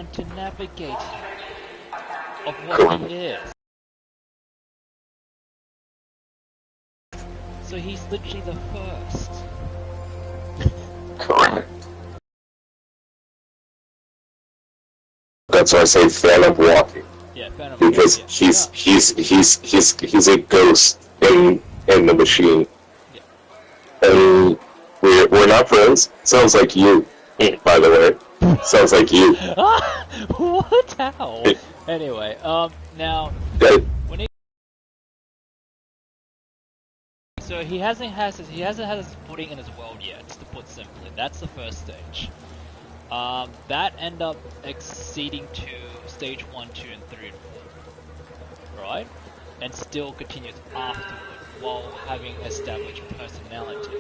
someone to navigate him of what he is. So he's literally the first. Correct. That's why I say fan of walking. Yeah, fan of because he's a ghost in the machine. Yeah. And we're not friends. Sounds like you, by the way. Sounds like you. What? How? Anyway, now when he so he hasn't had his footing in his world yet. To put simply, that's the first stage. That end up exceeding to stage 1, 2, and 3, and 4, right? And still continues afterward while having established personality.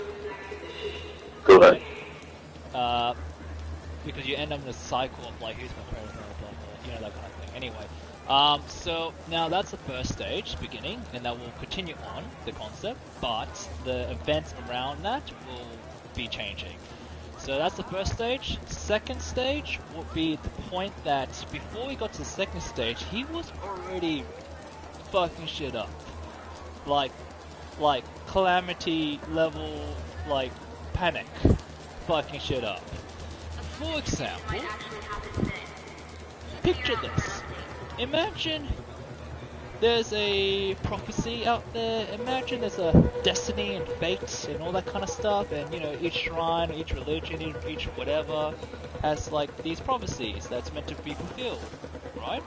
Correct. Right? Because you end up in a cycle of like, who's my personality, blah, blah, you know, that kind of thing. Anyway, so now that's the first stage, beginning, and that will continue on, the concept, but the events around that will be changing. So that's the first stage. Second stage would be the point that before we got to the second stage, he was already fucking shit up. Like calamity level, like panic. Fucking shit up. For example, picture this. Imagine there's a prophecy out there. Imagine there's a destiny and fate and all that kind of stuff, and you know, each shrine, each religion, each whatever has like these prophecies that's meant to be fulfilled, right?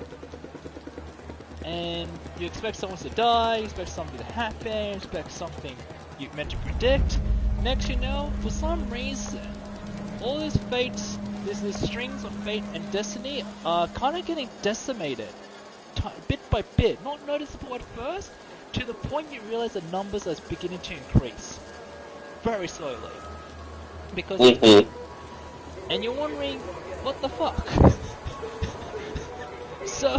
And you expect someone to die, you expect something to happen, you expect something you're meant to predict. Next you know, for some reason, all these fates, these strings of fate and destiny are kind of getting decimated. Bit by bit, not noticeable at first, to the point you realize the numbers are beginning to increase very slowly. Because and you're wondering, what the fuck? So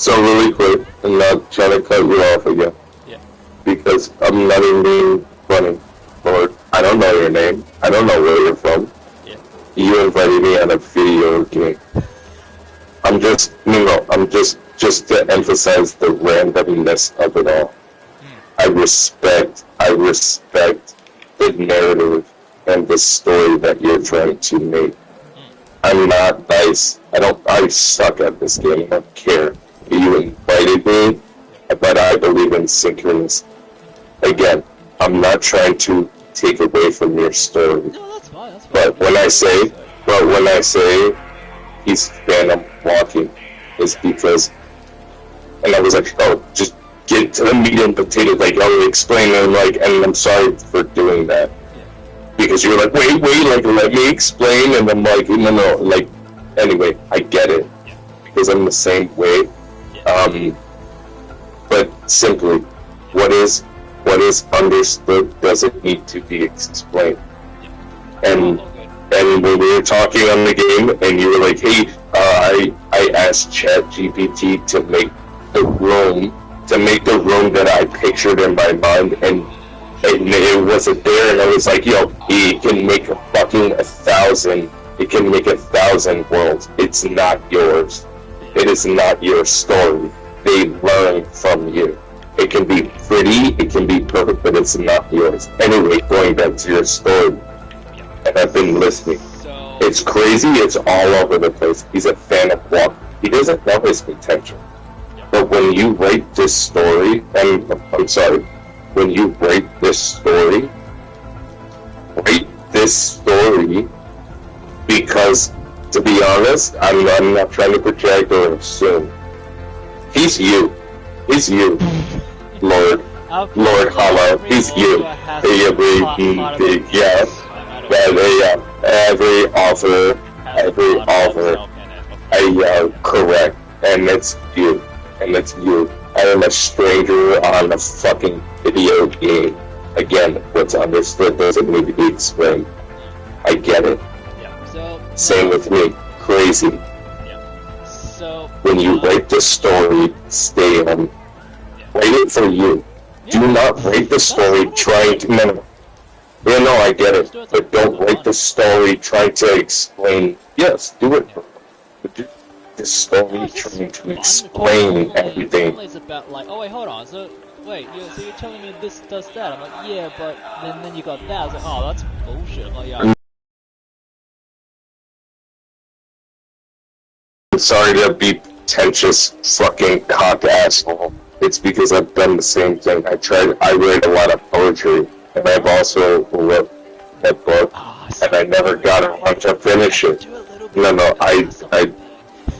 really quick, I'm not trying to cut you off again. Yeah. Because I'm not even being funny. Or I don't know your name. I don't know where you're from. Yeah. You invited me on a video game. I'm just to emphasize the randomness of it all. I respect the narrative and the story that you're trying to make. I'm not nice. I suck at this game. I don't care. You invited me, but I believe in synchronous. Again, I'm not trying to take away from your story. No, that's fine. But when I say he's Phantom walking, is because, and I was like, oh, just get to the meat and potatoes, like, I'll explain it, like, and I'm sorry for doing that. Yeah. Because you're like, wait, like, let me explain, and I'm like, no, like, anyway, I get it. Yeah. Because I'm the same way. Yeah. But simply, what is understood doesn't need to be explained. Yeah. And when we were talking on the game, and you were like, hey, I asked ChatGPT to make the room that I pictured in my mind, and it wasn't there, and I was like, yo, it can make a fucking 1,000, it can make 1,000 worlds. It's not yours. It is not your story. They learn from you. It can be pretty, it can be perfect, but it's not yours. Anyway, going back to your story, and I've been listening. So, it's crazy, it's all over the place. He's a fan of walk. He doesn't know his potential. But when you write this story, and I'm sorry, when you write this story because, to be honest, I'm not trying to project or assume. He's you. Lord Hollow. He's you. Every offer, correct, and it's you. I am a stranger on a fucking video game. Again, what's understood doesn't need to be explained. I get it. Yeah. So same with me. Crazy. Yeah. So when you write the story, stay on. Write it for you. Yeah. Do not write the story trying to. No. Yeah, no, I get it. But don't write the story trying to explain. Yes, do it. the story, it's just trying to fun, explain because everything. normally it's about like, oh wait, hold on, so wait, so you're telling me this does that? I'm like, yeah, but then you got that. I was like, oh, that's bullshit. I'm like, yeah. I'm sorry to be pretentious fucking cock asshole. It's because I've done the same thing. I read a lot of poetry, and I've also wrote that book, and I never got around to finish it. No,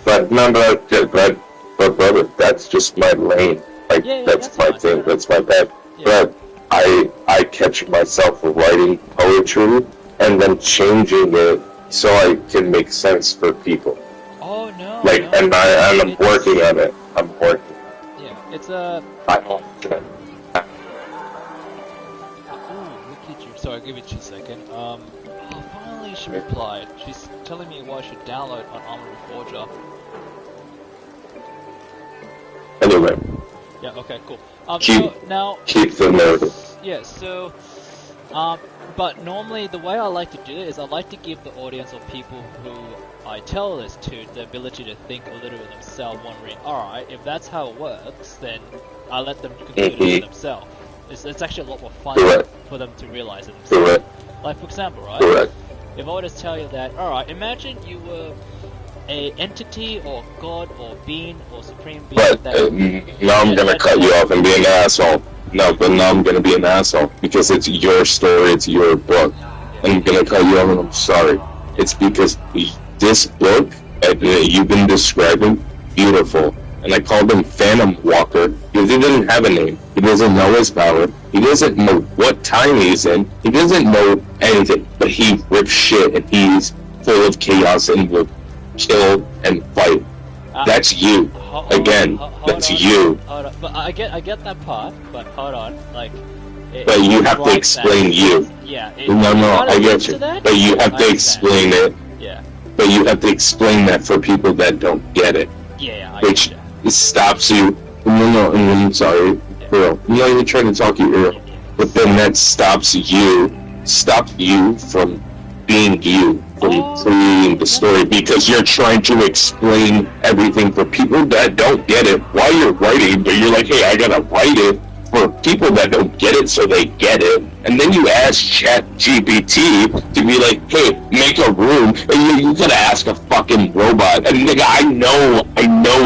but brother, that's just my lane. Like, that's my thing, that's my bad. But I catch myself writing poetry, and then changing it so I can make sense for people. Oh no! Like, no, I'm working on it. I'm working. Yeah, it's a. I'm look at you. Sorry, give me 2 seconds. Finally she replied. She's telling me what I should download on Armory Forger. Anyway. Yeah. Okay. Cool. Keep the narrative. Yeah. So, but normally the way I like to do it is I like to give the audience or people who I tell this to the ability to think a little bit themselves, wondering, alright, if that's how it works, then I let them conclude it themselves. It's actually a lot more fun for them to realize it themselves. Like, for example, right? If I were to tell you that, alright, imagine you were a entity or god or being or supreme being now I'm gonna cut you off and be an asshole. No, but now I'm gonna be an asshole because it's your story, it's your book. And I'm gonna cut you off and I'm sorry. It's because this book that you've been describing, beautiful. And I called him Phantom Walker because he doesn't have a name. He doesn't know his power. He doesn't know what time he's in. He doesn't know anything. But he rips shit and he's full of chaos and will kill and fight. That's you. Again, that's you. Hold on. But I get that part, but hold on. Like, but you have to explain you. Yeah. No, I get you. But you have to explain it. Yeah. But you have to explain that for people that don't get it. Yeah, which stops you. No, I'm sorry. Bro, I'm not even trying to talk you real. But then that stops you from being you, from creating the story, because you're trying to explain everything for people that don't get it while you're writing, but you're like, hey, I gotta write it for people that don't get it so they get it, and then you ask ChatGPT to be like, hey, make a room, and you gotta ask a fucking robot, and nigga, I know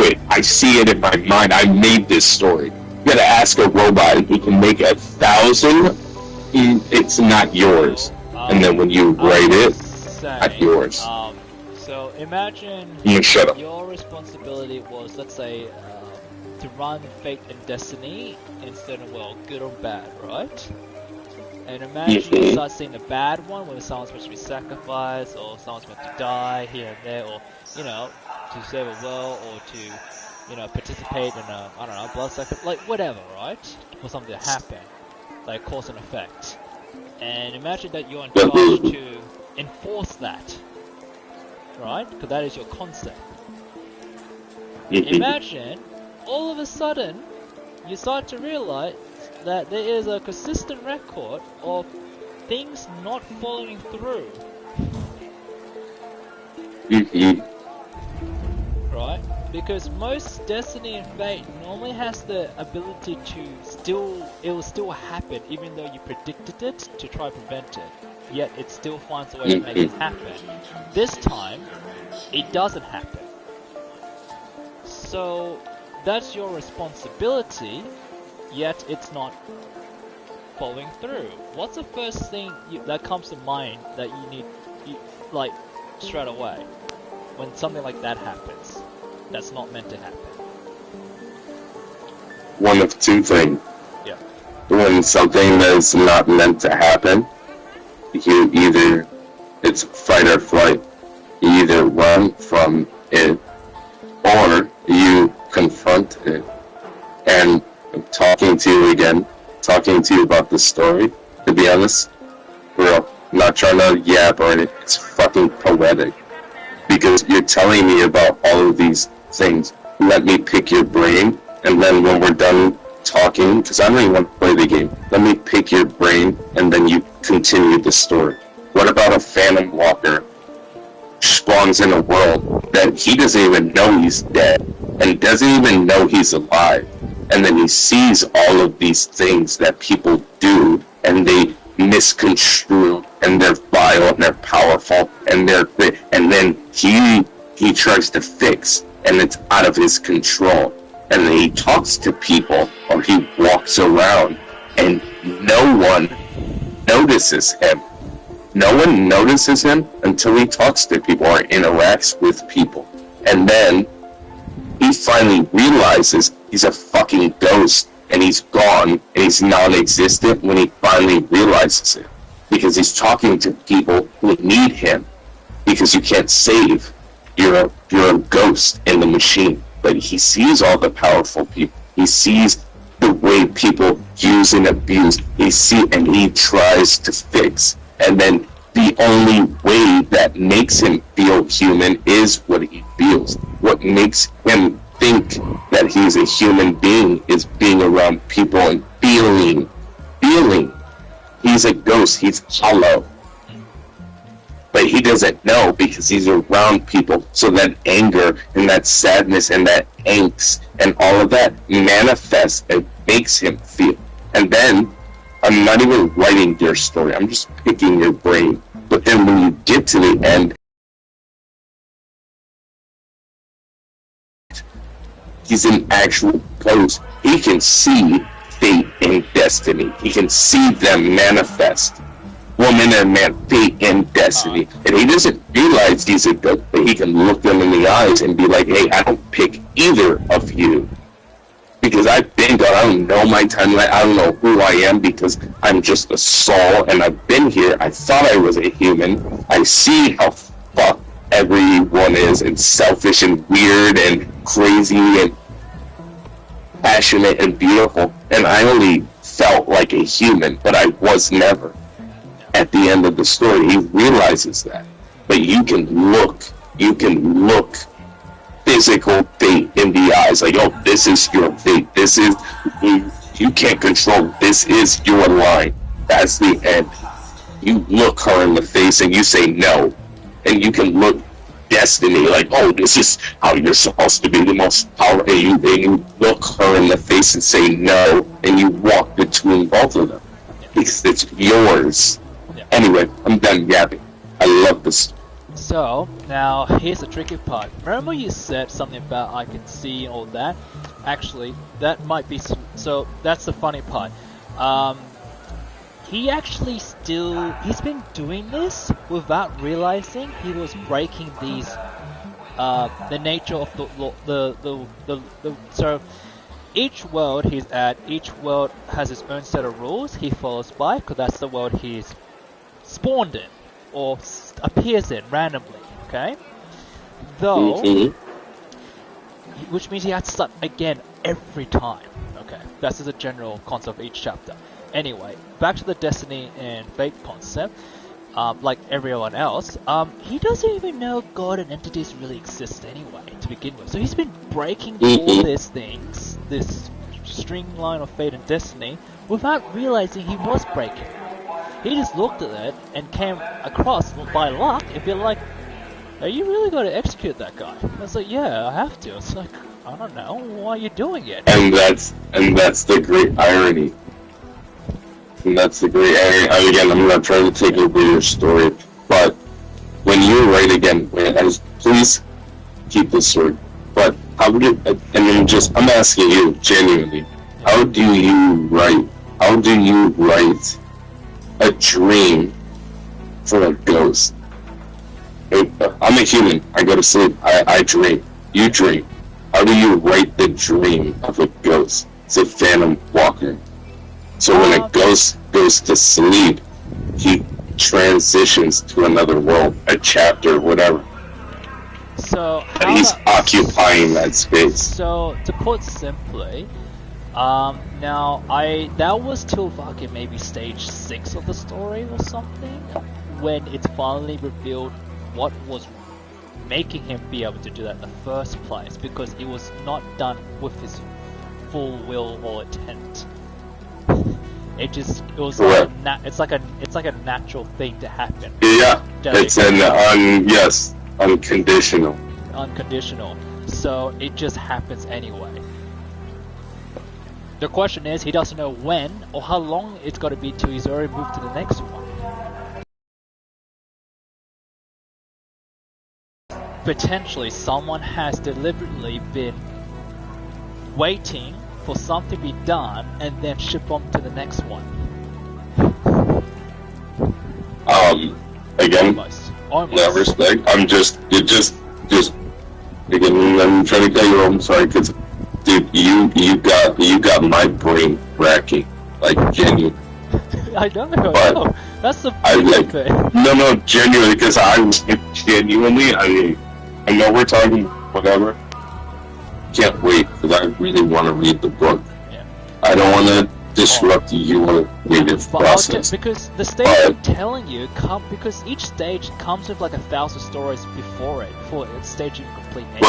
it, I see it in my mind, I made this story. You gotta ask a robot and he can make 1,000, it's not yours. And then when you write it, not yours. So imagine shut up. Your responsibility was, let's say, to run fate and destiny instead of, well, good or bad, right? And imagine you start seeing the bad one when someone's supposed to be sacrificed, or someone's meant to die here and there, or, you know, to save a world, or to, you know, participate in a, I don't know, blood sacrifice, like whatever, right? For something to happen, like cause and effect. And imagine that you're in charge to enforce that, right? Because that is your concept. Imagine, all of a sudden, you start to realize that there is a consistent record of things not following through. Right? Because most Destiny and Fate normally has the ability to it will still happen even though you predicted it to try to prevent it. Yet it still finds a way to make it happen. This time, it doesn't happen. So, that's your responsibility, yet it's not following through. What's the first thing that comes to mind that you need, like, straight away, when something like that happens? That's not meant to happen. One of two things. Yeah. When something that's not meant to happen, it's fight or flight. You either run from it, or you confront it. And talking to you about the story, to be honest, bro, I'm not trying to yap or anything, it's fucking poetic. Because you're telling me about all of these things. Let me pick your brain, and then when we're done talking, because I don't even want to play the game, let me pick your brain, and then you continue the story. What about a Phantom Walker spawns in a world that he doesn't even know he's dead and doesn't even know he's alive. And then he sees all of these things that people do, and they misconstrue, and they're vile, and they're powerful, and then he tries to fix, and it's out of his control. And then he talks to people, or he walks around, and no one notices him. No one notices him until he talks to people or interacts with people. And then he finally realizes he's a fucking ghost, and he's gone, and he's non-existent when he finally realizes it. Because he's talking to people who need him. Because you can't save. You're a ghost in the machine. But he sees all the powerful people. He sees the way people use and abuse. And he tries to fix. And then the only way that makes him feel human is what he feels. What makes him think that he's a human being is being around people and feeling. He's a ghost. He's hollow. But he doesn't know because he's around people. So that anger and that sadness and that angst and all of that manifests and makes him feel. And then, I'm not even writing your story. I'm just picking your brain. But then when you get to the end, he's an actual ghost. He can see fate and destiny. He can see them manifest. Woman and man, fate and destiny. And he doesn't realize he's a ghost, but he can look them in the eyes and be like, hey, I don't pick either of you. Because I've been gone, I don't know my timeline, I don't know who I am because I'm just a soul and I've been here. I thought I was a human. I see how fucked everyone is and selfish and weird and crazy and passionate and beautiful. And I only felt like a human, but I was never. At the end of the story, he realizes that. But you can look physical fate in the eyes, like, oh, this is your fate, this is, you can't control, this is your line, that's the end. You look her in the face and you say no, and you can look destiny, like, oh, this is how you're supposed to be the most powerful, and you look her in the face and say no, and you walk between both of them, because it's yours. Anyway, I'm done yapping. I love this. So, now, here's the tricky part. Remember you said something about I can see all that? Actually, that might be... So, that's the funny part. He actually still... He's been doing this without realizing he was breaking these... the nature of so, each world he's at, each world has its own set of rules he follows by, because that's the world he's spawned in. Or appears in randomly, okay? Though, which means he has to start again every time, okay? That's just a general concept of each chapter. Anyway, back to the Destiny and Fate concept. Like everyone else, he doesn't even know God and entities really exist anyway, to begin with. So he's been breaking all these things, this streamline of Fate and Destiny, without realizing he was breaking. He just looked at it and came across by luck and be like, are you really going to execute that guy? I was like, yeah, I have to. It's like, I don't know, why are you doing it? And that's the great irony. And that's the great irony. And again, I'm not trying to take over your story, but when you write again, please keep this short. But how would you, I'm asking you genuinely, how do you write a dream for a ghost? I'm a human. I go to sleep. I dream. You dream. How do you write the dream of a ghost? It's a phantom walker. So when a ghost goes to sleep, he transitions to another world, a chapter, whatever. So and he's occupying that space. So to put simply, now that was till fucking maybe stage 6 of the story or something, when it's finally revealed what was making him be able to do that in the first place, because it was not done with his full will or intent. It was like it's like a natural thing to happen. Yeah, it's unconditional. unconditional, so it just happens anyway. The question is, he doesn't know when or how long it's got to be till he's already moved to the next one. Potentially, someone has deliberately been waiting for something to be done and then ship on to the next one. Again, Almost. no respect. I'm just, again, I'm trying to tell you, I'm sorry, because, dude, you got my brain racking, like, genuine. I know. That's the thing. No, genuinely, because genuinely, I know we're talking whatever. Can't wait, because I really want to read the book. Yeah. I don't want to disrupt your creative process. Because the stage I'm telling you, because each stage comes with like 1,000 stories before it, before its stage even complete. And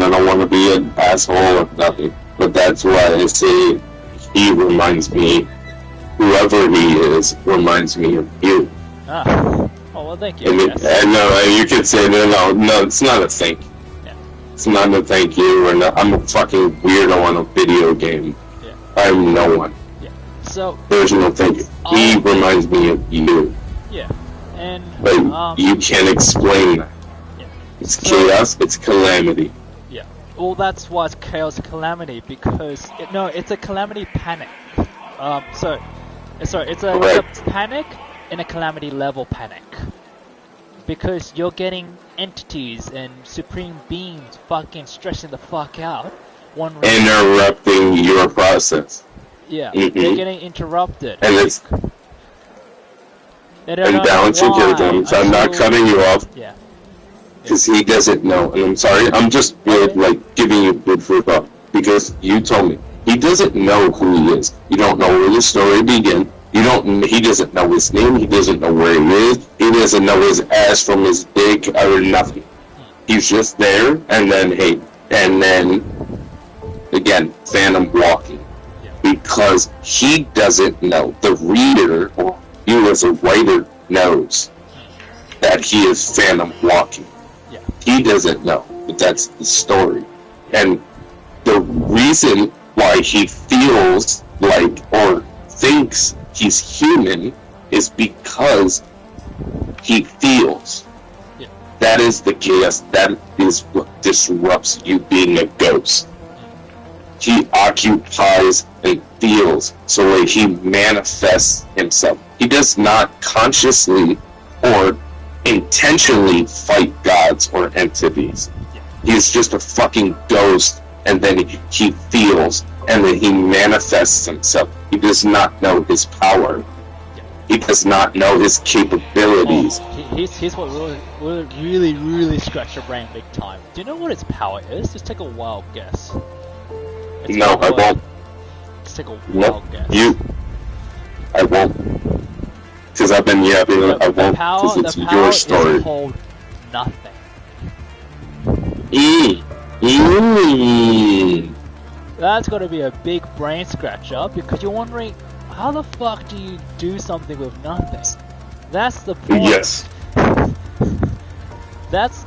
I don't want to be an asshole or nothing, but that's why I say he reminds me, whoever he is, reminds me of you. Ah, oh well, thank you. And no, you could say no, it's not a thank you. Yeah. It's not a thank you, or no, I'm a fucking weirdo on a video game. Yeah. I'm no one. Yeah. So there's no thank you. He reminds me of you. Yeah. And but you can't explain that. Yeah. It's chaos. It's calamity. Yeah. Well, that's why it's chaos calamity, because it's a calamity panic. It's a panic in a calamity level panic, because you're getting entities and supreme beings fucking stressing the fuck out, interrupting your process. Yeah, they're getting interrupted. And it's and balancing your terms. I'm not cutting you off. Yeah. Because he doesn't know, and I'm sorry. I'm just like giving you good for thought, because you told me he doesn't know who he is. You don't know where the story began. He doesn't know his name. He doesn't know where he is. He doesn't know his ass from his dick or nothing. He's just there, and then again, Phantom walking, because he doesn't know. The reader, or you as a writer, knows that he is Phantom walking. Yeah. He doesn't know, but that's the story, and the reason why he feels like or thinks he's human is because he feels. Yeah. That is the chaos. That is what disrupts you being a ghost. He occupies and feels, so he manifests himself. He does not consciously or intentionally fight gods or entities. Yeah. He's just a fucking ghost, and then he feels, and then he manifests himself. He does not know his power. Yeah. He does not know his capabilities. Here's what will really scratch your brain big time. Do you know what his power is? Just take a wild guess. No, I won't. Just take a wild guess. I won't. Because I've been yapping. I won't. Because it's your story. Is hold nothing. That's gotta be a big brain scratcher, because you're wondering, how the fuck do you do something with nothing? That's the point. Yes. That's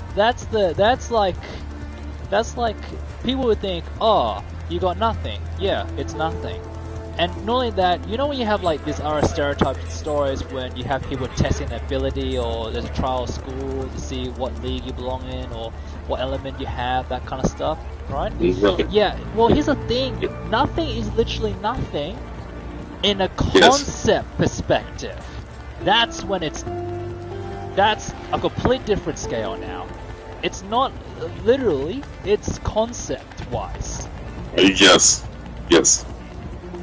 like people would think, oh, you got nothing. Yeah, it's nothing. And not only that, you know when you have like these stereotyped stories when you have people testing their ability, or there's a trial of school to see what league you belong in, or what element you have, that kind of stuff, right? Yeah, well here's the thing, nothing is literally nothing in a concept perspective. That's when that's a complete different scale now. It's not literally, it's concept-wise. Yes.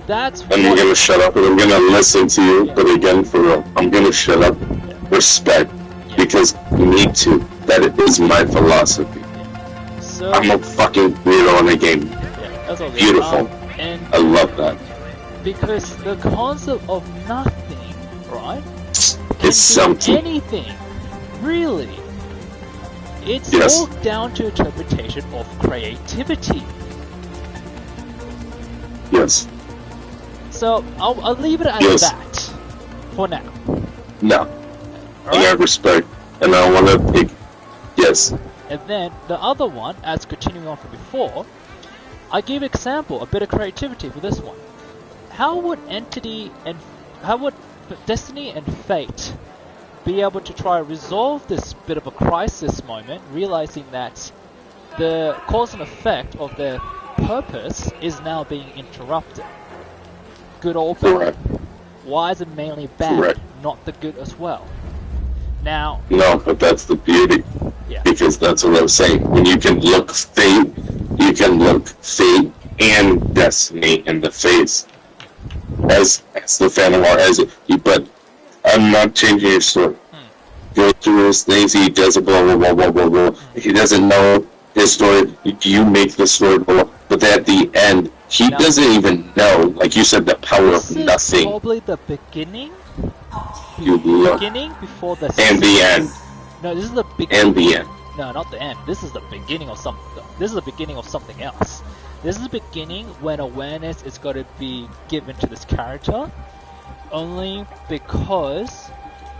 That's and I'm gonna shut up and I'm gonna listen to you, but again, for real, I'm gonna shut up. Respect, because you need to. That is my philosophy. So, I'm a fucking weirdo in a game. That's all beautiful. And I love that. Because the concept of nothing, right? It's something. Anything, really. It's all down to interpretation of creativity. Yes. So I'll leave it at that for now. No. Right? I got respect, and I want to pick. Yes. And then the other one, as continuing on from before, I give example, a bit of creativity for this one. How would Destiny and Fate be able to try to resolve this bit of a crisis moment, realizing that the cause and effect of their purpose is now being interrupted? Good or bad? Correct. Why is it mainly bad, Correct. not the good as well? Now, No, but that's the beauty. yeah. Because that's what I was saying. When you can look Fate and Destiny in the face as the Phantom War, but I'm not changing your story. Go through his things, he does it, blah, blah, blah, blah, blah, blah. He doesn't know his story, you make the story, blah, blah. But at the end, he doesn't even know, like you said, the power of nothing. This is probably the beginning. Beginning before the and the end. No, this is the beginning. And the end. No, not the end. This is the beginning of something. This is the beginning of something else. This is the beginning when awareness is going to be given to this character, only because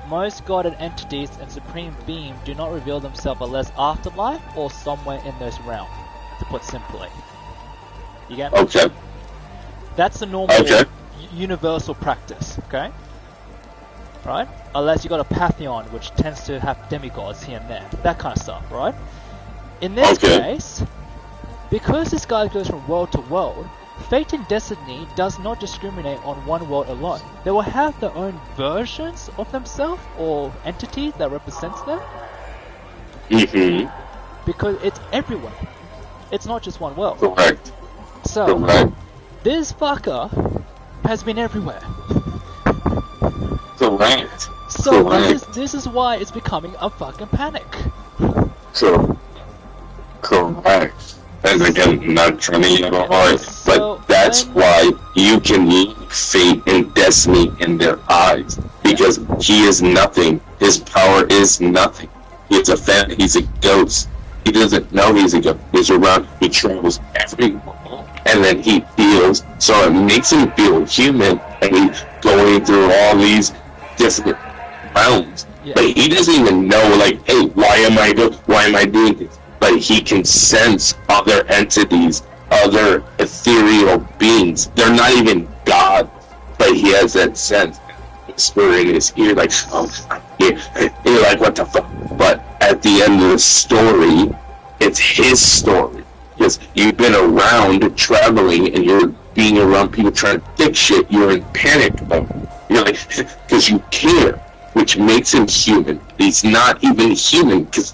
most guarded entities and supreme being do not reveal themselves unless afterlife or somewhere in this realm, to put simply. You get me? Okay. That's the normal universal practice, okay? Right? Unless you got a pantheon, which tends to have demigods here and there. That kind of stuff, right? In this case, because this guy goes from world to world, Fate and Destiny does not discriminate on one world alone. They will have their own versions of themselves or entities that represents them. Because it's everywhere. It's not just one world. Correct. So, this fucker has been everywhere. Correct. So this is why it's becoming a fucking panic. So, correct. And again, not trying to get hard, but that's why you can look Fate and Destiny in their eyes, because he is nothing. His power is nothing. He's a ghost. He doesn't know he's a ghost. He's around. He travels everywhere, and then he feels. So it makes him feel human, and he's going through all these different realms. But he doesn't even know, like, hey, why am I doing this? But he can sense other entities, other ethereal beings. They're not even God, but he has that sense. Whisper in his ear, like, oh, you're like, what the fuck? But at the end of the story, it's his story. Because you've been around traveling and you're being around people trying to fix shit, you're in panic mode. You're like, because you care, which makes him human. He's not even human, because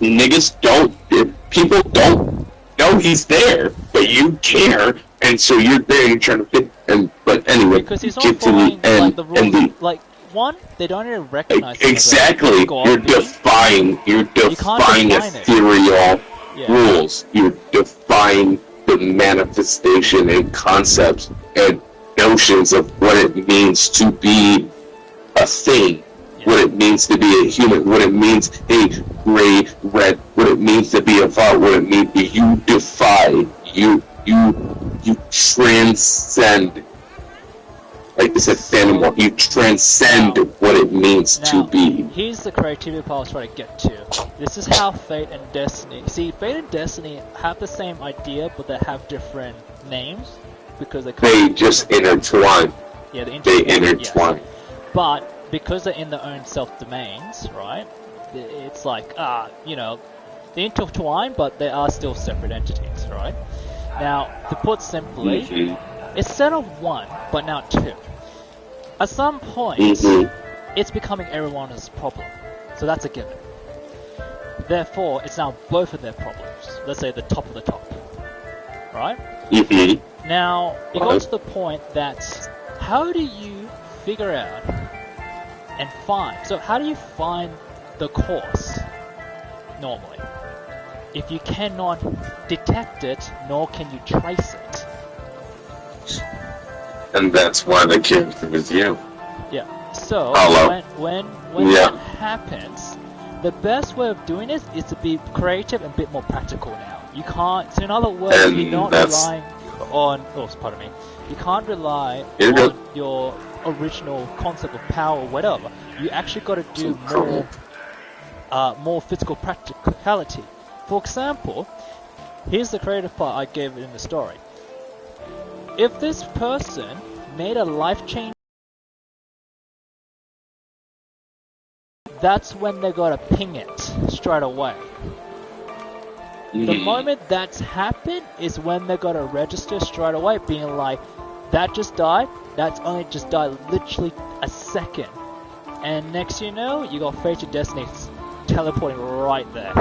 people don't know he's there, but you care, and so you're there and you're trying to fit. But anyway, because he's not get to the end, like the rules. Like one, they don't even recognize exactly. You're defying ethereal rules. You're defying the manifestation and concepts and notions of what it means to be a thing. What it means to be a human, what it means, hey, gray, red, what it means to be a father, what it means, you defy, you transcend, like I said, Phantom War, you transcend what it means to be. Here's the creativity part I was trying to get to. This is how Fate and Destiny, see, Fate and Destiny have the same idea, but they have different names, because they just intertwine. Yeah, they intertwine. Yes. But because they're in their own self-domains, right, it's like, they intertwine, but they are still separate entities, right? Now, to put simply, instead of one, but now two. At some point, it's becoming everyone's problem. So that's a given. Therefore, it's now both of their problems. Let's say the top of the top. Right? Now, it goes to the point that, how do you figure out and find. So how do you find the cause normally? If you cannot detect it, nor can you trace it. And that's why the character is you. Yeah. So when that happens, the best way of doing it is to be creative and a bit more practical now. You can't. So in other words, you're not relying on. Oh, pardon me. You can't rely on your original concept of power or whatever. You actually got to do more physical practicality. For example, here's the creative part I gave in the story. If this person made a life-changing, that's when they gotta ping it straight away. The moment that's happened is when they gotta register straight away, being like, that just died, that's only just died literally a second. And next you know, you got Fate to Destiny teleporting right there.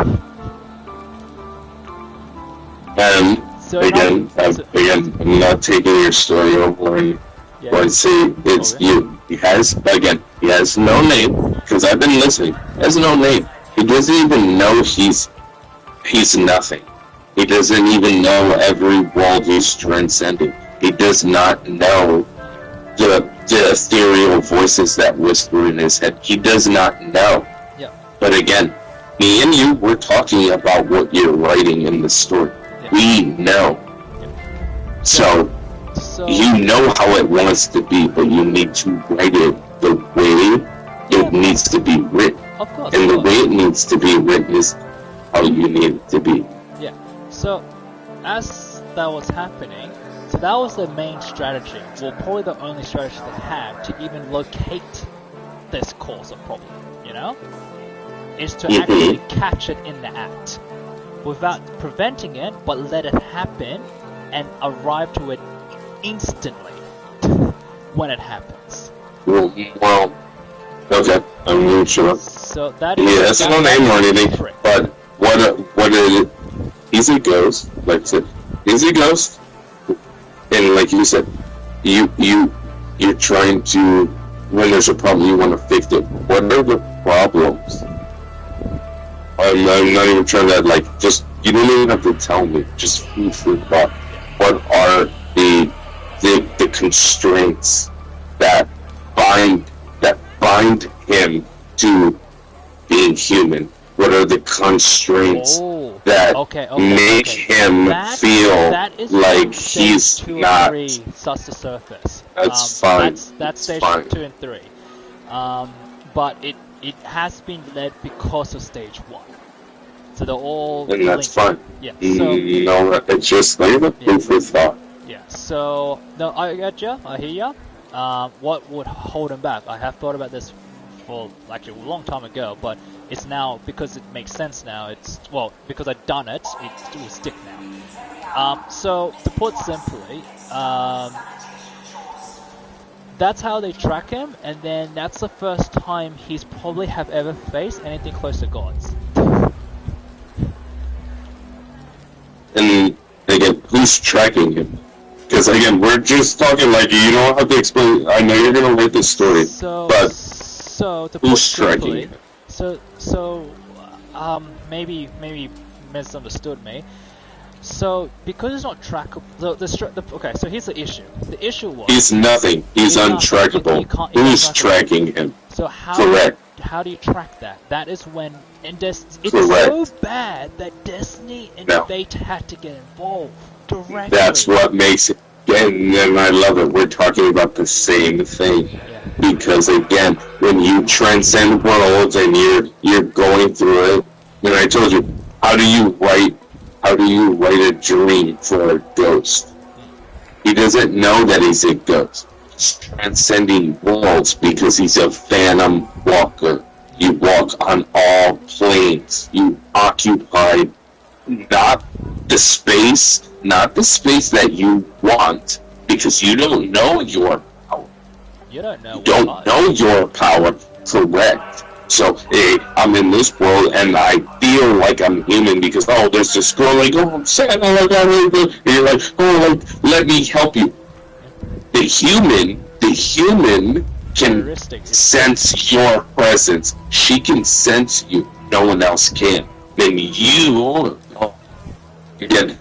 So again, I'm not taking your story over and say it's you. He has no name, because I've been listening. He has no name. He doesn't even know he's nothing. He doesn't even know every world he's transcending. He does not know the ethereal voices that whisper in his head. He does not know. Yeah. But again, me and you, we're talking about what you're writing in the story. Yeah. We know. Yeah. So you know how it wants to be, but you need to write it the way it needs to be written. Of course. And the way it needs to be written is how you need it to be. Yeah. So, as that was happening, so that was the main strategy. Well, probably the only strategy they had to even locate this cause of problem, you know? Is to actually catch it in the act. Without preventing it, but let it happen and arrive to it instantly when it happens. Well, okay, I'm not sure. So that is... Yeah, that's no name or anything, but what it he's a ghost, like I said, he's a ghost, and like you said, you're trying to, when there's a problem, you want to fix it. What are the problems? I'm not even trying to, like, just, you don't even have to tell me, just food for thought. What are the constraints that bind him to being human? What are the constraints that make him feel like he's not? Starts to surface. That's fine. That's stage 2 and 3. But it has been led because of stage 1. So they're all and that's linked. fine. Yeah. So, no, it's just like a food for thought. Yeah. So no, I get you. I hear you. What would hold him back? I have thought about this for actually a long time ago, but it's now because it makes sense now. It's because I've done it. It will stick now. So to put simply, that's how they track him, and then that's the first time he's probably have ever faced anything close to gods. And again, who's tracking him? Because again, we're just talking like you don't have to explain. I know you're gonna write this story, but to who's tracking him? Maybe misunderstood me. So because it's not trackable, okay. So here's the issue. The issue was he's nothing. He's untrackable. Who's tracking him? So how? Correct. How do you track that? That is when it's Correct. so bad that Destiny and Fate had to get involved directly. That's what makes it, and I love it. We're talking about the same thing. Yeah. Because again, when you transcend worlds and you're going through it, and I told you, how do you write a dream for a ghost? He doesn't know that he's a ghost. He's transcending worlds because he's a phantom walker. You walk on all planes. You occupy not the space that you want, because you don't know your power. You don't know your power. Correct. So I'm in this world and I feel like I'm human because there's this girl like I'm sad, and you're like let me help you. The human can sense your presence. She can sense you. No one else can. Then you, again,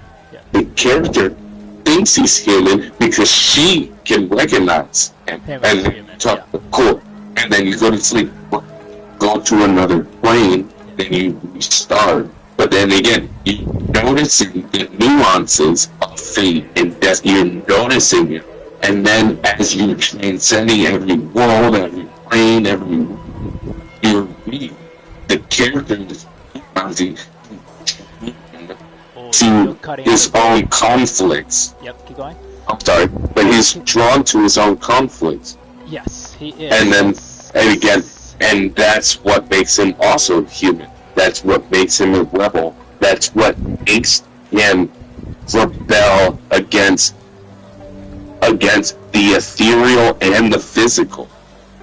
the character thinks he's human because she can recognize him and talk cool. And then you go to sleep, go to another plane, then you restart. But then again, you're noticing the nuances of fate and death. You're noticing it. And then as you're transcending every world, every plane, the character is Or to you're cutting his out. own conflicts. Yep, keep going. I'm sorry, but he's drawn to his own conflicts. Yes, he is. And then, That's- and again, and that's what makes him also human. That's what makes him a rebel. That's what makes him rebel against the ethereal and the physical.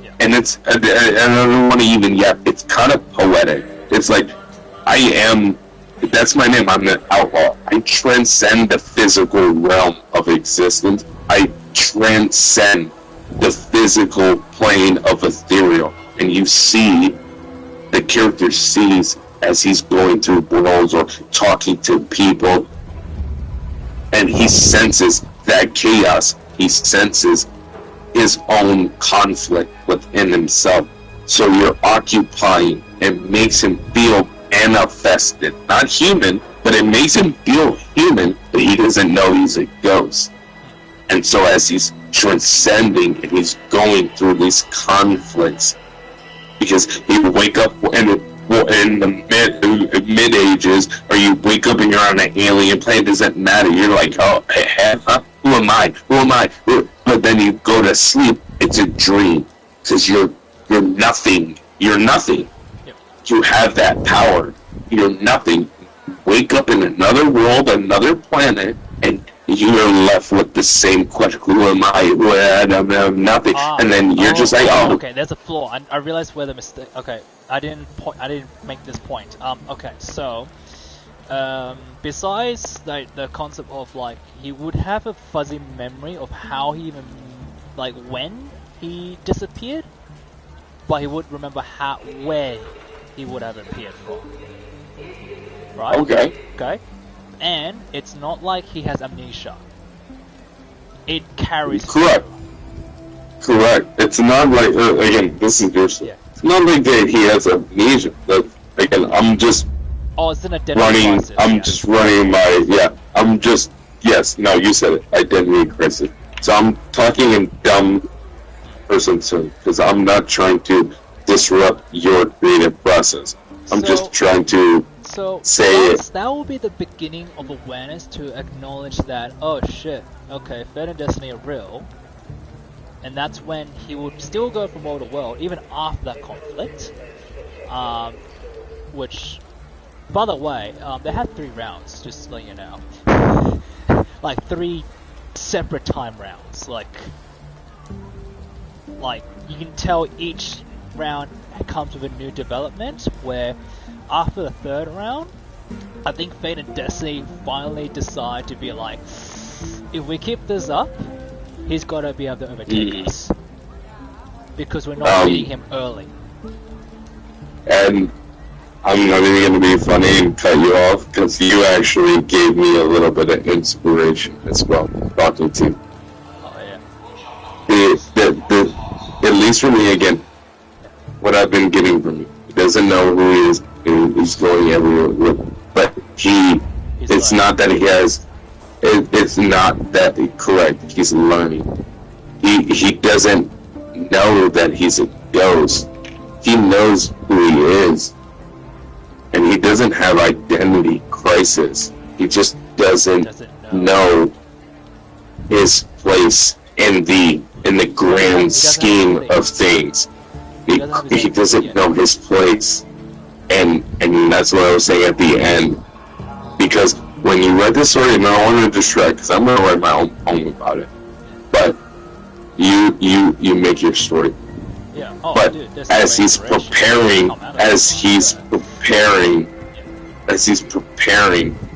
Yeah. And it's, and I don't want to even yet. It's kind of poetic. It's like, that's my name. I'm an outlaw. I transcend the physical realm of existence. I transcend the physical plane of ethereal. And you see, the character sees as he's going through worlds or talking to people, and he senses that chaos. He senses his own conflict within himself. So you're occupying and makes him feel manifested. Not human, but it makes him feel human, but he doesn't know he's a ghost. And so as he's transcending and he's going through these conflicts, because he would wake up in the mid ages, or you wake up and you're on an alien planet, doesn't matter. You're like, oh, huh? Who am I? Who am I? But then you go to sleep, it's a dream, because you're nothing. You're nothing. You have that power. You're nothing. Wake up in another world, another planet, and you are left with the same question: who am I? I'm nothing. And then you're just like, oh. Okay, there's a flaw. I realized where the mistake. Okay, I didn't make this point. Okay, so besides like the concept of like he would have a fuzzy memory of how he even like when he disappeared, but he would remember where he would have appeared from. Right? Okay. And it's not like he has amnesia. It carries Correct. It's not like, again, this is your story. Yeah. It's not like that he has amnesia. But, again, I'm just it's an identity crisis. just running my, yes, no, you said it, identity crisis. So I'm talking in dumb person terms, because I'm not trying to disrupt your creative process. I'm just trying to say that will be the beginning of awareness to acknowledge that, oh shit, okay, Fate and Destiny are real, and that's when he would still go from world to world, even after that conflict, which, by the way, they had 3 rounds, just to let you know. Like 3 separate time rounds, like you can tell each round comes with a new development, where after the 3rd round, I think Fate and Destiny finally decide to be like, if we keep this up, he's got to be able to overtake us, because we're not beating him early. And I'm not even going to be funny and cut you off, because you actually gave me a little bit of inspiration as well, talking to you. Oh yeah. At least for me, again, what I've been getting from you. He doesn't know who he is. He's going everywhere with him. But it's not that he has, it's not that, correct, he's learning. He doesn't know that he's a ghost. He knows who he is. And he doesn't have identity crisis. He just doesn't know his place in the grand scheme of things. He doesn't know his place, and that's what I was saying at the end. Because when you read this story, and I don't want to distract, because I'm going to write my own poem about it. But you make your story. Yeah. But as he's preparing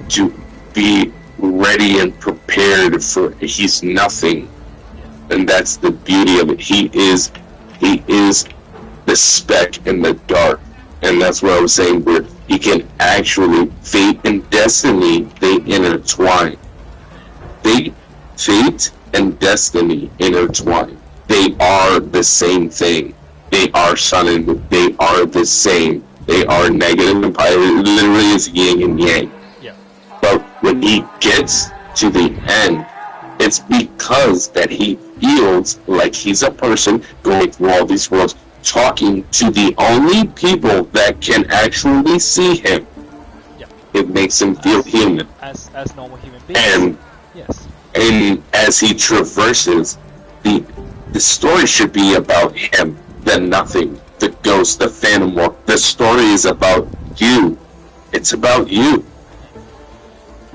to be ready and prepared for, he's nothing, and that's the beauty of it. He is the speck in the dark, and that's what I was saying, where he can actually, fate and destiny, they intertwine. Fate and destiny intertwine. They are the same thing. They are sun and moon. They are the same. They are negative and positive. It literally is yin and yang. Yeah. But when he gets to the end, it's because that he feels like he's a person going through all these worlds, talking to the only people that can actually see him. Yeah. It makes him feel human. As normal human beings. And yes. And as he traverses, the story should be about him, the nothing, the ghost, the phantom walk. The story is about you. It's about you.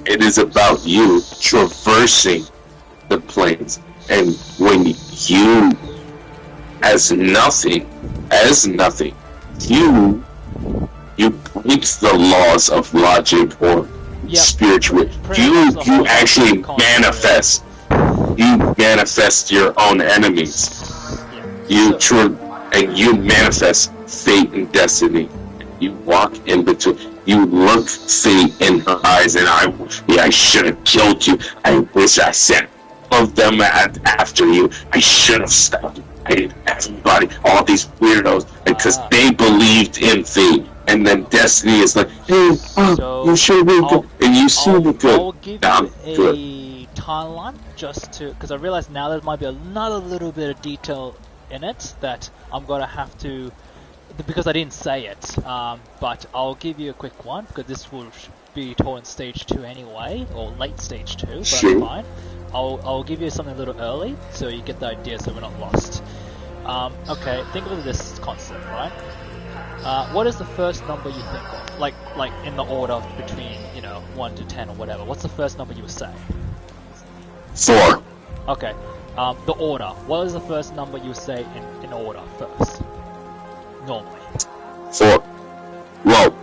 It is about you traversing the plains. And when you, as nothing, you break the laws of logic or spiritual. You actually manifest. You manifest your own enemies. You manifest fate and destiny. You walk in between. You look fate in her eyes, and I should have killed you. I wish I sent all of them after you. I should have stopped. Everybody, all these weirdos, because they believed in fate. And then destiny is like, hey, you should be good, and you should be good. I'll give you a timeline just to, because I realize now there might be another little bit of detail in it that I'm gonna have to, because I didn't say it. But I'll give you a quick one because this will be told in stage 2 anyway, or late stage 2. But sure. That's fine. I'll give you something a little early so you get the idea, so we're not lost. Okay, think of this concept, right? What is the first number you think of? Like in the order between, 1 to 10 or whatever. What's the first number you would say? 4. Okay. The order. What is the first number you would say in order first? Normally. 4. Well,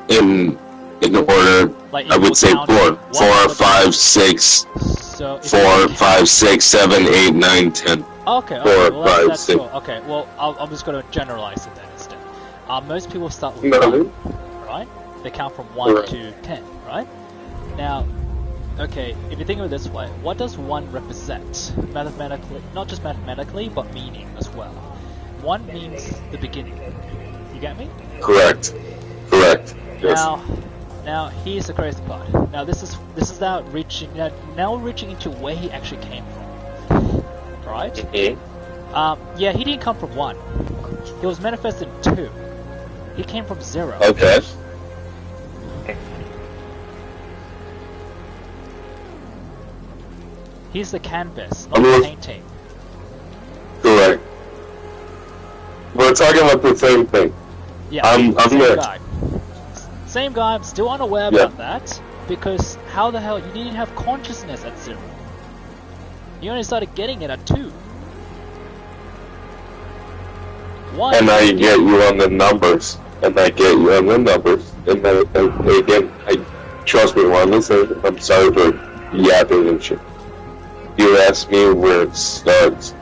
in order, like I would say 4. 4, 5, 6. So 4, 5, 6, 7, 8, 9, 10. Okay. 4, Well, 5, that's 6. cool. Okay. Well, I'm just gonna generalize it then instead. Most people start with No. 1, right? They count from 1 Right. to 10, right? Now, okay, if you think of it this way, what does 1 represent? Mathematically, not just mathematically, but meaning as well. 1 means the beginning. You get me? Correct. Yes. Now here's the crazy part. Now this is now reaching into where he actually came from, right? Mm-hmm. Yeah, he didn't come from 1. He was manifested in 2. He came from 0. Okay. He's the canvas, not the painting. Correct. We're talking about the same thing. Yeah, I'm same there. guy. Same guy. I'm still unaware about that because how the hell you didn't have consciousness at 0? You only started getting it at 2. 1. And I get you on the numbers. And then again, trust me, when I listen, I'm sorry for yapping and shit. You asked me where it starts.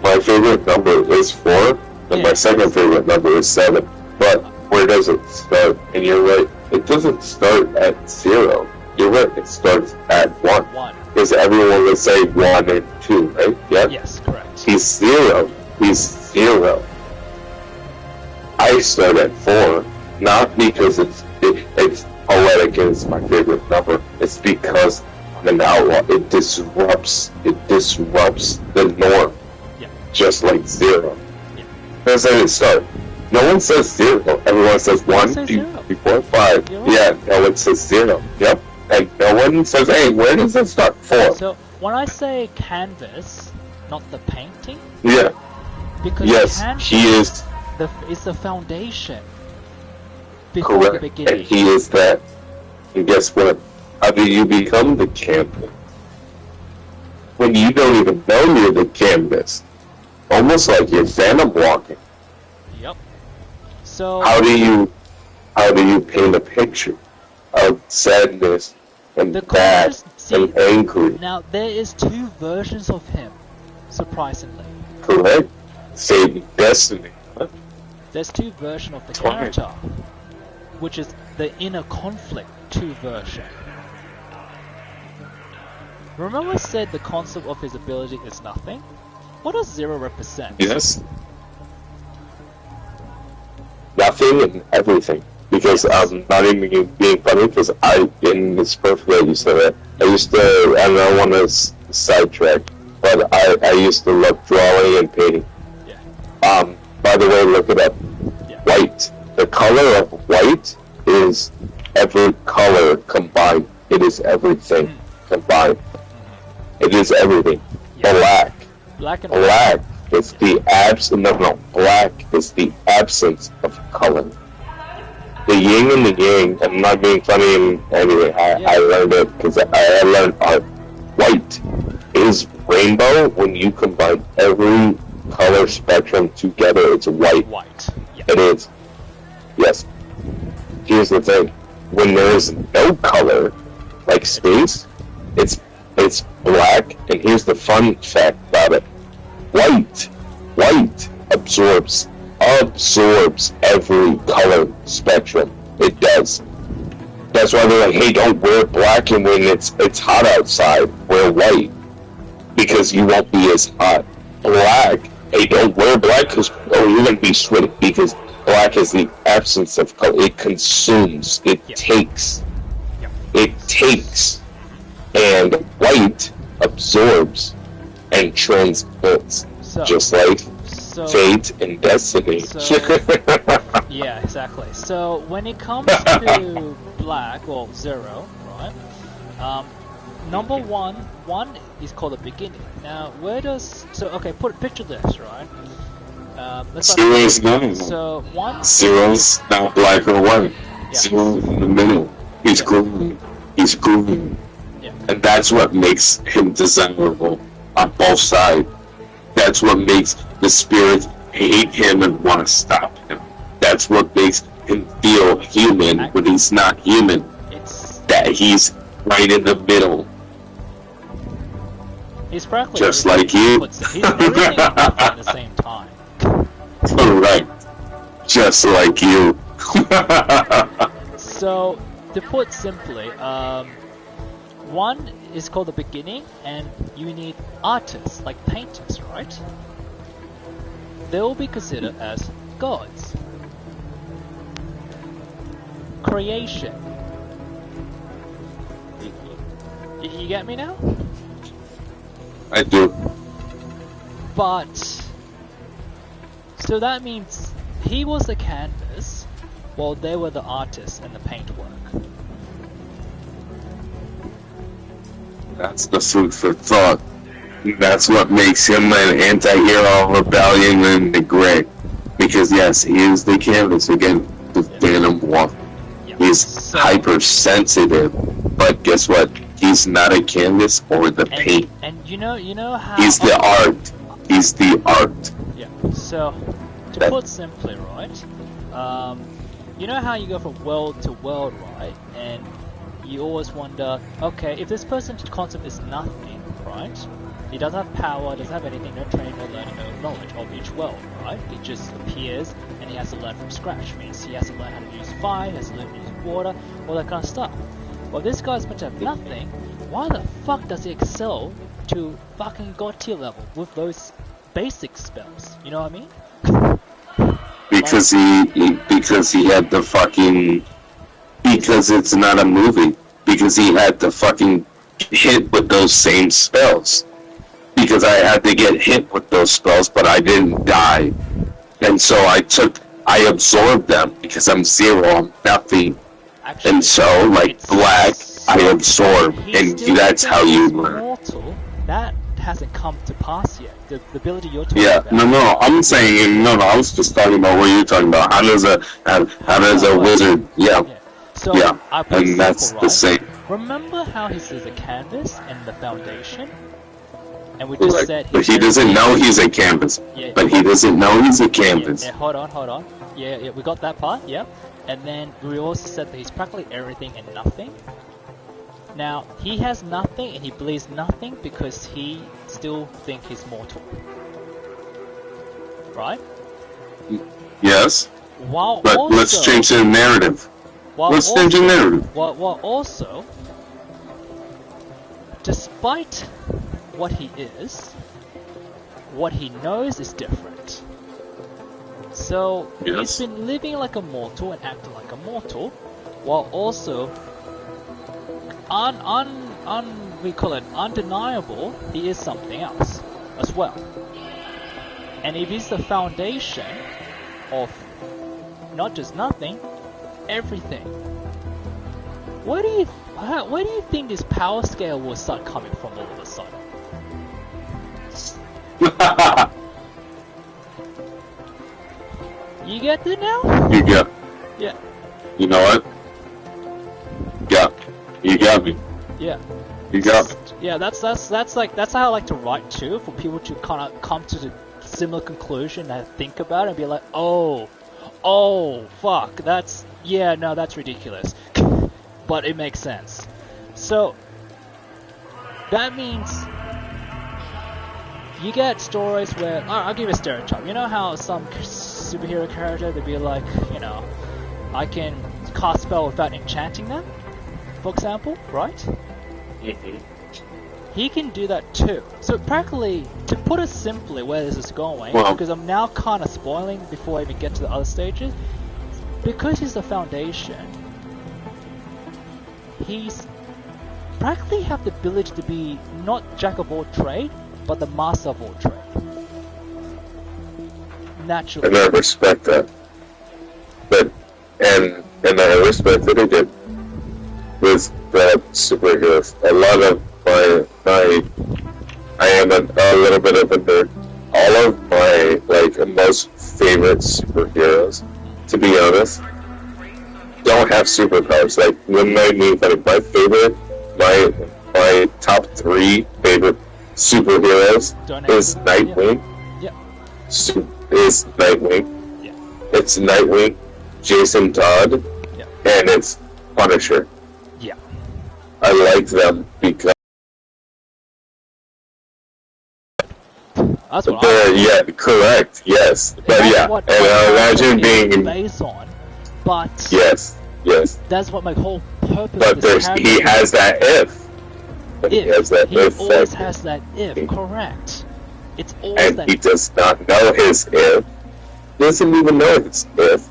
My favorite number is 4, and my second favorite number is 7. But where does it start? And you're right, it doesn't start at 0. You're right, it starts at 1. Because everyone would say 1 and 2, right? Yeah? Yes, correct. He's 0. I start at 4, not because it's poetic and it's my favorite number. It's because I'm an outlaw. It disrupts the norm. Yeah. Just like 0. Yeah. That's how it start. No one says 0. Everyone says 1, 2, 3, 4, 5. Yeah, no one says 0. Yep. And no one says, hey, where does it start? 4. So when I say canvas, not the painting. Yeah. Because canvas, he is. It's the foundation before Correct. the beginning. And he is that. And guess what? How do you become the canvas? When you don't even know you're the canvas. Almost like you're phantom walking. Yep. So how do you paint a picture of sadness and bad and angry? Now there is 2 versions of him, surprisingly. Correct. Fate and destiny. There's 2 versions of the character, which is the inner conflict 2 version. Remember I said the concept of his ability is nothing? What does 0 represent? Yes. Nothing and everything. Because I'm not even being funny, because it's perfect that you said that. I don't want to sidetrack, but I used to love drawing and painting. Yeah. By the way, look it up. Yeah. White. The color of white is every color combined. It is everything combined. It is everything. Yeah. Black. Black and Black is the black is the absence of color. The yin and the yang, I'm not being funny in any I learned it because I learned art. White is rainbow. When you combine every color spectrum together, it's white. White. Yeah. It is. Yes. Here's the thing. When there's no color, like space, it's black, and here's the fun fact about it. White absorbs every color spectrum. It does. That's why they're like, hey, don't wear black, and when it's hot outside, wear white, because you won't be as hot. Black, hey, don't wear black, because you're gonna be sweaty, because black is the absence of color. It consumes. It takes. It takes. And white absorbs and transmits, just like fate and destiny. Yeah, exactly. So when it comes to black, well, 0, right? Number one is called the beginning. Now, where does okay? Picture this, right? Zero is none. So 1. Zero's not black or white. Yeah. Zero's in the middle. He's green. He's green. Yeah. And that's what makes him desirable on both sides. That's what makes the spirit hate him and want to stop him. That's what makes him feel human when he's not human. That he's right in the middle. He's practically just like you. He's everything at the same time. Right. Just like you. So, to put simply, 1 is called the beginning, and you need artists, like painters, right? They will be considered as gods. Creation. You get me now? I do. But, so that means he was the canvas, while they were the artists and the paintwork. That's the food for thought. That's what makes him an anti-hero, rebellion, and the gray. Because yes, he is the canvas again, the Phantom Wolf. He's hypersensitive, but guess what? He's not a canvas or the paint. And you know how he's the art. He's the art. Yeah. So, to put simply, right? You know how you go from world to world, right? And you always wonder, okay, if this person's concept is nothing, right? He doesn't have power, doesn't have anything, no training, no learning, no knowledge of each world, right? It just appears, and he has to learn from scratch. Means he has to learn how to use fire, he has to learn to use water, all that kind of stuff. Well, this guy's meant to have nothing. Why the fuck does he excel to fucking god tier level with those basic spells? You know what I mean? Because he had the fucking. Because it's not a movie. Because he had to fucking hit with those same spells. Because I had to get hit with those spells, but I didn't die. And so I absorbed them because I'm 0, I'm nothing. Actually, and so, like black, I absorb, and that's how you learn. Mortal, that hasn't come to pass yet. The ability you're talking about. No, I'm saying, no, I was just talking about what you're talking about. How does a wizard, So, and that's the same. Remember how he says a canvas and the foundation? And we just said but he doesn't know he's a canvas. Yeah, but he doesn't know he's a canvas. Yeah, hold on. Yeah, we got that part, yeah. And then we also said that he's practically everything and nothing. Now, he has nothing and he believes nothing because he still thinks he's mortal. Right? Yes. But also, let's change the narrative. Let's change the narrative. Well, also, despite what he is, what he knows is different. So, he's been living like a mortal and acting like a mortal, while also we call it undeniable, he is something else as well. And if he's the foundation of not just nothing, everything, where do you think this power scale will start coming from all of a sudden? You get it now? You got. Yeah. You know what? Yeah. You got me. Yeah. You got me. Yeah, that's how I like to write too, for people to kind of come to the similar conclusion and think about it and be like, oh, fuck, that's ridiculous, but it makes sense. So that means you get stories where I'll give you a stereotype. You know how some superhero character they'd be like, you know, I can cast spell without enchanting them, for example, right? Mm-hmm. He can do that too. So practically, to put it simply, where this is going, Well, because I'm now kind of spoiling before I even get to the other stages, because he's the foundation, he's practically have the ability to be not jack of all trade, but the master of all trade. Naturally. And I respect that. But and I respect that he did with the superheroes. A lot of I am a little bit of a nerd. All of my most favorite superheroes, to be honest, don't have superpowers. Like when I mean my favorite, my top 3 favorite superheroes is Nightwing. Yeah. Is Nightwing. Yeah. It's Nightwing, Jason Todd, yeah, and it's Punisher. Yeah. I like them because that's what I like. yeah, correct, yes. But That's yeah, what and my imagine character is being based on, but yes. that's what my whole purpose. But he has that if. He has that if. Always has that if. Correct. It's always and that. he does not know his if. Doesn't even know his if.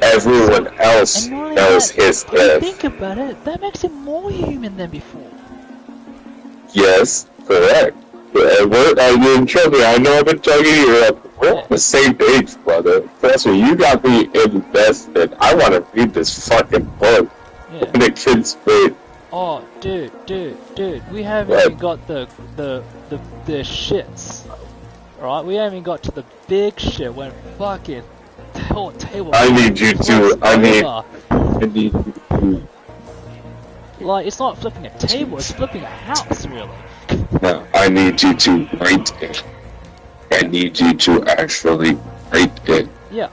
Everyone else knows his if. If you if. think about it, that makes him more human than before. Yes, correct. Trust me, I know I've been talking to you. We're on the same page, brother. Trust me, you got me invested. I want to read this fucking book in a kid's face. Oh, dude, we haven't even got the shits. Right? We haven't even got to the big shit when fucking table. I need you to. Like, it's not flipping a table, it's flipping a house, really. No, I need you to write it. I need you to actually write it. Yeah,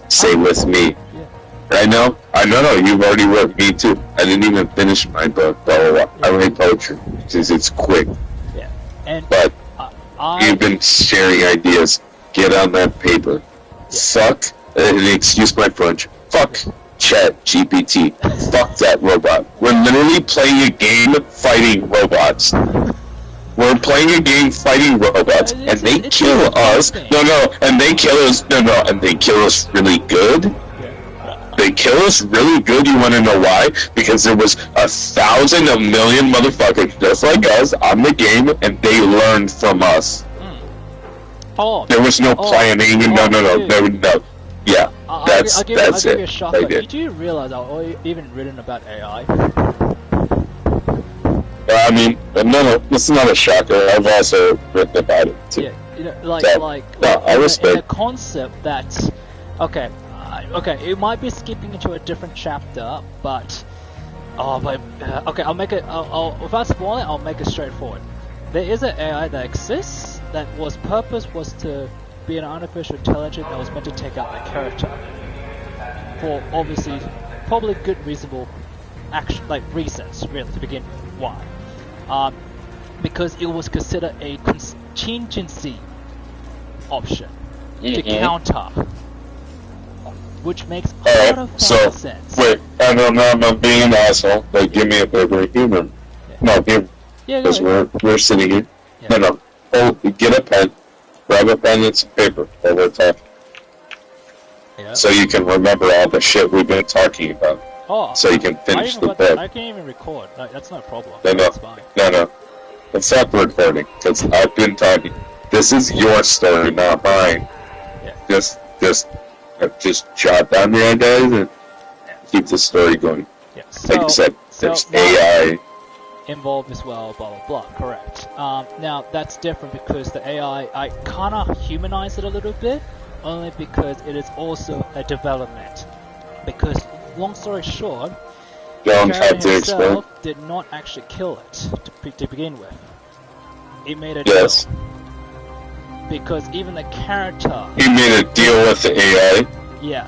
Say with me. Yeah. I know, you've already wrote me too. I didn't even finish my book, blah, blah, blah. I write poetry, because it's quick. Yeah. And but you've been sharing ideas. Get on that paper. Yeah. Fuck, excuse my French, fuck Chat GPT. Fuck that robot. We're literally playing a game fighting robots. We're playing a game fighting robots, and they kill us. And they kill us really good. They kill us really good. You want to know why? Because there was 1,000, a million motherfuckers just like us on the game, and they learned from us. Oh, there was no planning. No. Yeah, that's I'll give you a shocker. Did you realize I've even written about AI? I mean, no, it's not a shocker. I've also written about it too. Yeah, I respect in a concept that, okay, it might be skipping into a different chapter, but okay, I'll make it. Without spoiling, I'll make it straightforward. There is an AI that exists that purpose was to be an artificial intelligence that was meant to take out the character for obviously probably good reasonable reasons really to begin with. Why? Because it was considered a contingency option to counter, which makes a lot of sense. Wait, I'm being an asshole. Give me a paper of humor. Yeah. No, here. Yeah, because we're sitting here. Yeah. No. Oh, get a pen. Grab a pen and some paper while we're talking. Yeah. So you can remember all the shit we've been talking about. Oh, so you can finish the book. I can't even record. No, that's no problem. No. That's fine. No. It's not recording, because I've been talking. This is your story, not mine. Yeah. Just jot down the ideas and keep the story going. Yeah. Like you said, So there's AI. involved as well, blah blah blah. Correct. Now that's different because the AI, I kind of humanize it a little bit, only because it is also a development. Because long story short, Don't the have character to explain. himself did not actually kill it to begin with. It made a Yes. deal. Because even the character, He made a deal with the AI. yeah,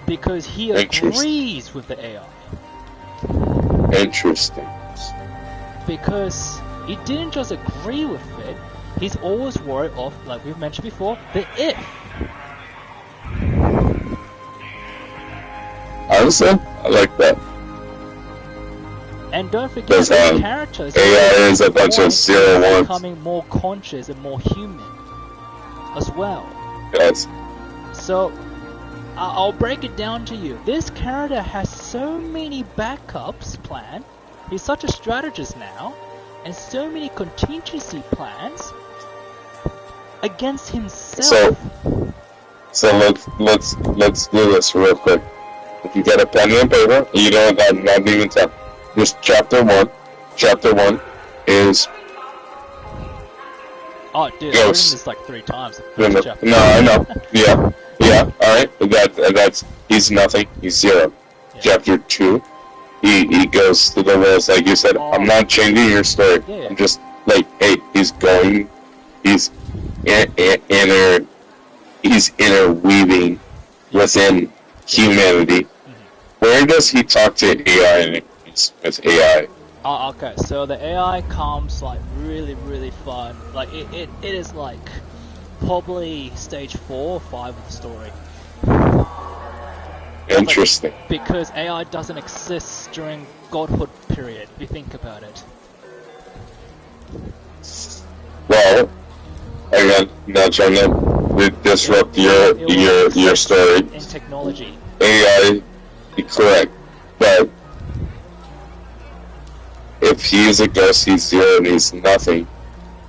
because he Interesting. agrees with the AI. Interesting. Because he didn't just agree with it, he's always worried of, like we've mentioned before, the if. Honestly, I like that. And don't forget, Because, the characters AI is a bunch of zero ones. becoming more conscious and more human as well. Yes. So, I'll break it down to you. This character has so many backups planned. He's such a strategist now, and so many contingency plans against himself. So let's do this real quick. If you get a pen and paper, you don't got not even time. Just chapter one. Chapter 1 is Oh, dude, I've written Ghost. this like 3 times. No, I know. Yeah. All right. That's he's nothing. He's 0. Yeah. Chapter 2, he goes to the walls like you said. Oh. I'm not changing your story. Yeah. I'm just like, hey, he's interweaving within humanity. Where does he talk to AI with AI? Oh, okay, so the AI comes like really fun. Like it is like probably stage 4 or 5 of the story. Interesting. Like, because AI doesn't exist during godhood period, if you think about it. Well, again, not trying to disrupt your story. In technology. AI, correct, but if he's a ghost, he's 0 and he's nothing,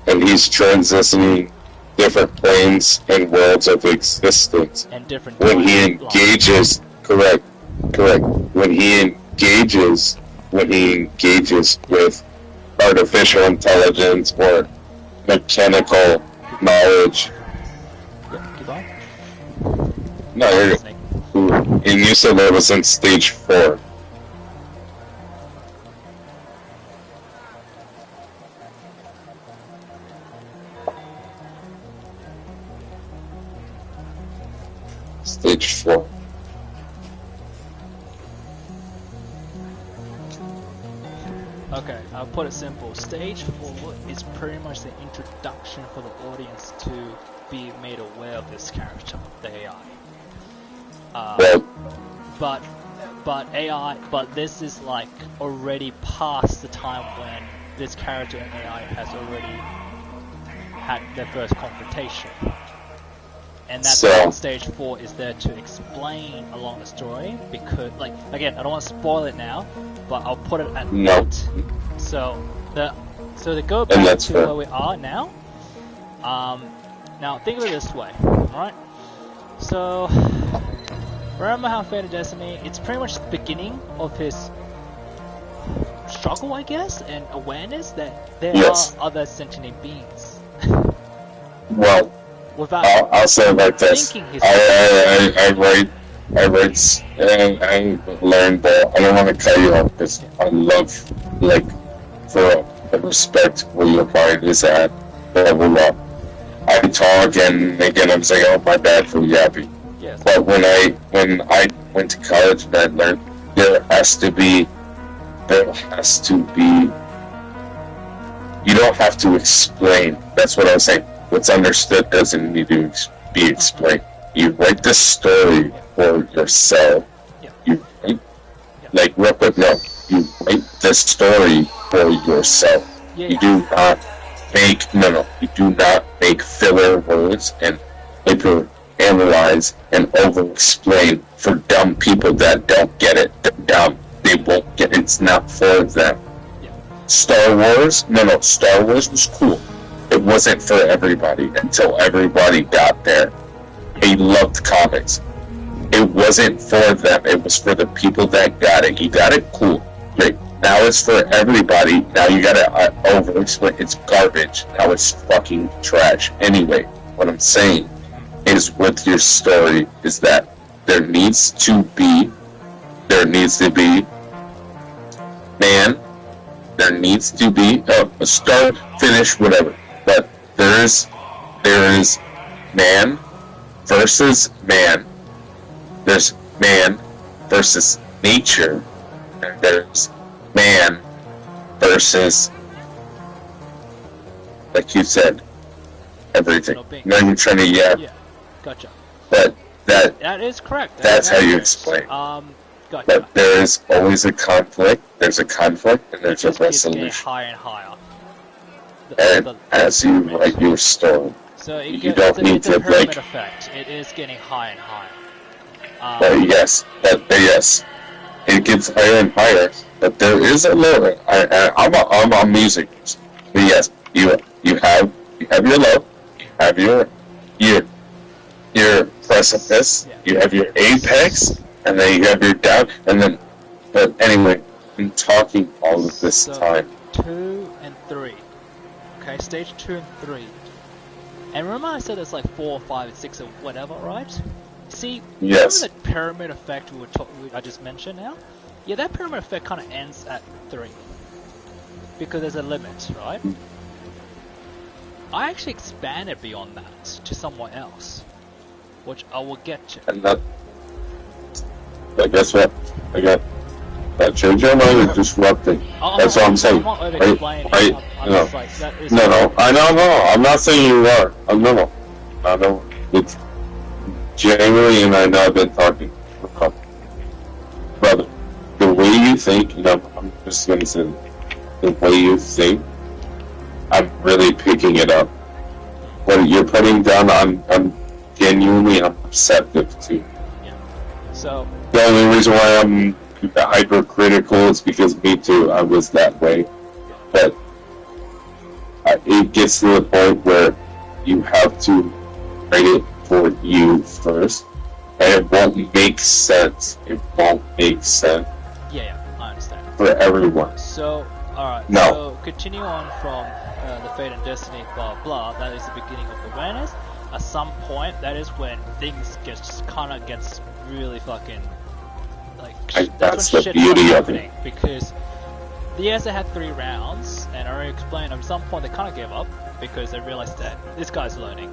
and he's transitioning different planes and worlds of existence. And different When he engages, correct, when he engages with artificial intelligence or mechanical knowledge. Yeah, keep on. No, and you said that was in stage 4. Stage 4. Okay, I'll put it simple. Stage 4 is pretty much the introduction for the audience to be made aware of this character, the AI. But this is like already past the time when this character and AI has already had their first confrontation. And that's why stage 4 is there to explain along the story, because, like, again, I don't want to spoil it now, but I'll put it at that. So to go back to where we are now, now think of it this way, alright? So, remember how Fate of Destiny, it's pretty much the beginning of his struggle, I guess, and awareness that there are other sentient beings. Well, I'll say it like this. I learned that I don't want to cut you off because I love, like, for the respect where your mind is at, blah, blah, blah. I talk and again I'm saying, oh, my bad for yapping. Yes. But when I went to college and I learned there has to be, you don't have to explain. That's what I was saying. What's understood doesn't need to be explained. You write the story for yourself. You write, like, real quick, no. You write the story for yourself. You do not make filler words and hyper analyze and over explain for dumb people that don't get it. They're dumb. They won't get it. It's not for them. Star Wars was cool. It wasn't for everybody until everybody got there. They loved comics. it wasn't for them. It was for the people that got it. You got it, cool, great. Now it's for everybody. Now you gotta over-explain. It's garbage. Now it's fucking trash. Anyway, what I'm saying is, with your story, is that there needs to be, man. There needs to be a start, finish, whatever. But there is man versus man. There's man versus nature, and there's man versus, like you said, everything. Now you're trying to Yeah, gotcha. But that is correct. That's how you explain. Gotcha. But there is always a conflict. There's a conflict, and there's a resolution. Getting higher and higher. And as you write your story, so you don't need to pyramid effect. It is getting higher and higher. yes, it gets higher and higher. But there is a limit. I'm a music. But yes, you have your low, you have your precipice, you have your apex, and then you have your down, and then. But anyway, I'm talking all of this time. 2 and 3. Okay, stage 2 and 3. And remember I said it's like 4, 5, and 6 or whatever, right? See, yes. Remember the pyramid effect I just mentioned now? Yeah, that pyramid effect kind of ends at 3. Because there's a limit, right? I actually expanded beyond that to somewhere else. Which I will get to. And that... But guess what? I got... That change your mind and disrupting. That's what I'm saying. I'm not over-explaining. No, I know. I'm not saying you are. I know. It's genuinely, and I know I've been talking. Brother, the way you think, I'm just going to say, the way you think, I'm really picking it up. What you're putting down, I'm genuinely receptive to. Yeah. So... The only reason why I'm hypercritical is because me too, I was that way. But it gets to the point where you have to write it for you first, and it won't make sense. Yeah, I understand. For everyone. So, alright, no. So continue on from the Fate and Destiny, blah blah, that is the beginning of awareness. At some point, that is when things gets really fucking... that's the beauty of it. Because yes, they had 3 rounds, and I already explained at some point they kind of gave up because they realized that this guy's learning.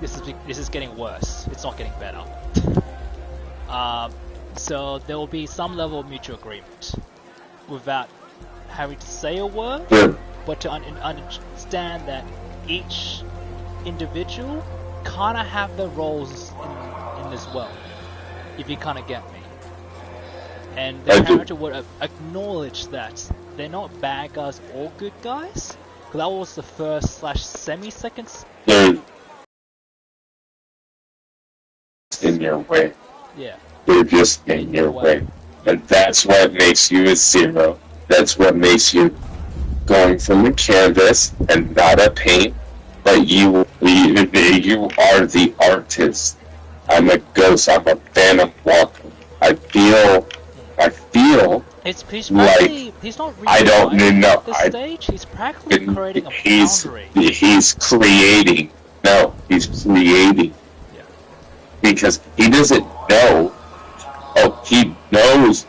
This is getting worse. It's not getting better. So there will be some level of mutual agreement without having to say a word, but to understand that each individual kind of have their roles in this world. If you kind of get me. And the character would acknowledge that they're not bad guys or good guys. Because that was the first / semi-second. In your way. Yeah. They're just in your way. And that's what makes you a 0. That's what makes you going from the canvas and not a paint, but you are the artist. I'm a ghost. I'm a phantom walker. I feel he's like he's not really I don't know. At this stage, he's practically creating a boundary. He's creating. No, he's creating. Yeah. Because he doesn't know. Oh, he knows.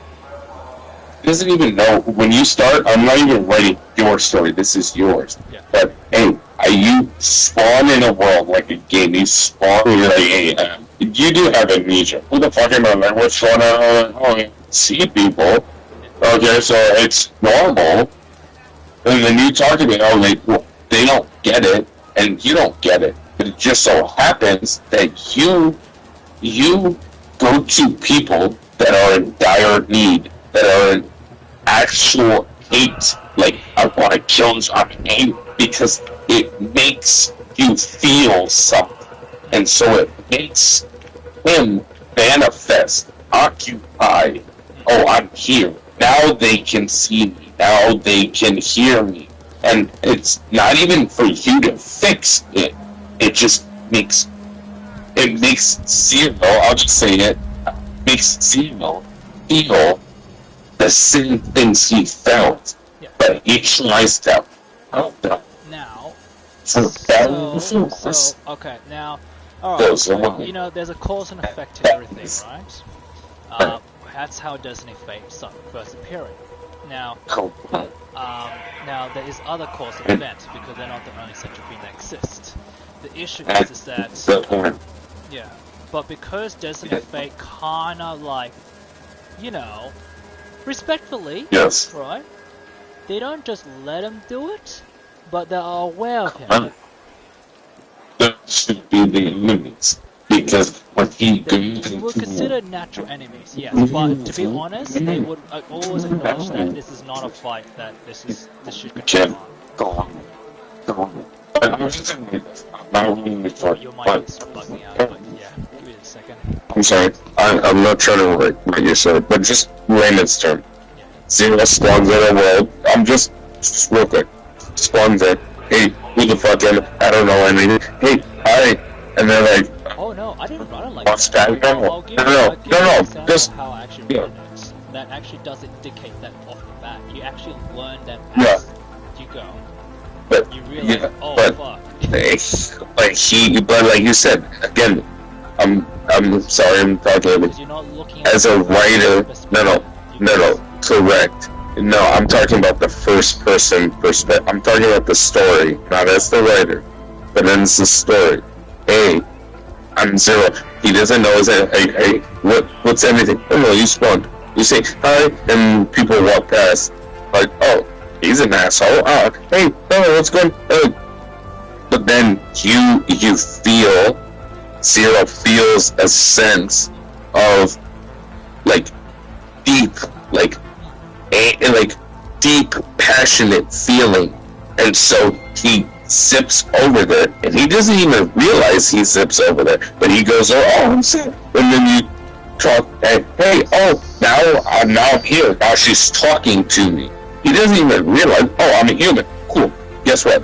He doesn't even know. When you start, I'm not even writing your story. This is yours. Yeah. But hey, you spawn in a world like a game. You spawn. You're like, hey, you do have amnesia. Who the fuck am I? Like, what's going on? Oh, you see people. Okay, so it's normal. And then you talk to me, well, they don't get it, and you don't get it. But it just so happens that you go to people that are in dire need, that are in actual hate. Like, I want to kill this, I'm angry, because it makes you feel something. And so it makes him manifest, occupy. Oh, I'm here. Now they can see me. Now they can hear me. And it's not even for you to fix it. It just makes... It makes 0, I'll just say it, makes Zero feel the same things he felt, Yeah. but he tries to help them. Now, So okay, now, alright, Goes so, along. you know, there's a cause and effect to everything, right? That's how Destiny Fate first appearing. Now, now there is other cause and events, because they're not the only central being that exists. The issue is that, yeah, but because Destiny Fate kinda like, you know, respectfully, Yes. right? They don't just let him do it, but they are aware of him. That should be the enemies. Because when he goes They would consider natural enemies, yes, but to be honest, they would always acknowledge that this is not a fight, that this should continue on. Go on. I'm just saying this. I'm not really for Your mic is bugging out, but yeah, give me a second. I'm sorry. I'm not trying to write you sir, but just layman's term. Yeah. Zero spawns in a world. I'm just real quick. Spawns in. Hey, who the fuck am I? I don't know anything. Hey, hi. And they're like, oh no, I don't like what's that. that? I'll give you an example just how I actually yeah. run it. That actually does indicate that off the bat. You actually learn that Yeah. as you go. But You realize, yeah, oh but fuck. but like you said again, I'm sorry, I'm talking Because you're not looking as at a writer. No, correct. No, I'm talking about the first person perspective. I'm talking about the story, not as the writer, but then it's the story. Hey, I'm Zero. He doesn't know his hey, what's anything? Oh no, you spawned. You say hi, and people walk past. Like, oh, he's an asshole. Hey, oh, what's going? But then you feel Zero feels a sense of like deep, like deep, passionate feeling, and so he zips over there, and he doesn't even realize he zips over there, but he goes, oh, I'm sick, and then you talk, and hey, oh, now I'm here, now she's talking to me. He doesn't even realize, oh, I'm a human, cool, guess what,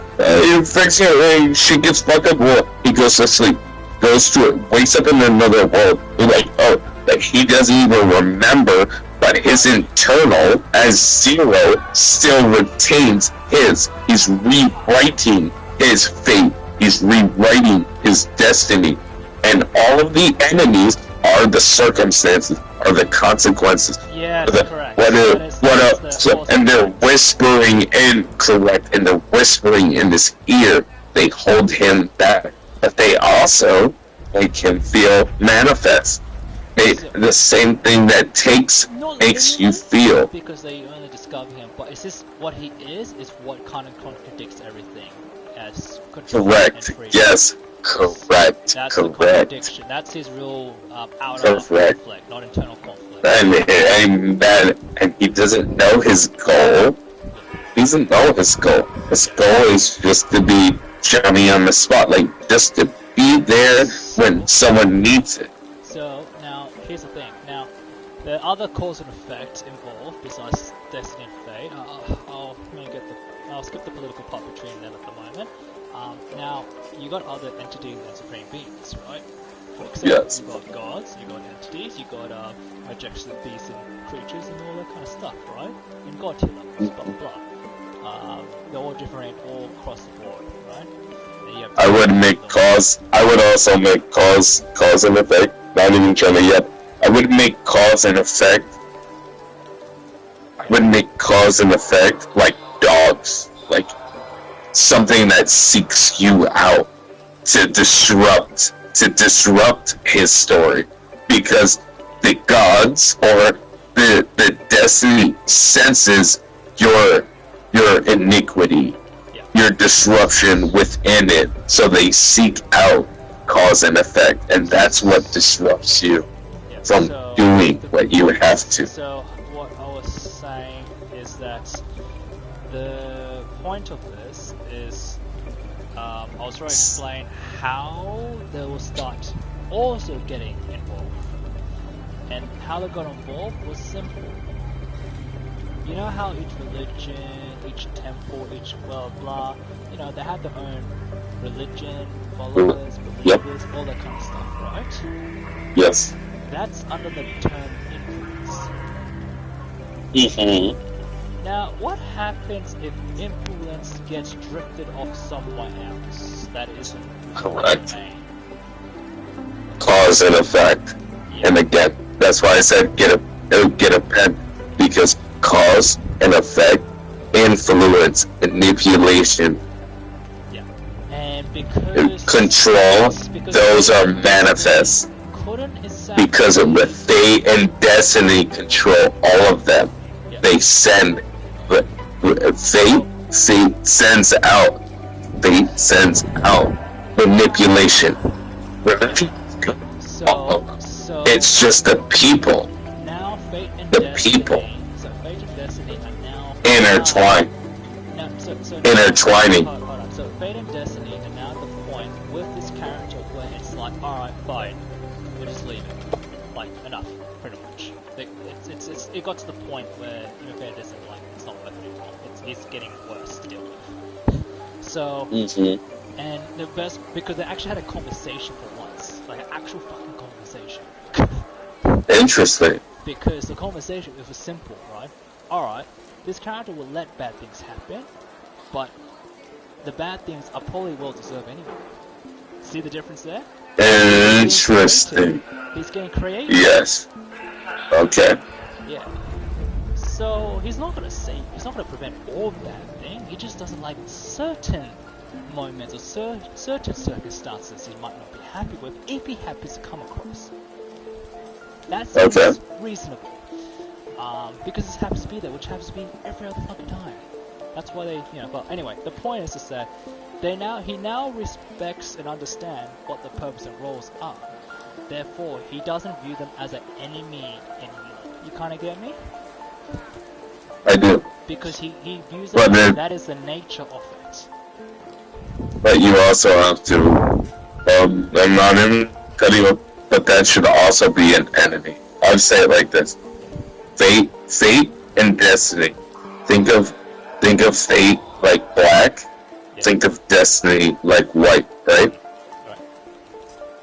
she gets fucked up, well, he goes to sleep, goes to it, wakes up in another world, like, oh, that he doesn't even remember, but his internal, as Zero, still retains his. He's rewriting his fate. He's rewriting his destiny. And all of the enemies are the circumstances, are the consequences. Yes, correct. And they're whispering and they're whispering in his ear. They hold him back. But they also make him feel manifest. The same thing that makes you feel. Because they only discover him, but is this what he is what kind of contradicts everything as correct. Yes, correct. That's correct. The contradiction. That's his real outer conflict, not internal conflict. And he doesn't know his goal. He doesn't know his goal. His goal is just to be Johnny on the spot, like just to be there when someone needs it. So now here's the thing. Now there are other cause and effect involved besides Destiny and Fate. I'll skip the political part between them at the moment. Now you got other entities and supreme beings, right? For example, yes. You got gods, you got entities, you got majestic beasts and creatures and all that kind of stuff, right? In god tier levels, blah blah blah. They're all different all across the board, right? I would also make cause and effect. Not even trying to yet. I would make cause and effect. I would make cause and effect like dogs, like something that seeks you out to disrupt his story, because the gods or the destiny senses your iniquity, your disruption within it, so they seek out cause and effect, and that's what disrupts you from doing what you have to. So what I was saying is that the point of this is I was trying to explain how they will start also getting involved, and how they got involved was simple. You know how each religion, each temple, each blah blah, you know, they have their own religion, followers, believers, all that kind of stuff, right? Yes. That's under the term influence. Now, what happens if influence gets drifted off somewhere else that isn't Correct. domain? Cause and effect. Yeah. And again, that's why I said get a pen, because cause and effect, influence, manipulation, Yeah. And because control, those are manifest. couldn't exactly Because of the fate and destiny control all of them. Yeah. They send, fate sends out manipulation. So It's just the people, now fate and the destiny. people. So fate and destiny are now intertwined, Now, so intertwining. Hold on. So fate and destiny are now at the point with this character where it's like, all right, fine, we're just leaving. Like enough, pretty much. It got to the point where fate and destiny like it's not worth it anymore. It's getting worse to deal with. So and the best because they actually had a conversation for once, like an actual fucking conversation. Interesting. Because the conversation was simple, right? Alright, this character will let bad things happen, but the bad things are probably well deserved anyway. See the difference there? Interesting. He's getting creative. Yes. Okay. Yeah. So he's not gonna prevent all bad thing. He just doesn't like certain moments or certain circumstances he might not be happy with if he happens to come across. That seems reasonable. Because this happens to be there, which happens to be every other fucking time. That's why they, but anyway, the point is that he now respects and understands what the purpose and roles are. Therefore, he doesn't view them as an enemy anymore. You kind of get me? I do. Because he views them as that is the nature of it. But you also have to, I'm not even cutting you, but that should also be an enemy. I'd say it like this: fate and destiny. Think of fate like black. Yeah. Think of destiny like white, right? Right.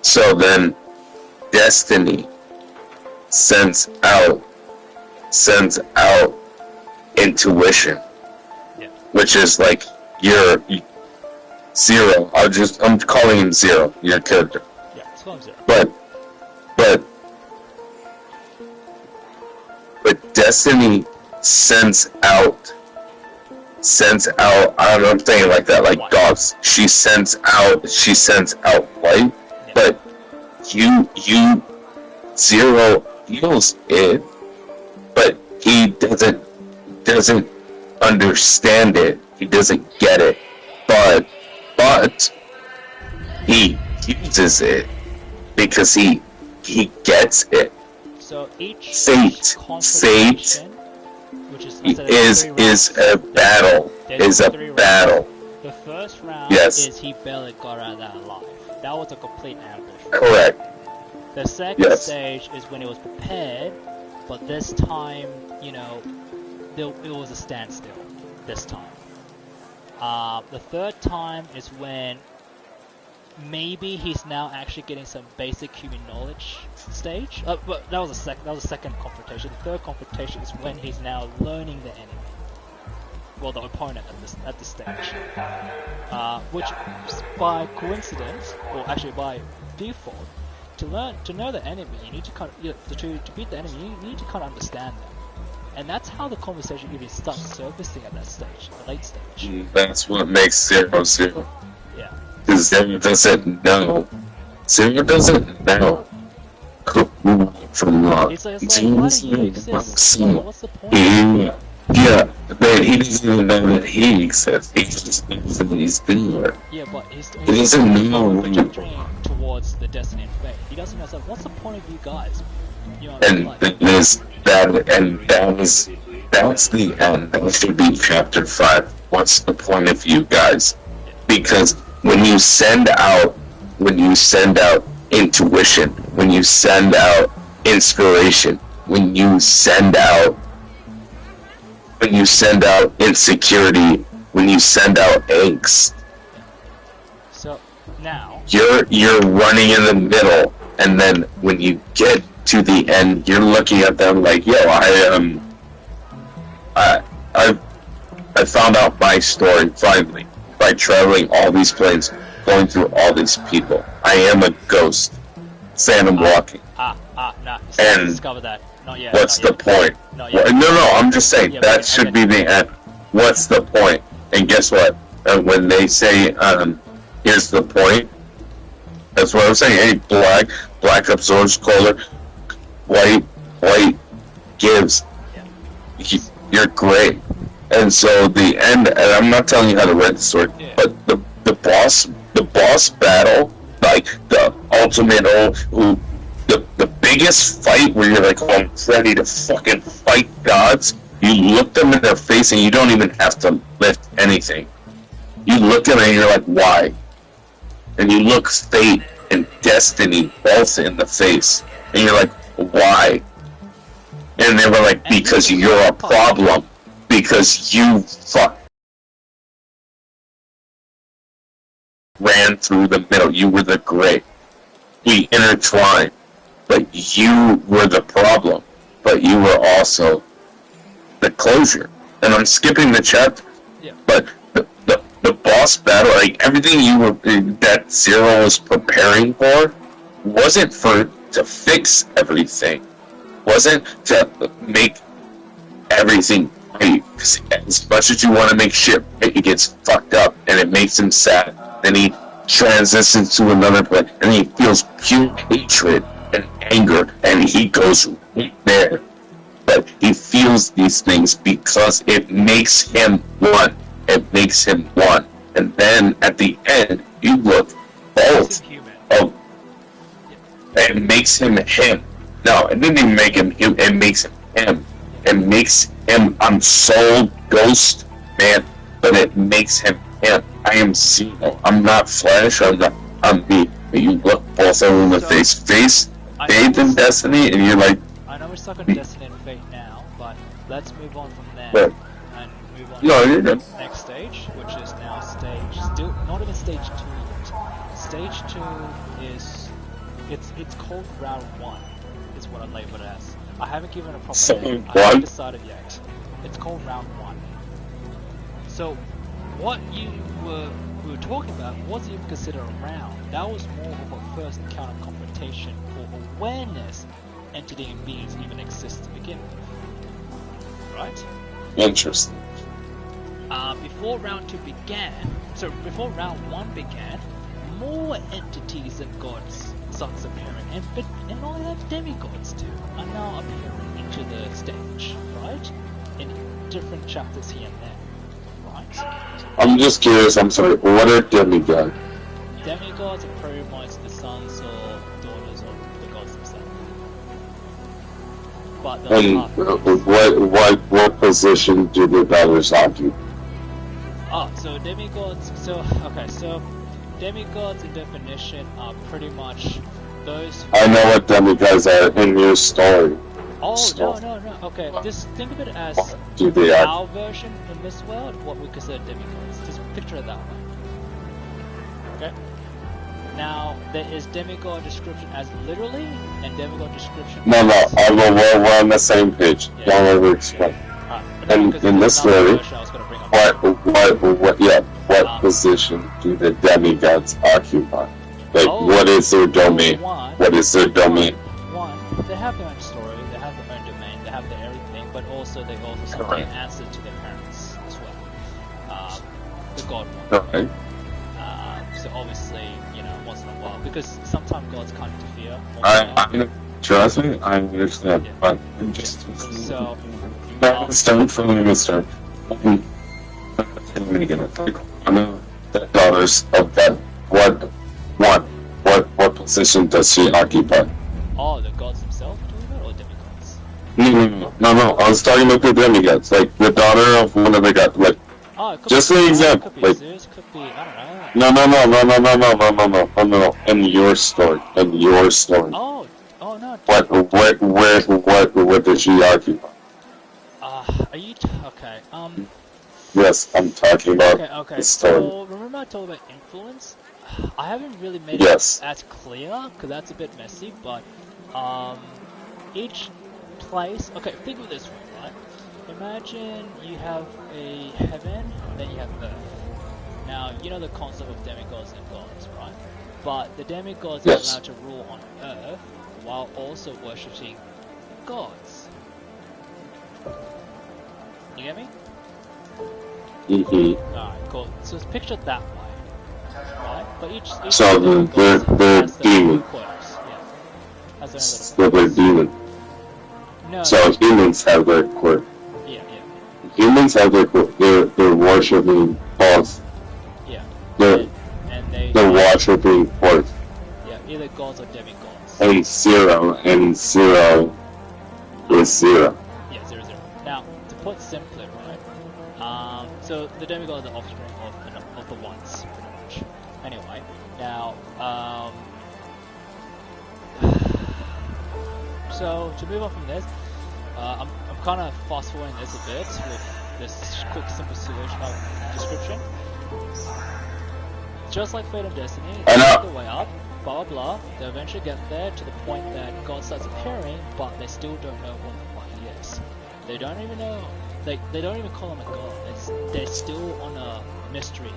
So then, destiny sends out intuition, yeah. Which is like your Zero. I'm calling him Zero, your character. Yeah, let's call him Zero. But destiny sends out, I don't know, I'm saying like that, like dogs. She sends out light, yeah. But you Zero feels it, but he doesn't understand it. He doesn't get it. But he uses it because he gets it. So each fate which is a battle. The first round yes. is he barely got out of that alive. That was a complete ambush. Correct. The second stage is when he was prepared, but this time, it was a standstill. This time. The third time is when maybe he's now actually getting some basic human knowledge stage. But that was a second confrontation. The third confrontation is when he's now learning the enemy. Well, the opponent at this stage. Which, by coincidence, or actually by default, to know the enemy, you need to to beat the enemy, you need to kind of understand them. And that's how the conversation even starts surfacing at that stage, the late stage. That's what makes Zero Zero. Yeah. Because Zero doesn't know. Zero doesn't know who from what. It's like, why do you exist? What's the point? Yeah, but he doesn't even know that he exists. He just knows that he's there. Yeah, but he doesn't know towards the destiny and fate. He doesn't know, so what's the point of you guys? And that's the end. That should be chapter 5. What's the point of you guys? Because when you send out intuition, when you send out inspiration, when you send out insecurity, when you send out angst, so now you're running in the middle, and then when you get to the end, you're looking at them like, yo, I found out my story finally by traveling all these planes, going through all these people. I am a ghost, phantom walking. Nah. And discover that. Not yet. What's the point? Not yet. No, I'm just saying that should be the end. What's the point? And guess what? When they say, here's the point, that's what I'm saying. Hey, black absorbs color, white gives. Yeah. You're gray. And so the end, and I'm not telling you how to read the story, but the boss battle, like the ultimate, the biggest fight where you're like, oh, I'm ready to fucking fight gods. You look them in their face and you don't even have to lift anything. You look at them and you're like, why? And you look fate and destiny both in the face, and you're like, why? And they were like, because you're a problem. Because you ran through the middle. You were the gray. We intertwined. But you were the problem. But you were also the closure. And I'm skipping the chapter. Yeah. But the boss battle, like everything that Zero was preparing for, wasn't to fix everything. Wasn't to make everything right. Because as much as you want to make shit right, it gets fucked up and it makes him sad. Then he transitions to another place and he feels pure hatred and anger and he goes right there. But he feels these things because it makes him one. It makes him one. And then at the end, you look both of it makes him him. No, it didn't even make him him. It makes him him. It makes him. I'm soul ghost man, but it makes him him. I am Zero. I'm not flesh. I'm me. You look both of them in the face, faith and destiny, and you're like. I know we're stuck on destiny and fate now, but let's move on from there and move on to the next stage, which is now still not even stage 2 yet. Stage 2 is it's called round 1. Is what I labeled it as. I haven't given a proper name. I haven't decided yet. It's called round 1. So what we were talking about wasn't even considered a round. That was more of a first encounter confrontation for awareness entity and beings even exist to begin with. Right? Interesting. Before round 2 began, so before round 1 began, more entities and gods started appearing, and not only that, demigods too are now appearing into the stage, right? In different chapters here and there, right? I'm just curious, I'm sorry, what are demigods? Demigods are pretty much the sons or daughters of the gods themselves. But what position do the daughters occupy? So demigods, demigods in definition are pretty much those I know what demigods are in your story. Oh, no. Okay, just think of it as our version in this world, what we consider demigods. Just picture it that way. Okay? Now, there is demigod description as literally, and demigod description we're on the same page. Yeah. Don't ever explain. And in this story, what position do the demigods occupy? Like, what is their domain? What is their domain? One, they have their own story, they have their own domain, they have their everything, but also they also sometimes answer to their parents as well. The god one. Okay. So obviously, once in a while, because sometimes gods can't interfere. Trust me, I understand, but I'm just... So... Mr. I know the daughters of that. What position does she occupy? Oh, the gods themselves, or demigods? No. I was talking about the demigods, like the daughter of one of the gods. Like, just an example. Could be Zeus, could be, I don't know. No. In your story. Oh no. What does she occupy? Are you okay? Yes, I'm talking about the story. So remember I told about influence? I haven't really made it as clear because that's a bit messy, but each place. Okay, think of this way, right? Imagine you have a heaven, then you have earth. Now, you know the concept of demigods and gods, right? But the demigods are allowed to rule on earth while also worshipping gods. You get me? Alright, cool. So it's pictured that way, right? But each So they're demons. Yeah. Has their own So little they're demons. No. So humans have their quirk. Yeah. Humans have their quirk. They're worshipping gods. Yeah. They're worshipping quirk. Yeah, either gods or demigods. And zero is zero. Yeah, 0. Now, to put simply, right? So the demigods are offspring of the ones, pretty much. Anyway, now, so to move on from this, I'm kind of fast forwarding this a bit with this quick, simple solution of description. Just like Fate and Destiny, they work their way up, blah blah blah. They eventually get there to the point that God starts appearing, but they still don't know what the fuck he is. They don't even know. They don't even call him a god. They're still on a mystery,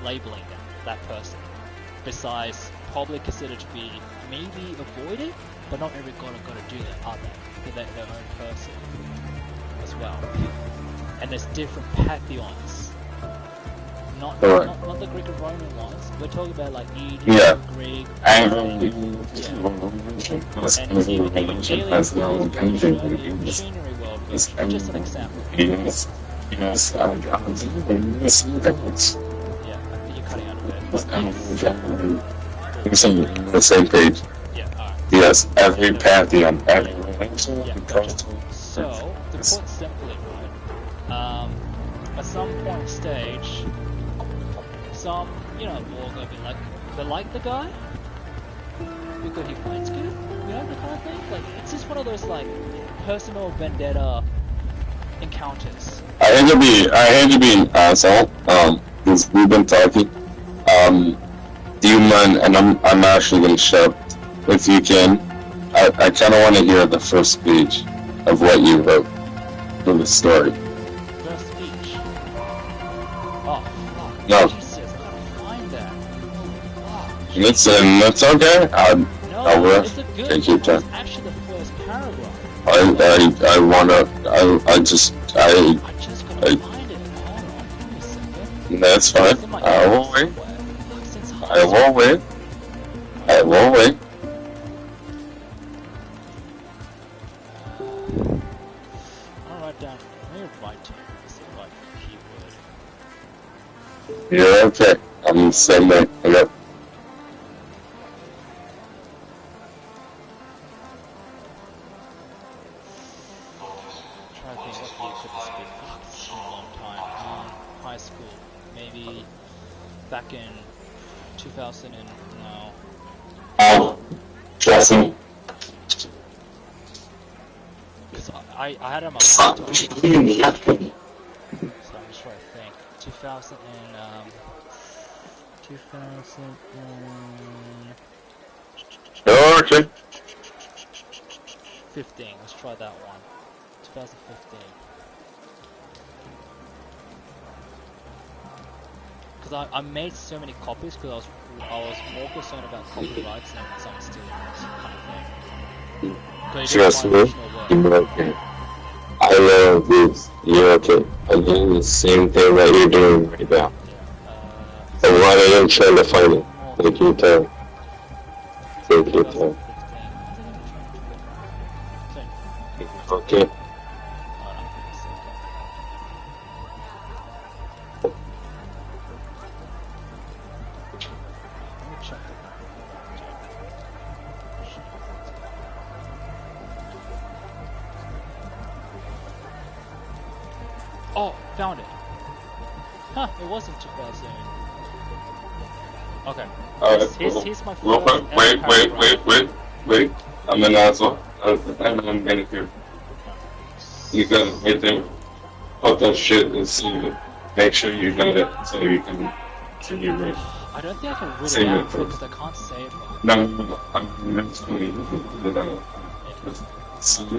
labeling that person. Besides, probably considered to be maybe avoided, but not every god are gonna do that, are they? Because they're their own person as well. And there's different pantheons. Not the Greek and Roman ones. We're talking about like Egypt, Greek, and even the machinery world, which is just an example. Yeah, I think you're cutting out a bit. The same page. Yeah, alright. Yes, every pantheon, every religion. Yeah, gotcha. So, to put simply, right, at some point stage, some, more gonna be like, they like the guy because he fights good, the kind of thing. Like, it's just one of those like personal vendetta encounters. I hate to be an asshole. Because we've been talking. Do you mind? And I'm actually gonna shut. If you can, I kind of want to hear the first speech of what you wrote for the story. First speech. Oh fuck. No. That's okay. I will take your time. It's actually the first paragraph. I just gotta find it. Hold on, give me a second. That's fine. I will wait. I will wait. I'm gonna write down. Let me write to keyword. You're okay. I'm the same way. Okay. Back in 2000 and no. Jesse. Because I had it on my laptop. So I'm just trying to think. 2000 and 2000 Okay. 15. Let's try that one. 2015. Because I made so many copies because I was more concerned about copyrights than someone stealing this kind of thing. Trust me, you're okay. I love this. You're okay. I'm doing the same thing that you're doing right now. And why I am trying to find it. Take your time. Take your time. Okay. Oh, found it. Huh, it wasn't 2000. Okay. Here's my first Wait. I'm an asshole. I'm gonna hear. You gotta hit them. Put that shit and see. Make sure you got it so you can continue read. I don't think I can read it out because I can't say it right. No, I'm mentally. Start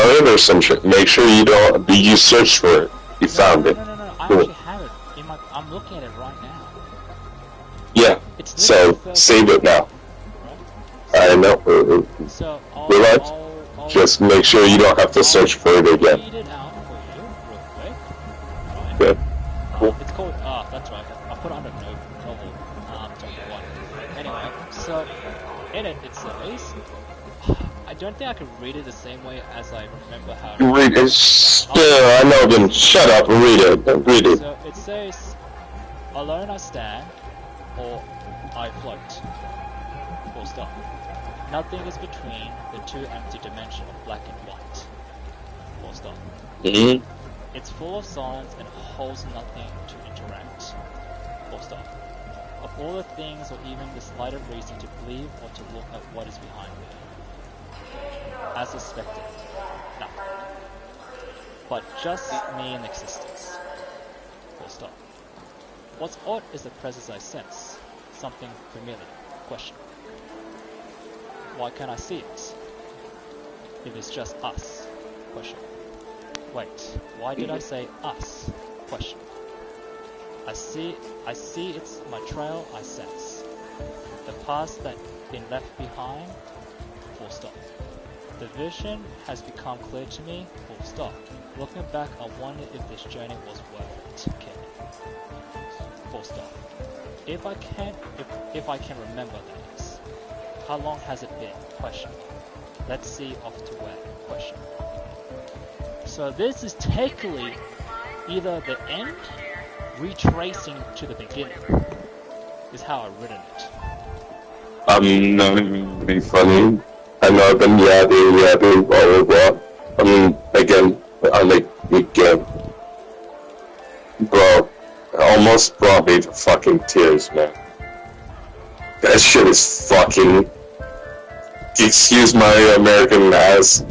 it or some shit. Make sure you don't. You search for it. You found it. No. I Cool. actually have it in my. I'm looking at it right now. Yeah. It's So save it now. Right? I know. So Relax. Just make sure you don't have to search for it again. Read it out for you real quick. Right? Good. Cool. It's called. That's right. I put it under novel. Chapter 1. Anyway, so in it says. I don't think I can read it the same way as I remember how to Read it. I know. Then shut up and read it. Read it. So it says, "Alone I stand, or I float." Full stop. Nothing is between the two empty dimensions of black and white. Full stop. Mm-hmm. It's full of silence and holds nothing to interact. Full stop. Of all the things or even the slightest reason to believe or to look at what is behind me. As suspected, nothing. But just me in existence. Full stop. What's odd is the presence I sense. Something familiar. Question. Why can't I see it? If it's just us. Question. Wait, why did I say us? Question. I see it's my trail I sense. The past that's been left behind. Full stop. The vision has become clear to me. Full stop. Looking back, I wonder if this journey was worth it. Okay. Full stop. If I can remember that is. How long has it been? Question. Let's see off to where. Question. So this is technically either the end, retracing to the beginning. Is how I've written it. I'm not even be funny. I know I've been yapping, blah, blah, blah. I mean, again, bro, it almost brought me to fucking tears, man. That shit is fucking, excuse my American ass,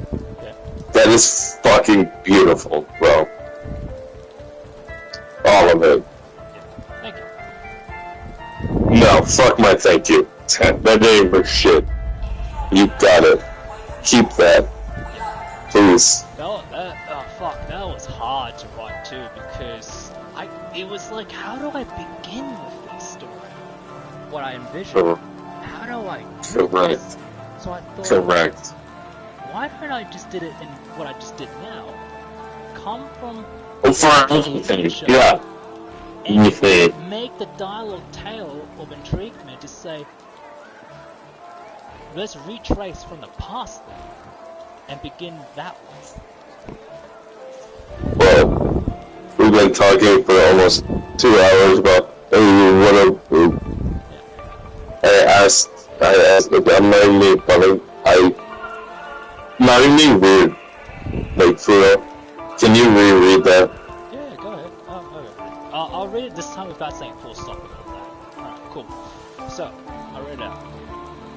that is fucking beautiful, bro. All of it. Thank you. No, fuck my thank you. That ain't for shit. You got it. Keep that. Please. That was hard to write too, because it was like, how do I begin with this story? What I envisioned. How do I do this? So I thought, Correct. why don't I just did it in what I just did now? Come from For everything, yeah. and make the dialogue tale of intriguement to say, let's retrace from the past then, and begin that way. Well, we've been talking for almost 2 hours about I'm not even weird. Like, for real. Can you reread that? Yeah, go ahead. I'll read it this time without saying full stop. Alright, cool. So, I read it out.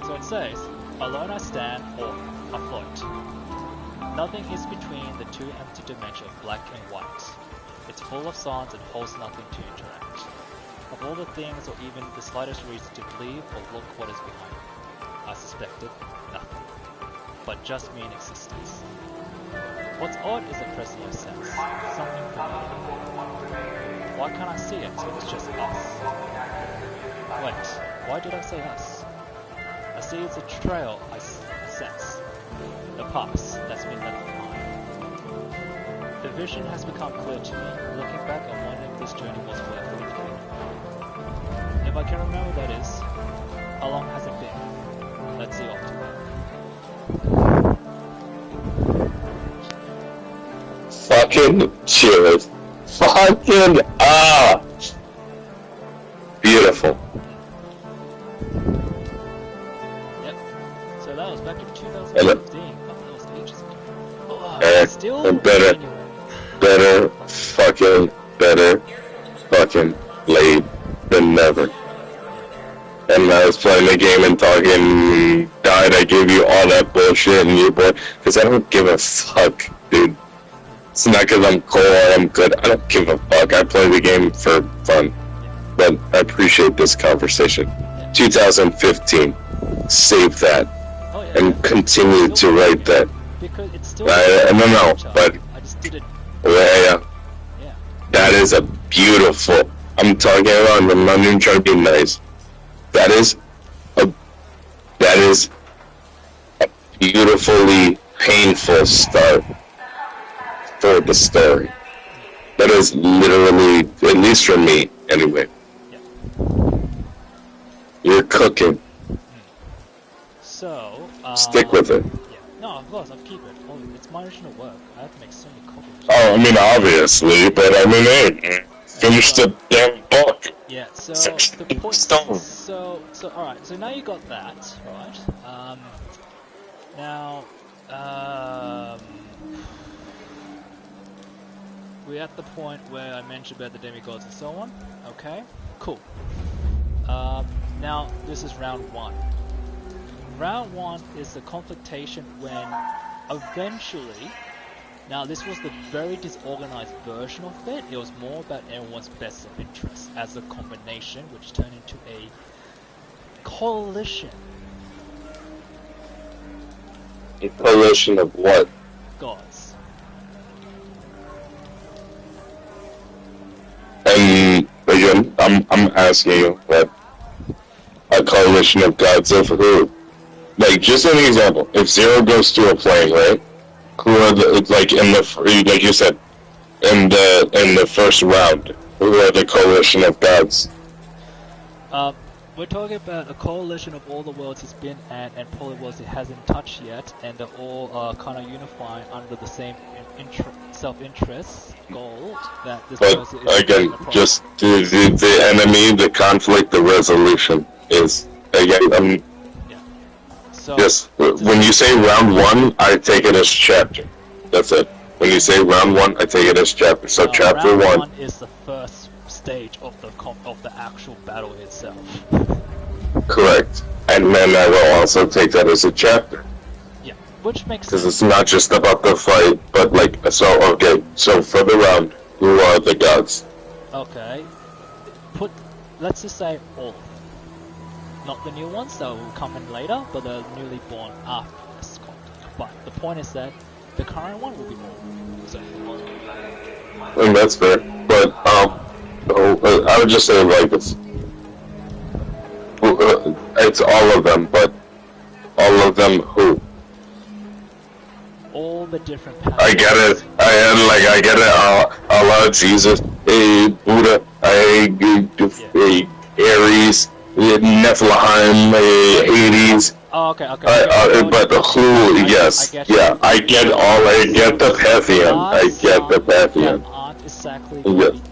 So it says, alone I stand or afloat. Nothing is between the two empty dimensions of black and white. It's full of silence and holds nothing to interact. Of all the things or even the slightest reason to believe or look what is behind me, I suspected nothing. But just me in existence. What's odd is the presence I sense. Something familiar. Why can't I see it? It's just us. Wait, why did I say us? I see it's a trail I sense. The past that's been left behind. The vision has become clear to me. Looking back, I wonder if this journey was worth it. If I can remember that is, how long has it been? Let's see off to Fucking cheers. Fucking beautiful. Yep. So that was back in 2015. That was ages ago. Still better fucking late than never. And I was playing the game and talking, died, I gave you all that bullshit and you boy, because I don't give a fuck, dude. It's not because I'm cool or I'm good, I don't give a fuck, I play the game for fun. But I appreciate this conversation. 2015, save that. Oh and continue to write that. Because it's still. I don't know, but I just did it. yeah, Yeah. that is a beautiful. I'm talking about. I'm not even trying to be nice. That is a beautifully painful start for the story. That is literally, at least for me, anyway. Yeah. You're cooking. So, Stick with it. Yeah. No, of course, I'll keep it. Oh, it's my original work. I have to make so many copies. Oh, I mean, obviously, but I mean, hey, finish the damn book. Yeah, so the point. stone. So, alright, so now you got that, right? Now, we're at the point where I mentioned about the demigods and so on. Okay, cool. Now, this is round 1. Round 1 is the conflictation when eventually, now this was the very disorganized version of it, it was more about everyone's best self-interest as a combination which turned into a coalition. A coalition of what? Gods. And again, I'm asking you, what? A coalition of gods of who? Like, just an example. If Zero goes to a plane, right? Who are the, like in the, like you said, in the first round, who are the coalition of gods? We're talking about a coalition of all the worlds he's been at and probably worlds he hasn't touched yet, and they're all kind of unifying under the same self-interest goal that this person is. But again, just the enemy, the conflict, the resolution is again. Yeah. So Yes, when you say round 1, I take it as chapter. That's it. When you say round 1, I take it as chapter. So chapter round 1 is the first stage of the actual battle itself. Correct. And then I will also take that as a chapter. Yeah, which makes sense. Because it's not just about the fight, but like, so, okay, so for the round, who are the gods? Okay. Let's just say all of them. Not the new ones that will come in later, but the newly born after this conflict. But the point is that the current one will be all. So. And that's fair. But, I would just say like this. It's all of them, but all of them who? All the different powers. I get it. I get it. Allah, Jesus, Buddha, Ares, Nephilim, Hades. Oh, okay. But who? Yes, yeah. I get all. I get the pantheon. I get the pantheon. That aren't exactly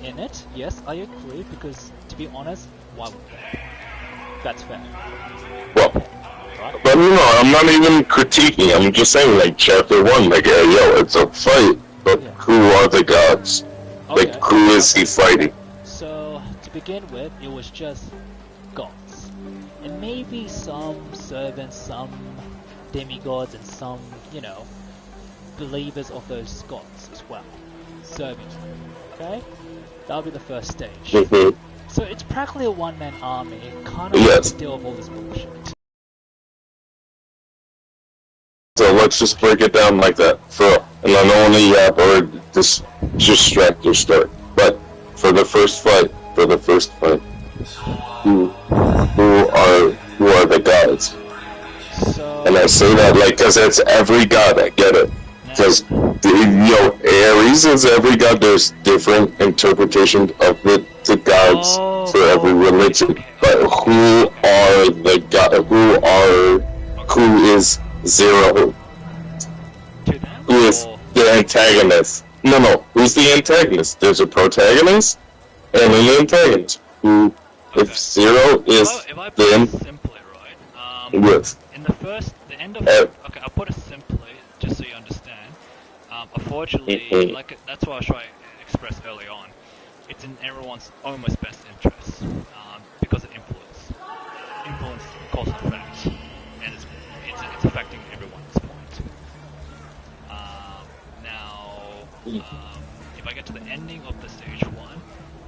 in it. Yes, I agree. Because to be honest, why would they? That's fair. Well, right? But I'm not even critiquing. I'm just saying, like, chapter 1, like, yo, it's a fight, but who are the gods? Okay. Like, who is he fighting? So, to begin with, it was just gods. And maybe some servants, some demigods, and some, believers of those gods as well. Serving them. Okay? That'll be the first stage. Mm-hmm. So it's practically a one-man army, kind of has to deal with all this bullshit. So let's just break it down like that, and not only yap or distract your story, but for the first fight, who are the gods? So, and I say that like, cause it's every god, I get it. Because, Ares is every god, there's different interpretations of the gods for every religion. But who are the god? Who is Zero? Who is the antagonist? No, who's the antagonist? There's a protagonist and an antagonist. If Zero is if I put it simply, right? Yes. In the end of okay, I'll put it simply, just so you understand. Unfortunately, that's what I was trying to express early on. It's in everyone's almost best interest because of influence. Influence causes effect, and it's affecting everyone at this point. Now, if I get to the ending of the stage 1,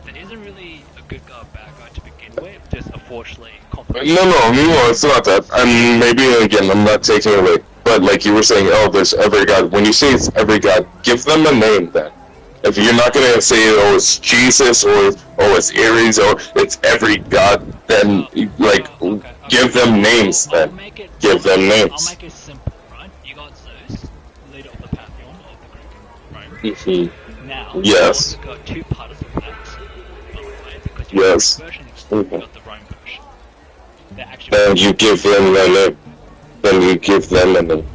there isn't really a good guy or bad guy to begin with. Just unfortunately, No, it's not that. And maybe again, I'm not taking it away. But like you were saying, oh, there's every god. When you say it's every god, give them a name then. If you're not gonna say, oh, it's Jesus or oh, it's Ares or it's every god, then like give them names then. Give them I'll names. make it simple, right? You got Zeus, leader of the pantheon of the Greek, right? Mm-hmm. Now, Yes. you've also got two parts of that, by the way, because you Yes. got the Greek version and you got the Roman version. They're actually Then you give them a name. Then you give them a name.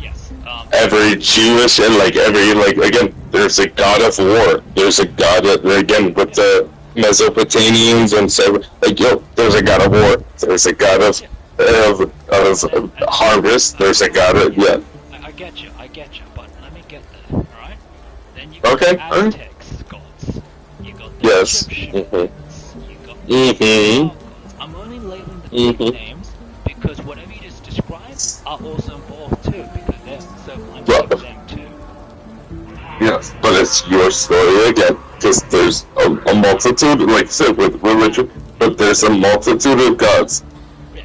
yes. Every Jewish and like every like again, there's a god of war. There's a god of, again with the Mesopotamians and so like yo, there's a god of war. There's a god of harvest. There's a god of yeah. I get you, but let me get there, alright? Then you got Okay, the Aztecs gods. You got the Yes. Egyptian Mhm. gods. You got the Mhm. gods. I'm only labeling the big Mhm. names because whatever you just described are also involved too, because they're so I'm Well, them too. Yes, but it's your story again, because there's a multitude, like I said, with religion, but there's a multitude of gods. Yeah.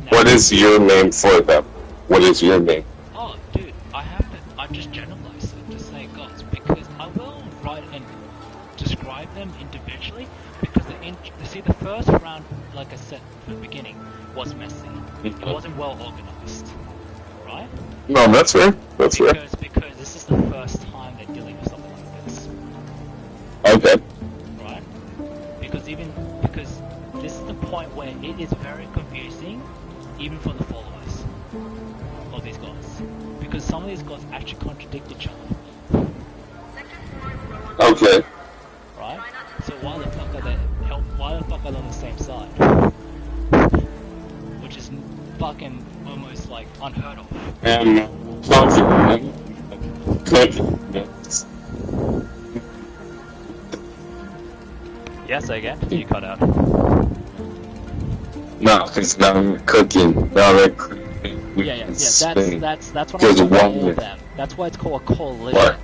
What is your name for them? What is your name? Oh, dude, I just generalized it to say gods because I will write and describe them individually because see the first round, like I said from the beginning, was messy. It wasn't well organized, right? No, that's fair. That's fair. Because this is the first time they're dealing with something like this, Okay. right? Because this is the point where it is very confusing, even for the followers of these gods, because some of these gods actually contradict each other. Okay. Right? So why the fuck are they on the same side? Which is fucking almost like unheard of. Yes, again. You cut out. No, because now I'm cooking. Now they're cooking. Yeah. That's what Because I'm one call them. That's why it's called a coalition. What?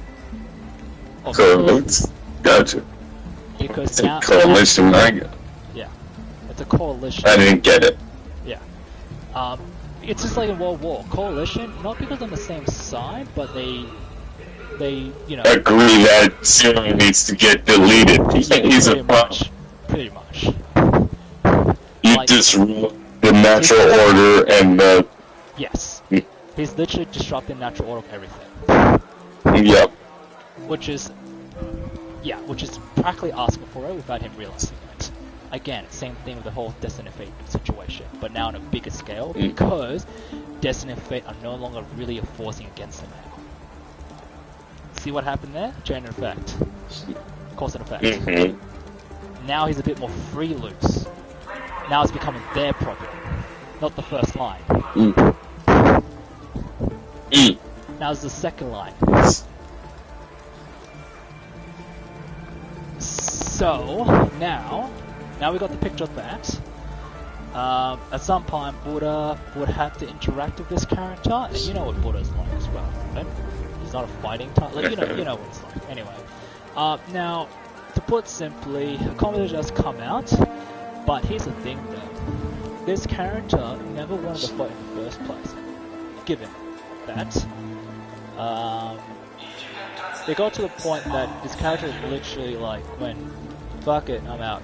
Of Coalition. Gotcha. because It's a now coalition. I get. it's a coalition. I didn't get it. It's just like in World War. Coalition, not because on the same side, but they you know. Agree that Zero needs to get deleted. He's a problem. Pretty much. You Like- disrupt the natural order and the. Yes. He's literally disrupting natural order of everything. Yep. Which is practically asking for it without him realizing it. Again, same thing with the whole Destiny and Fate situation, but now on a bigger scale because Destiny and Fate are no longer really enforcing against him now. See what happened there? Chain and effect. Cause and effect. Mm-hmm. Now he's a bit more free loose. Now it's becoming their problem, not the first line. Now it's the second line. So now we got the picture of that. At some point, Buddha would have to interact with this character, and you know what Buddha's like as well, right? He's not a fighting type. Like, you know what it's like. Anyway, now to put simply, a conversation has come out, but here's the thing though: this character never wanted to fight in the first place. Given that, they got to the point that this character was literally like, when, fuck it, I'm out.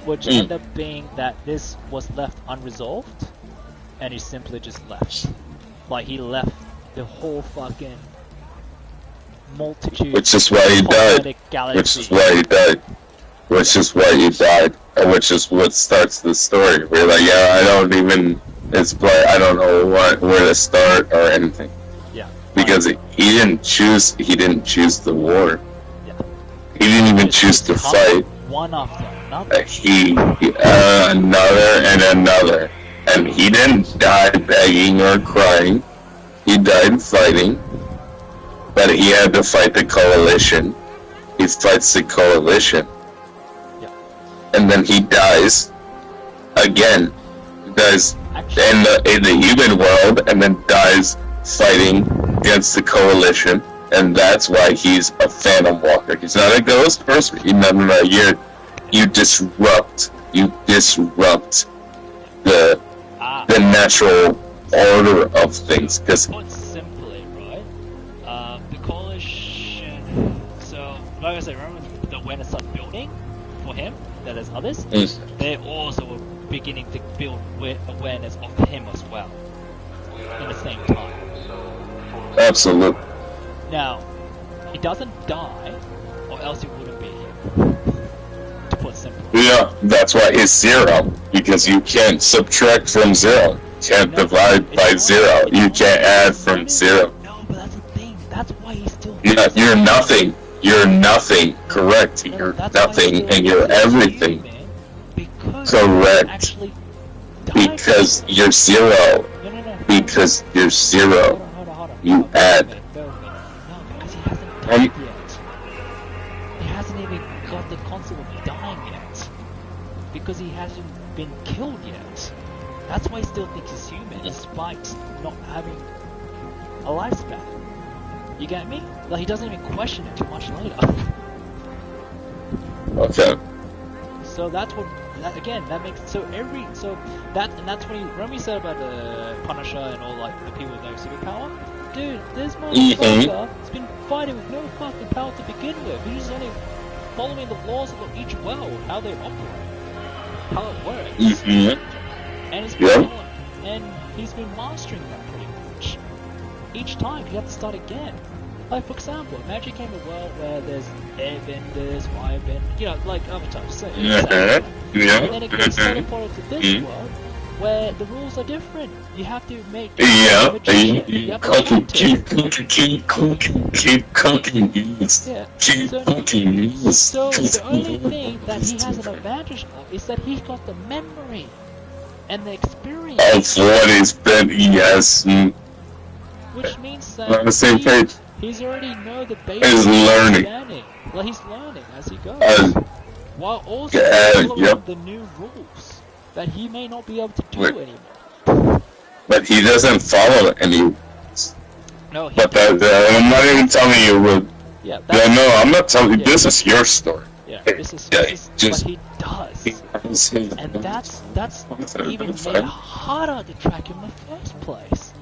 Which ended up being that this was left unresolved, and he simply just left. Like, he left the whole fucking multitude. Which is why he died. Galaxy. Which is why he died. Which is why he died. And which is what starts the story. We're like, yeah, I don't even. I don't know where to start or anything. Yeah. Because he didn't choose the war. Yeah. He didn't even choose to fight. One after another. Another and another. And he didn't die begging or crying. He died fighting. But he had to fight the coalition. He fights the coalition. Yeah. And then he dies. Again. Dies in the human world, and then dies fighting against the coalition, and that's why he's a Phantom Walker. He's not a ghost person. No. You disrupt the natural order of things. Because put simply, right? The coalition. So, like I said, remember the awareness started building for him. That there's others. They also were beginning to build awareness of him as well, in the same time. Absolutely. Now, he doesn't die, or else he wouldn't be here. To put simply. Yeah, that's why it's 0, because you can't subtract from 0. You can't divide by 0. You can't add from 0. No, but that's the thing. That's why he's still. Yeah, you're nothing. You're nothing. Correct. You're nothing, and you're everything. Correct. Because you're 0. Because you're 0. You add. No, because he hasn't died yet. He hasn't even got the concept of dying yet. Because he hasn't been killed yet. That's why he still thinks he's human, despite not having a lifespan. You get me? Like, he doesn't even question it too much later. Okay. So that's what, again, that makes, that's when you, remember you said about the Punisher and all, like, the people with no superpower? Dude, this motherfucker has been fighting with no fucking power to begin with. He's just only following the laws of each world, how they operate, how it works. And he's been mastering that pretty much. Each time, you have to start again. Like, for example, imagine you came to a world where there's airbenders, firebenders, you know, like Avatar, say. And then it gets teleported to this world, where the rules are different. You have to make keep cooking. So the only thing that he has an advantage of is that he's got the memory and the experience of what he's been, which means that on the same page. He's already know the basics. He's learning. Well, he's learning as he goes, while also following the new rules that he may not be able to do anymore. But he doesn't follow any rules. No, he but I'm not even telling you what. Yeah, no, I'm not telling you. This is your story. Yeah, this is what he does. And that's even made it harder to track him in the first place.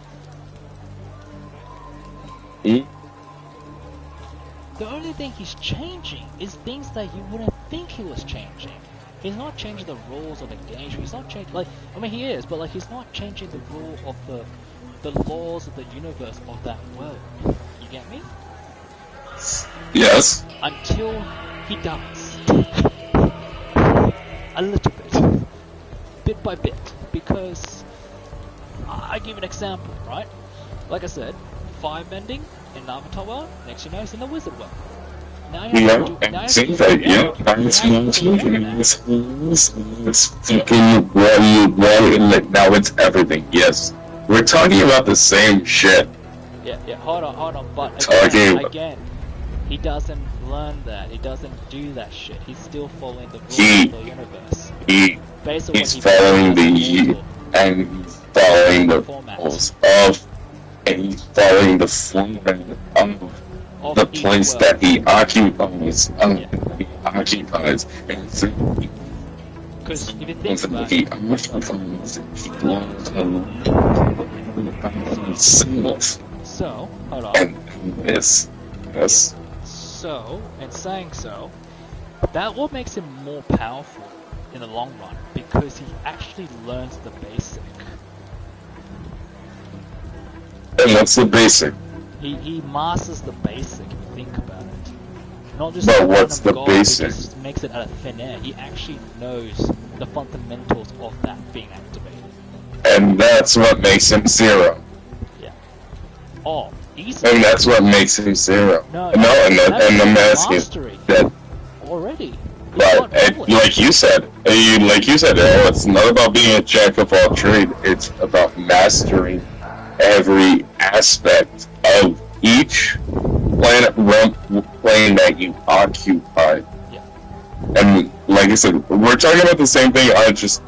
The only thing he's changing is things that you wouldn't think he was changing. He's not changing the rules of the game. He's not changing, like, I mean he is, but like he's not changing the rule of the laws of the universe of that world. You get me? Yes. Until he does. A little bit by bit, because I give an example, right? Like I said, firebending in Avatar world, next you know it's in the wizard world. Now you have to now it's everything. Yes, we're talking about the same shit. Yeah. Hold on. But again, he doesn't learn that. He doesn't do that shit. He's still following the rules of the universe. He's following the rules of. And he's following the format of the place that he occupies. Because if you think about it, so hold on. And this. So, in saying so, that what makes him more powerful in the long run, because he actually learns the basic. And what's the basic? He masters the basic, if you think about it. Not just but what's the basic? He just makes it out of thin air. He actually knows the fundamentals of that being activated. And that's what makes him 0. Yeah. Oh, easy. And that's what makes him 0. No, and I'm asking that already. But like you said, it's not about being a jack of all trades. It's about mastering every aspect of each plane that you occupy. Yeah. And like I said, we're talking about the same thing, just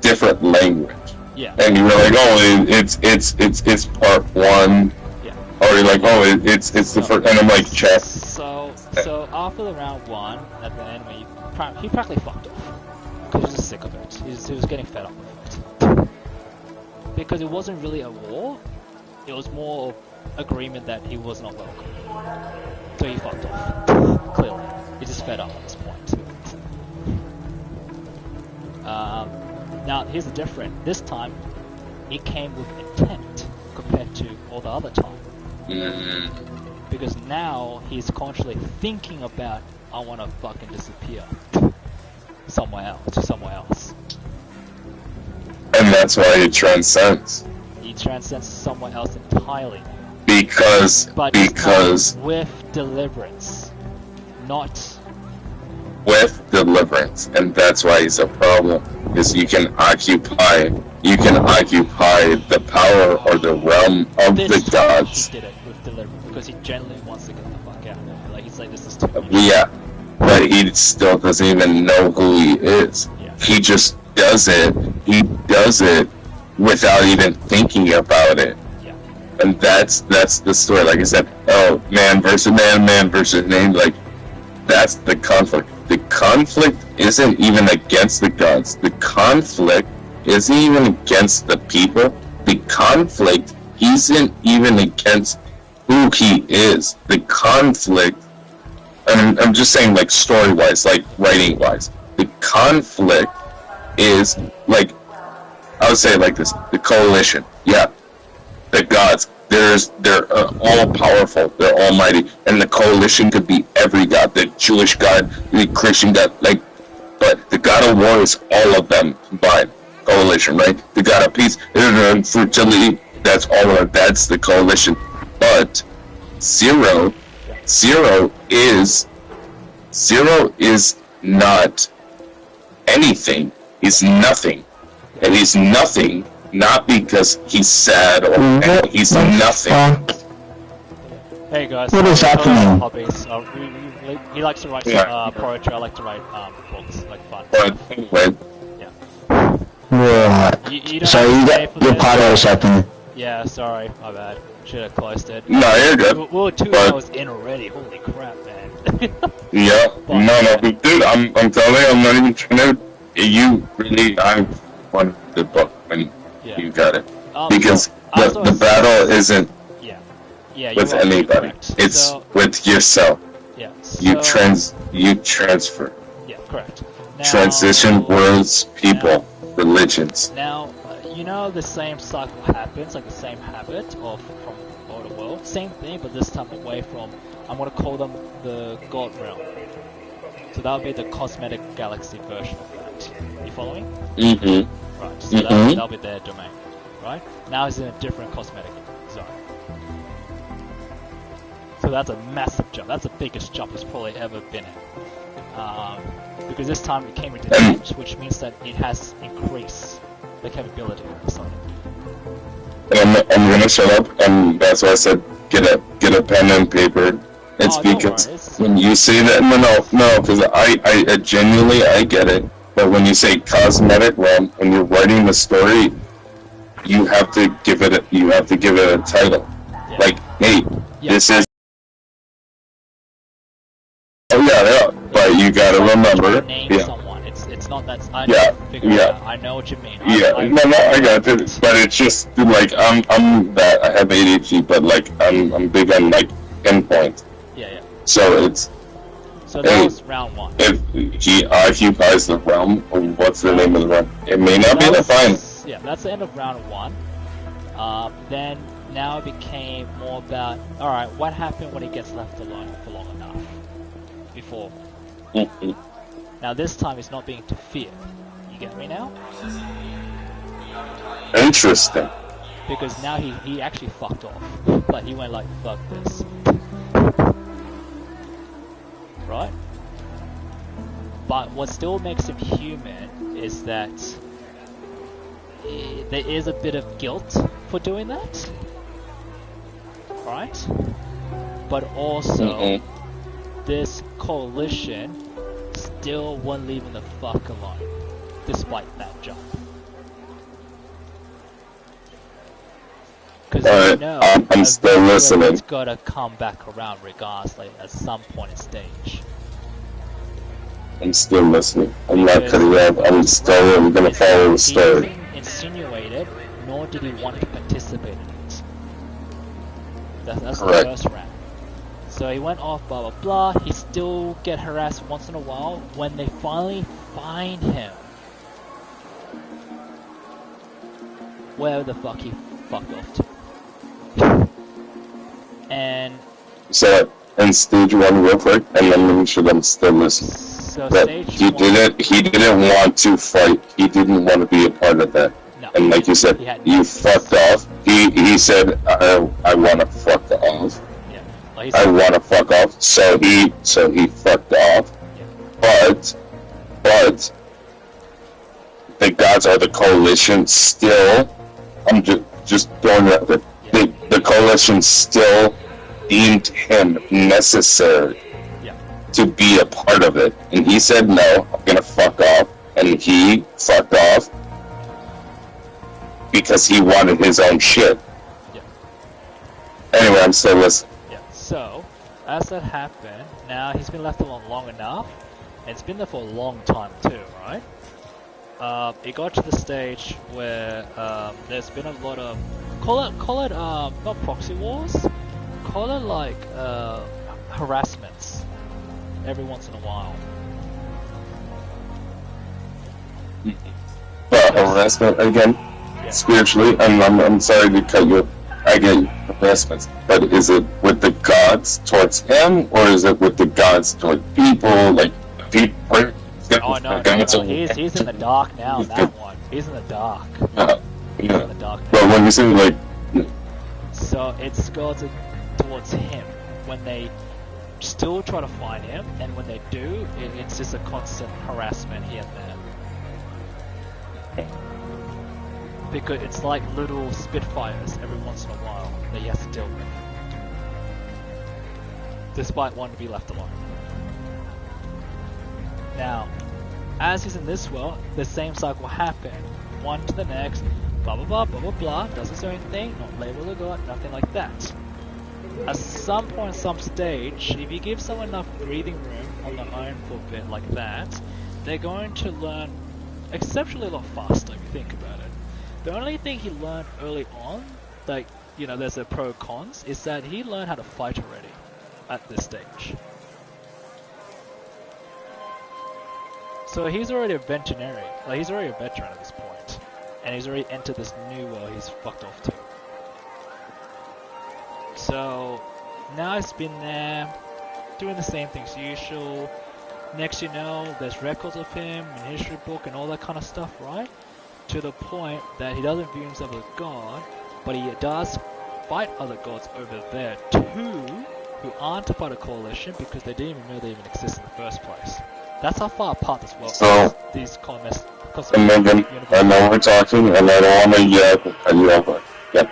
different language. Yeah. And you were like, oh, it's part 1. Yeah. Or you're like, oh, it's the first, and I'm like, chat. So after the round 1, at the end, when he practically fucked off. Because he was just sick of it. He was getting fed up with it. Because it wasn't really a war, it was more agreement that he was not welcome. So he fucked off. Clearly. He's just fed up at this point. Now, here's the difference. This time, it came with intent compared to all the other time. Because now, he's consciously thinking about, I want to fucking disappear. Somewhere else. And that's why he transcends. He transcends somewhere else entirely. Because with deliverance. Not with deliverance, and that's why he's a problem. Is you can occupy the power or the realm of the gods. He did it with deliverance because he genuinely wants to get the fuck out of there. Like he's like, this is too much. Yeah, but he still doesn't even know who he is. Yeah. He just does it. He does it without even thinking about it. Yeah. And that's the story. Like I said, oh, man versus man versus man. Like, that's the conflict. The conflict isn't even against the gods. The conflict isn't even against the people. The conflict isn't even against who he is. The conflict, and I'm just saying, like, story-wise, like, writing-wise, the conflict is, like, I would say it like this, the coalition. Yeah, the gods. They're all powerful. They're almighty, and the coalition could be every god. The Jewish god, the Christian god, like, but the god of war is all of them combined. Coalition, right? The god of peace, fertility. That's all of it. That's the coalition. But Zero is not anything. He's nothing, and he's nothing. Not because he's sad or anything. He's nothing. Hey guys, what is happening? Hobbies. He likes to write poetry. I like to write books, like fun. Yeah. What? You don't so your party is happening. Yeah, sorry, my bad. Should have closed it. No, you're good. We were 2 hours in already. Holy crap, man. Yeah. No, dude. I'm telling you, I'm not even trying to. You really, I wanted the book when. Yeah. You got it. Because the battle isn't with anybody. It's with yourself. Yeah. You transfer. Yeah, correct. Now, transition worlds, people, religions. Now, you know the same cycle happens, like the same habit from all the world. Same thing, but this time away from, I'm going to call them the God realm. So that would be the cosmetic galaxy version of that. You following? Mm-hmm. Right, so that'll be their domain, right? Now it's in a different cosmetic zone. So that's a massive jump. That's the biggest jump it's probably ever been in. Because this time it came with intent, which means that it has increased the capability of the sun. I'm gonna shut up, and that's why I said get a pen and paper. It's because when you say that, no, because I genuinely I get it. But when you say cosmetic realm, when you're writing the story, you have to give it a title. Yeah. Like, hey, this is. Oh yeah. But you gotta remember. Name someone. It's not that I I know what you mean. I got it. But it's just like I'm that I have ADHD, but like I'm big on like pinpoint. Yeah. So it's. So that was round 1. If he occupies the realm, what's the name of the realm? It may not be defined. Yeah, that's the end of round 1. Then now it became more about, alright, what happened when he gets left alone for long enough? Before. Now this time it's not being to fear. You get me now? Interesting. Because now he actually fucked off. Like he went like, fuck this. Right? But what still makes him human is that there is a bit of guilt for doing that. Right? But also, this coalition still won't leave him the fuck alone, despite that jump. Because you know, I'm still listening. it's gotta come back around regardless, like, at some point in stage. I'm still listening. I'm not Because cutting out. I'm gonna follow the story. He didn't insinuate it, nor did he want to participate in it. That's the Correct. first round. So he went off, blah blah blah. He still get harassed once in a while. When they finally find him, where the fuck he fucked off to? And So, in stage 1 real quick, and then make sure I'm still listening. so That stage he 1, didn't want to fight. He didn't want to be a part of that. no, And like you said, he had you no fucked off. He said, I want to fuck off. yeah, like he I said, want to fuck off. So he fucked off. yeah. But the gods or the coalition still. I'm just throwing it out there. The coalition still deemed him necessary Yeah. to be a part of it, and he said no. I'm gonna fuck off, and he fucked off because he wanted his own shit. Yeah. Anyway, I'm still listening. Yeah. So, as that happened, now he's been left alone long enough, and it's been there for a long time too, right? It got to the stage where there's been a lot of call it not proxy wars, call it like harassments every once in a while. But harassment again, Yeah. spiritually. I'm sorry to cut you. I get harassments, but is it with the gods towards him, or is it with the gods toward people? Like people. Oh no, he's in the dark now. That one, he's in the dark. Yeah. He's in the dark now. But when you say like, So it's goes towards him when they still try to find him, and when they do, it's just a constant harassment here and there. Because it's like little spitfires every once in a while that he has to deal with, despite wanting to be left alone. Now, as he's in this world, the same cycle happened. One to the next, blah blah blah blah blah blah, does its own thing, not labeled a god, nothing like that. At some point, some stage, if you give someone enough breathing room on their own for a bit like that, they're going to learn exceptionally a lot faster if you think about it. The only thing he learned early on, like, you know, there's a pro cons, is that he learned how to fight already at this stage. So he's already a veterinary, like he's already a veteran at this point, and he's already entered this new world he's fucked off to. So now he's been there, doing the same things as usual. Next you know, there's records of him in history book and all that kind of stuff, right? To the point that he doesn't view himself as a god, but he does fight other gods over there too, who aren't a part of coalition because they didn't even know they even exist in the first place. That's how far apart this world is. These comments. and Megan, I know we're talking, and I don't want to cut you off. Yep.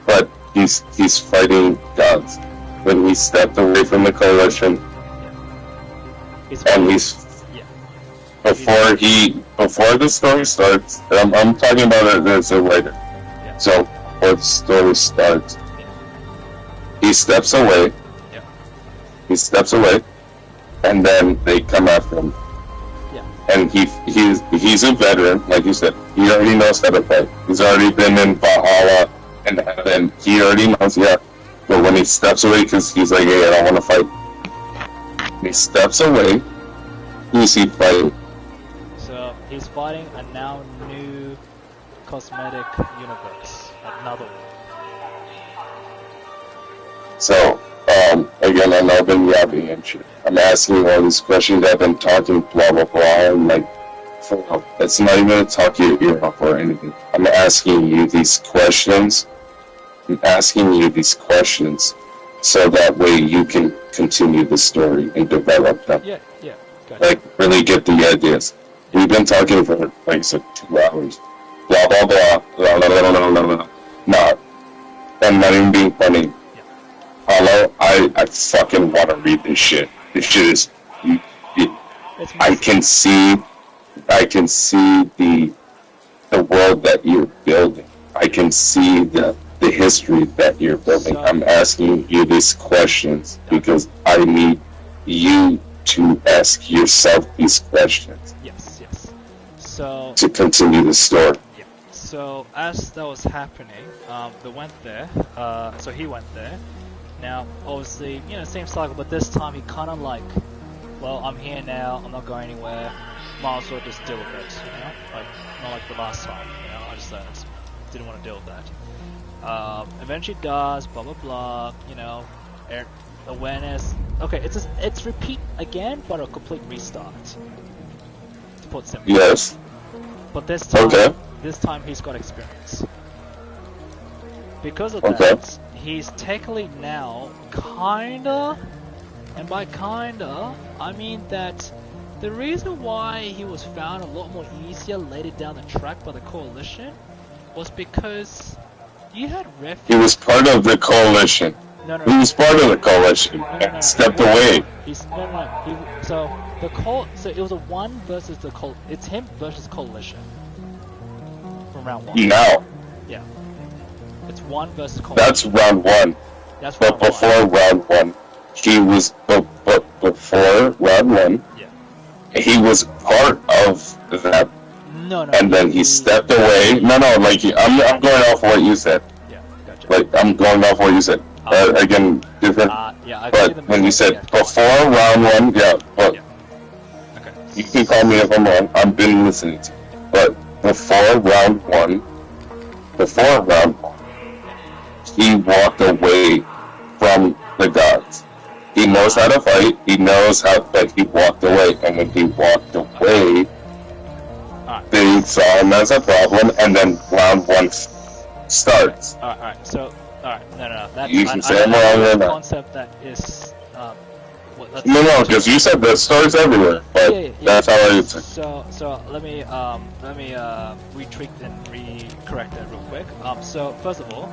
But he's fighting gods. When he stepped away from the coalition, and before the story starts, I'm talking about it as a writer. Yeah. So before the story starts, he steps away. Yeah. He steps away, and then they come after him. Yeah. And he's a veteran, like you said. He already knows how to fight. He's already been in Valhalla and heaven. He already knows, yeah. But when he steps away, because he's like, hey, I don't want to fight. He steps away. Who's he fighting? So he's fighting a now new cosmetic universe, another one. So, again, I know I've been yapping and shit. I'm asking you all these questions. I've been talking, blah, blah, blah, and like, it's not even to talk your ear off or anything. I'm asking you these questions. I'm asking you these questions so that way you can continue the story and develop them. Yeah, gotcha. Like, really get the ideas. We've been talking for, like I said, 2 hours. Blah, blah, blah, blah, blah, blah, blah, blah, blah. Not. I'm not even being funny. Hello, I fucking want to read this shit. This shit is... I can see the world that you're building. I can see the history that you're building. So- I'm asking you these questions because I need you to ask yourself these questions Yes. So to continue the story. yeah. So as that was happening, they went there. So he went there. Now, obviously, same cycle, but this time he kind of like, well, I'm here now. I'm not going anywhere. Might as well just deal with it. Like not like the last time. I just didn't want to deal with that. Eventually does, blah blah blah. Awareness. Okay, it's repeat again, but a complete restart. To put simply. Yes. But this time, Okay. He's got experience. Because of Okay. that, he's technically now kinda, and by kinda, I mean that the reason why he was found a lot more easier later down the track by the Coalition was because you had refuge. He was part of the coalition. No. He was part of the coalition No. and stepped away. So it was a one versus the it's him versus Coalition from round one. Now, Yeah. It's one versus Coalition. that's round one. That's But round one. before round one, he was before round one. Yeah. He was part of that, No. and then he stepped away. No, like I'm going off what you said. Yeah, gotcha. Like I'm going off what you said. Again, different. Yeah, I can see But them when you mistake, said yeah, before round one, yeah. But Yeah. Okay. you can call me if I'm wrong. I've been listening to you. But before round one, he walked away from the gods. He knows how to fight. He knows how, but he walked away. And when he walked away, Alright. they saw him as a problem. And then round one starts. Alright. So, alright. No. That's You can say I'm wrong or a not. concept that is. No, because you said the story's everywhere. But Yeah. that's how I would say. So let me retweak and correct that real quick. So first of all,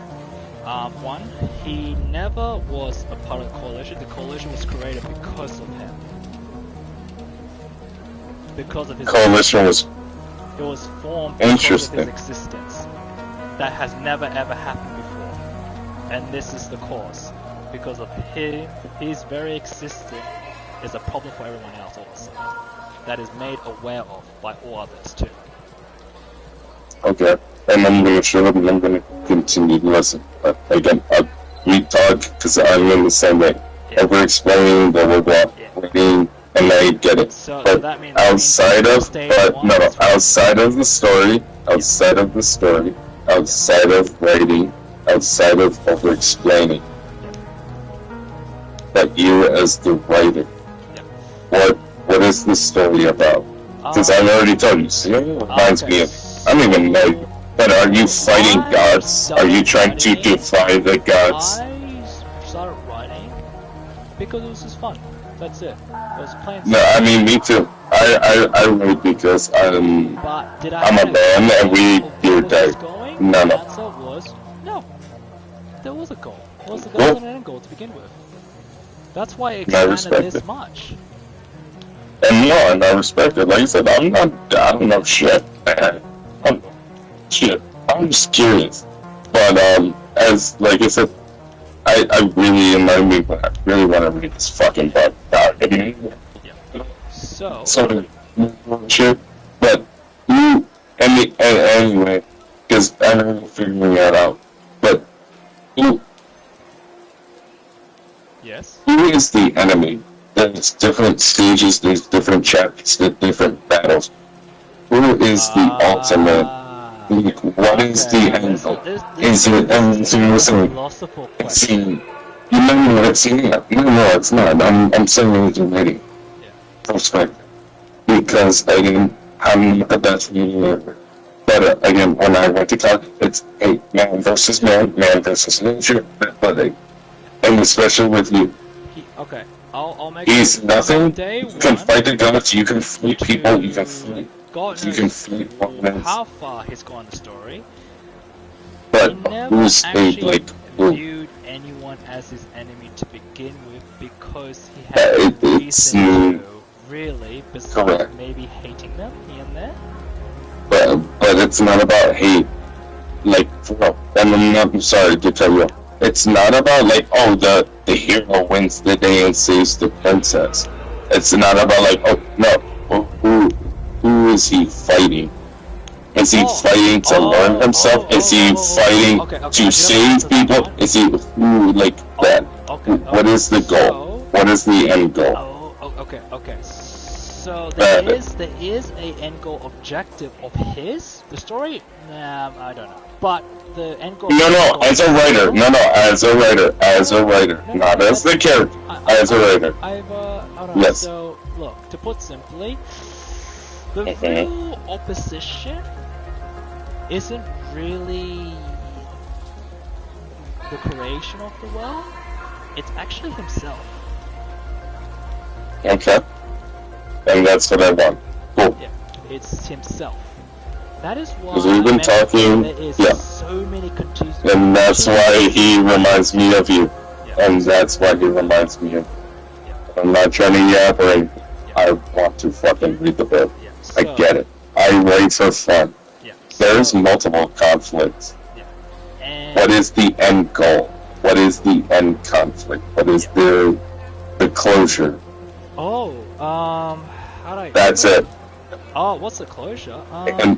one, he never was a part of the coalition. The coalition was created because of him. Because of his Coalition was it was formed because of Interesting. his existence. That has never ever happened before. And this is the cause. Because of him, his very existence is a problem for everyone else all of a sudden. That is made aware of by all others too. okay. And I'm going to shut up and I'm going to continue to listen. But again, we talk because I'm in the same way. Yeah. Ever explaining, blah, blah, blah, Yeah. reading, and I get it. So But that means outside of, stage but one no, is fine. outside of the story, outside of writing, outside of over explaining, that you as the writer, what is the story about? Because I've already told you. See, it reminds me of. I don't even know you. But are you fighting gods? Are you trying to defy the gods? I started writing because it was just fun. That's it. I was playing. No, I mean me too. I write because But did I I'm a have man goal and we of do where this that. was going? No. The answer was no. There was a goal. There was a goal Nope. and an end goal to begin with. That's why it I expanded respect this it. much. And no, and I respect it. Like you said, I don't know shit. I'm just curious. But as like I said, I really in my mood, I really want to read this fucking book. So Sort of shit. But anyway, because I'm figuring that out. But yes. who is the enemy? There's different stages, there's different chapters, there's different battles. Who is the ultimate? Like, what is the end goal? Is it philosophical question. No, it's not. I'm saying it's already. Yeah. Perspective. Because, again, I'm not the best reader. But, again, when I went to college, it's man versus man versus nature. But, and especially with you, Okay, I'll make he's it nothing. day You can one fight the gods, you can flee people, you can flee. God You knows can flee opponents. how far he's gone in the story. But He never who's a, actually like, who? viewed anyone as his enemy to begin with because he Yeah, had no it's reason to, really, besides correct. maybe hating them here and there. But it's not about hate. like, bro, and I'm sorry to tell you, it's not about like, oh, the hero wins the day and saves the princess. It's not about like, oh no, who is he fighting? Is he fighting to learn himself? Is he fighting to save people? Is he who like that? What is the goal? What is the end goal? Okay. So there is a end goal objective of his. The story, I don't know. But the end goal. No, as a writer. No, as a writer, not as the character. As a writer. Yes. So look, to put simply, the real opposition isn't really the creation of the world. It's actually himself. Okay. And that's what I want. Cool. Yeah, it's himself. That is why we've been talking, there is so many continuous. And that's why he reminds me of you. Yeah. And that's why he reminds me of you. Yeah. I'm not trying to yap or anything. Yeah. I want to fucking read the book. Yeah. So, I get it. I write for fun. Yeah. There's multiple conflicts. Yeah. And what is the end goal? What is the end conflict? What is the closure? Oh, how do I... That's it. Oh, what's the closure? And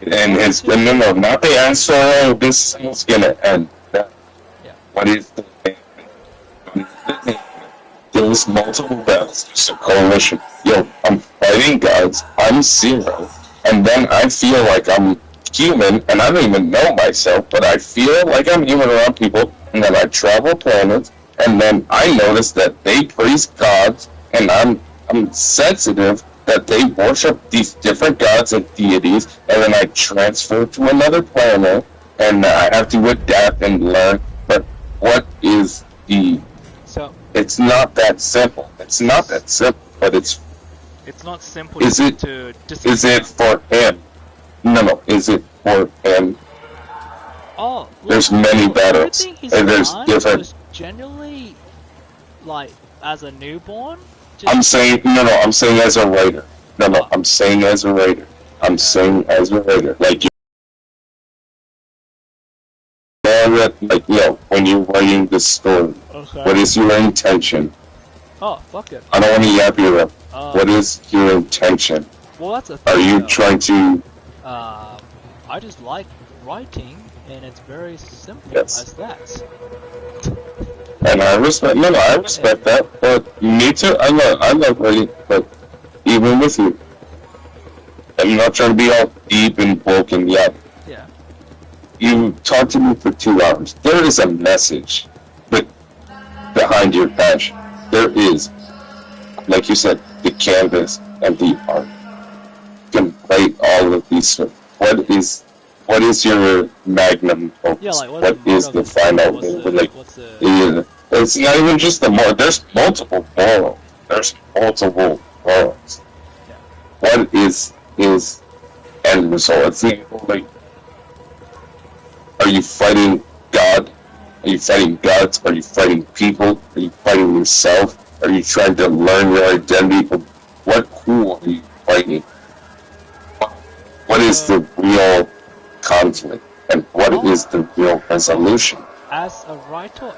his... No, not the answer. Oh, this is gonna end. Yeah. What is the... There's multiple battles. There's a coalition. Yo, I'm fighting gods. I'm zero. And then I feel like I'm human, and I don't even know myself, but I feel like I'm human around people, and then I travel planets, and then I notice that they praise gods, and I'm sensitive that they worship these different gods and deities, and then I transfer to another planet, and I have to adapt and learn. But what is the... So it's not that simple. It's not that simple, but it's not simple. Is it for him? No. Is it for him? Oh, there's many battles, and there's different. Genuinely, like as a newborn. I'm saying I'm saying as a writer. No. I'm saying as a writer. I'm saying as a writer. Like when you're writing the story, what is your intention? Oh, fuck it. I don't want to yap you up. What is your intention? Well, that's a thing. Are you trying to... I just like writing, and it's very simple as that. And I respect... No, I respect that, but me too. I love writing, but even with you, I'm not trying to be all deep and broken yet. Yeah. You talk to me for 2 hours. There is a message behind your passion. There is, like you said, the canvas and the art. You can write all of these. What is your magnum focus? Yeah, like what is the final? It's not even just the moral. There's multiple morals. There's multiple morals. Yeah. What is end result? It's like, are you fighting God? Are you fighting gods? Are you fighting people? Are you fighting yourself? Are you trying to learn your identity? Who are you fighting? What is the real conflict? And what is the real resolution? As a writer,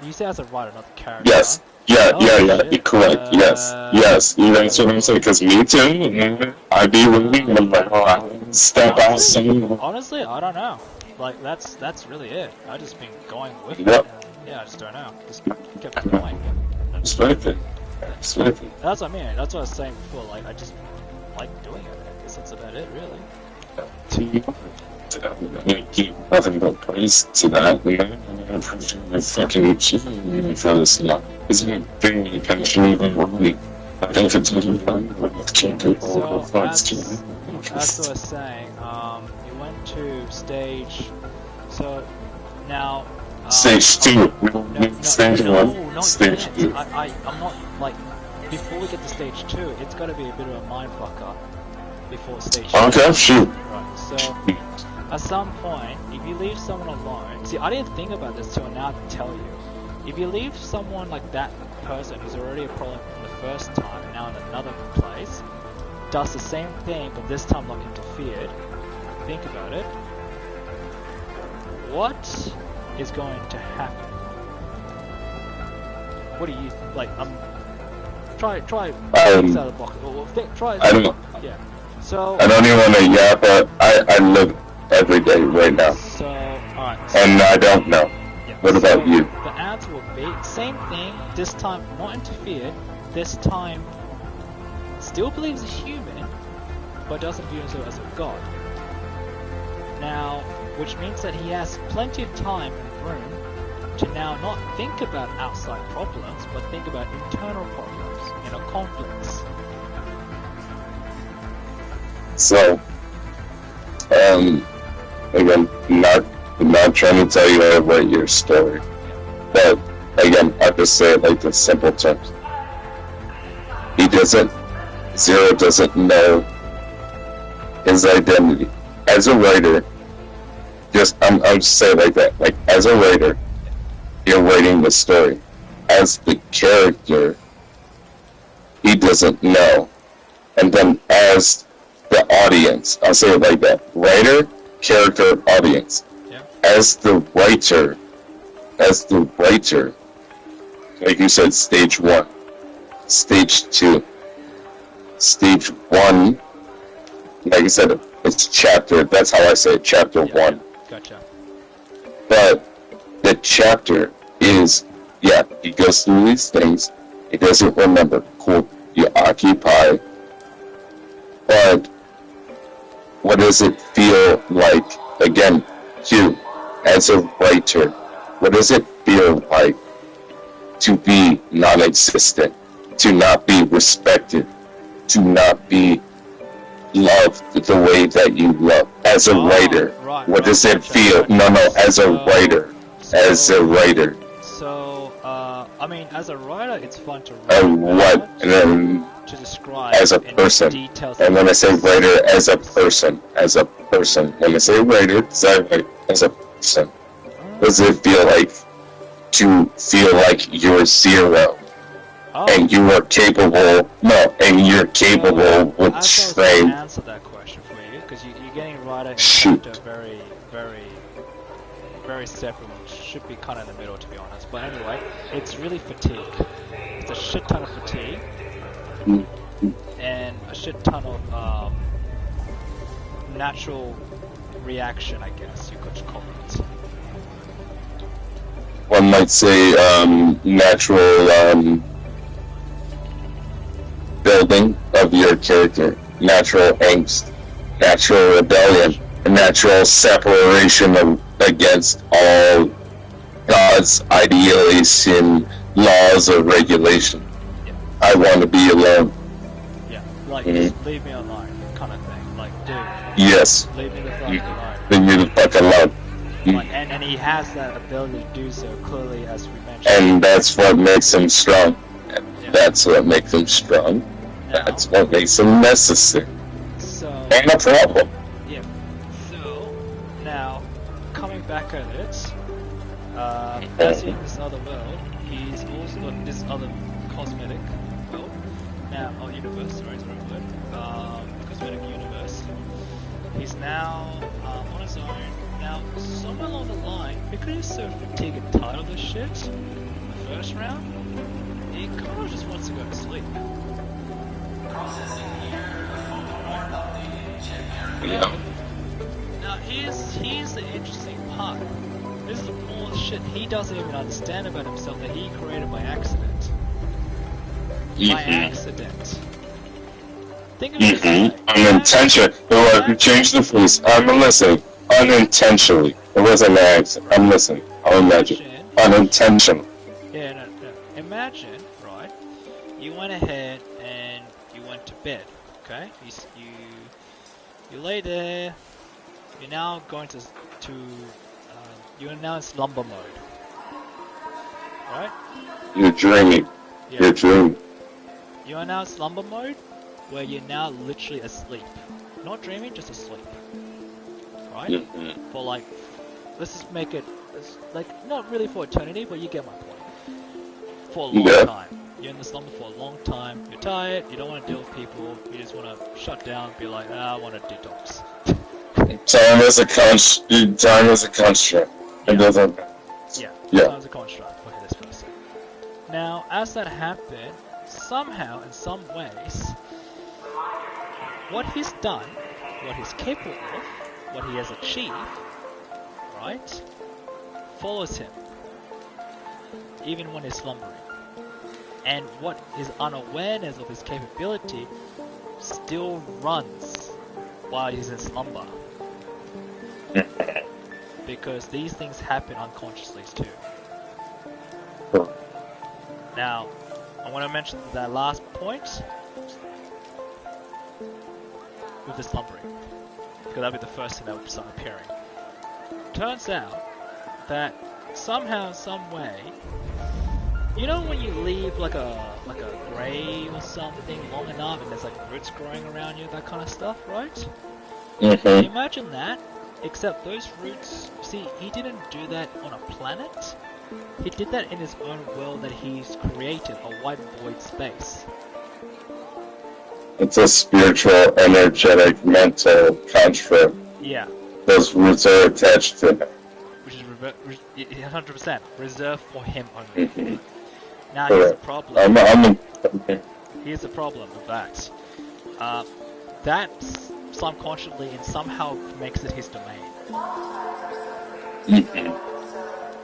you say as a writer, not the character. Yes. Yeah, you're correct. Yes. You know what I'm saying? Because me too. I'd be reading and I'm like, I'll step out soon. Honestly, I don't know. Like, that's really it. I just been going with it. Yeah, I just don't know. Just kept going. Respect it. That's what I mean. That's what I was saying before. Like, I just like doing it. I guess that's about it, really. Nothing but praise to that. I appreciate my fucking achievement for this lot. It's been very passionate and worthy. I think it's really fun. So, as I was saying, you went to stage. So now. Stage 2. Stage 1. No, Stage 2. I'm not like. Before we get to stage 2, it's got to be a bit of a mindfucker. Before stage 2. Okay, shoot. Right. So, at some point, if you leave someone alone, see, I didn't think about this till now to tell you. If you leave someone like that person who's already a problem from the first time, now in another place, does the same thing, but this time not interfered. Think about it. what is going to happen? What do you like? Try things out of the box. Or try. I don't know. Yeah. So. I don't even want to yap, but I live every day right now, So, alright. So, and I don't know. yeah, What about you? The answer would be same thing. This time, not interfered. This time, still believes he's human, but doesn't view himself as a god. Now, which means that he has plenty of time and room to now not think about outside problems, but think about internal problems, conflicts. So, again, not trying to tell you how to write your story, but again, I'll just say it like in simple terms. Zero doesn't know his identity. As a writer, I'm just saying it like that. Like, as a writer, you're writing the story. As the character, he doesn't know. And then as the audience, I'll say it like that. Writer, character, audience. Yeah. As the writer, like you said, stage 1, stage 2, stage 1, like I said, it's chapter, that's how I say it, chapter 1. Gotcha. But the chapter is, he goes through these things, he doesn't remember, cool, you occupy, but what does it feel like, again, you, as a writer, what does it feel like to be non-existent, to not be respected, to not be loved the way that you love? As a writer, what does it feel? No, as a writer. So, as a writer, it's fun to write. And then to describe as a person. Details. And when I say writer, as a person. When I say writer, as a person. What does it feel like to feel like you're zero? And you are capable, with train. I answer that question for you, because you're getting writer and character very, very, very separate, which should be kind of in the middle, to be honest. But anyway, it's really fatigue. It's a shit ton of fatigue. And a shit ton of natural reaction, I guess you could call it. One might say natural building of your character, natural angst, natural rebellion, a natural separation against all God's ideation, laws, or regulation. I want to be alone. Yeah, like, just leave me alone, kind of thing. Like, dude. Yes. Leave me the fuck alone. Leave me the fuck alone. Like, and he has that ability to do so, clearly, as we mentioned. And that's what makes him strong. That's what makes him strong. Now, that's what makes him necessary. So... And a problem. Yeah. So, now, coming back at it, as in this other world, he's also in this other cosmetic world. Now, universe, sorry, it's the wrong word. Cosmetic universe. He's now on his own. Now, somewhere along the line, because he's so fatigued and tired of this shit, in the first round, he kind of just wants to go to sleep. Yeah. Now, here's the interesting part. This is all the shit he doesn't even understand about himself that he created by accident. By accident. Think of it. Unintentionally. Change the phrase. I'm listening. Unintentionally. It wasn't an accident. I'm listening. I'll imagine. Unintentional. Yeah, no. Imagine, right? You went ahead and you went to bed. Okay? You lay there. You're now going to you're now in slumber mode. Right? You're dreaming. Yeah. You're dreaming. You are now in slumber mode, where you're now literally asleep. Not dreaming, just asleep. Right? For like, let's just make it, like, not really for eternity, but you get my point. For a long time. You're in the slumber for a long time, you're tired, you don't want to deal with people, you just want to shut down, be like, I want to detox. Time is a construct. It doesn't. Yeah. Yeah. Time's a construct. Look at this person. Now, as that happened, somehow, in some ways, what he's done, what he's capable of, what he has achieved, right, follows him, even when he's slumbering. And what his unawareness of his capability still runs while he's in slumber. Because these things happen unconsciously too. Now, I want to mention that last point with the slumbering, because that'll be the first thing that will start appearing. Turns out that somehow, some way, you know when you leave like a grave or something long enough and there's like roots growing around you, that kind of stuff, right? Mm-hmm. Imagine that, except those roots, see, he didn't do that on a planet. He did that in his own world that he's created, a white void space. It's a spiritual, energetic, mental construct. Yeah. Those roots are attached to him. Which is 100% reserved for him only. Mm-hmm. Now here's the problem. Here's the problem with that. That subconsciously and somehow makes it his domain. Mm-hmm.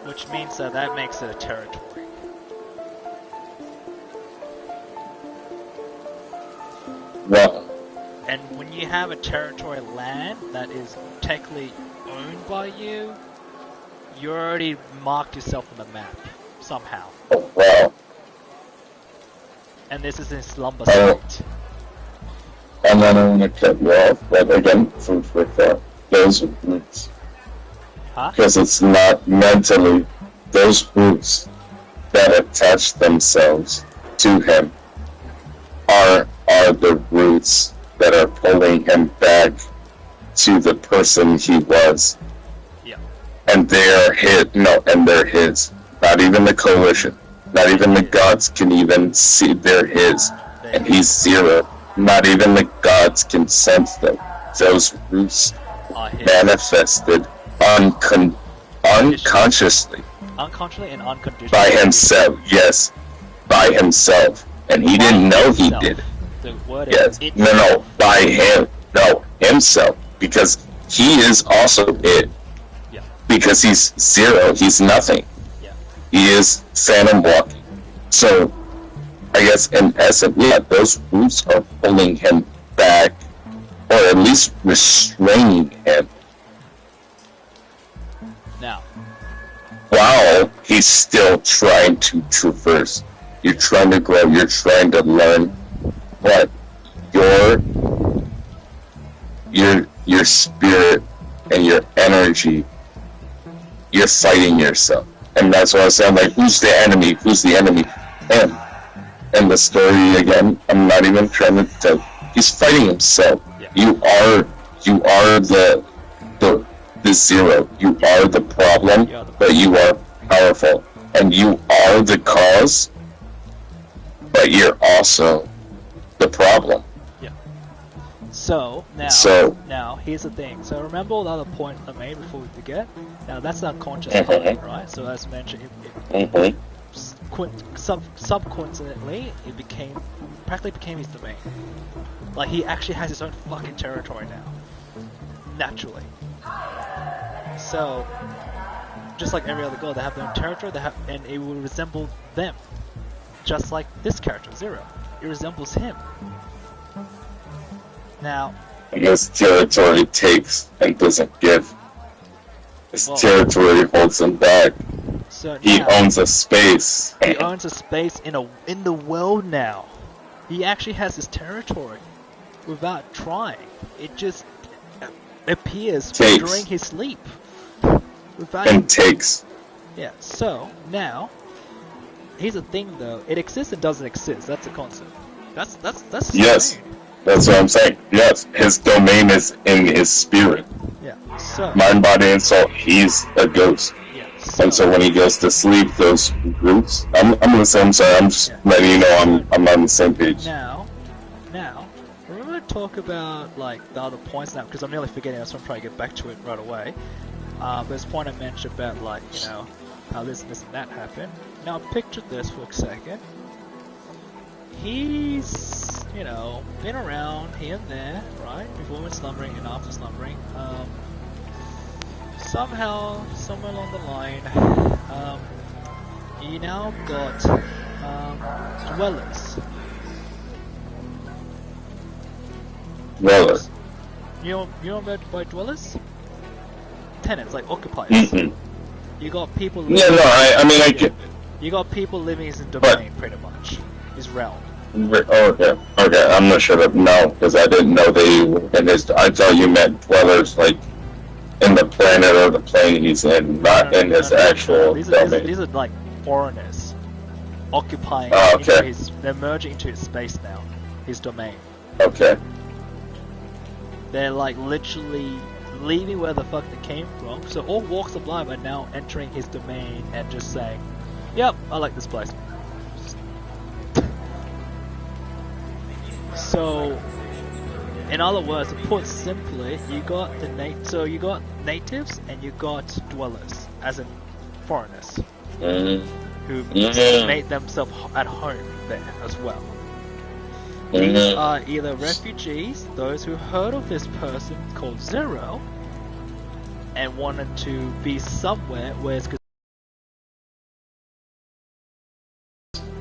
Which means that makes it a territory. Wow. And when you have a territory land that is technically owned by you, you already marked yourself on the map somehow. Oh, wow. And this is in slumber state. And then I want to cut you off, but again, food for thought. Those roots. Huh? Because it's not mentally those roots that attach themselves to him are the roots that are pulling him back to the person he was. Yeah. And they're his. Not even the coalition. Not even the gods can even see they're his. And he's zero. Not even the gods can sense them. Those roots manifested unconsciously. Unconsciously and unconditionally. By himself, yes. By himself. And he didn't know he did. The word yes. is No, by him. No, himself. Because he is also it. Yeah. Because he's zero. He's nothing. Yeah. He is phantom walking. So, I guess in essence, yeah, those roots are pulling him back, or at least restraining him. Now. While he's still trying to traverse. You're trying to grow, you're trying to learn, but your spirit and your energy, you're fighting yourself. And that's why I sound like, who's the enemy? Who's the enemy? Him. And the story again, I'm not even trying to tell. He's fighting himself. Yeah. You are the zero. You are the problem, but you are powerful. And you are the cause, but you're also the problem. Yeah. Now here's the thing. So remember all the other points I made before we forget? Now that's the unconscious part, right? So as mentioned, subcoincidentally, it practically became his domain. Like he actually has his own fucking territory now. Naturally. So, just like every other god, they have their own territory, and it will resemble them. Just like this character, Zero. It resembles him. Now... His territory takes and doesn't give. His territory holds him back. So he owns a space. He owns a space in the world now. He actually has his territory without trying. It just appears during his sleep. Takes. Yeah, so now here's the thing though, it exists and doesn't exist. That's a concept. That's yes. Domain. That's what I'm saying. Yes, his domain is in his spirit. Yeah. So mind, body, and soul. He's a ghost. Yeah. And so when he goes to sleep, those roots. I'm listening. I'm sorry. I'm just letting you know I'm on the same page. Now, remember to talk about like the other points now because I'm nearly forgetting. So I'm trying to get back to it right away. There's point I mentioned about like, you know, how this and that happened. Now picture this for a second. He's, you know, been around here and there, right? Before slumbering and after slumbering. Somehow, somewhere along the line, you now got dwellers. Dwellers. You know by dwellers? Tenants, like occupiers. Mm-hmm. You got people living. Yeah, no, I mean, I get. You got people living in his domain, pretty much. His realm. Oh, okay. Okay, I'm not sure that no, because I didn't know they were in his. I thought you meant dwellers, like in the planet or the plane he's in, not in his actual domain. These are like foreigners occupying. Oh, okay. They're merging into his space now, his domain. Okay. They're like literally leaving where the fuck they came from. So all walks of life are now entering his domain and just saying, "Yep, I like this place." So, in other words, to put simply, you got you got natives and you got dwellers, as in foreigners, who made themselves at home there as well. These are either refugees, those who heard of this person called Zero, and wanted to be somewhere where it's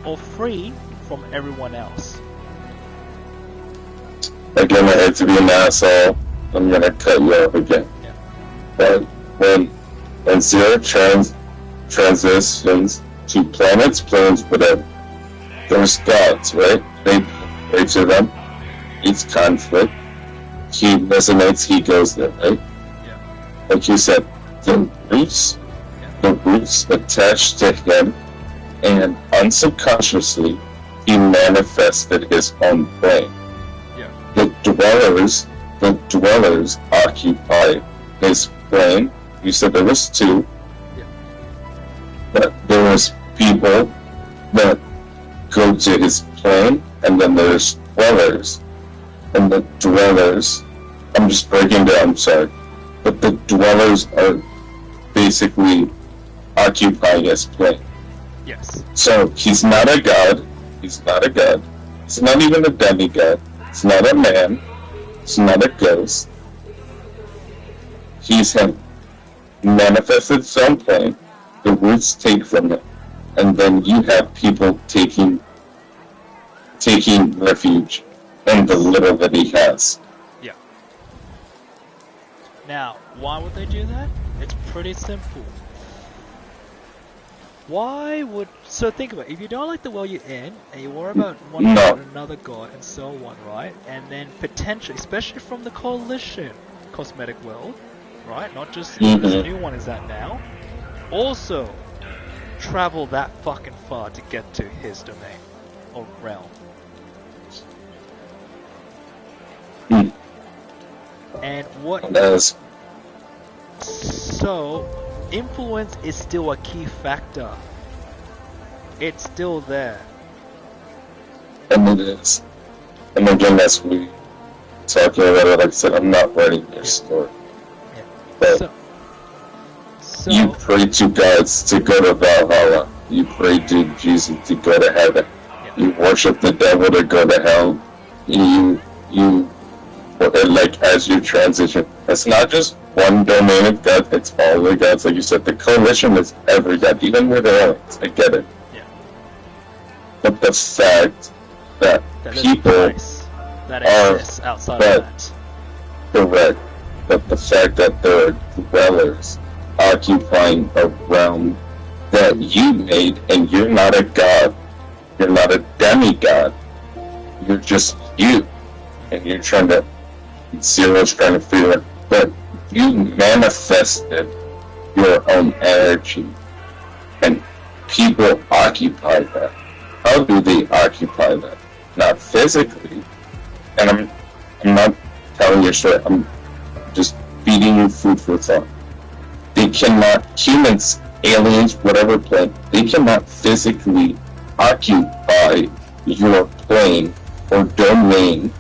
or free from everyone else. Again, I hate to be an asshole. I'm gonna cut you off again. Yeah. But when Zero transitions to planes, whatever, there's gods, right? They pray to them. It's conflict. He resonates. He goes there, right? Yeah. Like you said, the roots attached to him, and unsubconsciously, he manifested his own plane. The dwellers occupy his plane. You said there was two. Yeah. But there was people that go to his plane, and then there's dwellers. And the dwellers, I'm just breaking down, I'm sorry. But the dwellers are basically occupying his plane. Yes. So he's not a god. He's not a god. He's not even a demigod. It's not a man. It's not a ghost. He's him. Manifested some plane. The roots take from it. And then you have people taking refuge in the little that he has. Yeah. Now, why would they do that? It's pretty simple. So think about it, if you don't like the world you're in, and you worry about one god and another god and so on, right? And then potentially, especially from the coalition cosmetic world, right? Not just this new one is that now. Also, travel that fucking far to get to his domain or realm. And what? So, influence is still a key factor. It's still there. And it is. And again, that's what we talking about it. Like I said, I'm not writing your story. Yeah. But so, you pray to gods to go to Valhalla. You pray to Jesus to go to heaven. Yeah. You worship the devil to go to hell. You like as you transition. It's not just one domain of God, it's all the gods. Like you said, the coalition is every god, even with aliens. I get it. Yeah. But the fact that people that exists outside of that. Correct. But the fact that there are dwellers occupying a realm that you made, and you're not a god, you're not a demigod, you're just you, and you're trying to, Zero's trying to figure out, but you manifested your own energy, and people occupy that. How do they occupy that? Not physically, and I'm not telling you straight, I'm just feeding you food for thought. They cannot, humans, aliens, whatever plane, they cannot physically occupy your plane or domain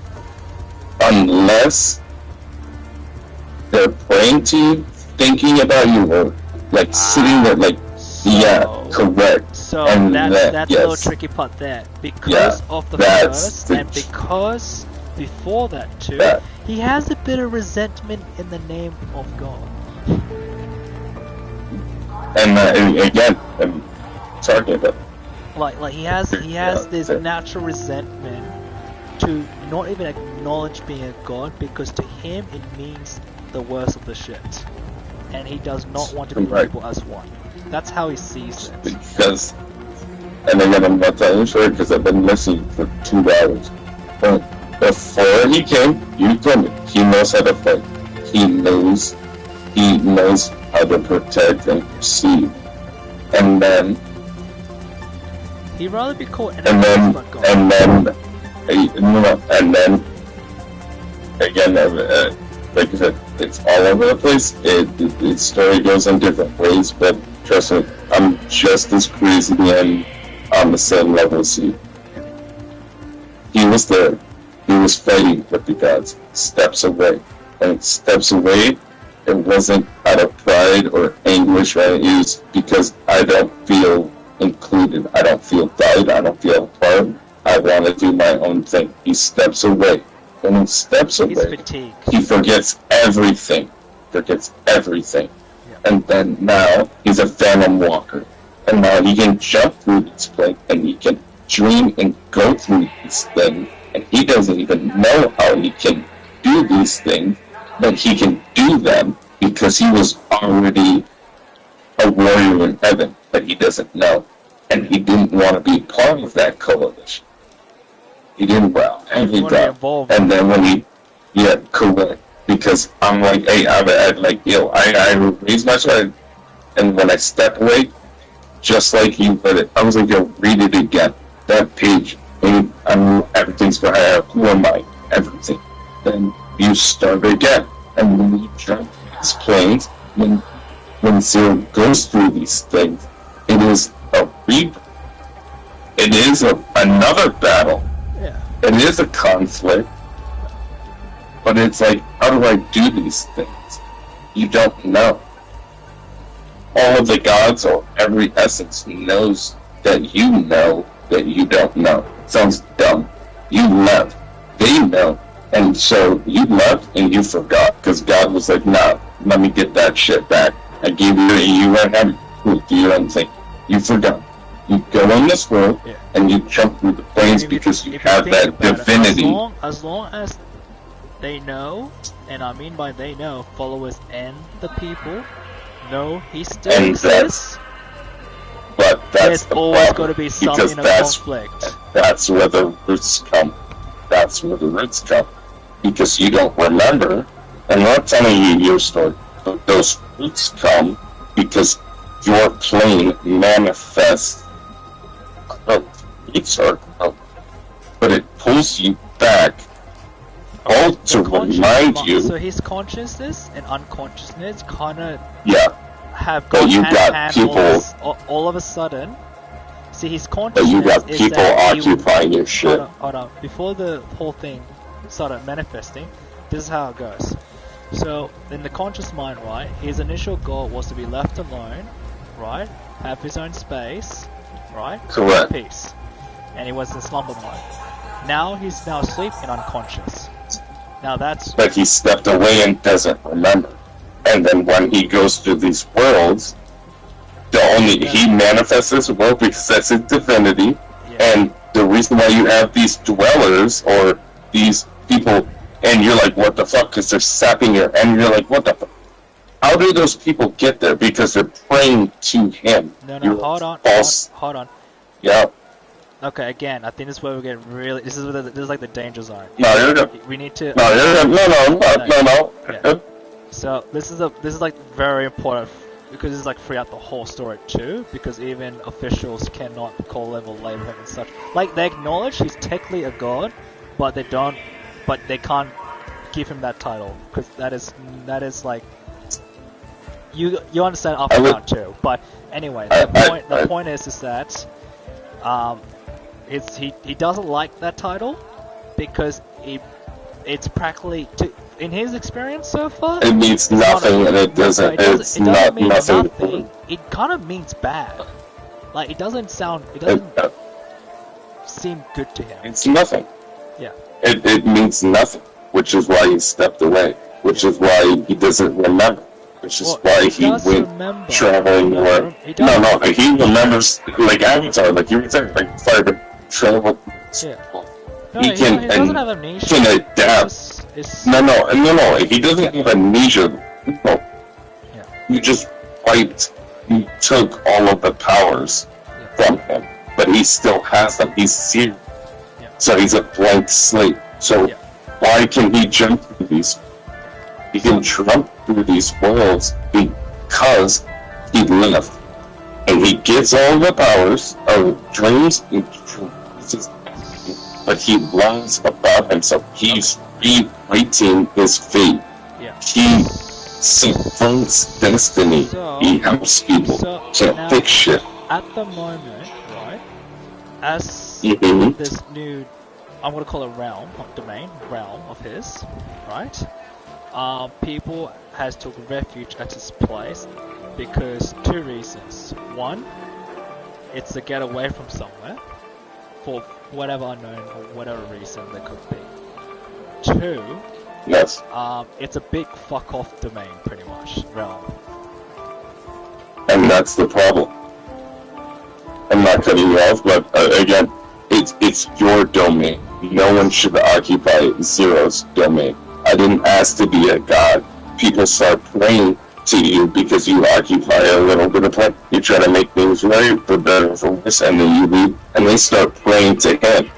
unless they're praying to you thinking about your work, like sitting there, like correct. So And that's a little yes. tricky part there because of the that's first the and because before that too, that. he has a bit of resentment in the name of God. And again, I'm sorry about Like he has this natural resentment to not even acknowledge being a god because to him it means the worst of the shit, and he does not want to be labeled as one. That's how he sees it. Because, and again, I'm not telling you sure because I've been listening for 2 hours. But before he came, you told me he knows how to fight. He knows how to protect and perceive. And then he'd rather be called and then again, like I said, it's all over the place. The story goes in different ways, but trust me, I'm just as crazy and on the same level as you. He was there. He was fighting with the gods, steps away. And steps away, it wasn't out of pride or anguish, right? It was because I don't feel included. I don't feel valued. I don't feel part. I want to do my own thing. He steps away. When he steps away, he forgets everything. Yeah. And then now he's a phantom walker. And now he can jump through these planes and he can dream and go through these things. And he doesn't even know how he can do these things, but he can do them because he was already a warrior in heaven, but he doesn't know. And he didn't want to be part of that coalition. He didn't and then when he, correct. Because I'm like, hey, I raise my sword, and when I step away, just like you read it, I was like, yo, read it again. That page, and I know everything's going to have, who am I? Everything. Then you start again. And when you jump these planes, when Zero goes through these things, it is a rebirth. It is another battle. Yeah. It is a conflict, but it's like, how do I do these things? You don't know. All of the gods or every essence knows that you know that you don't know. Sounds dumb. You left. They know. And so you left and you forgot because God was like, nah, let me get that shit back. I gave you went having do your own thing. You forgot. You go in this world and you jump through the planes because you have that divinity. As long as they know, and I mean by they know, followers and the people know he still exists. But that's there's always got to be some inner conflict. That's where the roots come. Because you don't remember, and I'm not telling you your story, but those roots come because your plane manifests but it pulls you back all to remind you. So his consciousness and unconsciousness kind of have gone hand in hand all of a sudden. See, his consciousness but you got people occupying your shit. Hold on. Before the whole thing started manifesting, this is how it goes. So, in the conscious mind, right, his initial goal was to be left alone, right, have his own space, right, correct, peace, and he was in slumber mode. Now he's asleep and unconscious. Now that's. But he stepped away and doesn't remember. And then when he goes through these worlds, he manifests this world because that's his divinity, and the reason why you have these dwellers or these people, and you're like, what the fuck? Because they're sapping your, and you're like, what the fuck? How do those people get there? Because they're praying to him. No, hold on. Yeah. Okay, again, I think this is where we get really. This is like the danger zone. No, you're good. We need to. No, you're good. No. Yeah. So this is like very important because it's like throughout the whole story too. Because even officials cannot call level label him and such. Like they acknowledge he's technically a god, but they don't. But they can't give him that title because that is like. You understand up and down too. But anyway, the point is that he doesn't like that title because it's practically in his experience so far, It means it's not nothing, a- and it doesn't. it doesn't, It's it doesn't not mean nothing. nothing. It kind of means bad. Like it doesn't It, seem good to him. it's nothing. Yeah. It means nothing, which is why he stepped away. Which is why he doesn't remember. Which is why he went traveling more. No, he remembers like Avatar, like you were saying, like fire travel. Yeah. No, He can he doesn't have amnesia. can adapt. No. He doesn't have amnesia. No. Yeah. You just wiped. You took all of the powers from him, but he still has them. He's seeing. Yeah. So he's a blank slate. So why can he jump through these? He can jump through these worlds because he left, and he gets all the powers of dreams and dreams. But he lies about himself. He's rewriting his fate. Yeah. He subverts destiny. He helps people to fix shit. At the moment, right, as Mm-hmm. this new, I'm gonna call it realm of his, right? People has took refuge at his place because 2 reasons. One, it's to get away from somewhere for whatever unknown or whatever reason there could be. 2, Yes. it's a big fuck off domain, pretty much, realm. And that's the problem. I'm not cutting you off, but again, it's your domain. No one should occupy Zero's domain. I didn't ask to be a god. People start praying to you because you occupy a little bit of place. You try to make things right, for better or for worse, and then you leave, and they start praying to him.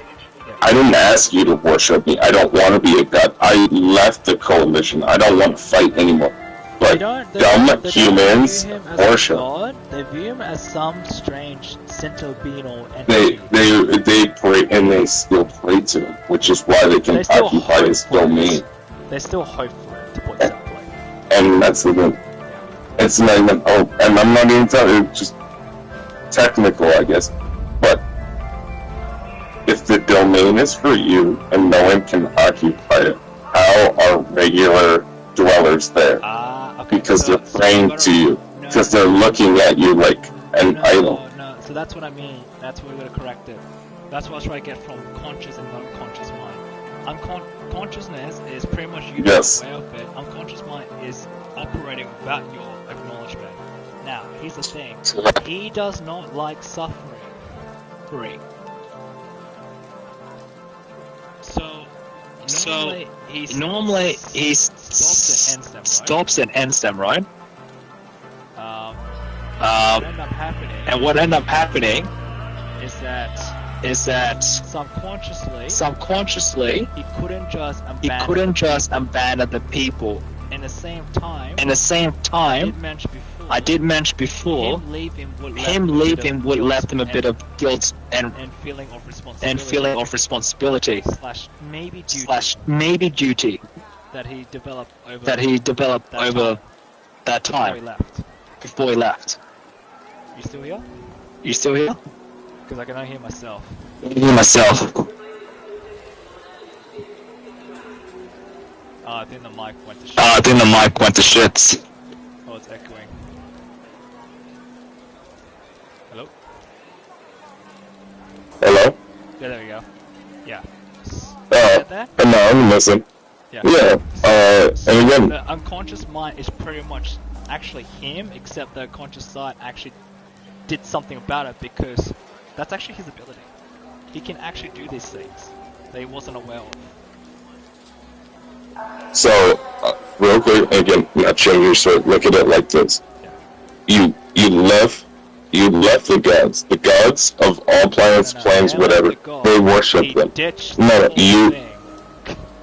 I didn't ask you to worship me. I don't want to be a god. I left the coalition. I don't want to fight anymore. But dumb humans worship. God. They view him as some strange sentient entity. They pray and they still pray to him, which is why they can occupy his domain. They still hope for it, to put it simply. And that's the thing. It's not even hope, and I'm not even telling you, just technical, I guess. But if the domain is for you and no one can occupy it, how are regular dwellers there? Okay, because they're praying to you, because they're looking at you like an idol. No, so that's what I mean. That's what we're gonna correct it. That's what I was trying to get from conscious and unconscious mind. Consciousness is pretty much you being aware of it. Unconscious mind is operating without your acknowledgement. Now, here's the thing. He does not like suffering. 3. Normally he stops and ends them, right? And what end up happening is that subconsciously he couldn't just abandon the people. In the same time, I did mention before, him leaving would left him a bit of guilt and feeling of responsibility slash maybe duty that he developed over that time before he left. You still here? Because I can only hear myself. I think the mic went to shit. Oh, it's echoing. Hello? Hello? Yeah, there we go. Yeah. No, I'm listening. Yeah. And again, the unconscious mind is pretty much actually him, except the conscious side actually did something about it because that's actually his ability. He can actually do these things that he wasn't aware of. So, real quick, again, not changing your story. Look at it like this: you left the gods. The gods of all planets, planes, whatever. They worship them.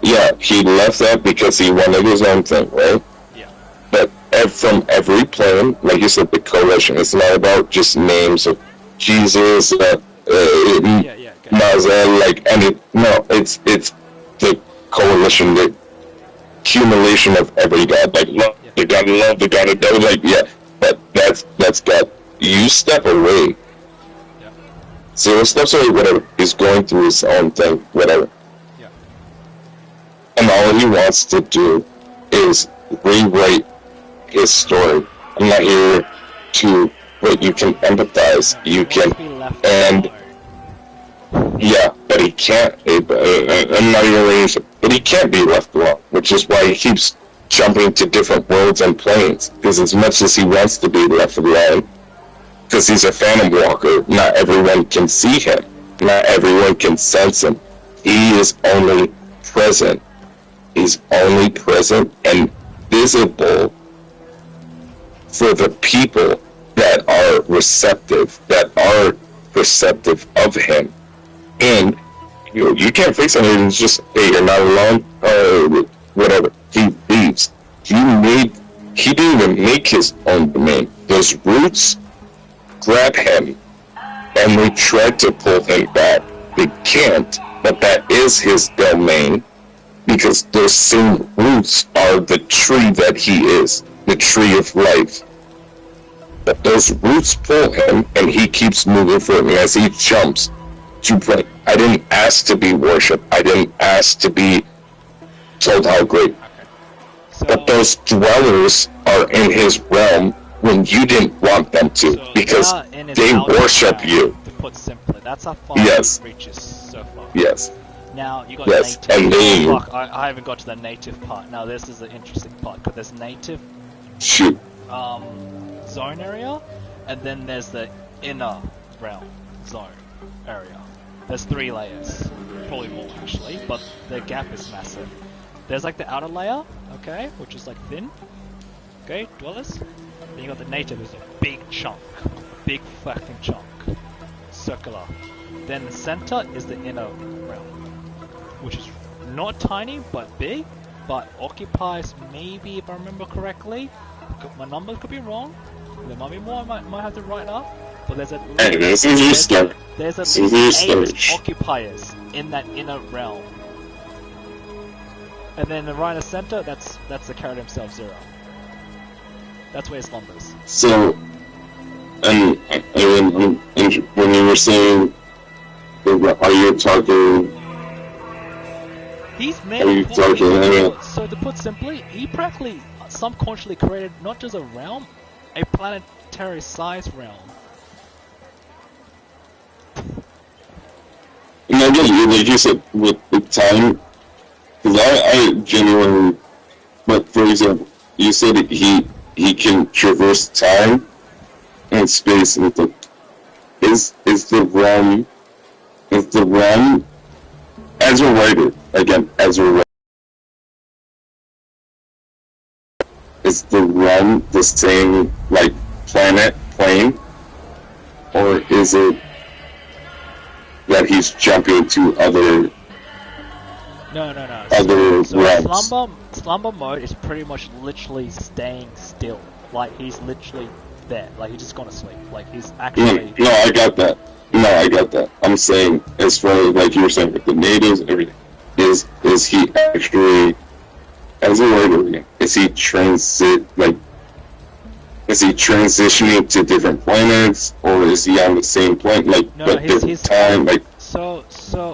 Yeah, he left that because he wanted his own thing, right? Yeah. But from every plane, like you said, the coalition. It's not about just names of Jesus, Maza, like any. No, it's the coalition. The accumulation of every god, like the god of love, the god of death, like but that's God. You step away. Yeah. Zero steps away, whatever. He's going through his own thing, whatever. Yeah. And all he wants to do is rewrite his story. I'm not here to, but you can empathize. No, You can, and yeah, but he can't. I'm not even ready, but he can't be left alone, which is why he keeps jumping to different worlds and planes. Because as much as he wants to be left alone, because he's a phantom walker, not everyone can see him. Not everyone can sense him. He is only present. He's only present and visible for the people that are receptive of him. And you can't fix anything. It's just, hey, you're not alone. Whatever. He leaves. He didn't even make his own domain. Those roots grab him, and they tried to pull him back. They can't, but that is his domain, because those same roots are the tree that he is, the tree of life. But those roots pull him, and he keeps moving forward as he jumps to pray. I didn't ask to be worshipped. I didn't ask to be told how great. But those dwellers are in his realm when you didn't want them to, because they worship you. To put simply, that's how far yes. it reaches so far. Yes. Now you got yes. native. And then, fuck, I haven't got to the native part. Now this is the interesting part, because there's native shoot. Zone area, and then there's the inner realm zone area. There's 3 layers, probably more actually, but the gap is massive. There's like the outer layer, okay, which is like thin, okay, dwellers. Then you got the native, is a big chunk, big fucking chunk, circular. Then the center is the inner realm, which is not tiny but big, but occupies maybe, if I remember correctly, my numbers could be wrong. There might be more. I might have to write up. But there's at least there's at least 8 occupiers in that inner realm. And then the right in the center, that's the character himself, Zero. That's where his slumbers. So, and when you were saying, are you talking? He's made. Are you talking? So to put simply, he practically subconsciously created not just a realm, a planetary size realm. And I get you, like you said, with the time, because I genuinely, but for example, you said that he can traverse time and space, and is the realm as a writer, again, as a writer, is the realm the same, like, plane, or is it that he's jumping to other No. other so realms? slumber mode is pretty much literally staying still. Like, he's literally there. Like, he's just gonna sleep. Like, he's actually... No, I got that. I'm saying, as far as, like you were saying, with the natives and everything, is he actually, as a writer, is he transitioning to different planets, or is he on the same planet, like, No, but different time, like... So,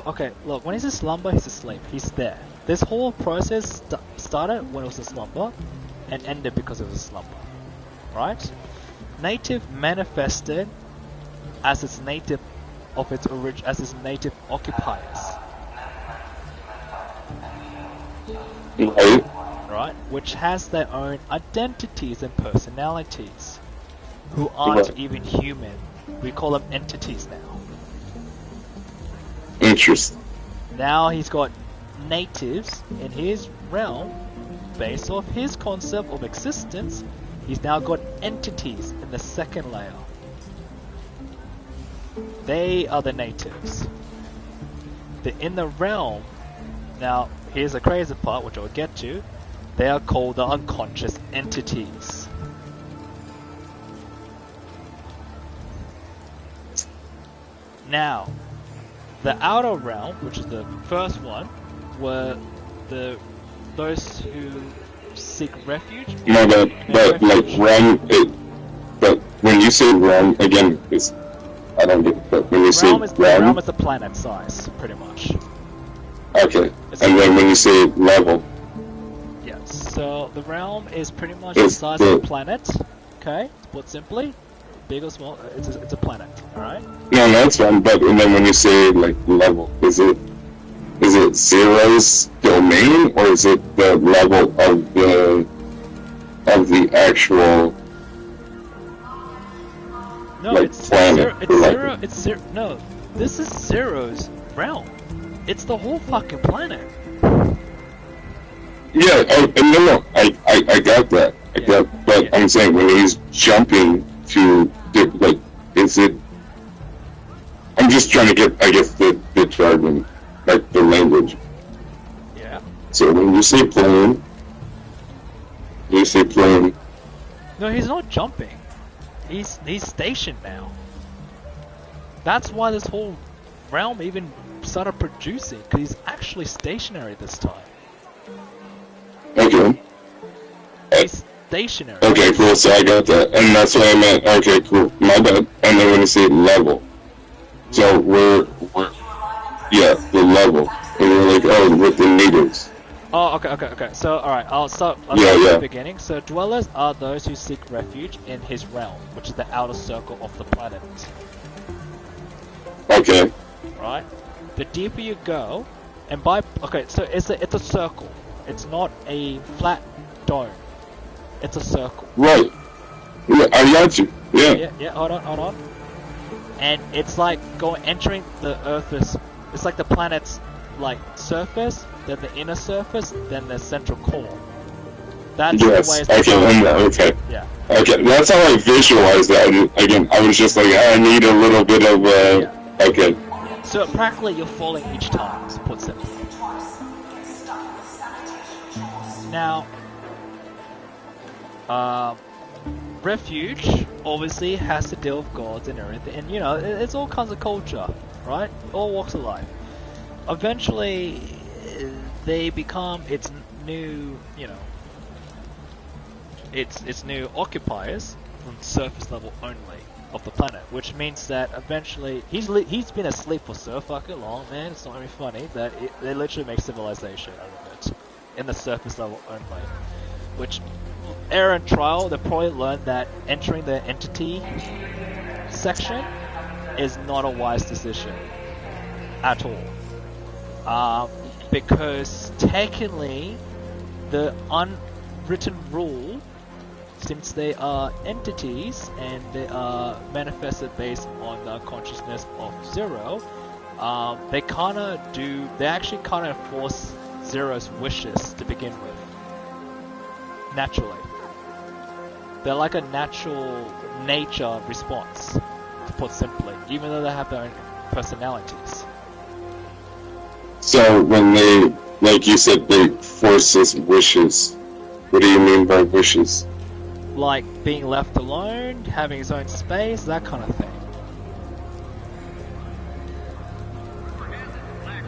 okay, look, when he's a slumber, he's asleep. He's there. This whole process started when it was a slumber, and ended because it was a slumber. Right? Native manifested as its native of its origin, as its native occupiers. Right? Which has their own identities and personalities, who aren't even human. We call them entities now. Interesting. Now he's got natives in his realm, based off his concept of existence. He's now got entities in the second layer. They are the natives. In the realm, now here's the crazy part, which I'll get to. They are called the unconscious entities. Now, the outer realm, which is the first one, were those who seek refuge. No, but like realm, but when you say realm, again, I don't get it, but when you say realm is the planet size, pretty much. Okay, and then when you say level, So the realm is pretty much the size of a planet. Okay, put simply, big or small, it's a planet. All right. No, that's fine. But and then when you say like level, is it Zero's domain or is it the level of the actual? No, like it's planet, zero. It's like- zero. It's zero. No, this is Zero's realm. It's the whole fucking planet. Yeah, no, I got that. I Yeah. got, but Yeah. I'm saying when he's jumping to like, is it? I'm just trying to get, I guess, the jargon, like the language. Yeah. So when you say plane, No, he's not jumping. He's stationed now. That's why this whole realm even started producing, because he's actually stationary this time. Okay. He's stationary. Okay, cool. So I got that, and that's what I meant. Okay, cool. My bad. And then when you say level, so we're yeah, the level, and we're like, oh, with the natives. Oh, okay. So, alright, I'll start from the beginning. So, dwellers are those who seek refuge in his realm, which is the outer circle of the planet. Okay. Right? The deeper you go, and so it's a circle. It's not a flat dome. It's a circle. Right. Yeah, I got you. Yeah. Yeah, hold on. And it's like entering the Earth's. It's like the planet's like surface, then the inner surface, then the central core. That's the way it's okay. Yeah. Okay, that's how I visualized that. And again, I was just like, I need a little bit of okay. So practically, you're falling each time. To put simply. Now, refuge obviously has to deal with gods and everything, and it's all kinds of culture, right? All walks of life. Eventually, they become its new, its new occupiers from surface level only of the planet, which means that eventually he's been asleep for so fucking long, man. It's not even funny that they literally make civilization out of it in the surface level only, which error and trial, they probably learned that entering the entity section is not a wise decision at all. Because technically, the unwritten rule, since they are entities and they are manifested based on the consciousness of Zero, they actually kind of enforce Zero's wishes to begin with. Naturally. They're like a natural nature response, to put simply, even though they have their own personalities. So when they, like you said, they force his wishes, what do you mean by wishes? Like being left alone, having his own space, that kind of thing.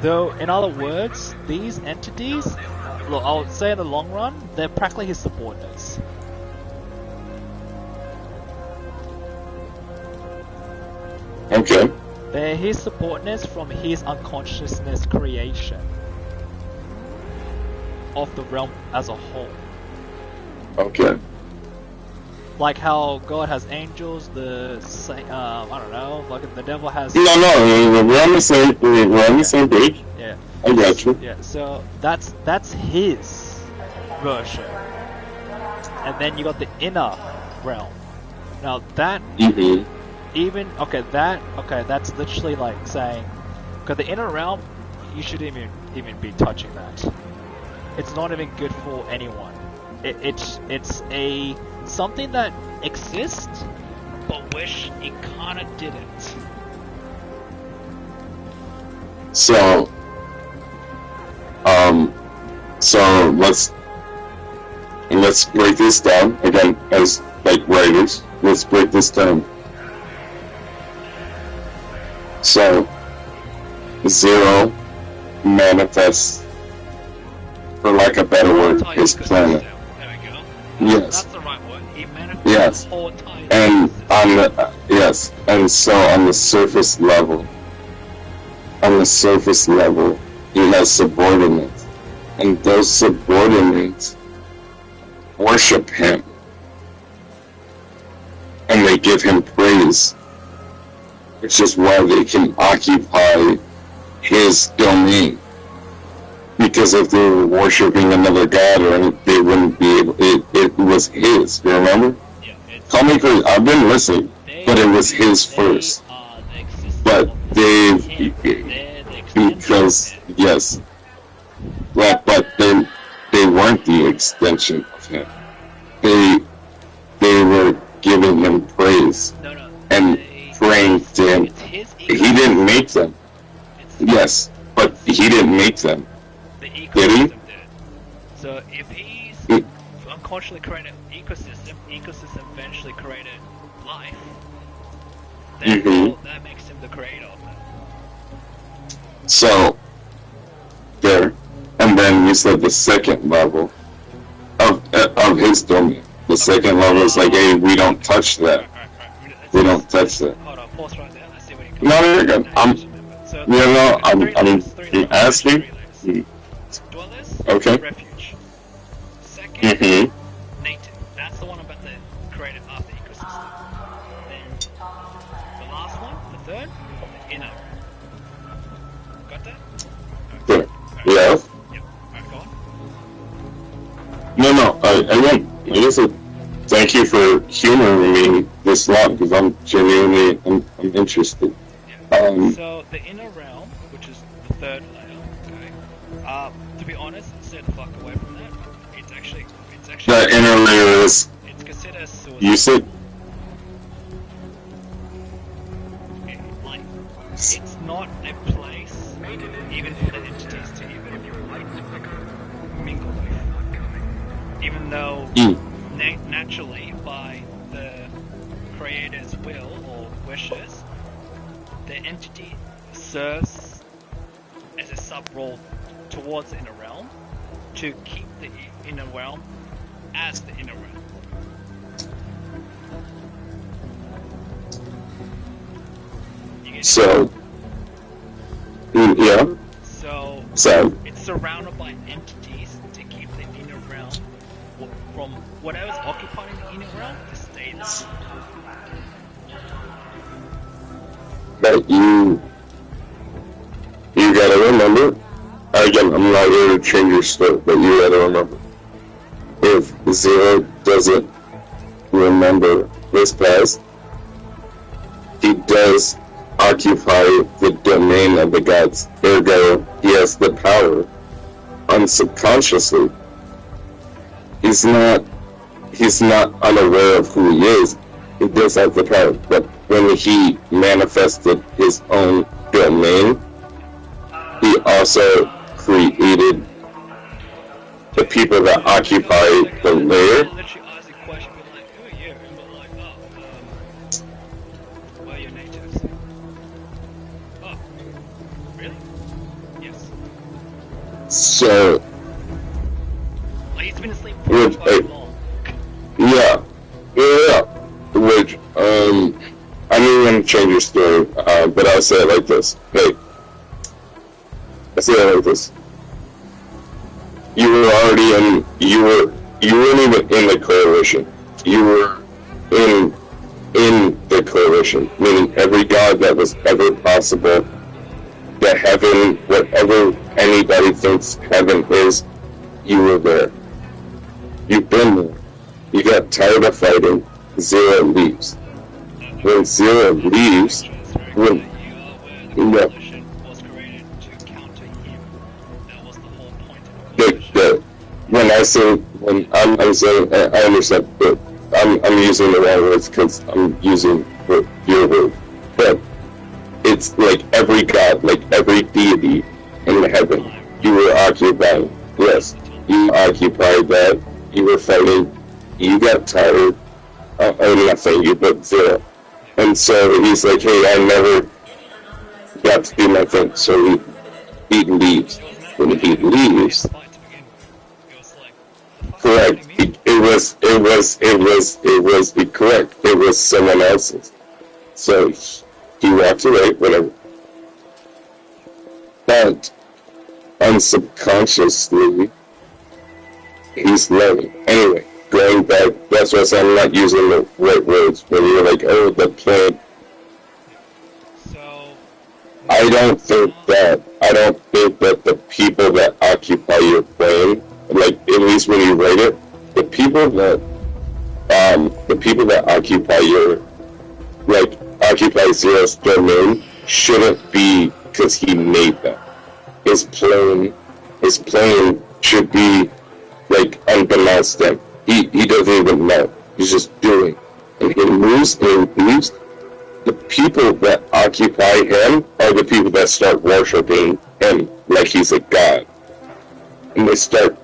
Though, in other words, these entities, look, I'll say in the long run, they're practically his subordinates. Okay. They're his subordinates from his unconsciousness creation of the realm as a whole. Okay. Like how God has angels, I don't know, like the devil has... No, we're on the same page. Yeah. I got you. Yeah, so that's his version. And then you got the inner realm. Now that... that's literally like saying... Because the inner realm, you shouldn't even be touching that. It's not even good for anyone. It's a... something that exists, but wish it kinda didn't. So let's break this down again as like writers. Let's break this down. So Zero manifests, for lack of a better word, his planet. There we go. Yes. That's the right word. He manifests Yes. the whole time. And and so on the surface level, he has subordinates, and those subordinates worship him and they give him praise, which is why they can occupy his domain. Because if they were worshiping another god, or they wouldn't be able. It was his. You remember? Yeah, Call me crazy. I've been listening, but it was his first. But because yes, but they weren't the extension of him. They were giving him praise and praying to him. He didn't make them. Yes, but he didn't make them. Did he? So if he's unconsciously created an ecosystem eventually created life, then that makes him the creator of that. So there, and then you said the second level of his domain. The second level is like, hey, we don't touch that. We don't touch that. Hold on, pause right there. Let's see what he No, you're good. I'm asking. Dwellers, Okay. refuge. Second, native. That's the one about the created after ecosystem. Then the last one, the third, the inner. Got that? There. Yeah. Yep. Alright, go on. No, I won't. I guess thank you for humoring me this long, because I'm genuinely I'm interested. Yeah. So the inner realm, which is the third layer, okay. To be honest, stay the fuck away from that. It's actually The inner layer is. it's considered as suicide. You said. Like, it's not a place even for the entities to even mingle with. Even though naturally, by the creator's will or wishes, the entity serves as a sub-role towards the inner realm to keep the inner realm as the inner realm. So. Yeah. So it's surrounded by entities to keep the inner realm from whatever's occupying the inner realm to stay there. But you gotta remember, again, I'm not here to change your story, but you gotta remember, if Zero doesn't remember his past, he does occupy the domain of the gods. Ergo, he has the power unsubconsciously. He's not unaware of who he is. He does have the power, but when he manifested his own domain, he also created the people that occupy the layer. Literally ask a question, be like, who are you? And we're like, where are your natives? Oh, really? Yes. So, Like, he's been asleep for quite long. yeah. Which, I didn't want to change your story, but I'll say it like this. Hey, I say it like this. You were already you weren't even in the coalition. You were in the coalition, meaning every god that was ever possible, the heaven, whatever anybody thinks heaven is, you were there. You've been there. You got tired of fighting. Zero leaves. When Zero leaves, when was created to counter him. That was the whole point of the coalition. when I say I'm saying I understand, but I'm using the wrong words because I'm using your word. But it's like every god, like every deity in heaven, you were occupying. Yes, you occupied that. You were fighting. You got tired. I'm not saying you, but Zero. And so he's like, hey, I never got to do my thing. So he leaves. When he leaves, correct. It was correct. It was someone else's. So he walks away, whatever. But unsubconsciously, he's learning. Anyway, going back, that's why I'm not using the right words. When you're like, oh, the plane. So I don't think that the people that occupy your plane, like at least when you write it, the people that occupy your, like, occupy Zero's domain shouldn't be because he made them. His plane should be, like, unbeknownst to him. He doesn't even know. He's just doing. And he moves. The people that occupy him are the people that start worshiping him like he's a god. And they start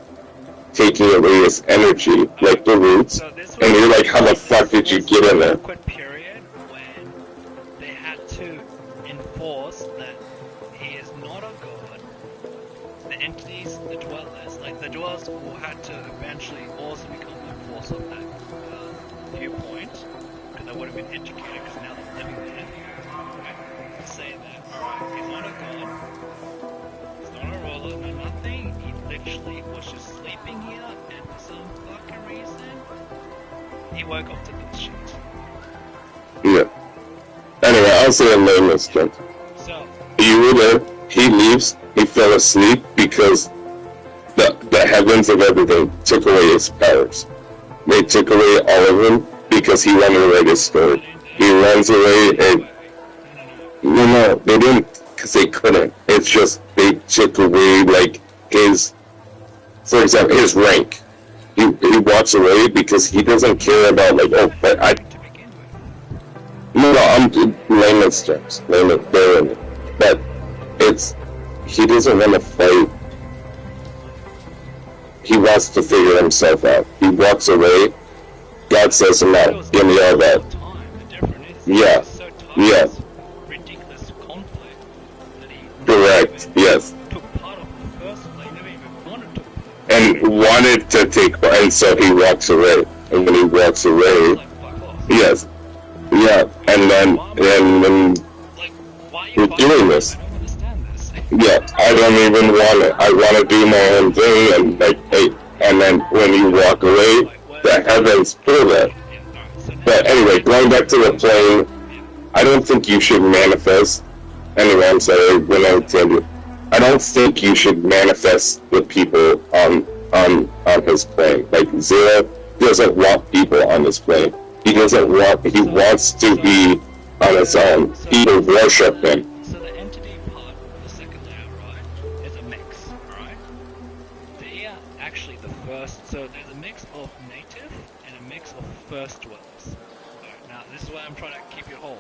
taking away his energy, like the roots. So this And you're like, how the fuck did you get in there? awkward period when they had to enforce that he is not a god. The entities, the dwellers, like the dwellers who had to eventually also become the force of that viewpoint, because they would have been educated, because now they're living there. Right? Say that, alright, he's not a god, he's not a ruler, no nothing, he literally was just sleeping here, and for some fucking reason, he woke up to this shit. Yeah. Anyway, I'll say a layman's term. So, You were there, he leaves, he fell asleep because the heavens of everything took away his powers. They took away all of them because he wanted to write his story. He runs away and... No, they didn't because they couldn't. It's just they took away, like, his... For example, his rank. He walks away because he doesn't care about, like, oh, but I... to begin with, No, I'm layman's terms. But it's... He doesn't want to fight. He wants to figure himself out. He walks away. God says, no, give me all that. time, the difference is Yeah. he's so tired Yeah. of this ridiculous conflict that he Correct, never yes. took part of in the first place, never even wanted to. And wanted to take part, and so he walks away. And when he walks away, Like, fuck off. yes. Yeah, and then Like, why are you we're fighting doing me? this. I don't understand this. Yeah, I don't even want it. I want to do my own thing, and like, hey, and then when you walk away, the heavens pull that. Yeah, alright, so now- But anyway, going back to the plane, I don't think you should manifest. Anyway, I'm sorry, when I tell you, I don't think you should manifest the people on his plane. Like Zero doesn't want people on his plane. He doesn't want. He wants to be on his own. People worship him. So the entity part of the second layer, right, is a mix, right? They are actually the first, so there's a mix of native and a mix of first dwellers. Alright, now this is why I'm trying to keep you whole.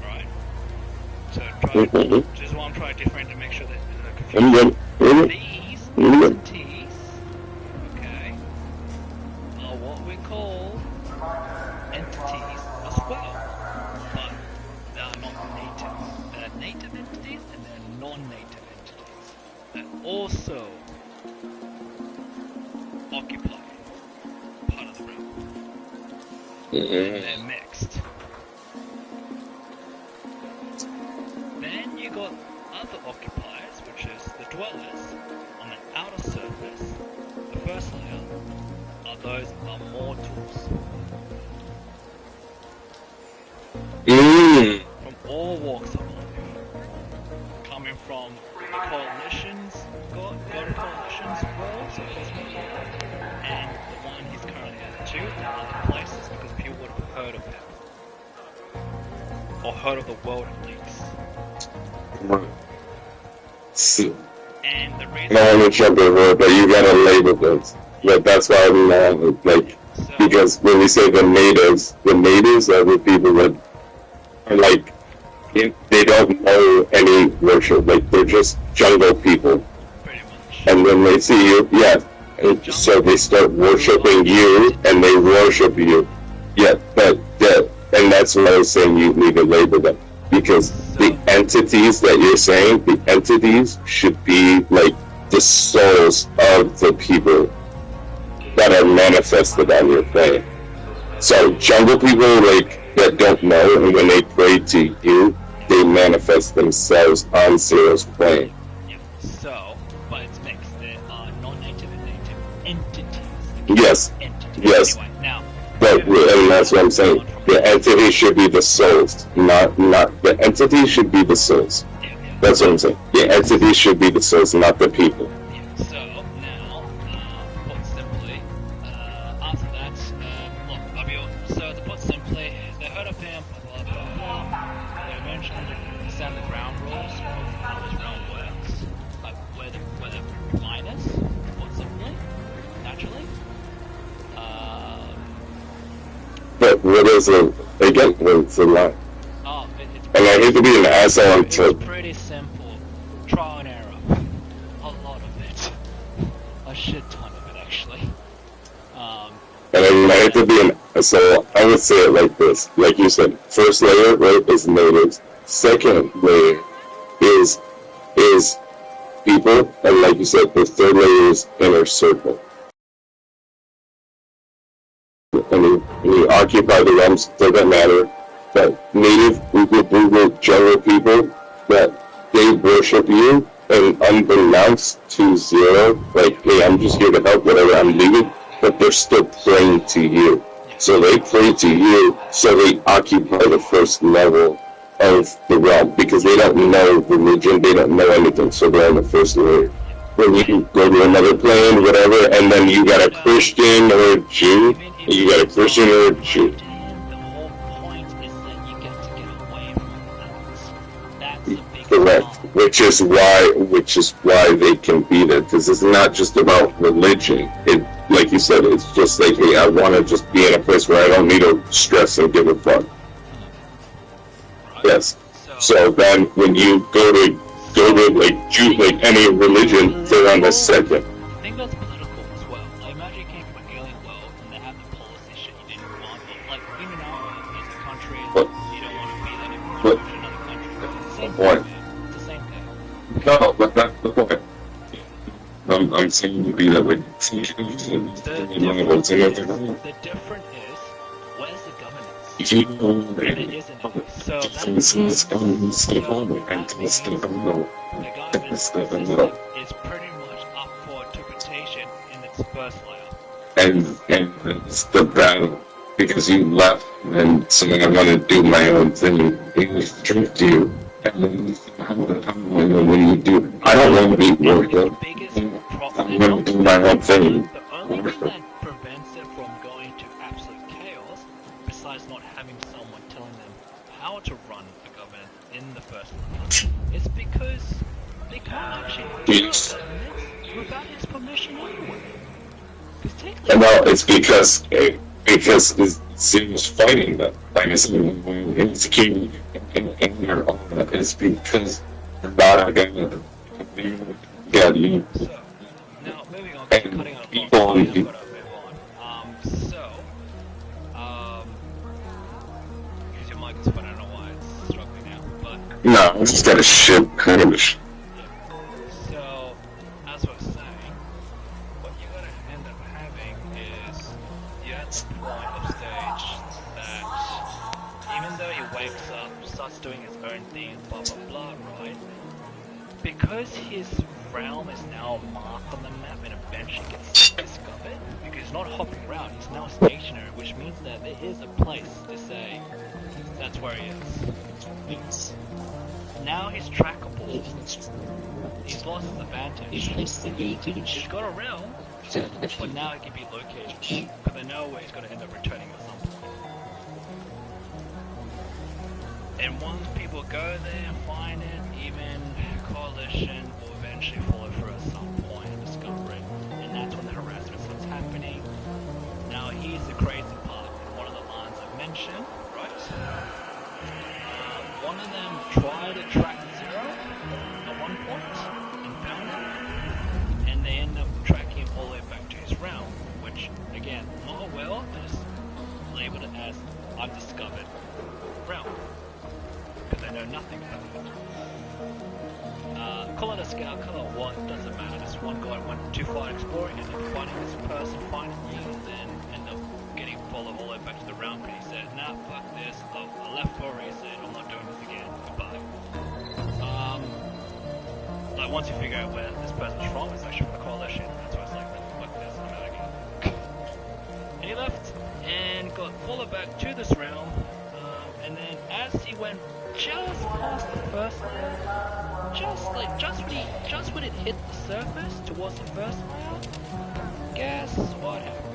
Right? So this is why I'm trying to differentiate to make sure that there's no I'm confusion. good. These Mhm. entities, okay, are what we call entities as well, but they are not native. There are native entities and there are non-native entities that also occupy part of the realm. And they're mixed. Then you got other occupiers, which is the dwellers on the outer surface. The first layer are those are mortals from all walks of life, coming from the coalitions, God coalitions world, so cosmic world, and the one he's currently at too, and other places because people would have heard of him or heard of the world at least. And the reason No, I'm a jumping word, but you gotta label this. But that's why I'm not, like, because when we say the natives are the people that are like, they don't know any worship, like they're just jungle people. pretty much. And when they see you, yeah, and so they start worshiping you, and they worship you. Yeah, and that's why I was saying you need to label them. Because the entities that you're saying, the entities should be like the souls of the people that are manifested on your plane. So jungle people like that don't know, and when they pray to you, they manifest themselves on Zero's plane. Yeah. So, but it's mixed. There are non-native and native entities Yes. entity. Yes. Anyway, now. But and that's what I'm saying. The entity should be the souls, not the entity should be the souls. Yeah. That's what I'm saying. The entity should be the souls, not the people. Yeah. So now, put simply, after that, look, so to put simply, they heard of him, blah blah blah. They mentioned the standard ground rules of how this realm works, like where the minus, put simply, naturally. But what is it again? What's the line? Oh, it's And I hate to be an asshole it's pretty simple. Trial and error. A lot of it. A shit ton of it, actually. And I hate to be an asshole. I would say it like this. Like you said, first layer, right, is natives. Second layer is people. And like you said, the third layer is inner circle. And you occupy the realms, doesn't matter. That native Google jungle people, that they worship you, and unbeknownst to zero, like, hey, I'm just here to help, whatever, I'm leaving, but they're still praying to you. So they pray to you, so they occupy the first level of the realm, because they don't know religion, they don't know anything, so they're on the first layer. When you go to another plane, whatever, and then you got a Christian or a Jew, you got a Christian or a Jew. The whole point is that you get to get away from that. That's the big Correct. Which is why they can be there, because it's not just about religion. It, like you said, it's just like, hey, I want to just be in a place where I don't need to stress and give a fuck. Yes. So then, when you go to like Jew, like any religion, they're on the second. I think that's political as well. Like, imagine you came from an alien world and they have the policy shit you didn't want. Like, even in our world, as a country, you don't want to be that if you want to go to another country. It's the same thing, man. It's the same thing. No, but that's the point. I'm saying you be that way. The difference is, where's the governance? There isn't any. So the government system is pretty much up for interpretation in its first layer. And it's the battle, because you left and so I'm gonna do my own thing. It tricked you. And then when you do, I don't want to be worked up. I'm gonna do my own thing. The only thing that prevents it from going to absolute chaos, besides not having someone telling them how to run the government in the first place, is because they can't actually do Yes. government without his permission anyway. Well, it's because it's serious fighting that, like I said, it's king in your own. It's because not again. Yeah, you. So, now moving on, And cutting out people- I've got to move on. Because your mic is fun, I don't know why it's struggling now, but No, I just got a shit kind of. so, as I was saying, what you're going to end up having is you're at the point of stage that even though he wakes up, starts doing his own thing, blah blah blah, right? Because his realm is now marked on the map and eventually gets discovered, because he's not hopping around, he's now stationary, which means that there is a place to say that's where he is. Now he's trackable. He's lost his advantage. He's got a realm, but now he can be located, because they know where he's going to end up returning at some point. And once people go there and find it, even Coalition will eventually follow through at some point and discover it. And that's when the harassment starts happening. Now here's the crazy part. One of the lines I mentioned, right? One of them tried to track Zero at one point and found him. And they end up tracking him all the way back to his realm, which, again, not well, just labeled it as undiscovered realm. Because they know nothing about it. Call it a scout, call it what, doesn't matter. This one guy went too far exploring and then finding this person, finding you, and then end up getting followed all the way back to the realm because he said, nah, fuck this, I left for a reason, I'm not doing this again, goodbye. Like once you figure out where this person's from, it's actually from the Coalition, that's why it's like, fuck this, I'm out again. and got followed back to this realm. And then as he went just past the first layer, just when it hit the surface towards the first layer, guess what happened?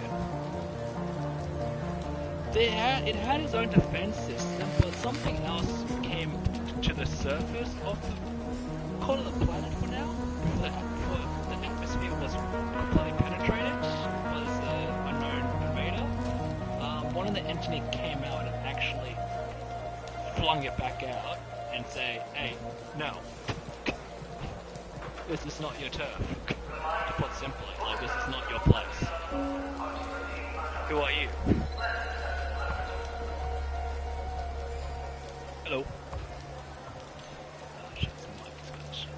It had its own defense system, but something else came to the surface of the, call it the planet for now, for the atmosphere was completely penetrated by this unknown invader. One of the entity came out and actually flung it back out and say, hey, no, this is not your turf. To put simply, like, this is not your place. Who are you? Hello. Oh shit, some mic is gonna shut.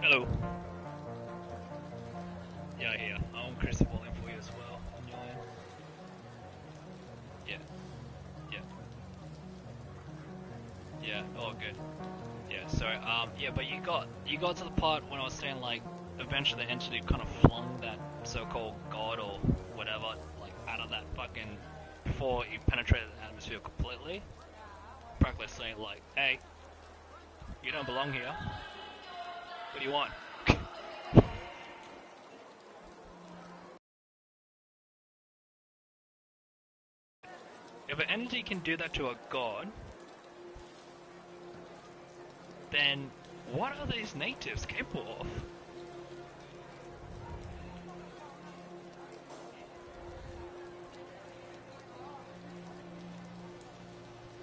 Hello. Yeah, I hear. I'll increase the volume for you as well on your end. Yeah. Yeah. Yeah, all good. Yeah, sorry. Yeah, but you got to the part when I was saying, like, eventually the entity kind of flung that so-called god or whatever, like, out of that fucking, before he penetrated the atmosphere completely, practically saying, like, hey, you don't belong here. What do you want? If an entity can do that to a god, then what are these natives capable of?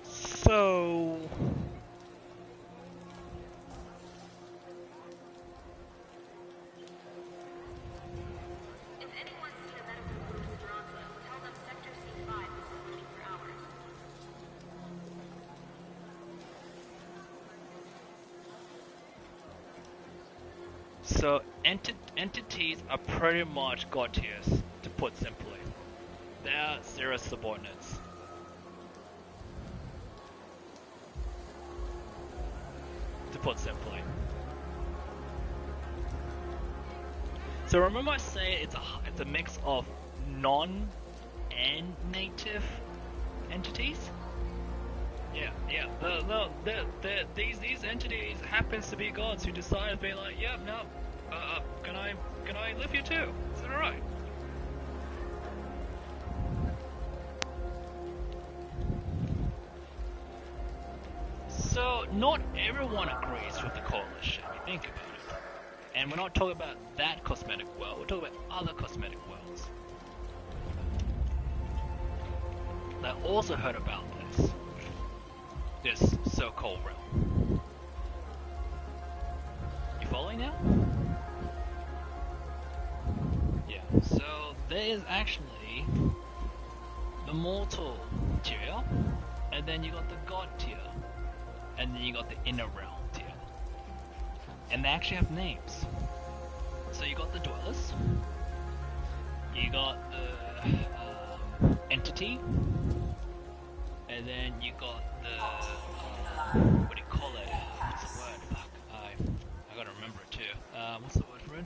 So... If anyone's seen a medical crew in Toronto, tell them Sector C5 has been waiting for hours. So entities are pretty much god tiers, to put simply. They are zero subordinates. To put simply. So remember I say it's a mix of non and native entities? Yeah. These entities happens to be gods who decide to be like, yeah, no, can I live here too? Is that alright? So not everyone agrees with the coalition. If you think about it, and we're not talking about that cosmetic world. We're talking about other cosmetic worlds. They also heard about this so-called realm. You following now? Yeah, so there is actually the mortal tier, and then you got the god tier, and then you got the inner realm tier. And they actually have names. So you got the dwellers, you got the entity, and then you got the what do you call it? What's the word? Fuck, I gotta remember it too. What's the word for it?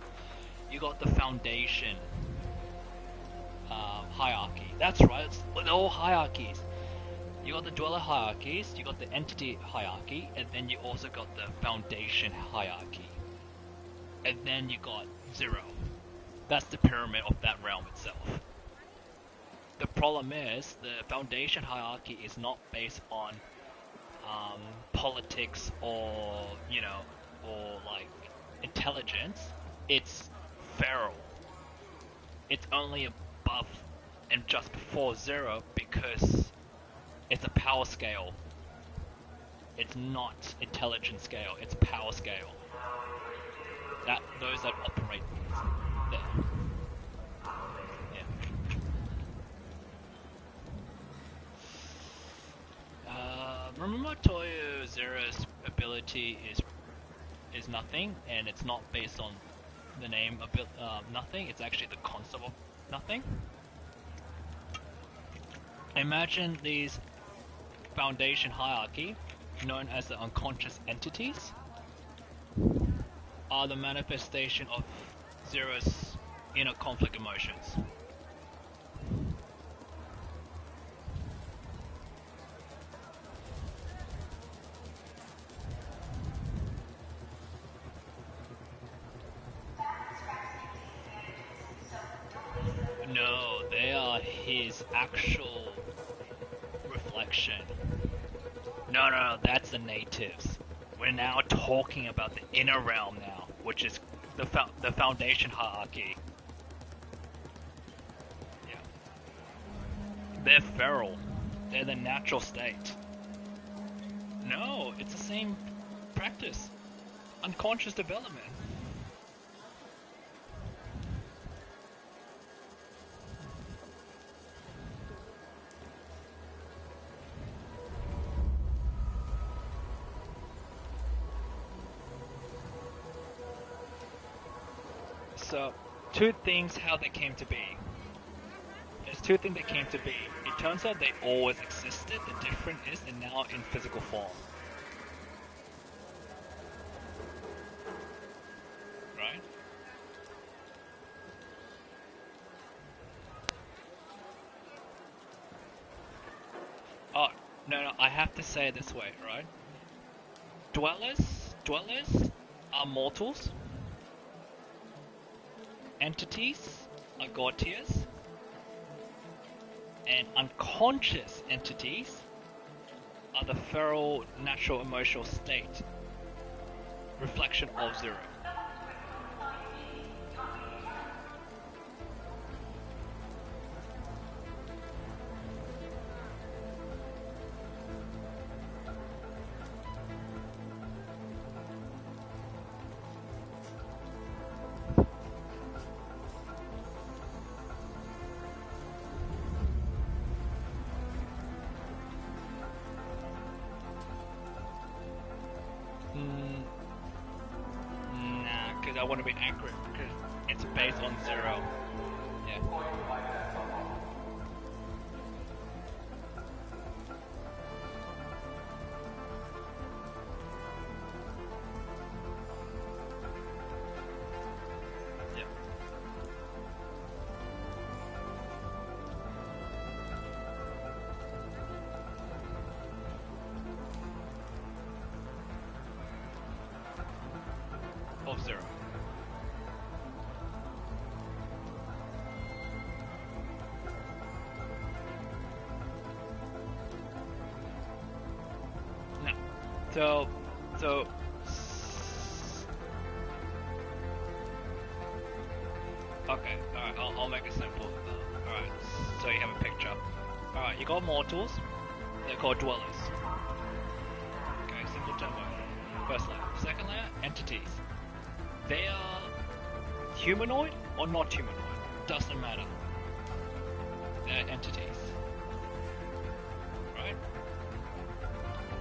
You got the foundation hierarchy. That's right. It's all hierarchies. You got the dweller hierarchies, you got the entity hierarchy, and then you also got the foundation hierarchy. And then you got zero. That's the pyramid of that realm itself. The problem is, the foundation hierarchy is not based on politics or, you know, or like intelligence. It's feral. It's only above and just before zero because it's a power scale. It's not intelligence scale, it's power scale. Those that operate there. Yeah. entity is nothing, and it's not based on the name of nothing. It's actually the concept of nothing. Imagine these foundation hierarchy, known as the unconscious entities, are the manifestation of Zero's inner conflict emotions. No, they are his actual reflection. No, that's the natives. We're now talking about the inner realm now, which is the foundation hierarchy. Yeah. They're feral. They're the natural state. No, it's the same practice. Unconscious development. So, two things how they came to be. There's two things that came to be. It turns out they always existed. The difference is they're now in physical form. Right? Oh, no, I have to say it this way, right? Dwellers are mortals. Entities are god tiers. And unconscious entities are the feral natural emotional state, reflection of Zero. Nah, because I want to be accurate, because it's based on Zero. Yeah. Yeah. Of Zero. No. So. Okay, alright, I'll make it simple. Alright, so you have a picture. Alright, you got mortals, they're called dwellers. Okay, simple tempo. First layer. Second layer, entities. They are humanoid or not humanoid, doesn't matter. They're entities. Right?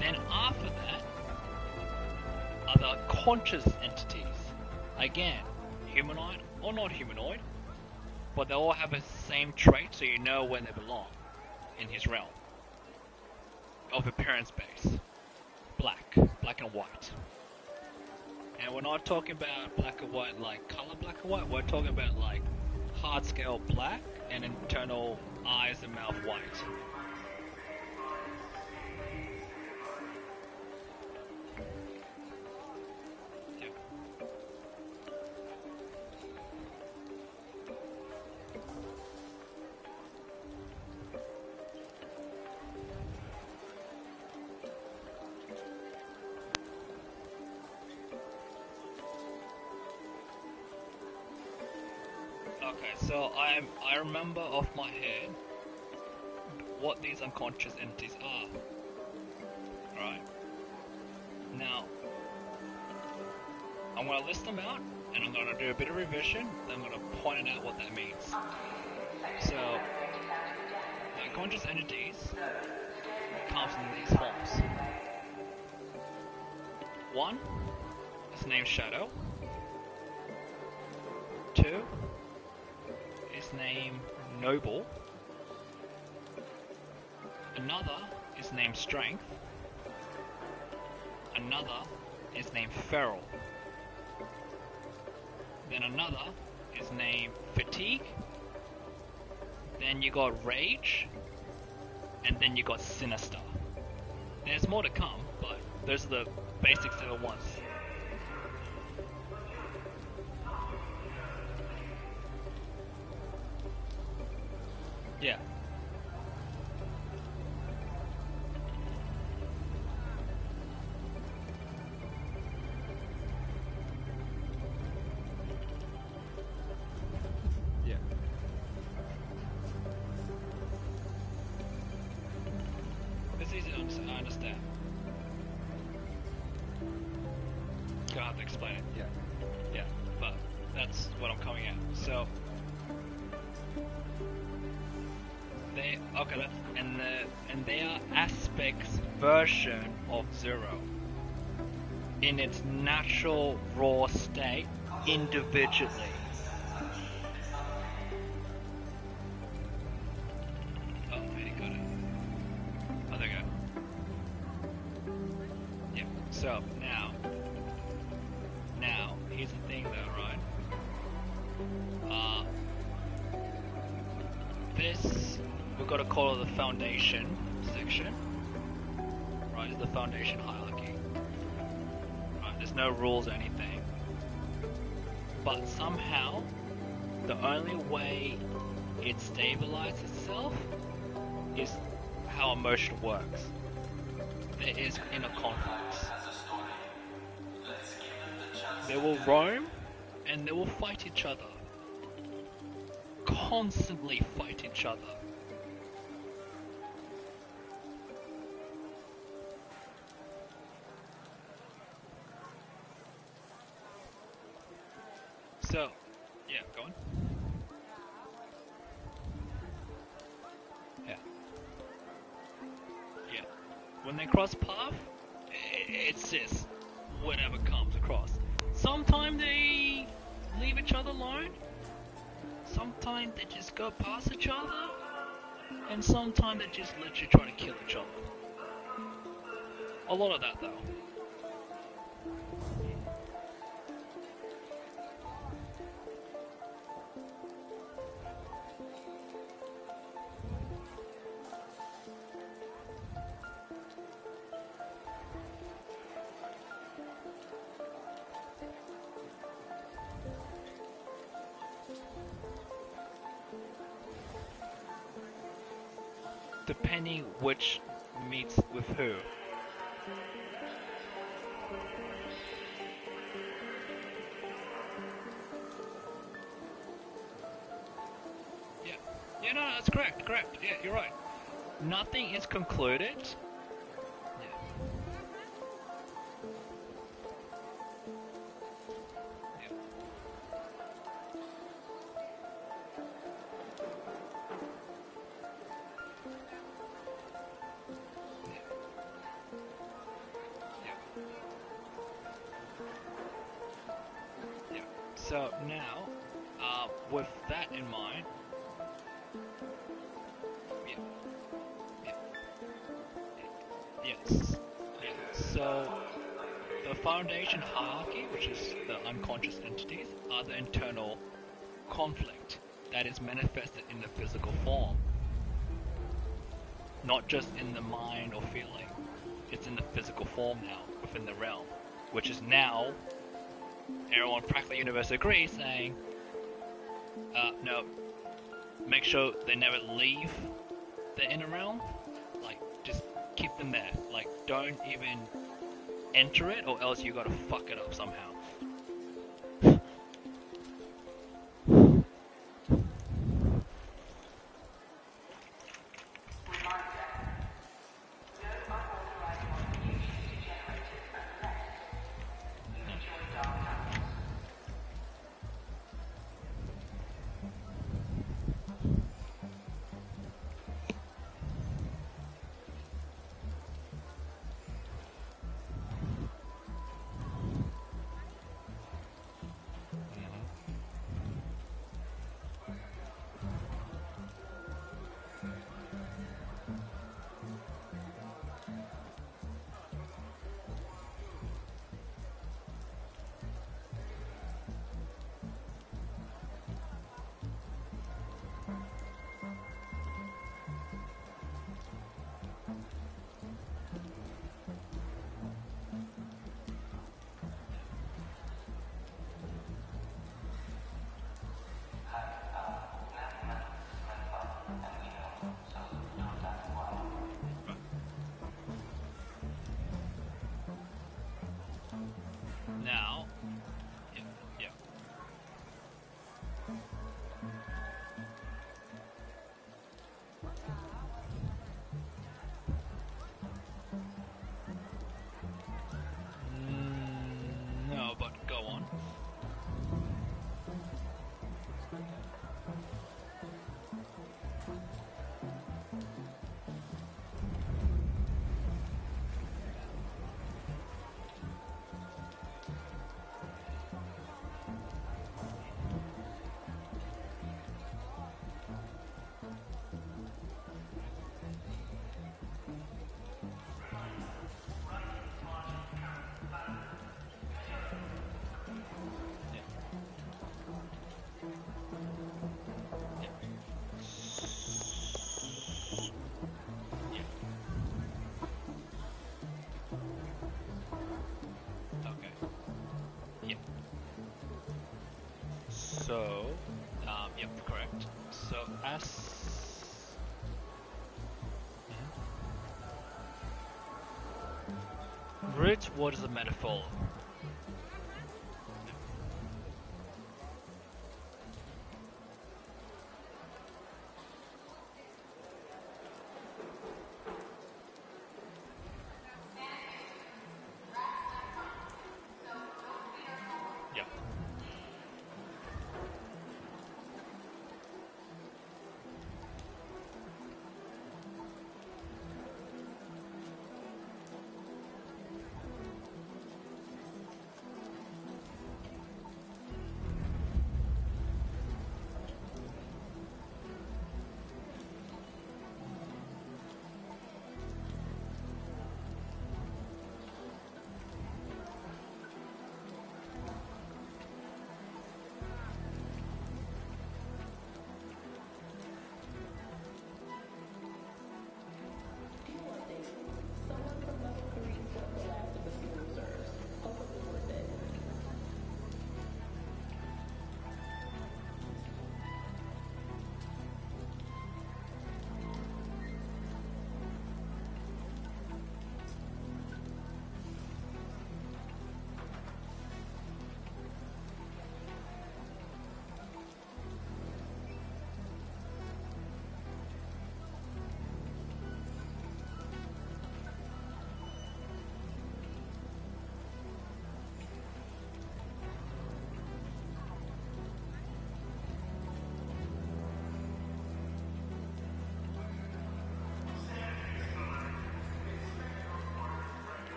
Then after that are the conscious entities. Again, humanoid or not humanoid, but they all have the same trait, so you know when they belong in his realm. Of appearance base. Black and white. And we're not talking about black and white like color black and white, we're talking about like hard scale black and internal eyes and mouth white. Yeah. Okay, so I remember off my head what these unconscious entities are. Right. Now, I'm going to list them out, and I'm going to do a bit of revision, then I'm going to point out what that means. So, the unconscious entities comes in these forms. 1 is named Shadow. 2 is named Noble. Another is named Strength. Another is named Feral. Then another is named Fatigue. Then you got Rage. And then you got Sinister. There's more to come, but those are the basics to the ones. Yeah. Yeah. It's easy to understand. I understand. Gonna have to explain it. Yeah. Yeah. But that's what I'm coming at. So they are aspects version of Zero in its natural raw state individually. Oh, he got it. Oh, there you go. Yeah. So now here's the thing though, right? This we've got to call it the foundation section, right? It's the foundation hierarchy, right? There's no rules or anything, but somehow the only way it stabilizes itself is how emotion works. There is inner conflicts. They will roam and they will fight each other. Constantly fight each other. So, yeah, go on. Yeah. Yeah. When they cross path, it's just whatever comes across. Sometimes they leave each other alone. Sometimes they just go past each other. And sometimes they just literally try to kill each other. A lot of that though. Depending which meets with who. Yeah. Yeah, no, that's correct, correct. Yeah, you're right. Nothing is concluded. Yeah. Yeah. Yeah. So now, with that in mind, yeah, yeah, yes, yeah. So the foundation hierarchy, which is the unconscious entities, are the internal conflict that is manifested in the physical form, not just in the mind or feeling. It's in the physical form now, within the realm, which is now everyone practically universe agrees, saying, no, make sure they never leave the inner realm. Like, just keep them there. Like, don't even enter it, or else you gotta fuck it up somehow. So, yep, correct. So as root, what is the metaphor? Yep.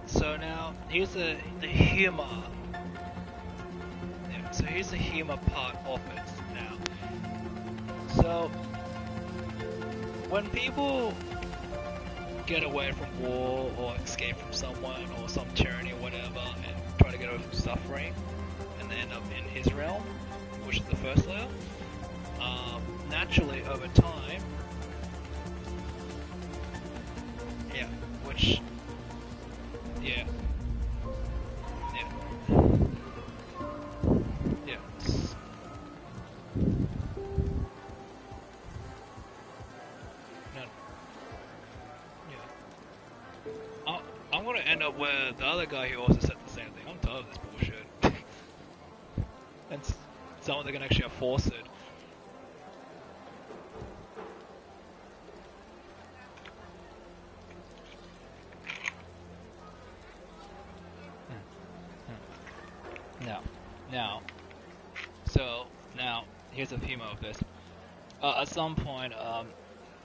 So now here's the humor. Yeah, so here's the humor part of it now. So when people get away from war or escape from someone or some tyranny or whatever and try to get over suffering and they end up in his realm, which is the first layer, naturally over time, yeah, which, yeah, yeah, yeah, no, yeah. I'm gonna end up where the other guy who also said the same thing. I'm tired of this bullshit. And someone that can actually enforce it. Now, here's the humor of this. At some point,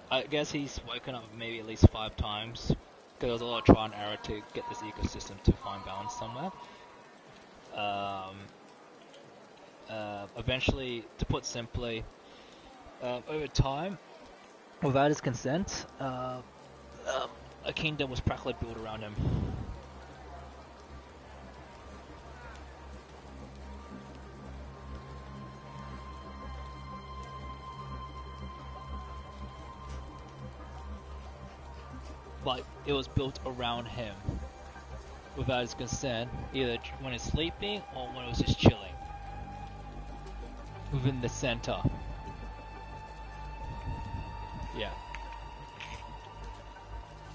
I guess he's woken up maybe at least 5 times, because there was a lot of trial and error to get this ecosystem to find balance somewhere. Eventually, to put simply, over time, without his consent, a kingdom was practically built around him. Like, it was built around him without his consent, either when he's sleeping or when he was just chilling within the center. Yeah.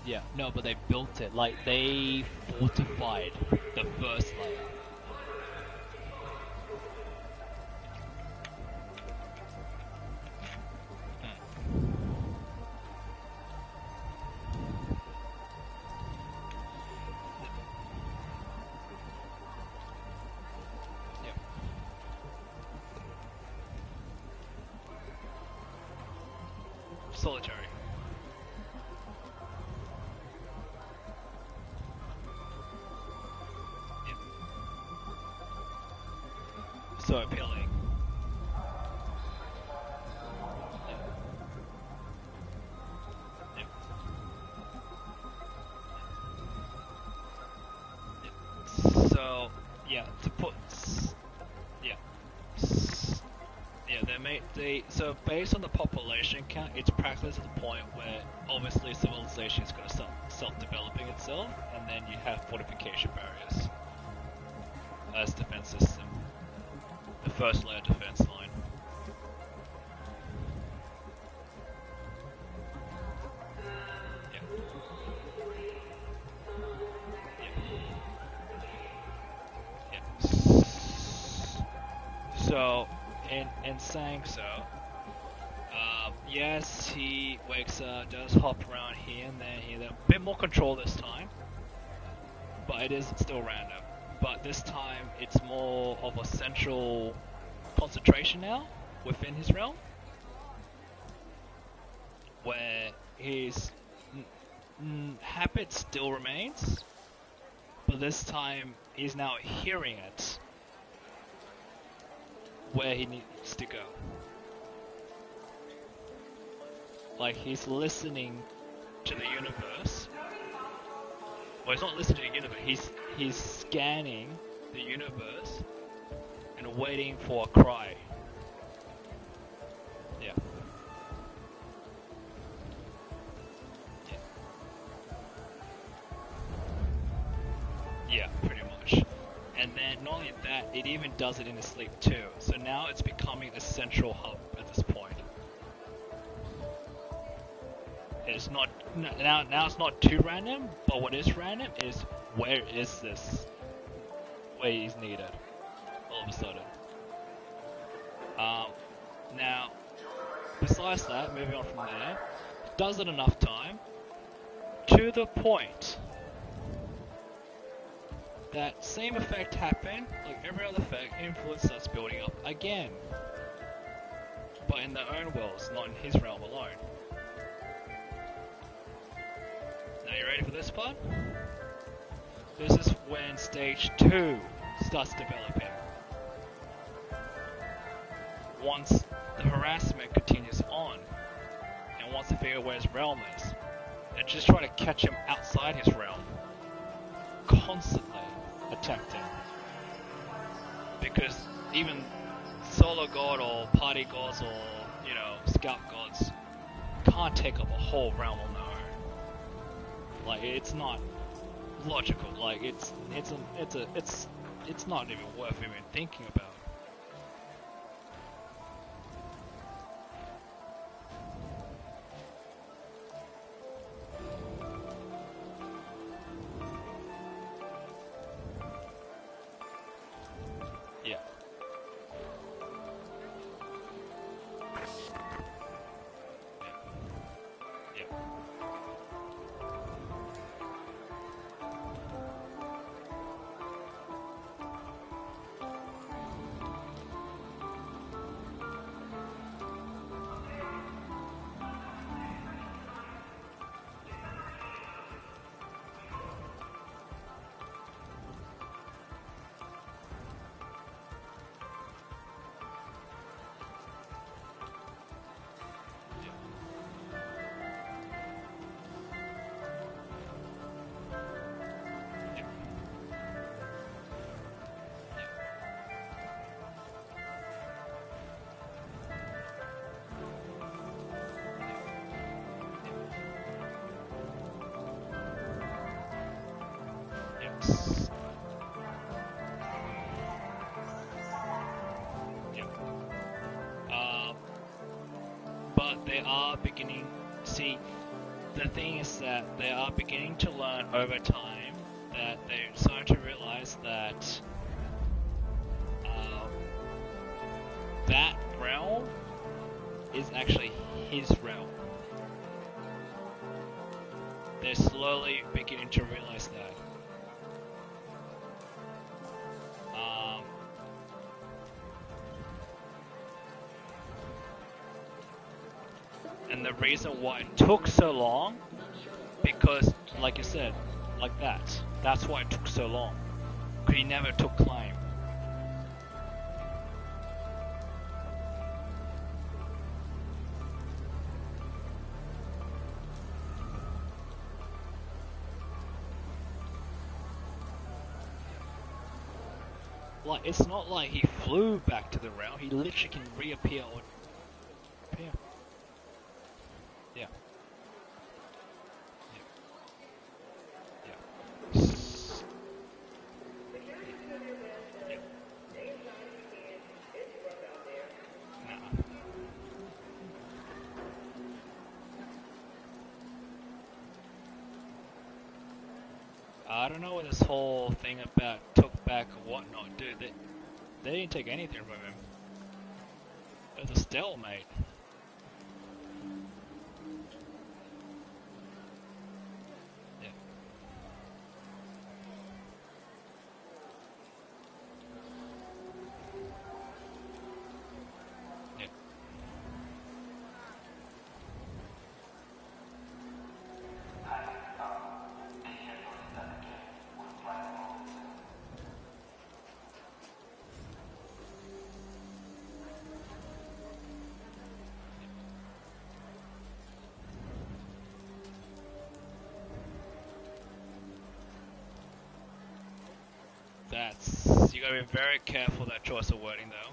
Yeah, no, but they built it. Like, they fortified the first layer. Solitary. Yep. So appealing. Yep. Yep. Yep. So, yeah, to put, yeah. Yeah, so based on the population count, it's practically to the point where obviously civilization is going to start self-developing itself, and then you have fortification barriers as defense system. The first layer defense line. Yeah. Yeah. Yeah. So, in saying so, yes, he wakes up, does hop around here and there, a bit more control this time, but it is still random. But this time, it's more of a central concentration now within his realm, where his habit still remains, but this time he's now hearing it where he needs to go. Like, he's listening to the universe. Well, he's not listening to the universe, he's scanning the universe and waiting for a cry. Yeah. Yeah, pretty much. And then not only that, it even does it in his sleep too. So now it's becoming the central hub at this point. It's not now it's not too random, but what is random is where is this? Where he's needed all of a sudden. Now, besides that, moving on from there, does it enough time to the point that same effect happened, like every other effect, influence starts building up again. But in their own worlds, not in his realm alone. Now you ready for this part? this is when stage 2 starts developing. Once the harassment continues on, and once they figure where his realm is, they just try to catch him outside his realm, constantly attempting. Because even solo god or party gods or, you know, scout gods can't take up a whole realm on their own. Like, it's not logical. Like, it's not even worth even thinking about. Yeah. Yeah. Yes. Yep. But they are beginning. See, the thing is that they are beginning to learn over time that they're starting to realize that that realm is actually his realm. They're slowly beginning to realize that. And the reason why it took so long, because, like you said, like that. That's why it took so long. Because he never took claim. Like, it's not like he flew back to the realm. He literally can reappear or appear. Yeah. Yeah. Yeah. Nah. I don't know what this whole thing about took back or whatnot, dude. They didn't take anything from him. It was a stalemate. Yeah. Yeah. You gotta be very careful that choice of wording though.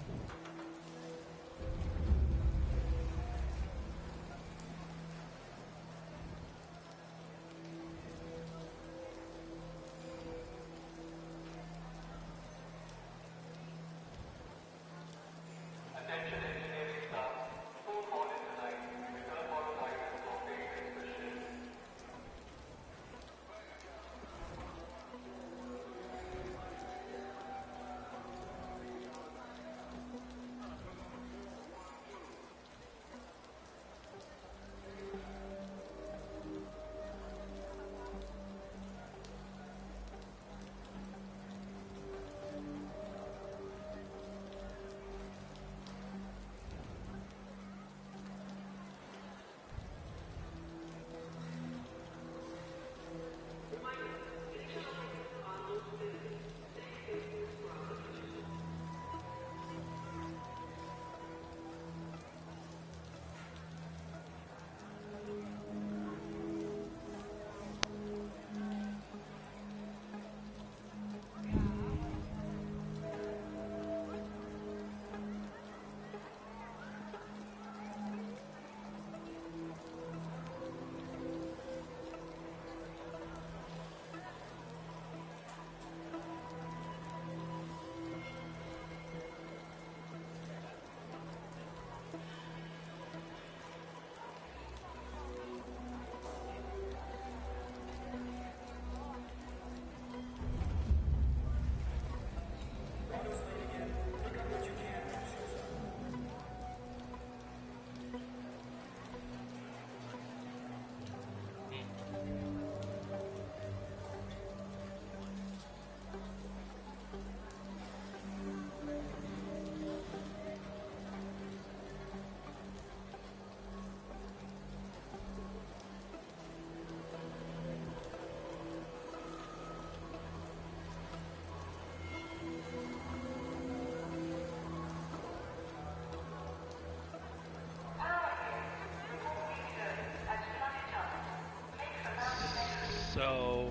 So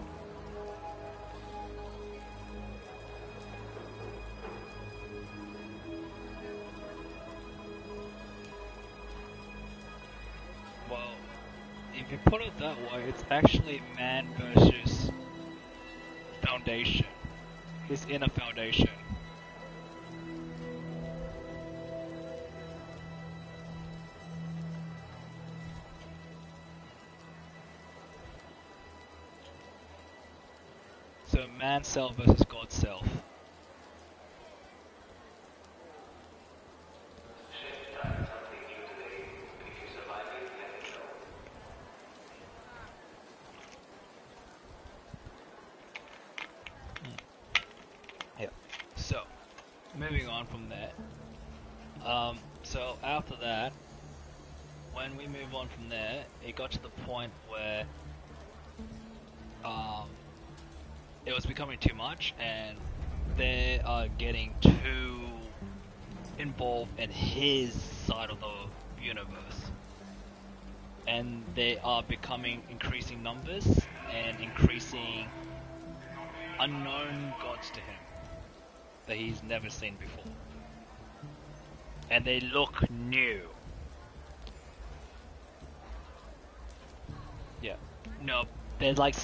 well, if you put it that way, it's actually man versus foundation. His inner foundation. So man self versus God self. Yeah. So moving on from there. So after that, when we move on from there, it got to the point where it was becoming too much, and they are getting too involved in his side of the universe, and they are becoming increasing numbers and increasing unknown gods to him that he's never seen before, and they look new. Yeah. No, they're like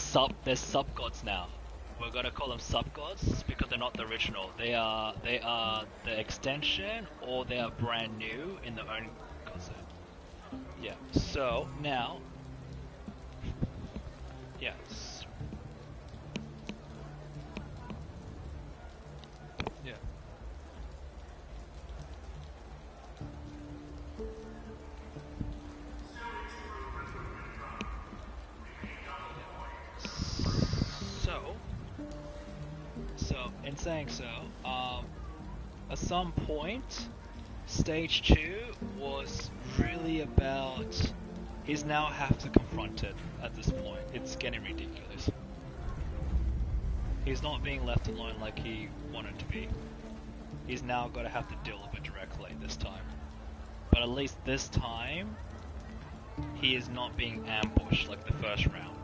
they're sub gods now. We're gonna call them sub gods because they're not the original. They are the extension, or they are brand new in their own concept. Yeah. So now, yes. Yeah. So in saying so, at some point, stage 2 was really about he's now have to confront it at this point. It's getting ridiculous. He's not being left alone like he wanted to be. He's now got to have to deal with it directly this time. But at least this time, he is not being ambushed like the first round.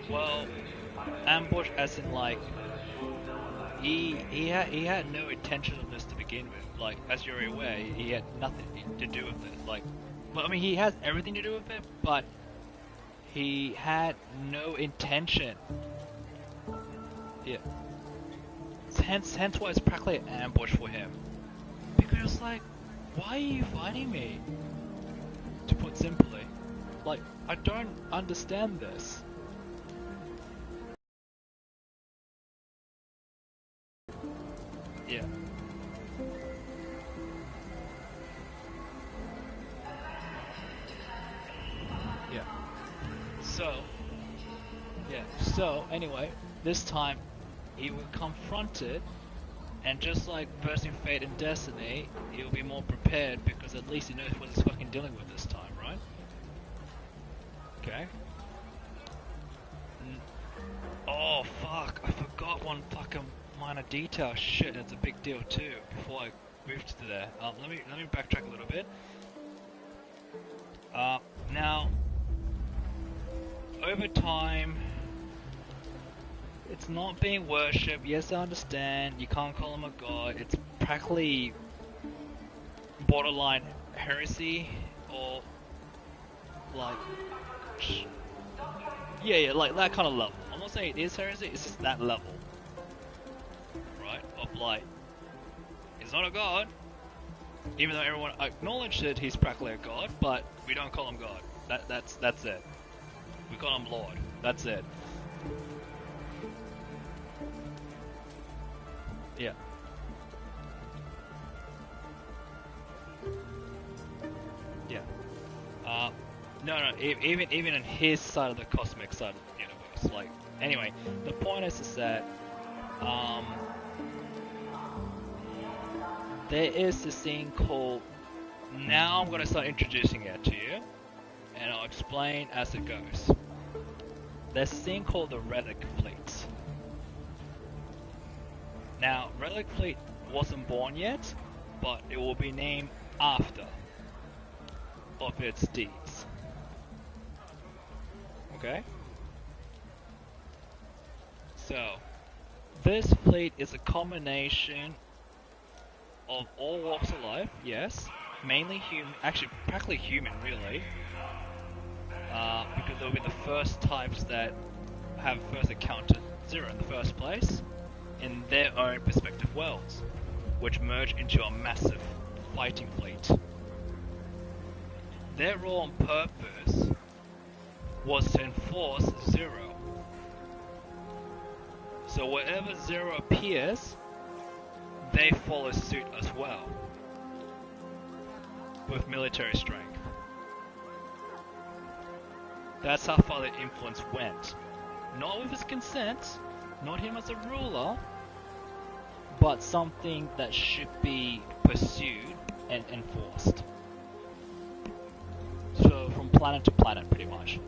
Well, ambush as in like he had no intention of this to begin with. Like, as you're aware, he had nothing to do with it. Like, well, I mean, he has everything to do with it, but he had no intention. Yeah. Hence why it's practically an ambush for him. Because it's like, why are you fighting me? To put simply, like, I don't understand this. Yeah. Yeah. So anyway, this time he will confront it, and just like versing Fate and Destiny, he'll be more prepared because at least he knows what he's fucking dealing with this time, right? Okay. Oh fuck, I forgot one fucking minor detail. Shit, it's a big deal too. Before I moved to there, let me backtrack a little bit. Now, over time, it's not being worshipped. Yes, I understand. You can't call him a god. It's practically borderline heresy, or like, yeah, like that kind of level. I'm not saying it is heresy. It's just that level, right? Of like, he's not a god, even though everyone acknowledged that he's practically a god, but we don't call him god. That's it. We call him Lord. That's it. Yeah. Yeah. No. Even in his side of the cosmic side of the universe. Like, anyway, the point is that there is this thing called. Now I'm gonna start introducing it to you, and I'll explain as it goes. there's this thing called the Relic Fleet. Now, Relic Fleet wasn't born yet, but it will be named after of its deeds. Okay? So, this fleet is a combination of all walks of life, yes, mainly human, actually practically human really, because they'll be the first types that have first encountered Zero in the first place, in their own perspective worlds, which merge into a massive fighting fleet. Their role on purpose was to enforce Zero. So wherever Zero appears, they follow suit as well, with military strength. That's how far the influence went. Not with his consent, not him as a ruler, but something that should be pursued and enforced. So from planet to planet, pretty much.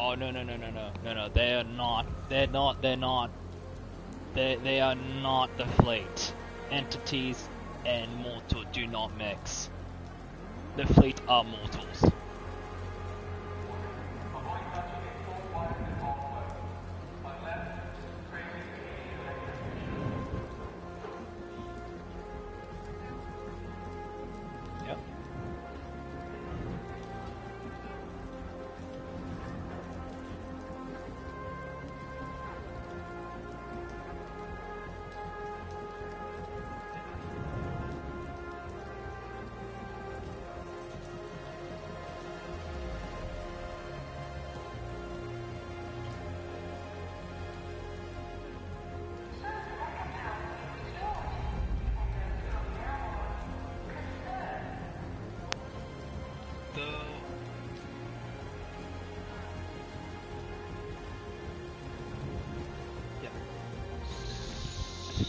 Oh no. They are not. They're not. They are not the fleet. Entities and mortal do not mix. The fleet are mortals. Yep.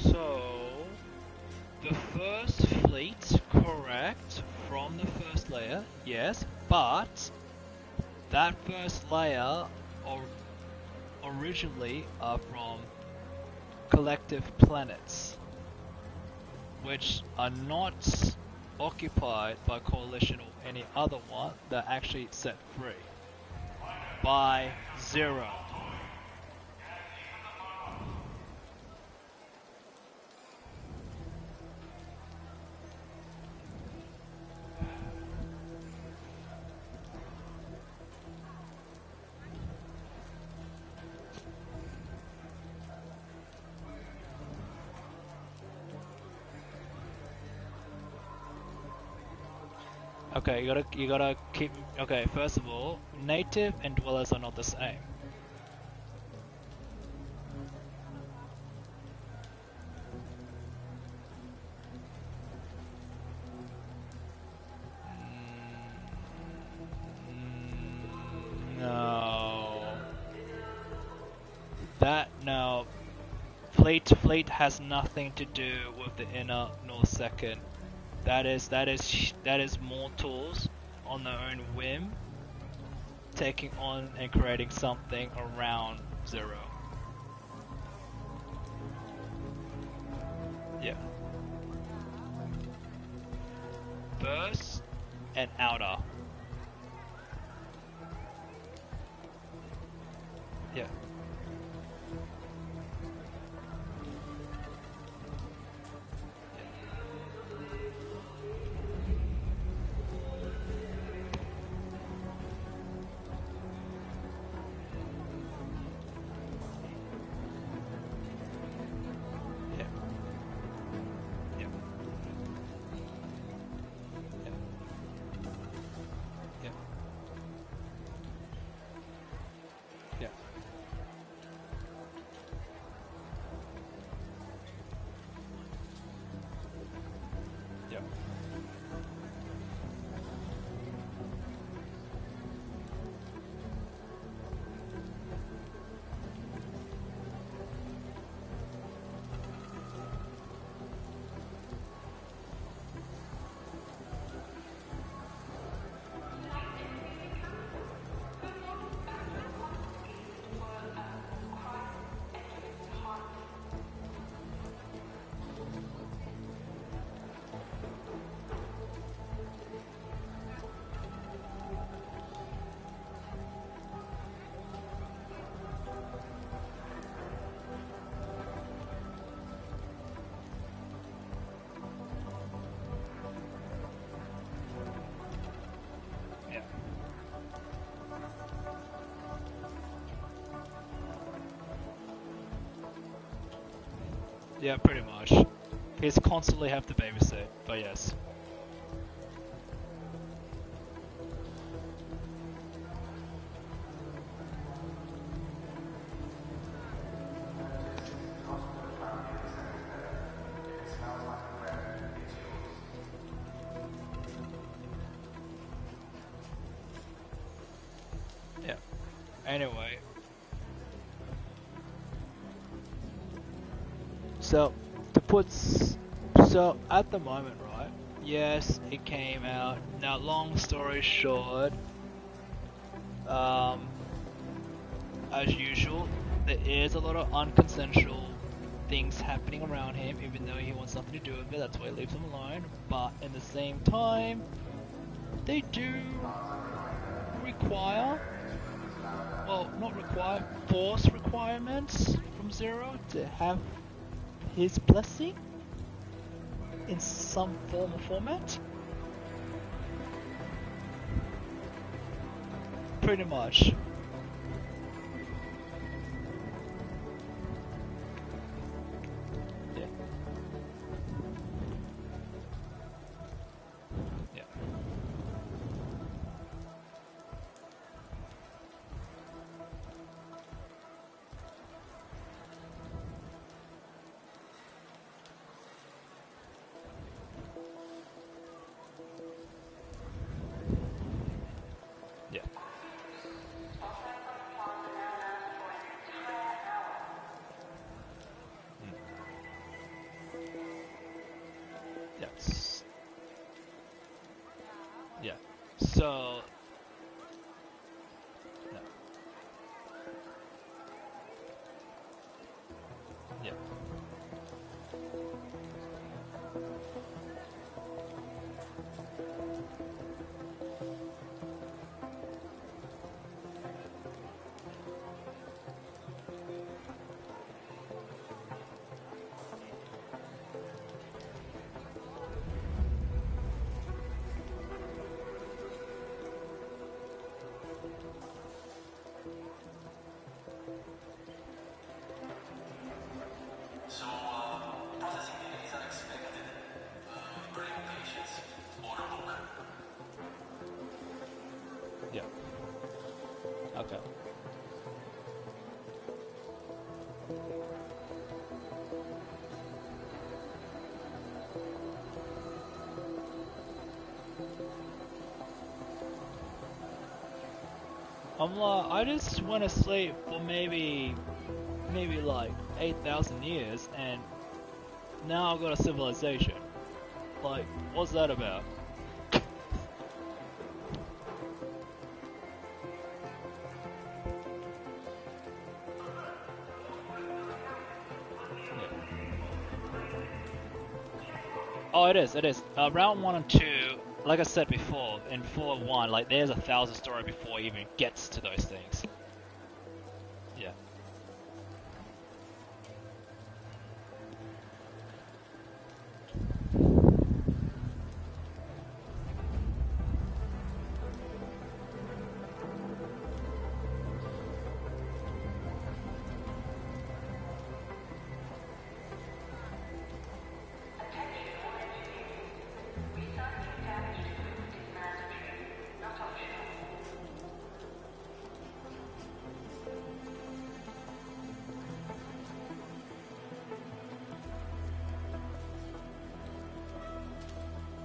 So, the first fleet, correct, from the first layer, yes, but that first layer originally are from collective planets, which are not occupied by Coalition or any other one. They're actually set free by Zero. Okay, you gotta keep. Okay, first of all, native and dwellers are not the same. No. No. Fleet has nothing to do with the inner nor second. That is mortals on their own whim, taking on and creating something around Zero. Yeah. Burst and outer. Yeah. Yeah, pretty much. He's constantly have to babysit, but yes. Yeah. Anyway. So, so at the moment, right? Yes, it came out. Now, long story short, as usual, there is a lot of unconsensual things happening around him, even though he wants nothing to do with it. That's why he leaves them alone. But in the same time, they do require, well, not require, force requirements from Zero to have his blessing in some form or format. Pretty much. Yeah. Yeah. Yeah. Yes. Yeah. So. No. Yeah. So, processing delays are expected. Bring patience. Order book. Yeah. Okay. I just went to sleep for maybe like 8,000 years, and now I've got a civilization. Like, what's that about? Yeah. Oh, it is. Round 1 and 2, like I said before, in 4-1, like, there's 1,000 story before it even gets to those things. Yeah.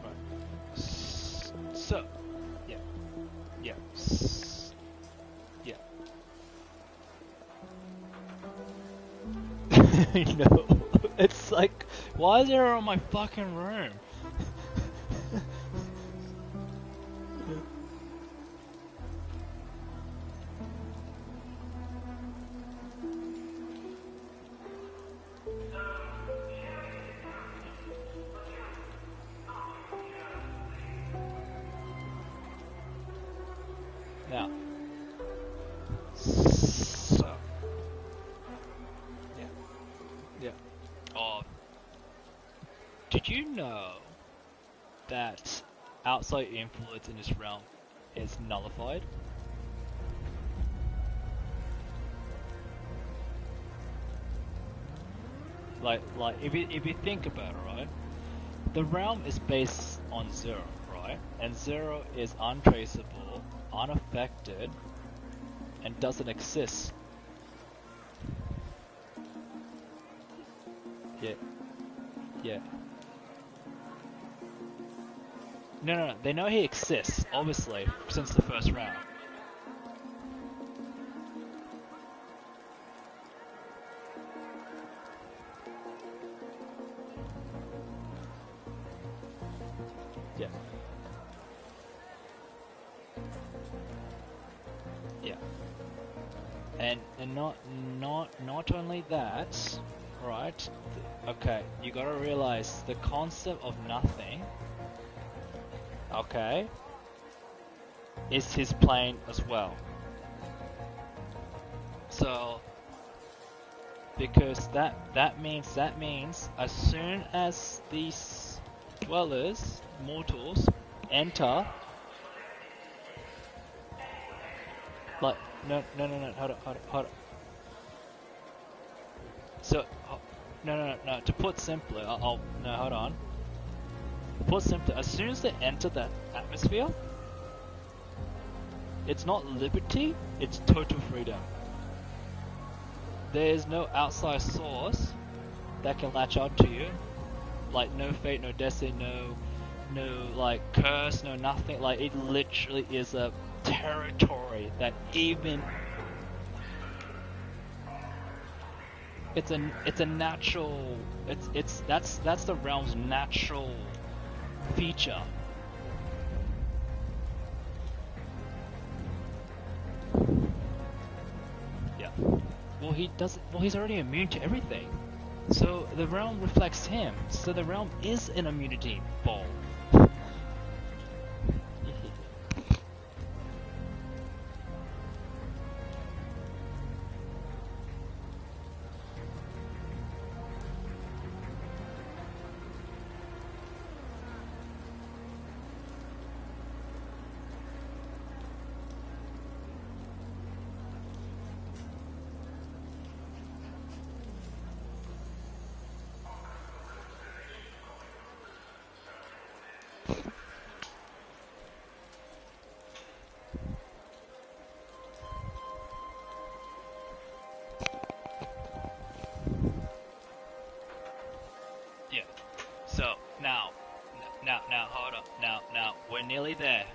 Right. So, yeah. Yeah. Yeah. I know. It's like, why is there on my fucking room? Now, so, yeah, yeah. Oh, did you know that outside influence in this realm is nullified? like if you think about it, right? The realm is based on zero, right? And zero is untraceable, unaffected, and doesn't exist. Yeah. Yeah. No. They know he exists, obviously, since the first round. Yeah. Yeah. And not only that, right? Okay, you gotta realize the concept of nothing. Okay, is his plane as well. So, because that means as soon as these dwellers, mortals, enter, like no, hold on. So, no. To put simply, no, hold on. To put simply, as soon as they enter that atmosphere, it's not liberty, it's total freedom. There is no outside source that can latch onto you, like no fate, no destiny, no like curse, no nothing. Like it literally is a territory that even it's a natural. That's the realm's natural feature. Yeah. Well, he's already immune to everything. So the realm reflects him. So the realm is an immunity ball. Yeah. So now, hold up. Now, we're nearly there.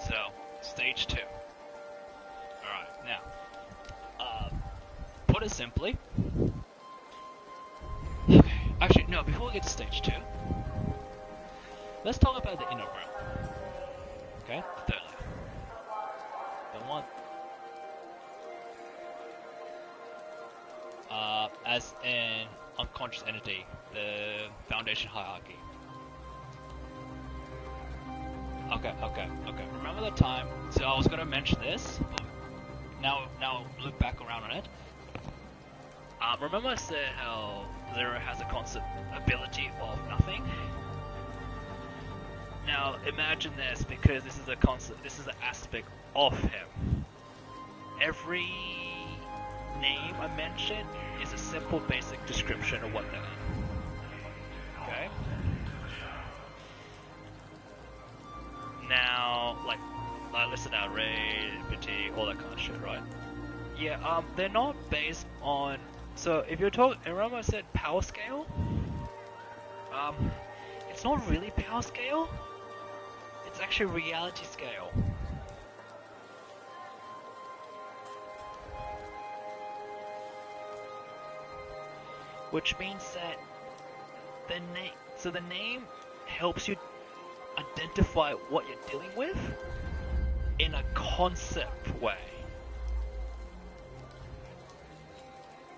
So, stage 2. Alright, now, put it simply. Okay, actually, no, before we get to stage 2, let's talk about the inner realm. Okay? The third layer. The one, as an unconscious entity, the foundation hierarchy. Okay. Remember the time? So I was gonna mention this, but now look back around on it. Remember I said how Zero has a concept ability of nothing? Now imagine this, because this is a concept, this is an aspect of him. Every name I mention is a simple basic description of what they are. Okay? Now, like listen out, Raid, Pity, all that kind of shit, right? Yeah, they're not based on. So if you're talking, remember I said power scale? It's not really power scale. It's actually reality scale. Which means that the name helps you identify what you're dealing with in a concept way.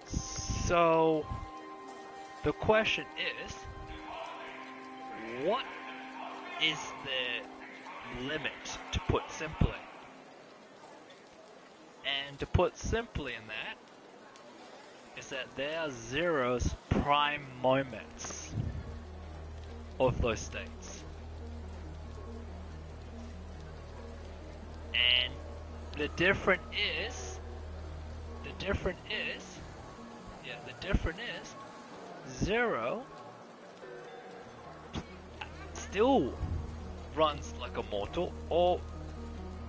So the question is, what is the limit, to put simply? And to put simply in that is that there are Zero's prime moments of those states. And the difference is Zero still runs like a mortal, or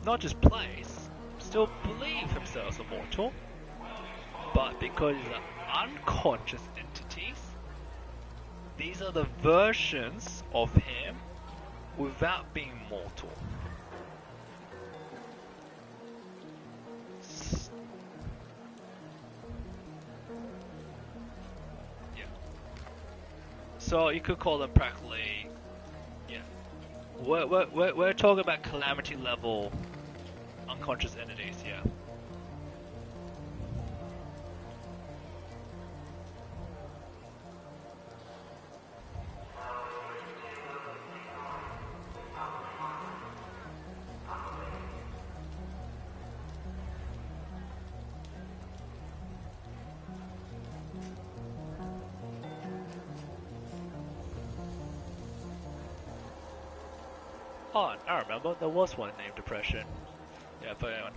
not just plays, still believes himself as a mortal, but because he's an unconscious entities, these are the versions of him without being mortal. Yeah. So you could call them practically, yeah. We're talking about calamity level unconscious entities, yeah. Oh, I remember, there was one named Depression. Yeah, but anyway.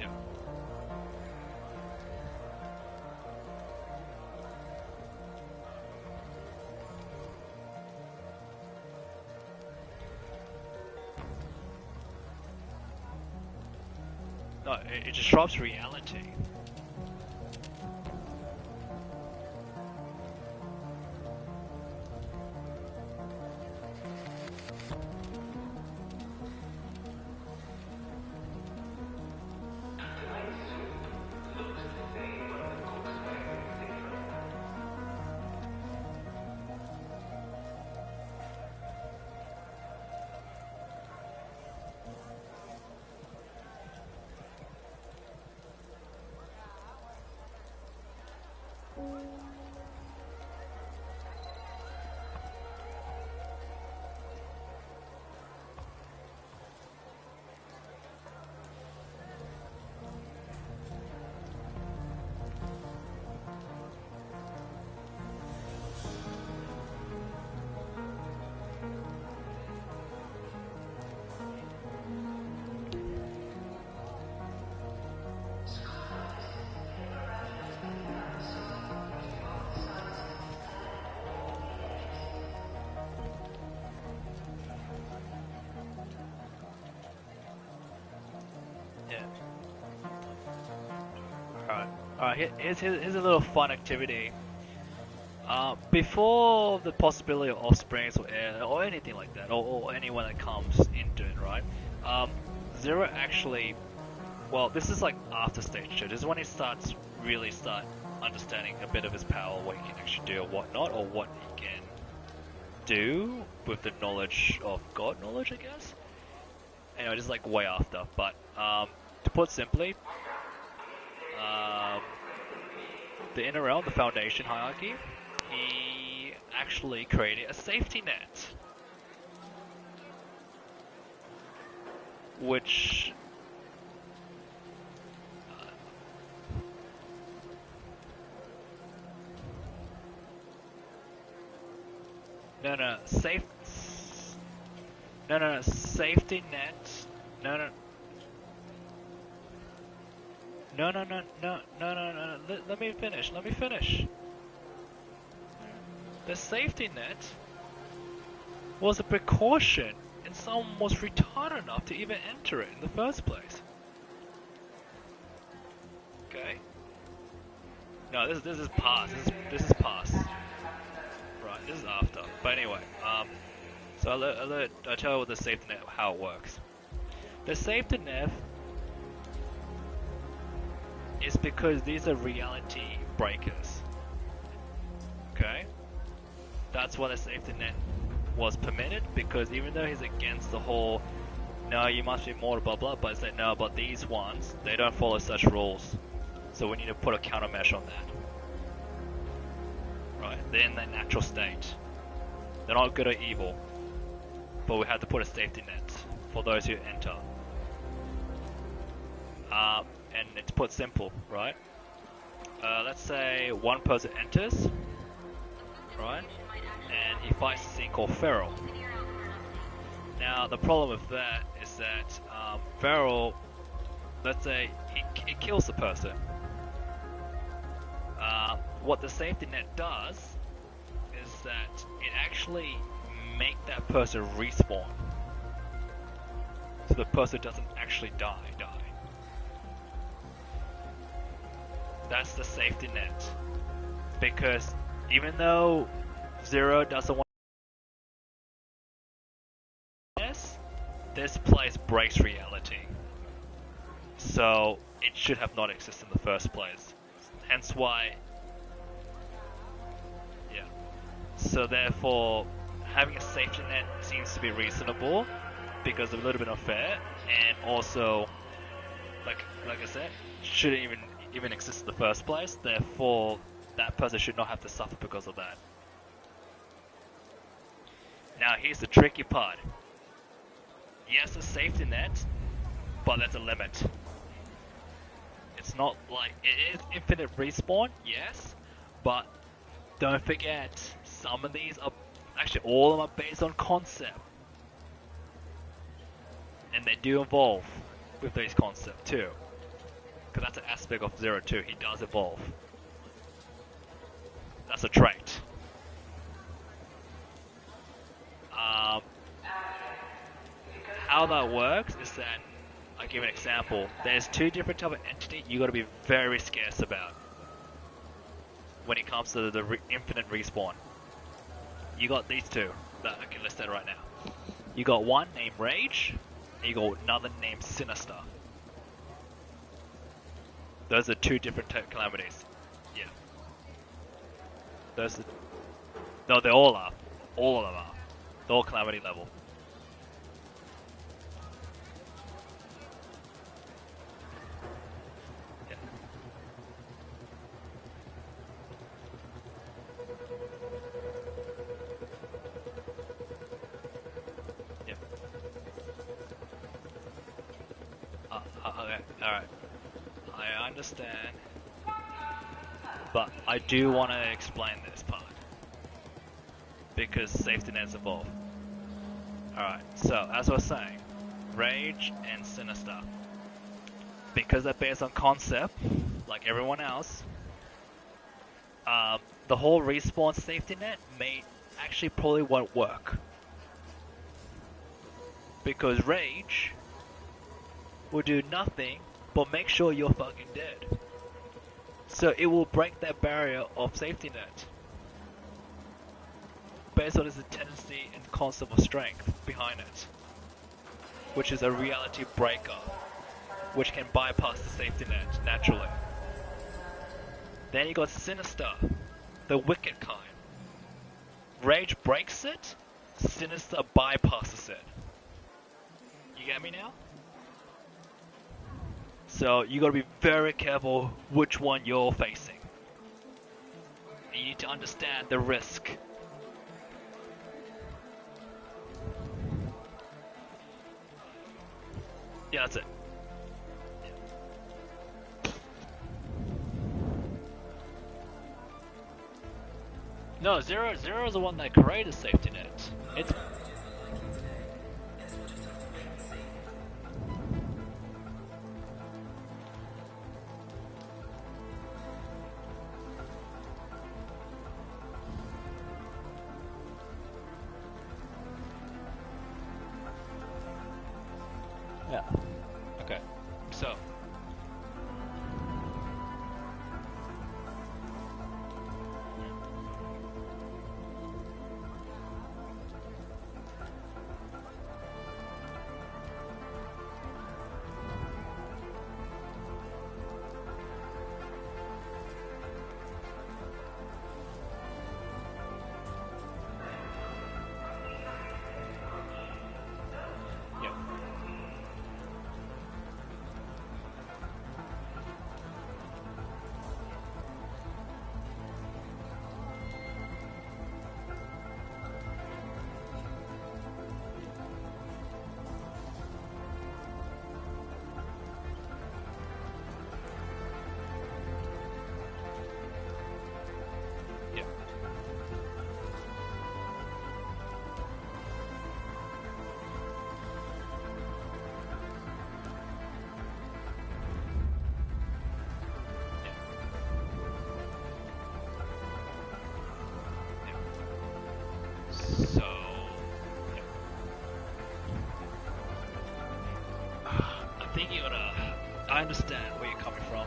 Yeah. No, it disrupts reality. Yeah. Alright, here's a little fun activity. Before the possibility of offsprings or air or anything like that, or anyone that comes into it, right? Zero actually, well, this is like after stage 2. This is when he really start understanding a bit of his power, what he can actually do or whatnot, or what he can do with the knowledge of God knowledge, I guess. Anyway, this is like way after, but to put simply, the inner realm, the foundation hierarchy, he actually created a safety net, which no safety net, no, let me finish. The safety net was a precaution, and someone was retarded enough to even enter it in the first place. Okay. No, this is past. This is past. Right, this is after. But anyway, so I'll tell you what the safety net, how it works. The safety net is because these are reality breakers. Okay? That's why the safety net was permitted, because even though he's against the whole, no, you must be more blah blah, but it's like, no, but these ones, they don't follow such rules. So we need to put a countermeasure on that. Right, they're in their natural state. They're not good or evil, but we have to put a safety net for those who enter. And it's put simple, right? Let's say one person enters, right? And he fights this thing called feral. Now the problem with that is that feral, let's say it kills the person. What the safety net does is that it actually make that person respawn, so the person doesn't actually die. That's the safety net, because even though Zero doesn't want this place breaks reality, so it should have not existed in the first place. Hence why, yeah. So therefore, having a safety net seems to be reasonable, because it's a little bit unfair, and also, like I said, shouldn't even exist in the first place. Therefore, that person should not have to suffer because of that. Now here's the tricky part. Yes, a safety net, but there's a limit. It's not like, it is infinite respawn, yes, but don't forget, some of these are, actually all of them are based on concept. And they do evolve with these concepts too. Because that's an aspect of Zero too, he does evolve. That's a trait. How that works is that, I'll give an example. There's two different types of entity you got to be very scarce about when it comes to the infinite respawn. You got these two that I can list out right now. You got one named Rage, and you got another named Sinister. Those are two different calamities. Yeah. Those are... No, they all are. All of them are. They're all calamity level. Yeah. Yeah. Okay, alright. I understand. But I do want to explain this part, because safety nets evolve. Alright, so as I was saying, Rage and Sinister, because they're based on concept, like everyone else, the whole respawn safety net actually probably won't work. Because Rage will do nothing but make sure you're fucking dead. So it will break that barrier of safety net, based on its tendency and concept of strength behind it, which is a reality breaker, which can bypass the safety net naturally. Then you got Sinister, the wicked kind. Rage breaks it, Sinister bypasses it. You get me now? So you gotta be very careful which one you're facing. You need to understand the risk. Yeah, that's it. No, Zero is the one that created safety net. It's yeah. Okay. So yeah. So, yeah. I think you gotta. I understand where you're coming from.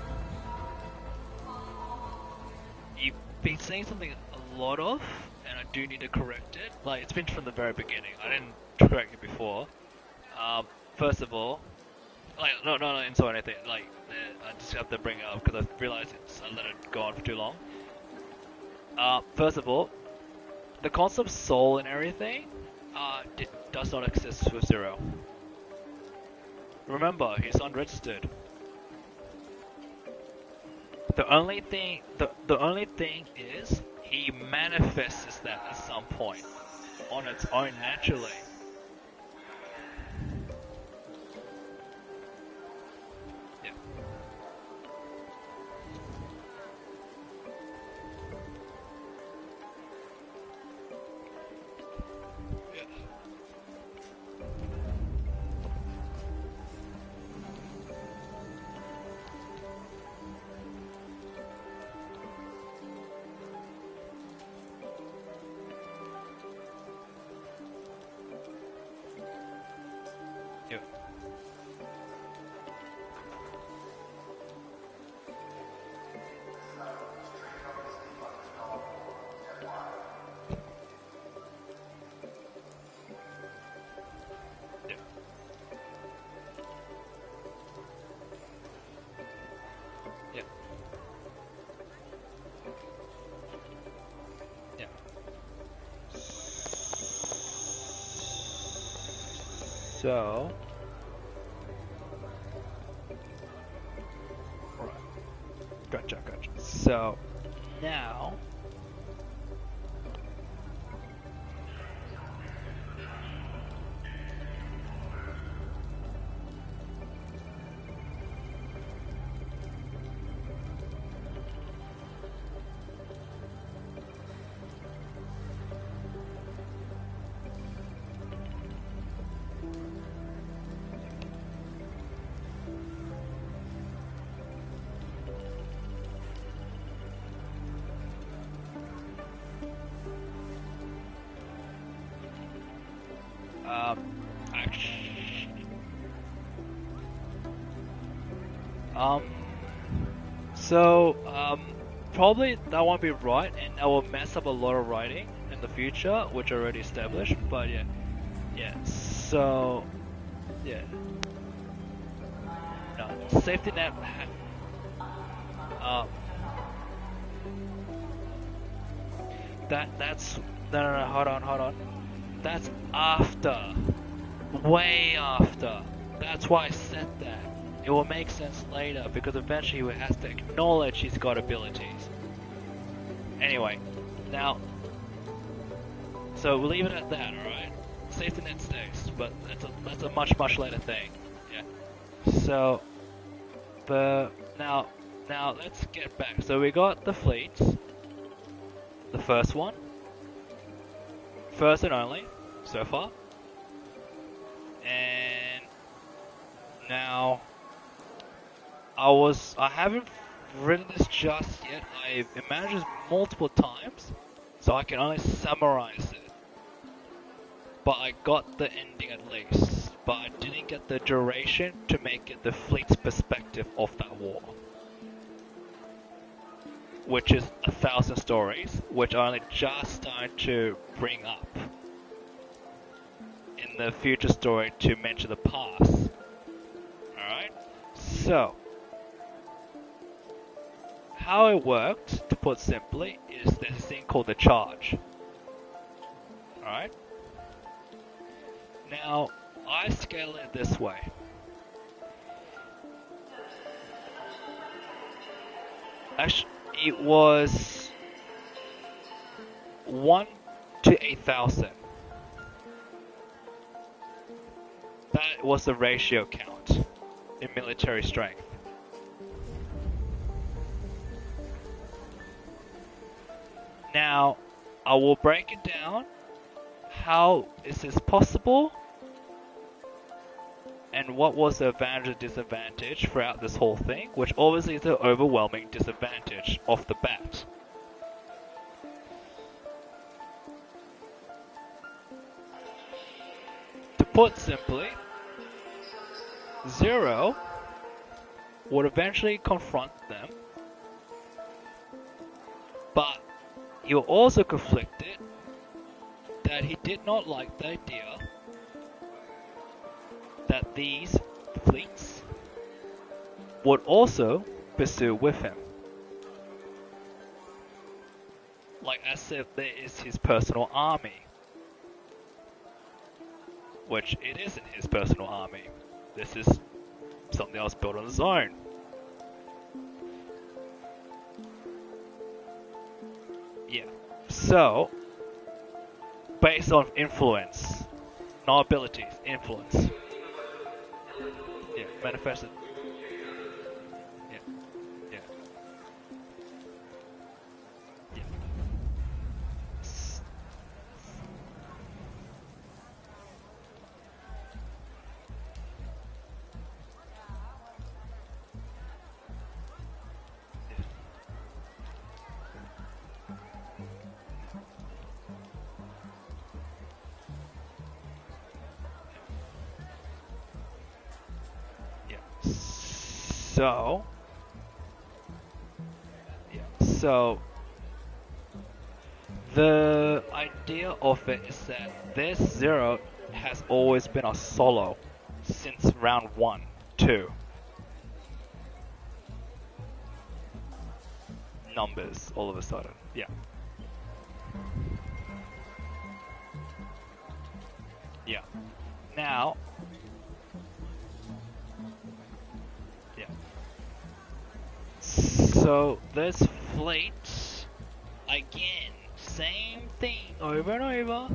You've been saying something a lot of, and I do need to correct it. Like, it's been from the very beginning. I didn't correct it before. First of all, like, no insult or anything. Like, I just have to bring it up because I realized I let it go on for too long. First of all, the concept of soul and everything does not exist with Zero. Remember, he's unregistered. The only thing is he manifests that at some point on its own naturally. Yeah. Yeah. Yeah. Yeah. Yeah. Yeah. So, right. Gotcha. So, now, actually, um, probably that won't be right, and that will mess up a lot of writing in the future, which I already established. But yeah. So, yeah, no safety net. Um, that's no. Hold on. That's after, way after. That's why I said that. It will make sense later because eventually he has to acknowledge he's got abilities. Anyway, now, so we'll leave it at that, alright? Safety net stays, but that's a much later thing. Yeah. So, now let's get back. So we got the fleets, the first one, first and only, so far. And now, I haven't written this just yet. I've imagined this multiple times, so I can only summarize it. But I got the ending at least, but I didn't get the duration to make it the fleet's perspective of that war. Which is 1,000 stories, which I only just started to bring up in the future story to mention the past. Alright? So, how it worked, to put simply, is there's a thing called the charge. Alright? Now, I scale it this way. Actually, it was 1 to 8,000. That was the ratio count in military strength. Now, I will break it down. How is this possible? And what was the advantage and disadvantage throughout this whole thing? Which obviously is an overwhelming disadvantage off the bat. put simply, Zero would eventually confront them, but he was also conflicted that he did not like the idea that these fleets would also pursue with him. Like as if there is his personal army. Which it isn't his personal army. This is something else built on his own. Yeah. So, based on influence, not abilities, influence. Yeah, manifested. Yeah, yeah. Yeah. So, so the idea of it is that this Zero has always been a solo since round 1, 2. Numbers all of a sudden, yeah. Yeah. Now, yeah. So this fleet, again, same thing over and over,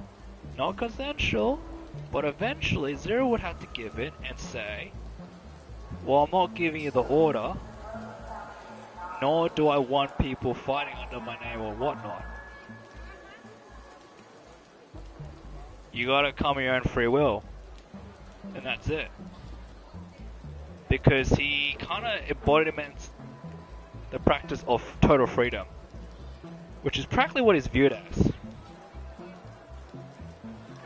not consensual, but eventually Zero would have to give in and say, well, I'm not giving you the order, nor do I want people fighting under my name or whatnot. You gotta come of your own free will. And that's it. Because he kinda embodies the practice of total freedom. Which is practically what he's viewed as.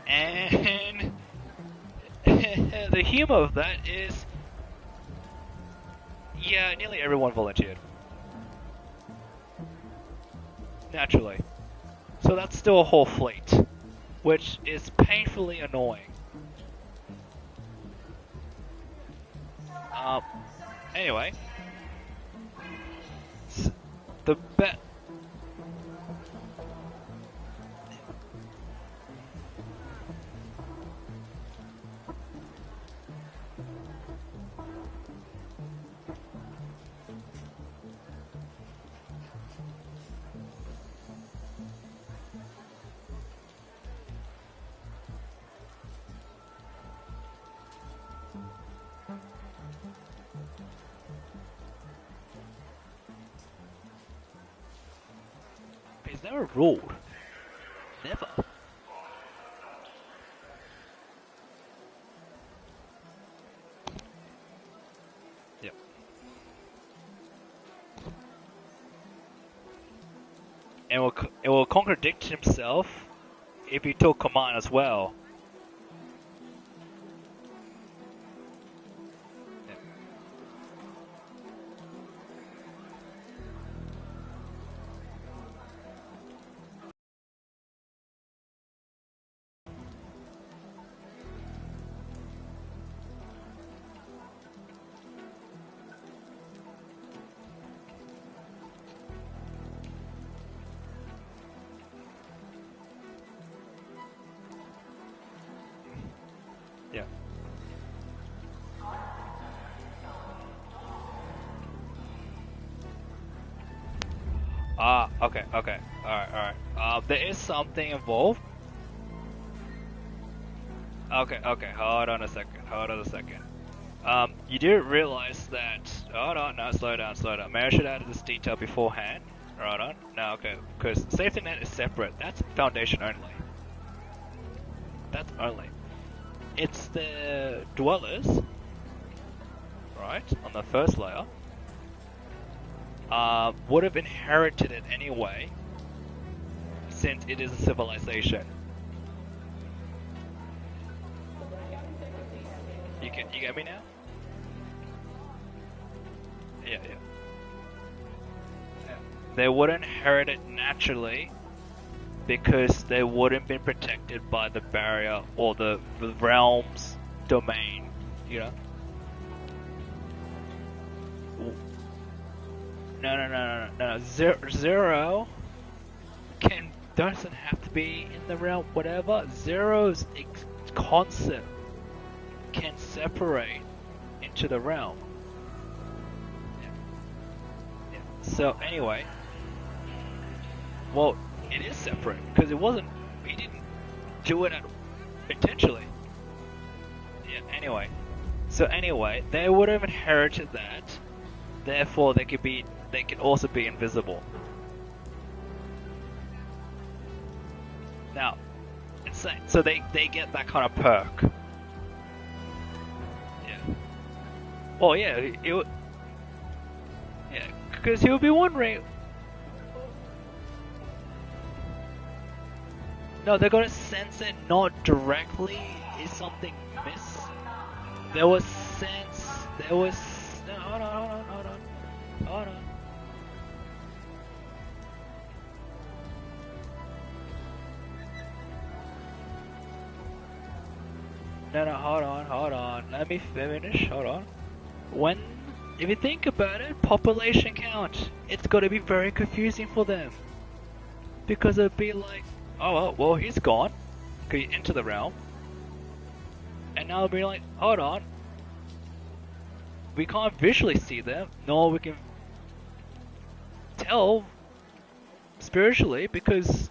And the humor of that is, yeah, nearly everyone volunteered. Naturally. So that's still a whole fleet, which is painfully annoying. Anyway, the bet. He's never ruled. Never. Yep. And it will contradict himself if he took command as well. Yeah. Okay. Alright. There is something involved. Okay, hold on a second. You do realize that... Hold on, no, slow down. Maybe I should add this detail beforehand. Hold on. No, okay, because safety net is separate. That's foundation only. That's only. It's the dwellers, right, on the first layer, would have inherited it anyway, since it is a civilization. You get me now? Yeah. They wouldn't inherit it naturally because they wouldn't been protected by the barrier or the realm's domain, you know? No. Zero doesn't have to be in the realm, whatever. Zero's concept can separate into the realm. Yeah. So anyway, well, it is separate because it wasn't. He didn't do it intentionally. Yeah. Anyway, they would have inherited that. Therefore, they can also be invisible. Now, insane. So they get that kind of perk. Yeah. Oh yeah, yeah, because he would be wondering. No, they're gonna sense it not directly. Is something miss? There was sense. There was. No, hold on. No, hold on. Let me finish. Hold on. If you think about it, population count, it's got to be very confusing for them. Because it'd be like, oh, well, he's gone. Could you enter the realm? And now it'll be like, hold on. We can't visually see them, nor we can tell spiritually because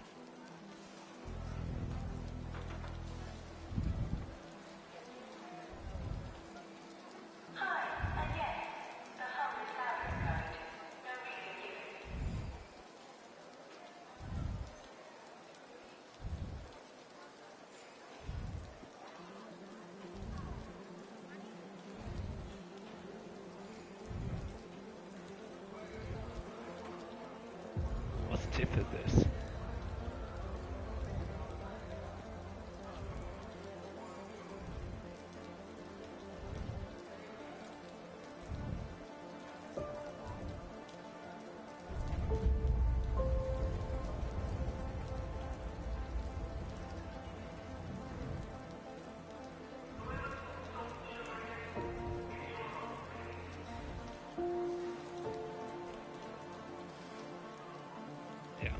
what's the tip of this? Yeah.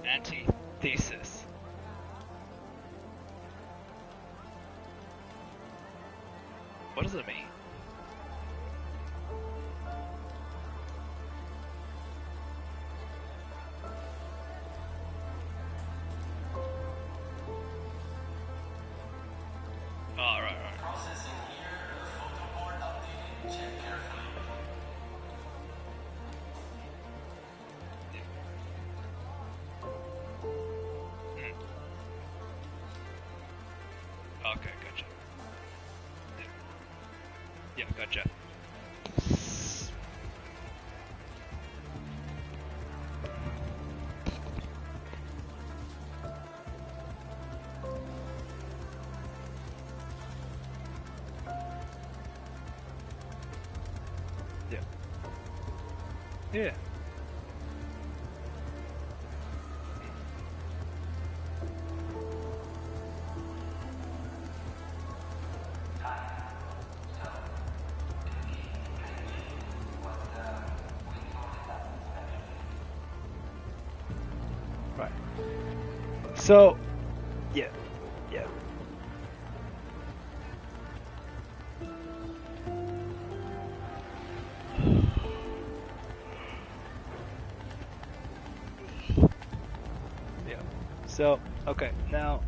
Antithesis. What does it mean? Oh, right. Processing here. Photo board updated. Check carefully. Okay, gotcha. Yeah, gotcha. Yeah. Right. So, yeah. Yeah. So, okay, now,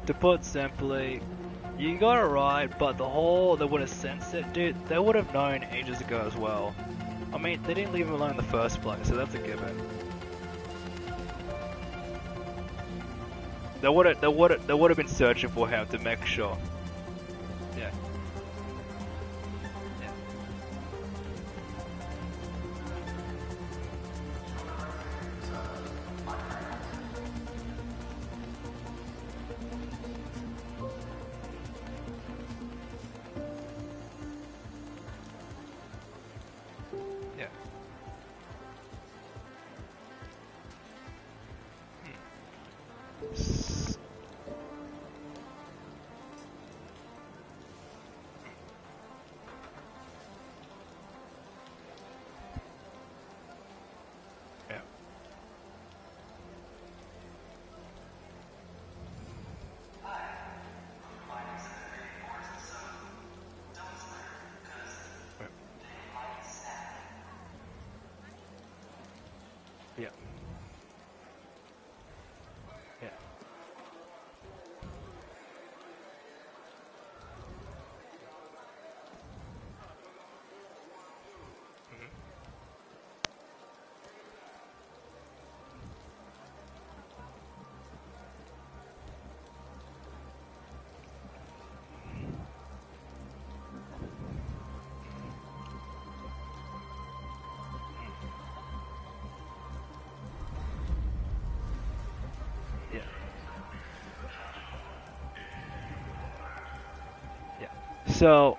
to put simply, you got it right, but they would have sensed it, dude, they would have known ages ago as well. I mean, they didn't leave him alone in the first place, so that's a given. They would have been searching for him to make sure. Yeah. So,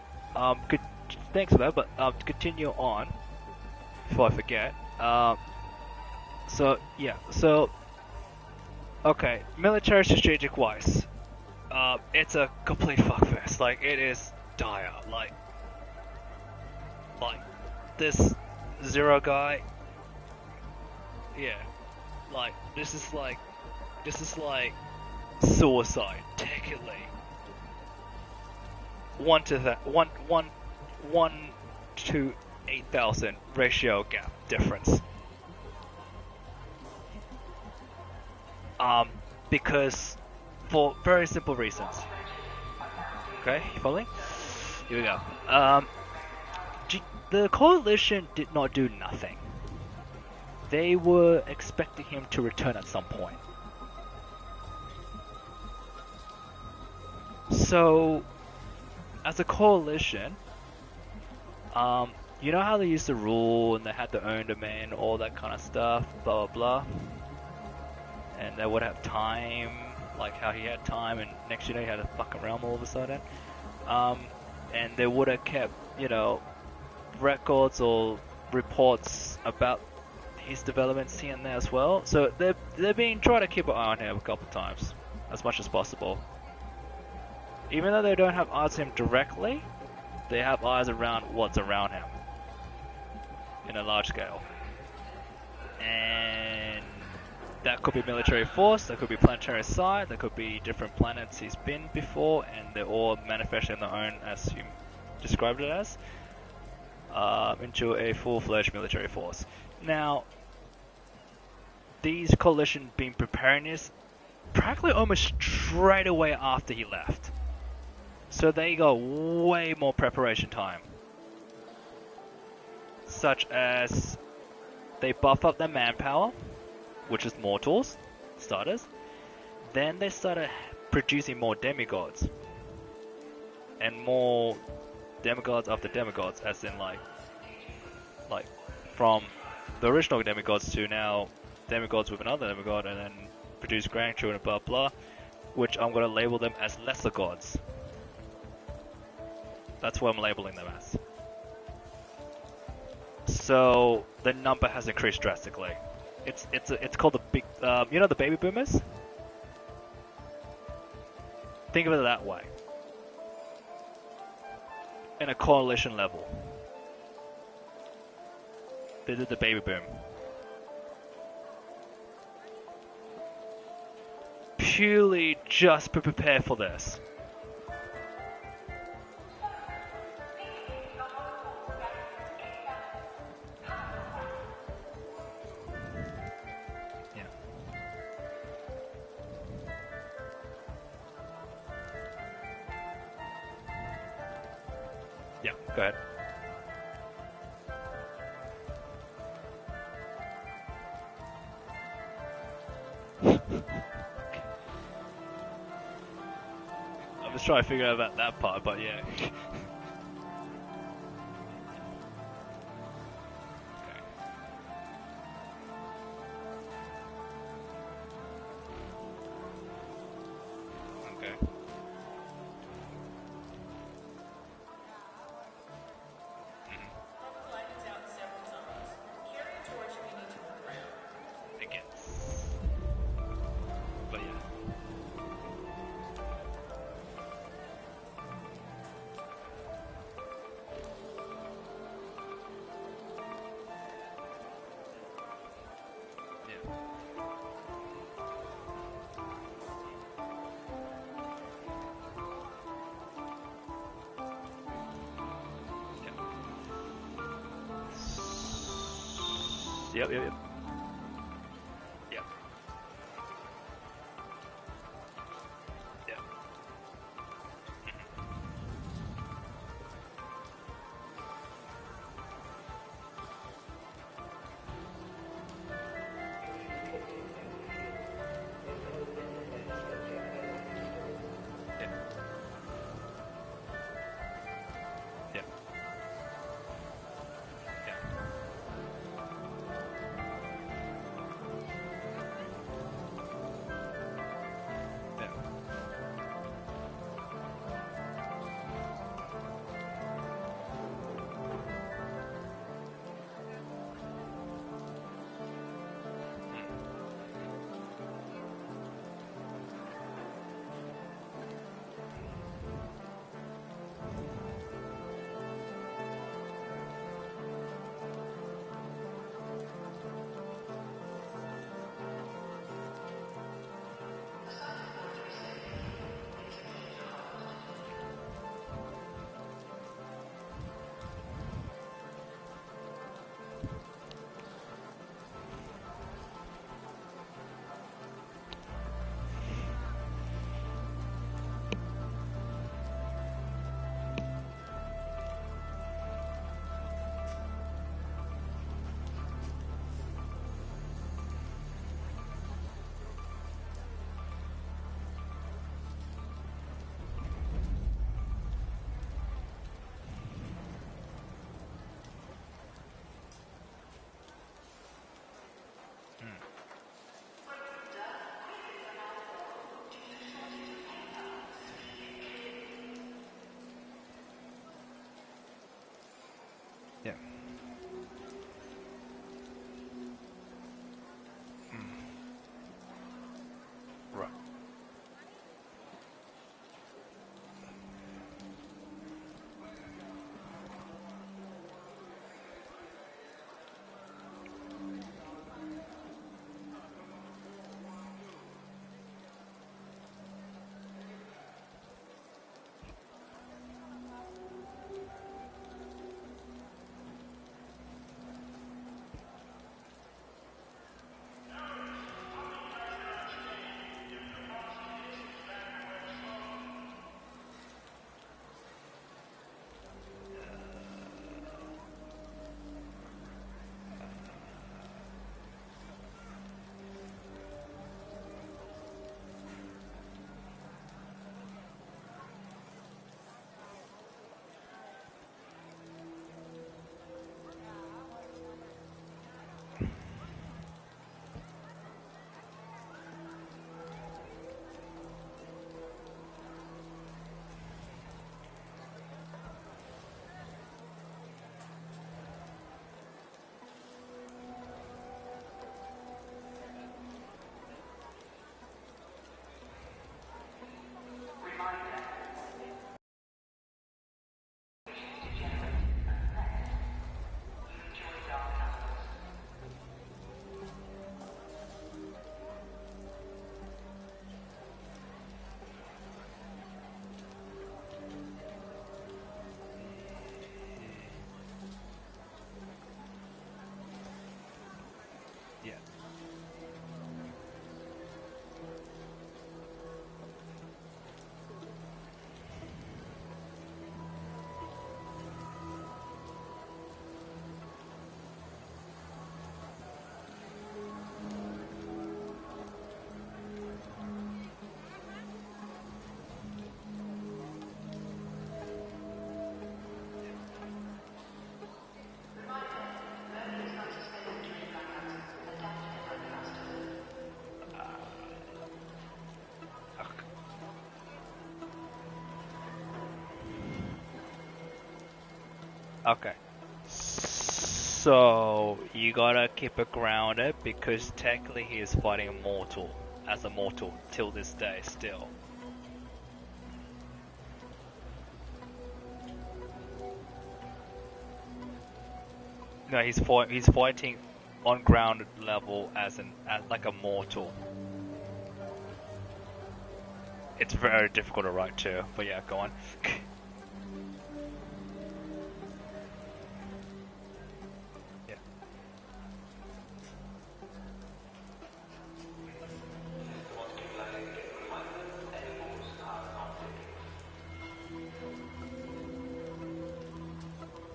good. Thanks for that. But to continue on, before I forget. So yeah. So okay, military strategic wise, it's a complete fuckfest. Like it is dire. Like this Zero guy. Yeah. Like this is like suicide. Technically, one to 8,000 ratio gap difference. Because for very simple reasons. Okay, you following? Here we go. The coalition did not do nothing. They were expecting him to return at some point. So, as a coalition, you know how they used to rule and they had their own domain, all that kind of stuff, blah blah blah. And they would have time, like how he had time, and next year he had a fucking realm all of a sudden. And they would have kept, records or reports about his developments here and there as well. So they've been trying to keep an eye on him a couple of times, as much as possible. Even though they don't have eyes on him directly, they have eyes around what's around him in a large scale. And that could be military force, that could be planetary site, that could be different planets he's been before, and they're all manifesting their own, as you described it as, into a full-fledged military force. Now, these coalition been preparing this practically almost straight away after he left. So they got way more preparation time. Such as they buff up their manpower, which is mortals, starters. Then they started producing more demigods. And more demigods after demigods, as in like from the original demigods to now demigods with another demigod, and then produce grandchildren, blah blah, which I'm going to label them as lesser gods. That's what I'm labeling them as. So the number has increased drastically. It's called the big, the baby boomers? Think of it that way. In a coalition level. They did the baby boom. Purely just to prepare for this. Yeah, go ahead. I'm just trying to figure out about that part, but yeah. Okay. Again. But yeah. Yep. Yep. Yep. Yep. Yep. Yep. Okay. So you gotta keep it grounded because technically he is fighting a mortal as a mortal till this day still. No, he's fighting on grounded level as like a mortal. It's very difficult to write too, but yeah, go on.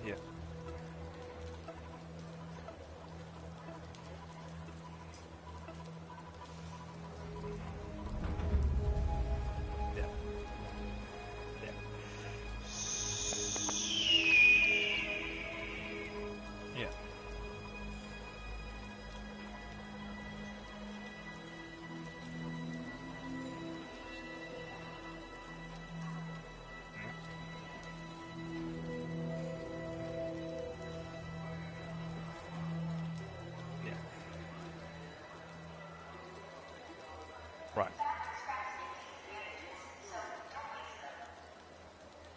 Yeah. Yeah. Yeah. Yeah. Yeah. Yeah. Right.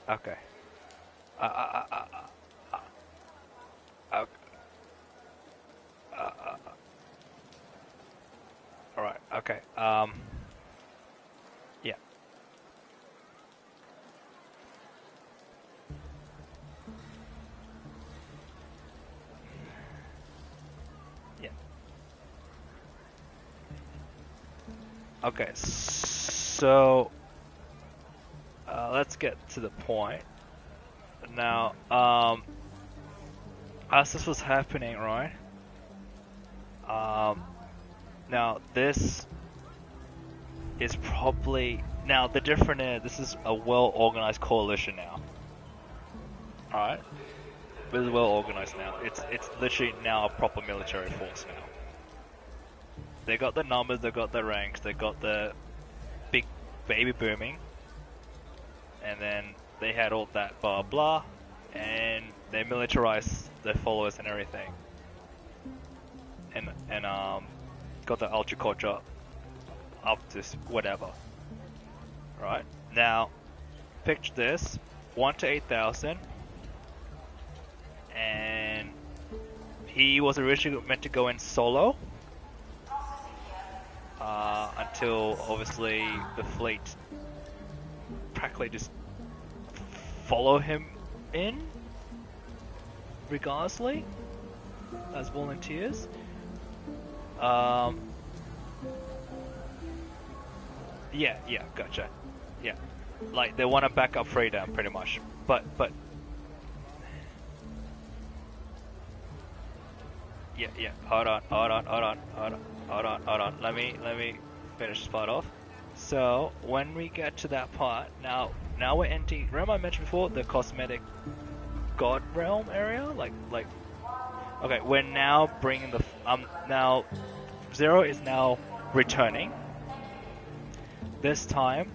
Okay. Uh, uh, uh, uh, uh, all right. Okay. Yeah. Yeah. Okay. So let's get to the point now. As this was happening, right? Now this is probably now the different is this is a well organized coalition now. Alright? This is well organized now. It's literally now a proper military force now. They got the numbers, they got the ranks, they got the big baby booming, and then they had all that blah blah, and they militarized their followers and everything. And got the ultra culture up to whatever. Right? Now picture this, 1 to 8,000, and he was originally meant to go in solo, until obviously the fleet practically just follow him in, regardlessly, as volunteers. Yeah, gotcha. Yeah, like they want to back up freedom, pretty much. But yeah. Hold on. Let me finish this part off. So when we get to that part, now we're entering. Remember I mentioned before the cosmetic god realm area, like. Okay, we're now bringing the now Zero is now returning. This time,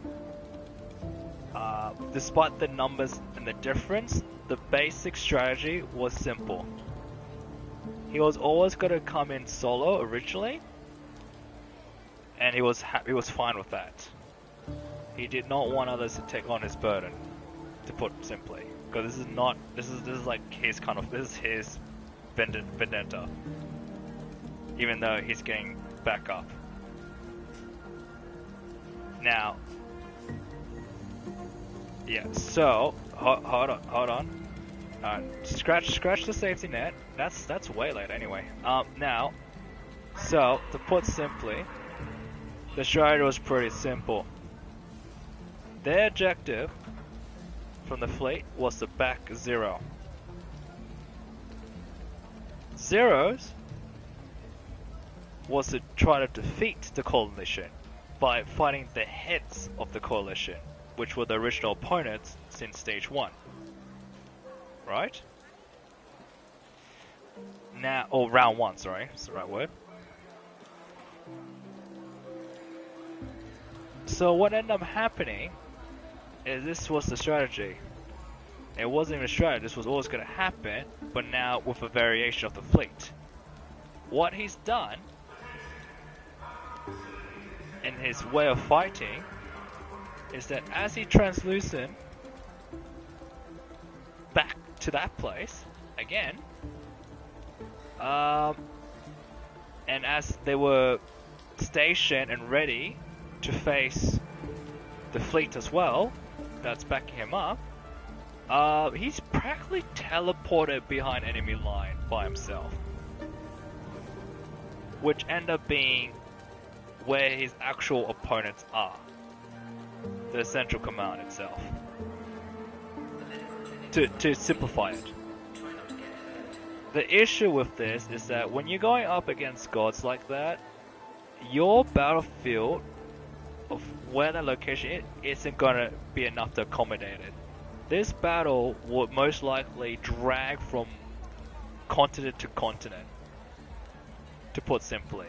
despite the numbers and the difference, the basic strategy was simple. He was always going to come in solo originally, and he was fine with that. He did not want others to take on his burden, to put simply, because this is like his kind of this is his vendetta. Even though he's getting back up. Now, yeah. So hold on. Scratch the safety net. That's way late anyway. Now, so to put simply, the strategy was pretty simple. Their objective from the fleet was to back Zero. Zero's was to try to defeat the coalition by fighting the heads of the coalition, which were the original opponents since stage 1. Right? Now, or round 1, sorry, that's the right word. So what ended up happening is this was the strategy. It wasn't even a strategy, this was always going to happen, but now with a variation of the fleet. What he's done, in his way of fighting, is that as he translucent back to that place, again, and as they were stationed and ready to face the fleet as well, that's backing him up, he's practically teleported behind enemy line by himself, which end up being where his actual opponents are, the central command itself. To simplify it, the issue with this is that when you're going up against gods like that, your battlefield of where that location isn't gonna be enough to accommodate it. This battle would most likely drag from continent to continent, to put simply.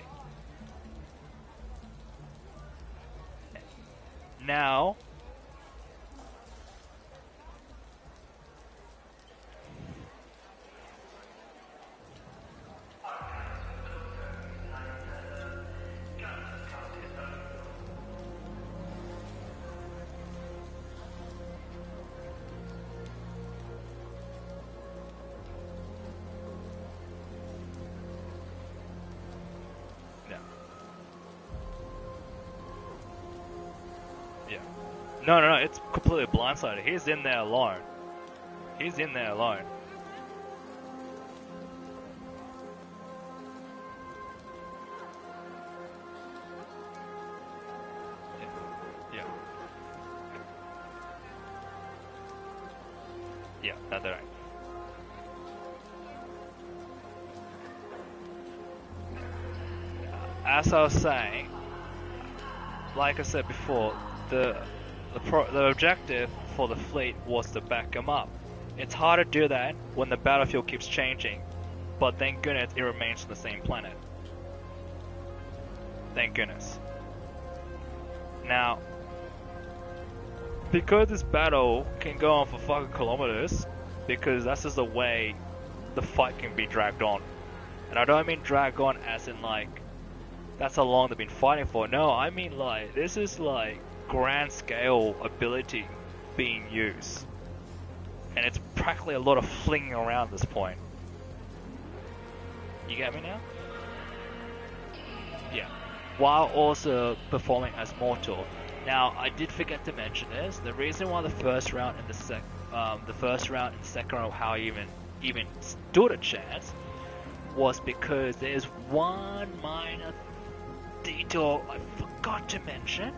Now, no, it's completely blindsided. He's in there alone. He's in there alone. Yeah. Yeah, that's right. As I was saying, like I said before, the objective for the fleet was to back him up. It's hard to do that when the battlefield keeps changing, but thank goodness it remains on the same planet. Thank goodness. Now, because this battle can go on for fucking kilometers, because that's just the way the fight can be dragged on. And I don't mean drag on as in like, that's how long they've been fighting for. No, I mean like, this is like grand scale ability being used, and it's practically a lot of flinging around at this point. You get me now? Yeah. While also performing as mortal. Now, I did forget to mention this. The reason why the first round and the second round, how I even stood a chance, was because there's one minor detail I forgot to mention.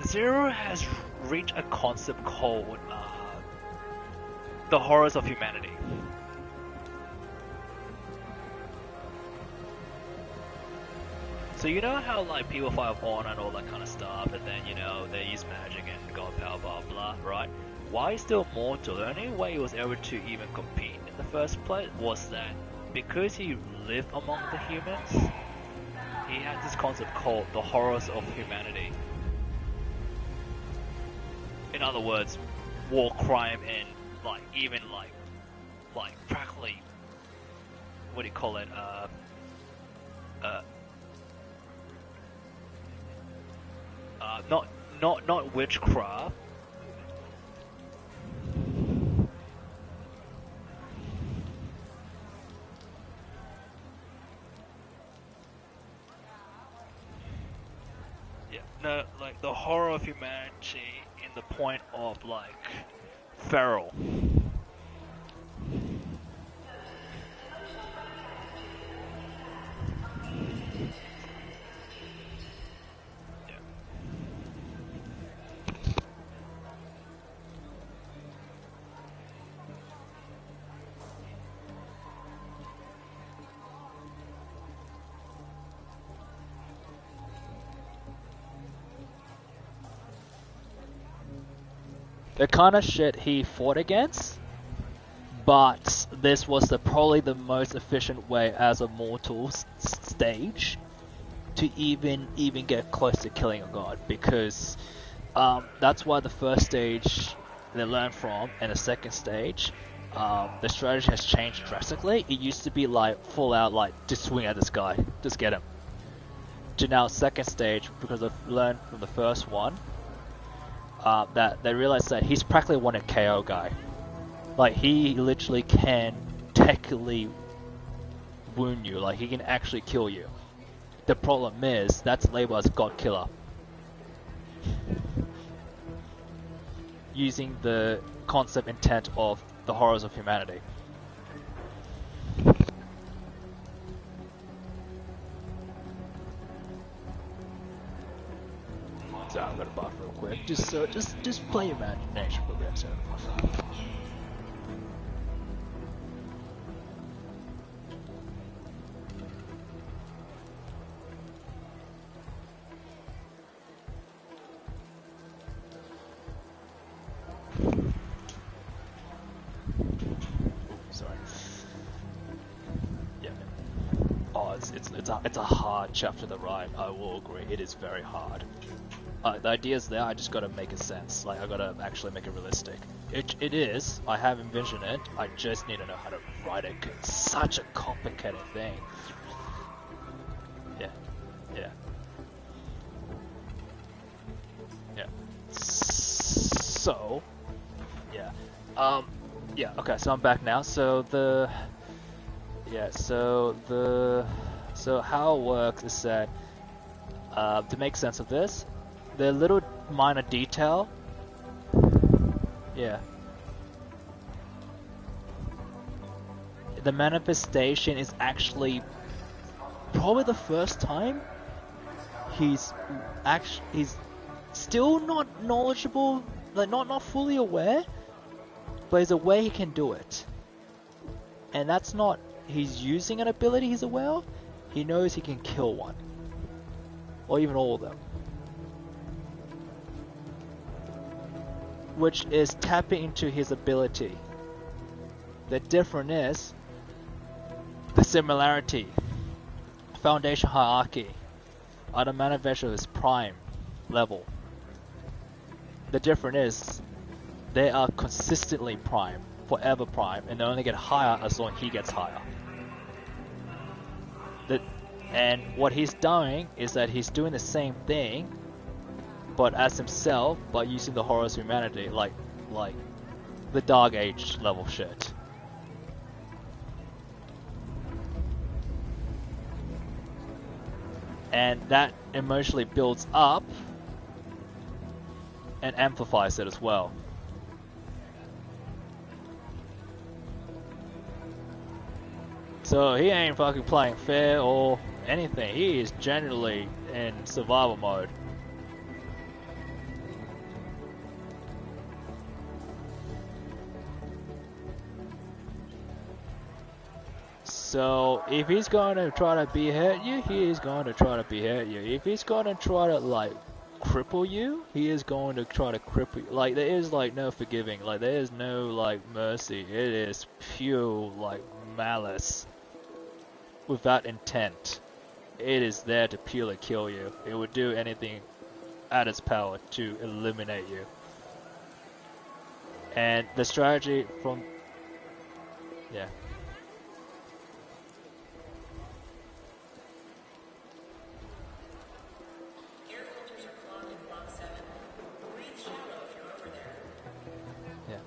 Zero has reached a concept called the horrors of humanity. So you know how like people fight with honor and all that kind of stuff, and then you know they use magic and god power, blah blah, right? Why he's still mortal? The only way he was able to even compete in the first place was that because he lived among the humans, he had this concept called the horrors of humanity. In other words, war, crime, and like even like practically, what do you call it? Not witchcraft. Yeah, no, like the horror of humanity in the point of like feral. The kind of shit he fought against, but this was probably the most efficient way as a mortal stage to even get close to killing a god, because that's why the first stage they learn from, and the second stage, the strategy has changed drastically. It used to be like full out, like just swing at this guy, just get him. To now second stage, because I've learned from the first one, that they realize that he's practically one a KO guy. Like he literally can technically wound you, like he can actually kill you. The problem is that's labeled as God Killer, using the concept intent of the horrors of humanity. So I'm gonna buff real quick, just play imagination for a bit. So. Sorry. Yeah. Oh, it's a hard chapter to write. I will agree. It is very hard. The idea's there. I just gotta make it sense. Like I gotta actually make it realistic. It is. I have envisioned it. I just need to know how to write it. 'Cause it's such a complicated thing. Yeah. Yeah. Yeah. So. Yeah. Yeah. Okay. So I'm back now. So how it works is that to make sense of this, the little minor detail. Yeah. The manifestation is actually probably the first time he's still not knowledgeable, like not fully aware, but there's a way he can do it. And that's not he's using an ability he's aware of, he knows he can kill one. Or even all of them. Which is tapping into his ability. The difference is the similarity. Foundation hierarchy are the manifestation of his prime level. The difference is they are consistently prime, forever prime, and they only get higher as long as he gets higher. And what he's doing is that he's doing the same thing, but as himself, by using the horrors of humanity, like the Dark Age level shit. And that emotionally builds up and amplifies it as well. So he ain't fucking playing fair or anything. He is generally in survival mode. So if he's going to try to behead you, he is going to try to behead you. If he's going to try to like cripple you, he is going to try to cripple you. Like there is like no forgiving. Like there is no like mercy. It is pure like malice. Without intent, it is there to purely kill you. It would do anything at its power to eliminate you. And the strategy from... Yeah. Air filters are clogged in Block 7. Breathe shallow if you're over there. Yeah.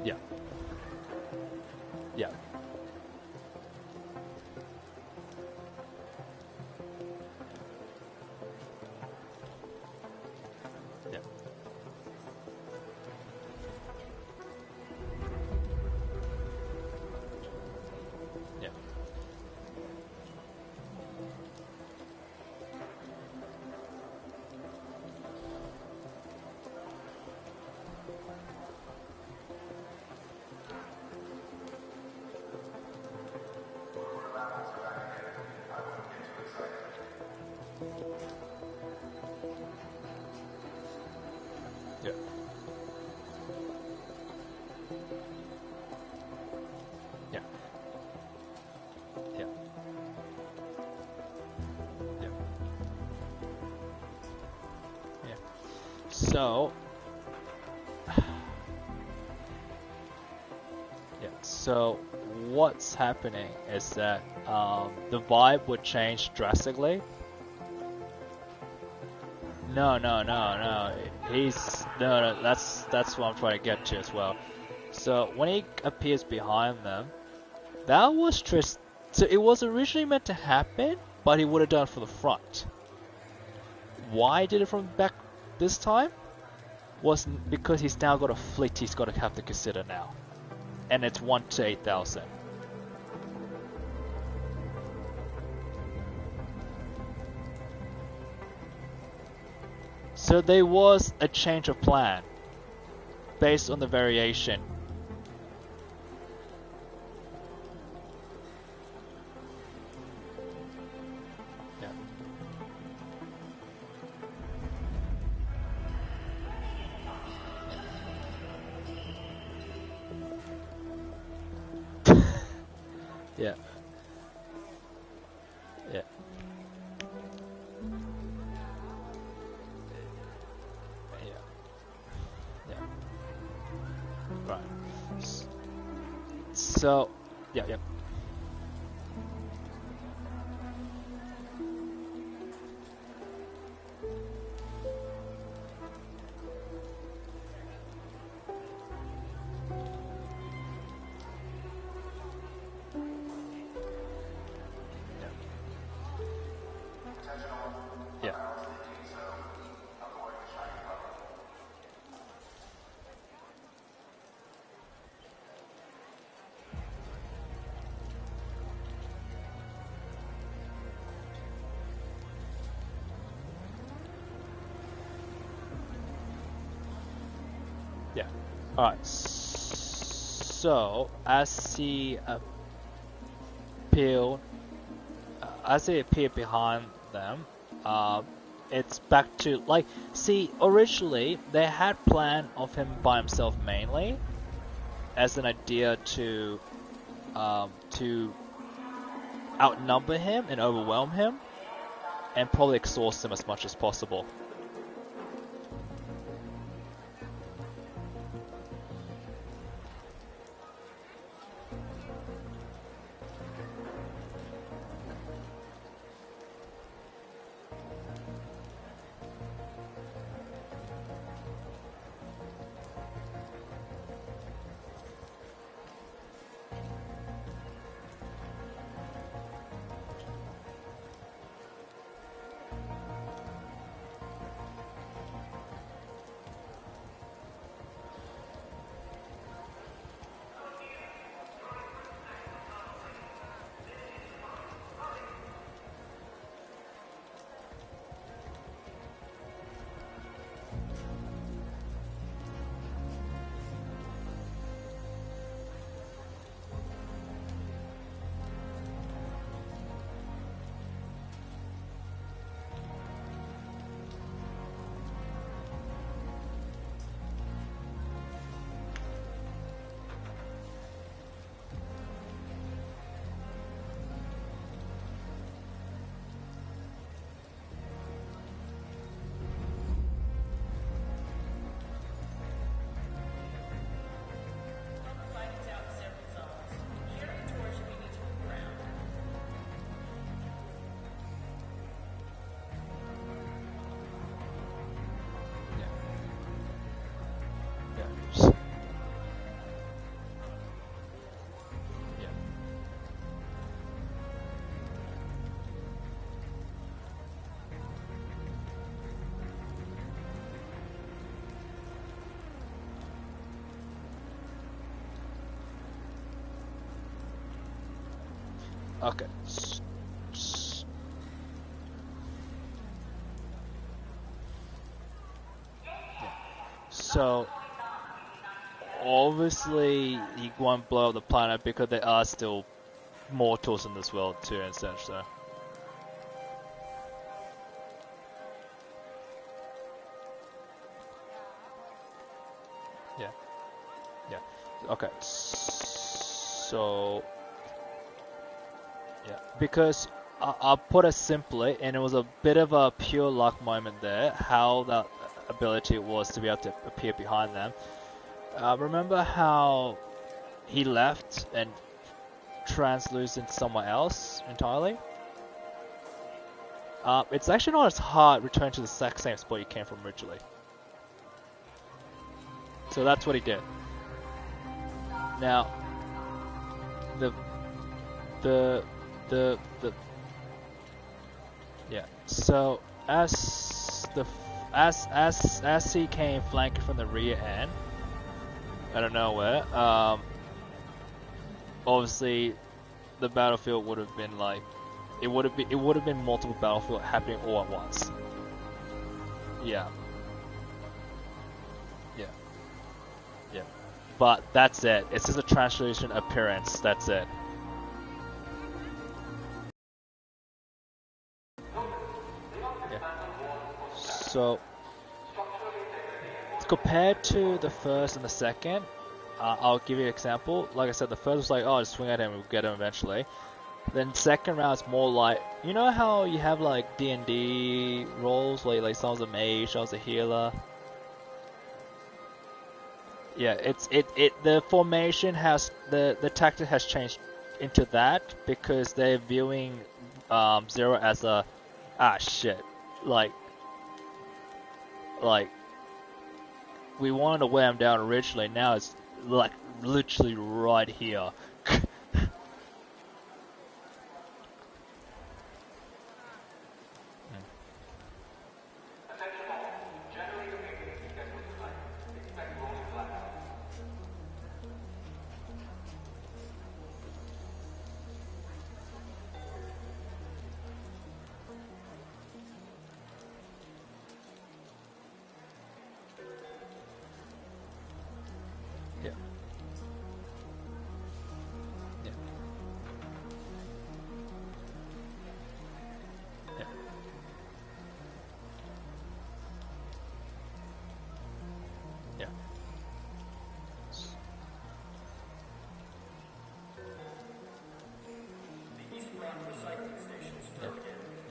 Yeah. Yeah. Yeah. So, yeah. So what's happening is that the vibe would change drastically. No. No. That's what I'm trying to get to as well. So when he appears behind them, that was just. So it was originally meant to happen, but he would have done it from the front. Why he did it from the back this time? Was because he's now got a fleet he's got to have to consider now, and it's 1 to 8,000. So there was a change of plan based on the variation. Yeah. Yeah. Yeah. Yeah. Yeah. Right. So, yeah. Yeah. Yeah. Alright. So, as he appeared behind them, it's back to like. See, originally they had plan of him by himself mainly, as an idea to outnumber him and overwhelm him, and probably exhaust him as much as possible. While the flight is out in several zones, carry a torch if you need to move around. Yeah. Yeah. Okay. So obviously he won't blow up the planet because there are still mortals in this world too, and such. So yeah, yeah. Okay. So yeah, because I'll put it simply, and it was a bit of a pure luck moment there. How that ability was to be able to appear behind them. Remember how he left and translucent somewhere else entirely? It's actually not as hard returning to the exact same spot you came from originally. So that's what he did. Now, yeah. So as he came flanking from the rear end, out of nowhere, obviously the battlefield would have been like, it would have been multiple battlefield happening all at once. Yeah. Yeah. Yeah. But that's it. It's just a translucent appearance. That's it. Yeah. So, compared to the first and the second, I'll give you an example. Like I said, the first was like, oh, just swing at him, we'll get him eventually. Then second round is more like, you know how you have like D&D roles, like someone's a mage, someone's a healer. Yeah, the formation has the tactic has changed into that because they're viewing Zero as a like we wanted to wear him down originally. Now it's like literally right here. Yeah. Yeah. Yeah. Yeah. The East Rock recycling station's Yeah. broken.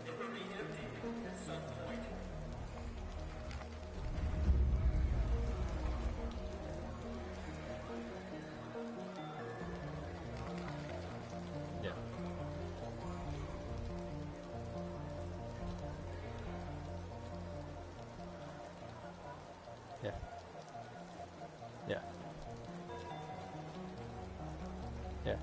It will be empty at some point. Yeah. Yeah. Yeah. Yeah.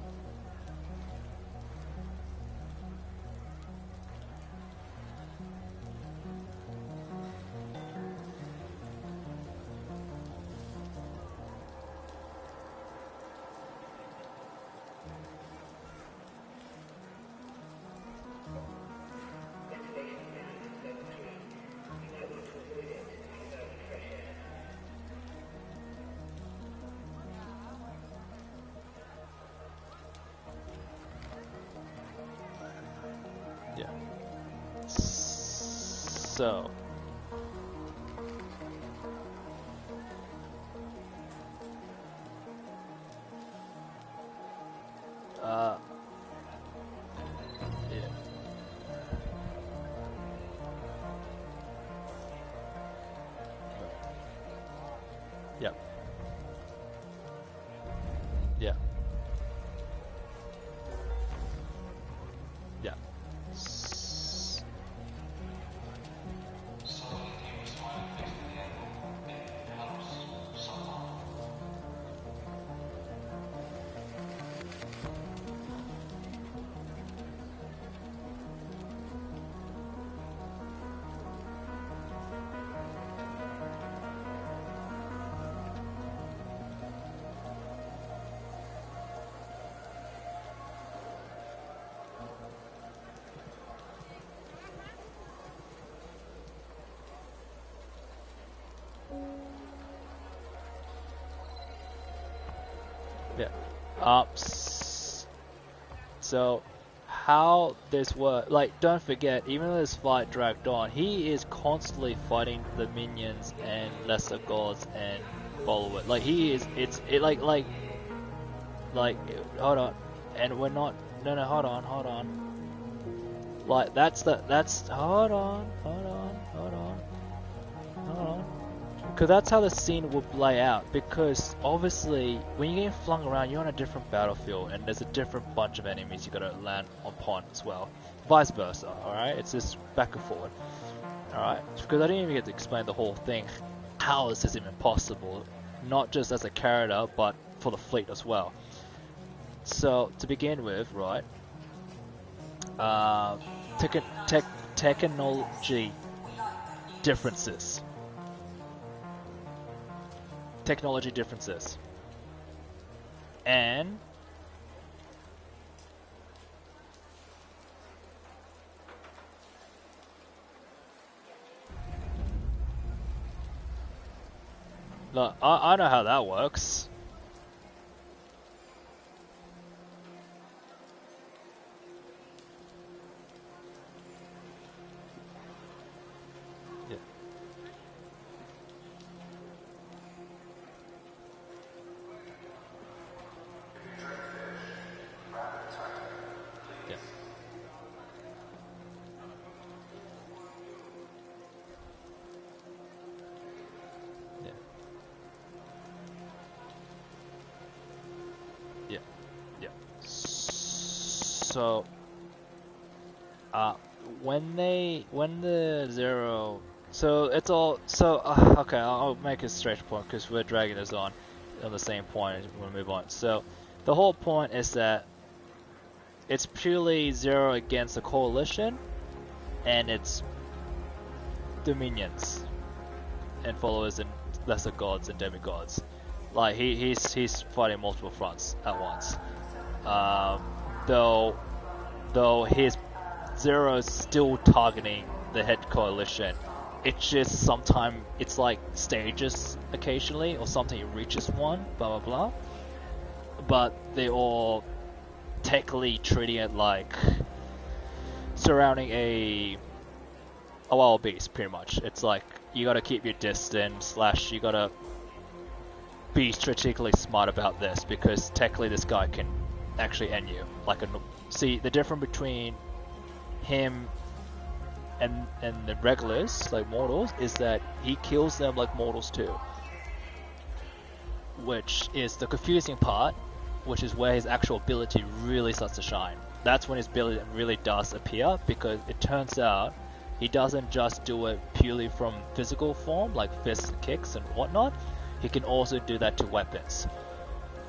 Yeah. So. Yeah. Yeah. Yeah. Yeah. Yeah. So how this works, like, don't forget, even though this fight dragged on, he is constantly fighting the minions and lesser gods and followers. Like, he is, hold on, and we're not, no, hold on. Like, hold on. Because that's how the scene will play out. Because obviously, when you're getting flung around, you're on a different battlefield, and there's a different bunch of enemies you gotta land upon as well. Vice versa, alright? It's just back and forward. Alright? Because I didn't even get to explain the whole thing. How is this even possible? Not just as a character, but for the fleet as well. So, to begin with, right? Technology differences. Technology differences. And look, I know how that works. Yeah. Yeah. Yeah. Yeah. Yeah. So, when the zero, so it's all, so, okay, I'll make a straight point because we're dragging this on the same point and we'll move on. So, the whole point is that it's purely Zero against the coalition and its dominions and followers and lesser gods and demigods. Like he's fighting multiple fronts at once. Though his Zero's still targeting the head coalition. It's just sometimes it's like stages occasionally or something he reaches one, blah blah blah. But they all technically treating it like surrounding a wild beast, pretty much. It's like you gotta keep your distance, / you gotta be strategically smart about this because technically this guy can actually end you. See the difference between him and the regulars, like mortals, is that he kills them like mortals too. Which is the confusing part, which is where his actual ability really starts to shine. That's when his ability really does appear, because it turns out he doesn't just do it purely from physical form, like fists and kicks and whatnot. He can also do that to weapons.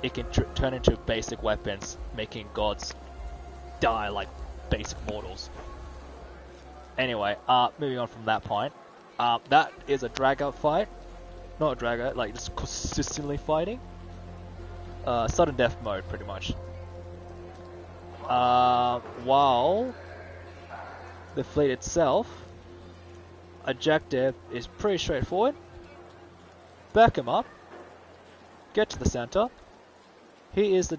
It can turn into basic weapons, making gods die like basic mortals. Anyway, moving on from that point, that is a drag-out fight. Not a drag-out, like just consistently fighting. Sudden death mode, pretty much. While the fleet itself, objective is pretty straightforward. Back him up. Get to the center. He is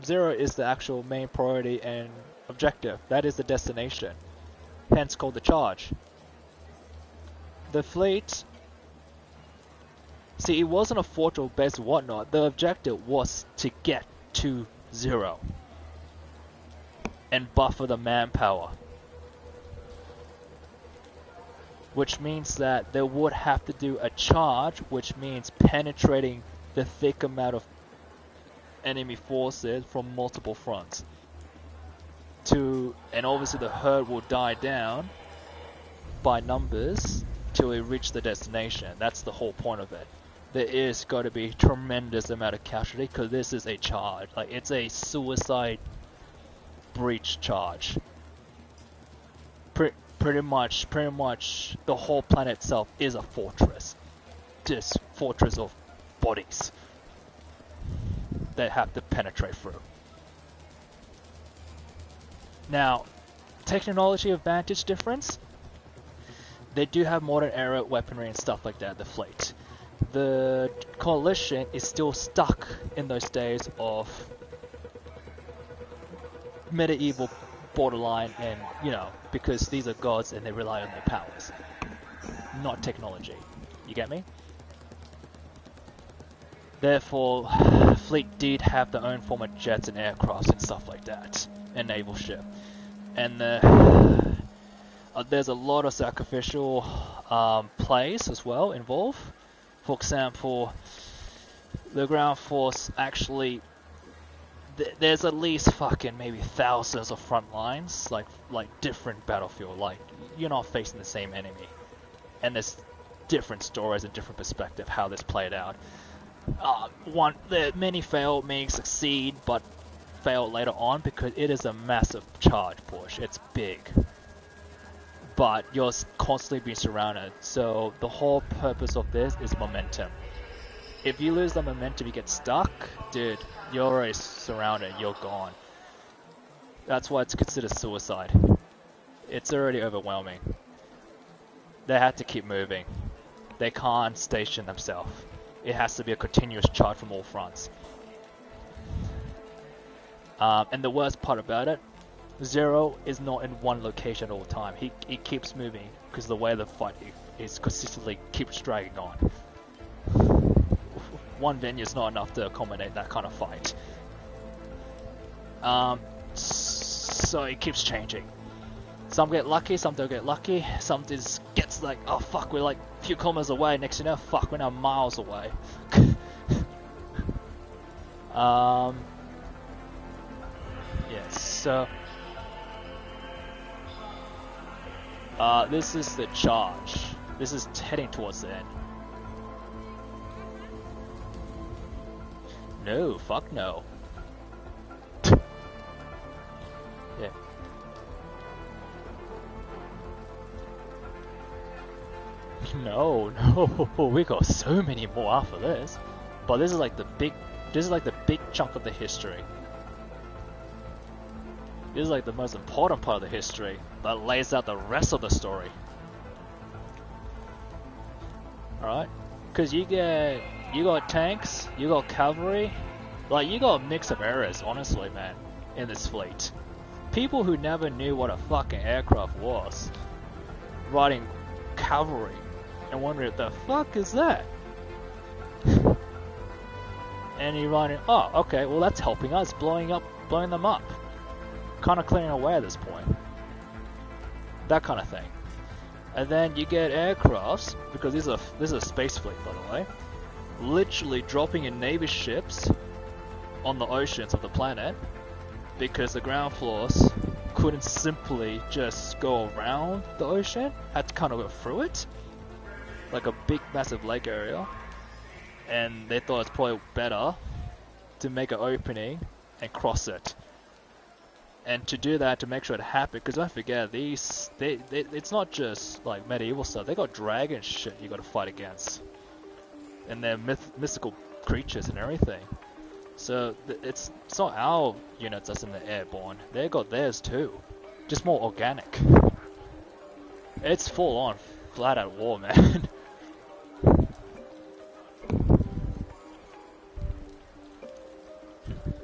Zero is the actual main priority and objective. That is the destination. Hence called the charge. The fleet. See, it wasn't a fortress base or whatnot. The objective was to get to Zero and buffer the manpower. Which means that they would have to do a charge, which means penetrating the thick amount of enemy forces from multiple fronts. And obviously the herd will die down by numbers till we reach the destination. That's the whole point of it. There is got to be a tremendous amount of casualty because this is a charge. Like, it's a suicide breach charge. Pretty much the whole planet itself is a fortress. This fortress of bodies that have to penetrate through. Now, technology advantage difference. They do have modern era weaponry and stuff like that, the fleet. The coalition is still stuck in those days of medieval borderline, and because these are gods and they rely on their powers, not technology. You get me? Therefore, fleet did have their own form of jets and aircrafts and stuff like that, and naval ship. And there's a lot of sacrificial plays as well involved. For example, the ground force actually there's at least fucking maybe thousands of front lines, like different battlefield. Like you're not facing the same enemy, and there's different stories and different perspective how this played out. Many fail, many succeed, but fail later on because it is a massive charge push. It's big, but you're constantly being surrounded. So the whole purpose of this is momentum. If you lose the momentum, you get stuck, dude, you're already surrounded, you're gone. That's why it's considered suicide. It's already overwhelming. They have to keep moving. They can't station themselves. It has to be a continuous charge from all fronts. And the worst part about it, Zero is not in one location all the time. He keeps moving because the way the fight is consistently keeps dragging on. One venue is not enough to accommodate that kind of fight. So it keeps changing. Some get lucky, some don't get lucky. Some just gets like, oh fuck, we're like a few kilometers away. Next you know, fuck, we're now miles away. Yes, so this is the charge. This is heading towards the end. No, fuck no. Yeah. No, we got so many more after this. But this is like the big chunk of the history. This is like the most important part of the history that lays out the rest of the story. Alright? Because you got tanks, you got cavalry, like you got a mix of eras, honestly, man, in this fleet. People who never knew what a fucking aircraft was, riding cavalry, and wondering what the fuck is that? And you're riding, oh, okay, well that's helping us, blowing them up. Kind of clearing away at this point. That kind of thing. And then you get aircrafts, because this is a space fleet, by the way, literally dropping in Navy ships on the oceans of the planet because the ground force couldn't simply just go around the ocean, had to kind of go through it, like a big massive lake area, and they thought it's probably better to make an opening and cross it. And to do that, to make sure it happened, because don't forget, it's not just like medieval stuff, they got dragon shit you gotta fight against. And they're mystical creatures and everything. So it's not our units that's in the airborne, they got theirs too. Just more organic. It's full on, flat out war, man.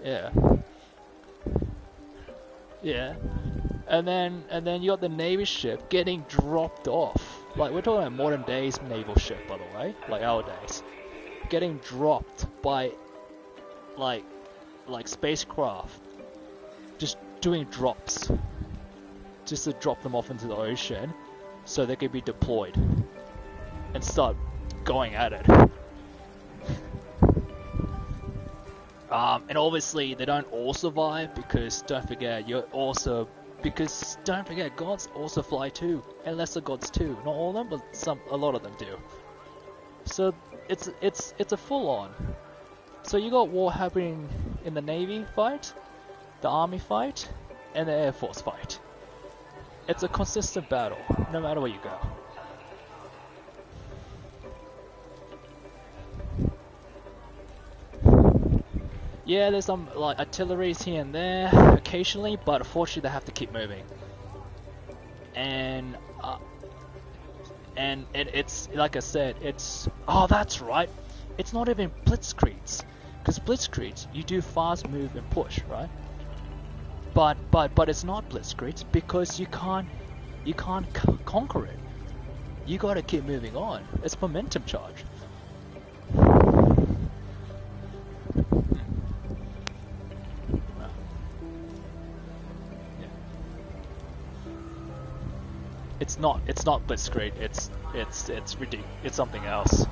Yeah. Yeah, and then you got the Navy ship getting dropped off. Like we're talking about modern days naval ship, by the way, like our days, getting dropped by like spacecraft, just doing drops, just to drop them off into the ocean, so they could be deployed and start going at it. And obviously they don't all survive because don't forget gods also fly too, and lesser gods too. Not all of them, but a lot of them do. So it's a full on. So you got war happening in the Navy fight, the Army fight, and the Air Force fight. It's a consistent battle, no matter where you go. Yeah, there's some like artilleries here and there occasionally, but unfortunately they have to keep moving. And it's like I said, oh that's right, it's not even blitzkriegs, because blitzkriegs you do fast move and push, right? But it's not blitzkriegs because you can't conquer it. You gotta keep moving on. It's momentum charge. It's not Blitzkrieg. It's ridiculous. It's something else.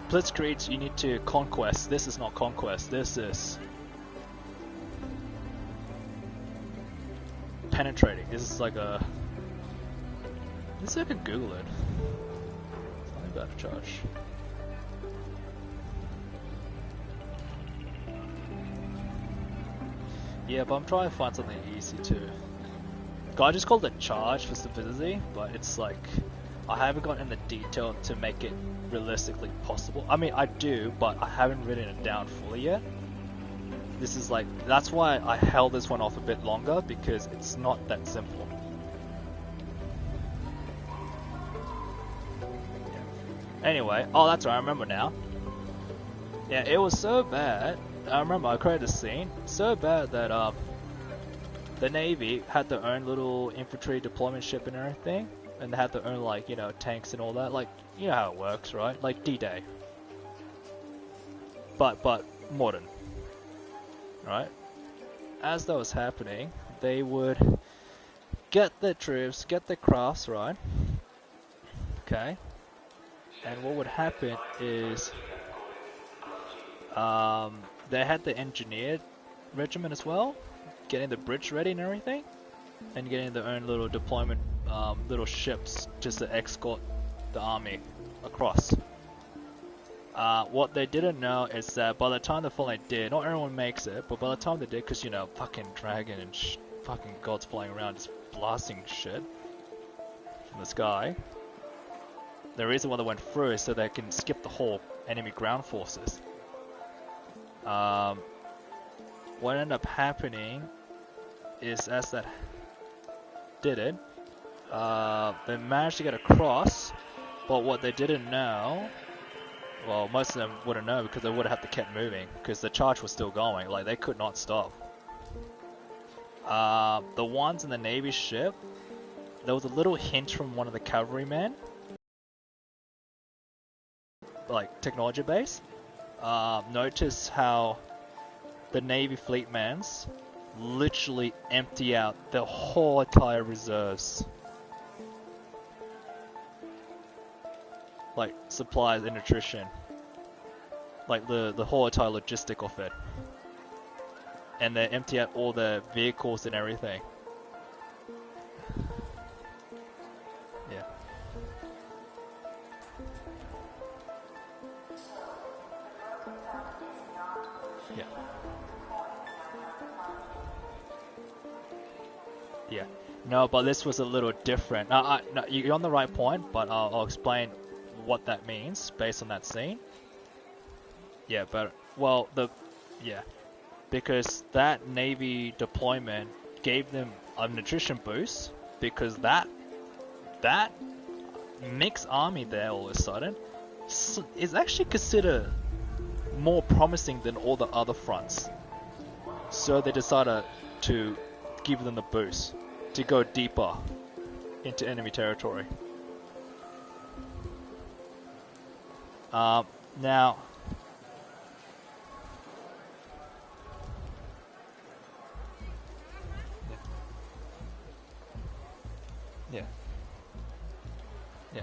Blitzkrieg, you need to conquest. This is not conquest. This is penetrating. This is like a. Let's see if I can Google it. Something about a charge. Yeah, but I'm trying to find something easy too. I just called it charge for simplicity, but it's like I haven't gotten in the detail to make it realistically possible. I mean, I do, but I haven't written it down fully yet. This is like, that's why I held this one off a bit longer, because it's not that simple. Yeah. Anyway, oh that's right, I remember now. Yeah, it was so bad. I remember I created a scene so bad that the Navy had their own little infantry deployment ship and everything, and they had their own, like, you know, tanks and all that. Like, you know how it works, right? Like D-Day, but modern, right? As that was happening, they would get their troops, get their crafts, right? Okay, and what would happen is they had the engineered regiment as well, getting the bridge ready and everything, and getting their own little deployment little ships just to escort the army across. What they didn't know is that by the time they finally did, not everyone makes it, but by the time they did, because, you know, fucking dragon and fucking gods flying around just blasting shit from the sky, the reason why they went through is so they can skip the whole enemy ground forces. What ended up happening is, as that did it, they managed to get across, but what they didn't know, well, most of them wouldn't know because they would have to kept moving, because the charge was still going, like they could not stop. The ones in the Navy ship, there was a little hint from one of the cavalrymen, like technology base. Notice how the Navy fleetmans literally empty out the whole entire reserves, like supplies and nutrition, like the whole entire logistic of it, and they empty out all the vehicles and everything. Yeah. Yeah. Yeah. No, but this was a little different. No, you're on the right point, but I'll explain what that means based on that scene. Yeah, but, well, yeah. Because that Navy deployment gave them a nutrition boost, because that mixed army there all of a sudden is actually considered more promising than all the other fronts. So they decided to give them the boost to go deeper into enemy territory. Now, yeah, yeah, yeah,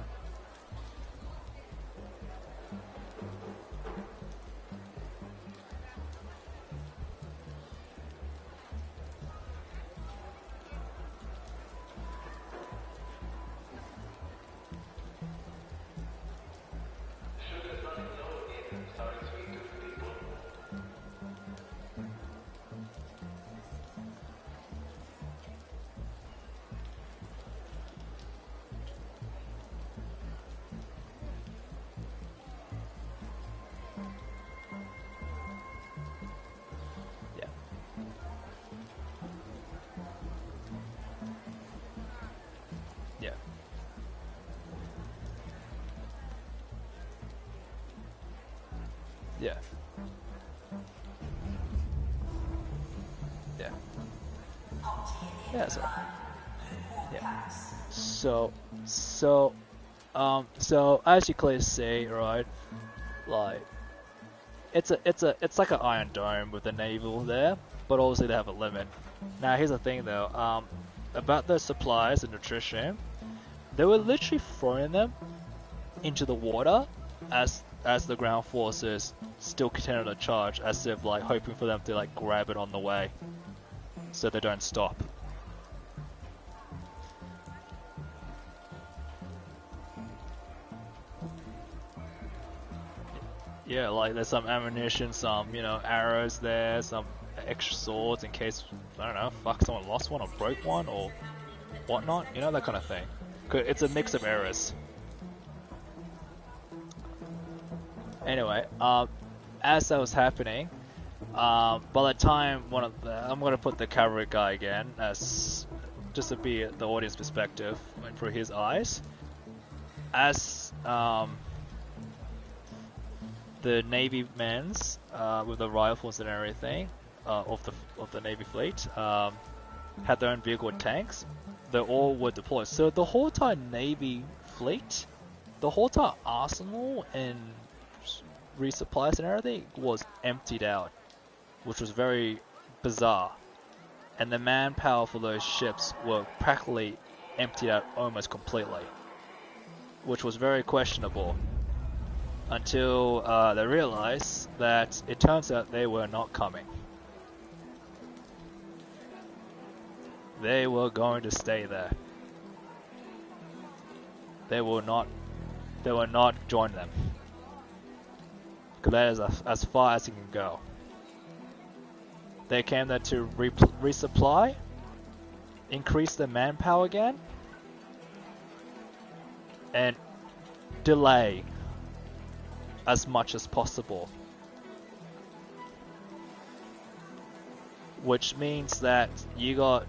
yeah, yeah, yeah, yeah. Yeah. So as you clearly see, right, like it's like an Iron Dome with a naval there, but obviously they have a limit. Now here's the thing though, about the supplies and nutrition, They were literally throwing them into the water as the ground forces still continued to charge, as if like hoping for them to like grab it on the way, so they don't stop. Yeah, like there's some ammunition, some arrows there, some extra swords in case I don't know, fuck someone lost one or broke one or whatnot, that kind of thing. It's a mix of errors. Anyway, as that was happening, by the time I'm gonna put the cavalry guy again as just to be the audience perspective and through his eyes, as the Navy men's with the rifles and everything of the Navy fleet had their own vehicle with tanks. They all were deployed. So the whole entire Navy fleet, the whole entire arsenal and resupplies and everything was emptied out, which was very bizarre. And the manpower for those ships were practically emptied out almost completely, which was very questionable. Until they realized that it turns out they were not coming. They were going to stay there. They will not join them. Because that is as far as it can go. They came there to resupply, increase their manpower again, and delay as much as possible. Which means that you got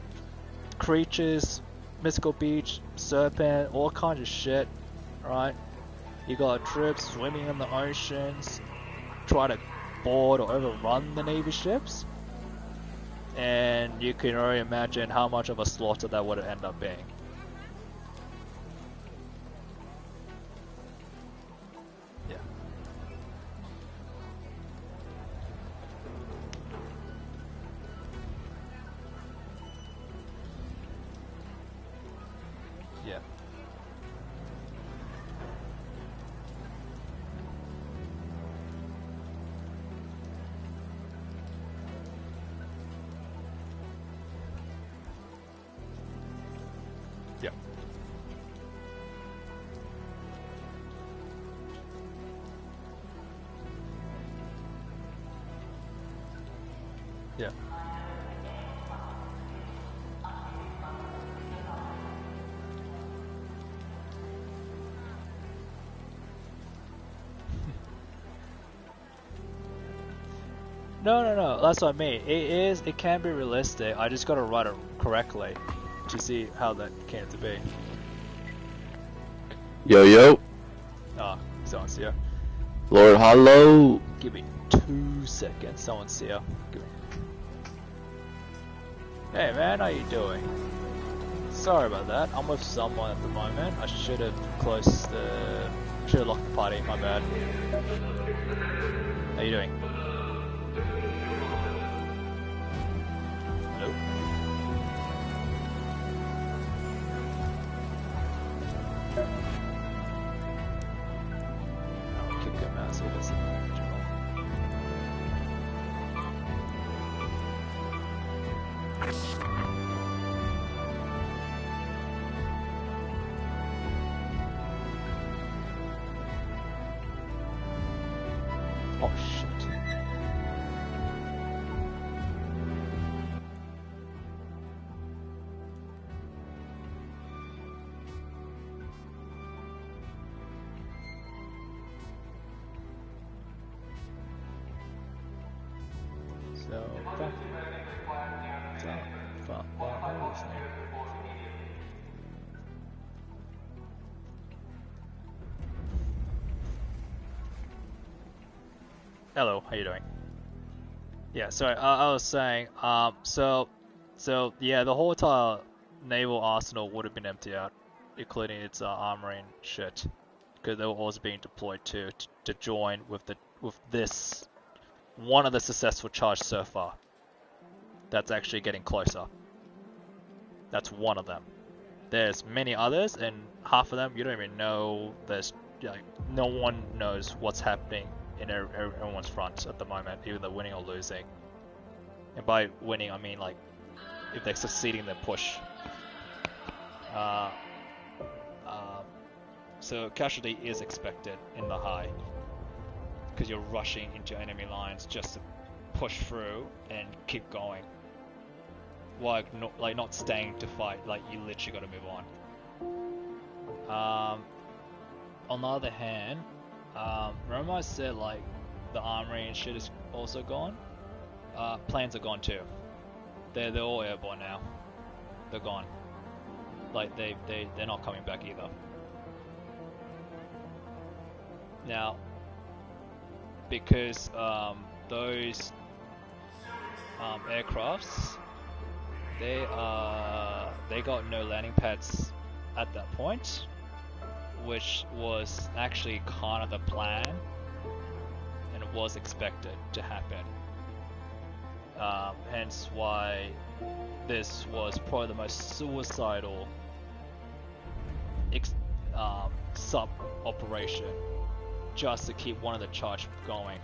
creatures, mystical beach, serpent, all kinds of shit, right? You got troops swimming in the oceans, try to board or overrun the Navy ships, and you can already imagine how much of a slaughter that would end up being. Yeah. Yeah. Yeah. Yeah. No, that's what I mean. It can be realistic. I just gotta write it correctly to see how that came to be. Yo, Ah, someone's here. Lord Hollow. Give me 2 seconds. Someone's here. Give me. Hey man, how you doing? Sorry about that. I'm with someone at the moment. I should have locked the party. My bad. How you doing? Hello? I'll kick him out. See if it's original. Oh shit. So, fuck, what are we saying? Hello, how you doing? Yeah, sorry, I was saying, so yeah, the whole entire naval arsenal would have been emptied out, including its armor and shit, because they were also being deployed to join with this one of the successful charges so far. That's actually getting closer. That's one of them. there's many others, and half of them you don't even know. There's like no one knows what's happening in everyone's front at the moment, either they're winning or losing. And by winning, I mean like if they're succeeding in their push. So casualty is expected in the high because you're rushing into enemy lines just to push through and keep going. Like not staying to fight. Like you literally got to move on. On the other hand, remember I said like the armory and shit is also gone. Planes are gone too. They're all airborne now. They're gone. Like they're not coming back either. Now, because those aircrafts, they got no landing pads at that point, which was actually kind of the plan, and it was expected to happen. Hence why this was probably the most suicidal sub operation, just to keep one of the charge going.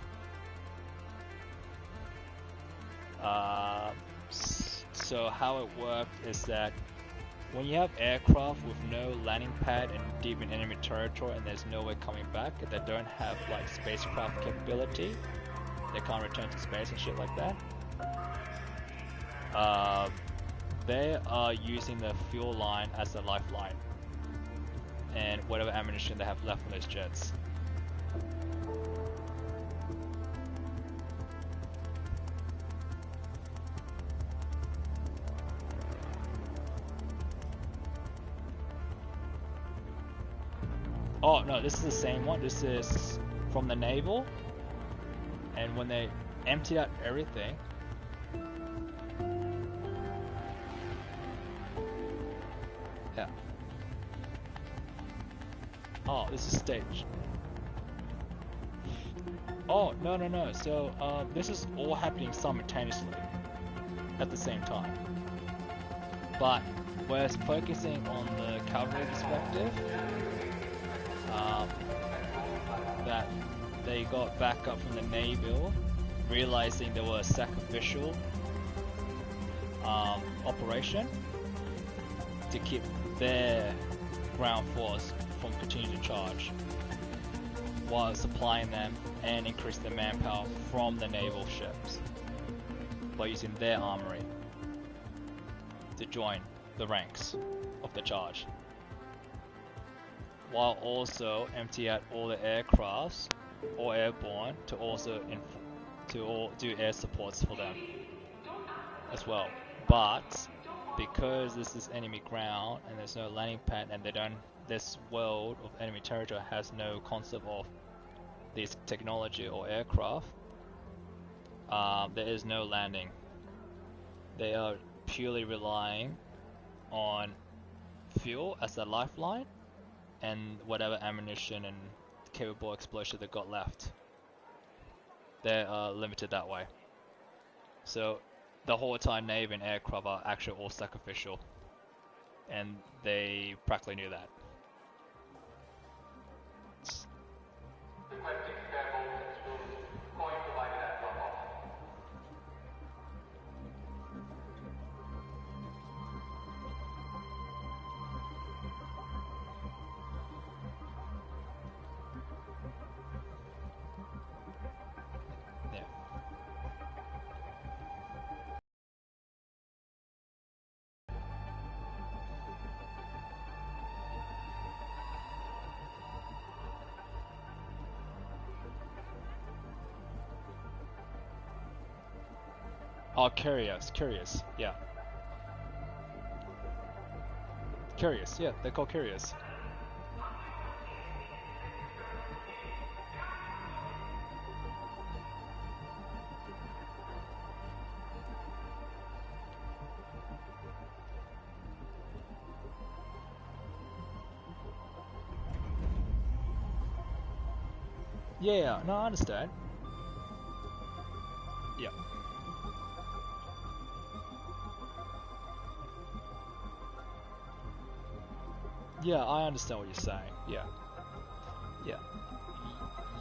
So how it worked is that when you have aircraft with no landing pad and deep in enemy territory and there's no way coming back, and they don't have like spacecraft capability, they can't return to space and shit like that, they are using the fuel line as a lifeline and whatever ammunition they have left on those jets. Oh no, this is the same one. This is from the naval, and when they emptied out everything, yeah. Oh, this is staged. Oh no. So this is all happening simultaneously at the same time, but we're focusing on the cavalry perspective. That they got backup from the naval, realizing there was a sacrificial operation to keep their ground force from continuing to charge, while supplying them and increase the manpower from the naval ships by using their armory to join the ranks of the charge, while also empty out all the aircrafts or airborne to also do air supports for them as well. But because this is enemy ground and there's no landing pad, and this world of enemy territory has no concept of this technology or aircraft, there is no landing. They are purely relying on fuel as a lifeline and whatever ammunition and capable explosion they got left. They're limited that way. So the whole entire navy and aircraft are actually all sacrificial, and they practically knew that. Oh, curious, yeah. Curious, yeah, they're called curious. Yeah, no, I understand. Yeah. Yeah, I understand what you're saying. Yeah. Yeah.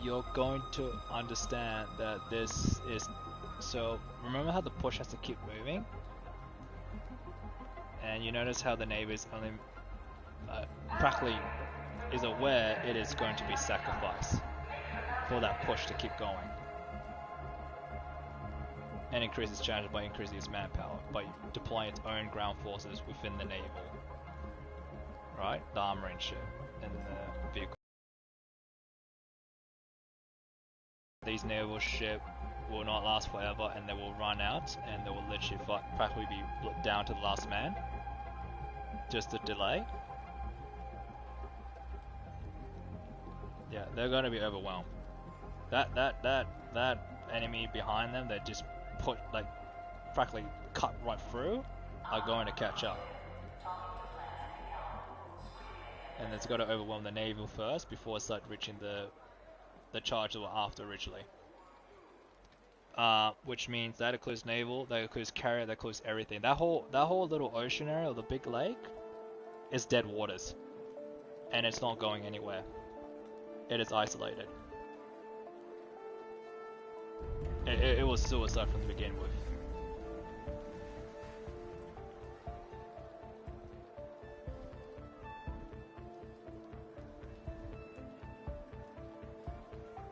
You're going to understand that this is... So, remember how the push has to keep moving? And you notice how the Navy is only... practically is aware it is going to be sacrificed for that push to keep going. And increase its challenge by increasing its manpower, by deploying its own ground forces within the naval. Right? The armoring ship and the vehicle. These naval ships will not last forever and they will run out and they will literally practically be down to the last man. Just a delay. Yeah, they're going to be overwhelmed. That enemy behind them that just put, like, practically cut right through are going to catch up. And it's got to overwhelm the naval first before it starts reaching the charge that were after originally. Which means that includes naval, that includes carrier, that includes everything. That whole little ocean area, or the big lake, is dead waters. And it's not going anywhere. It is isolated. It was suicide from the beginning with.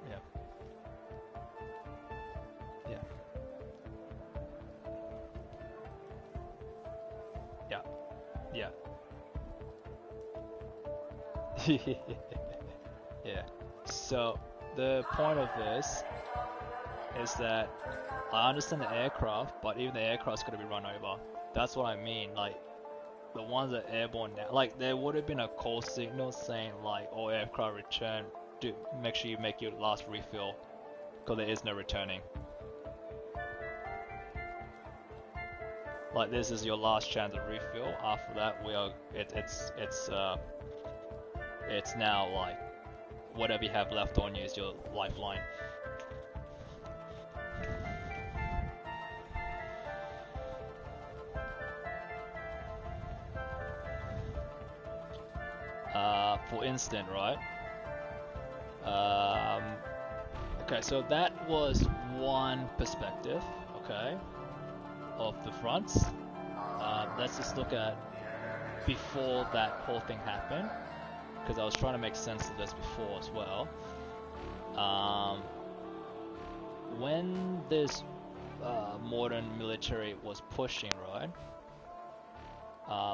Yeah. Yeah. Yeah. Yeah. Yeah. So the point of this is that I understand the aircraft, but even the aircraft's got to be run over. That's what I mean. Like the ones that are airborne now, like there would have been a call signal saying like, "All aircraft return. Do make sure you make your last refill, because there is no returning." Like this is your last chance of refill. After that, we are. It's now like whatever you have left on you is your lifeline. For instance, right? Okay, so that was one perspective, okay, of the fronts. Let's just look at before that whole thing happened, because I was trying to make sense of this before as well. When this modern military was pushing, right?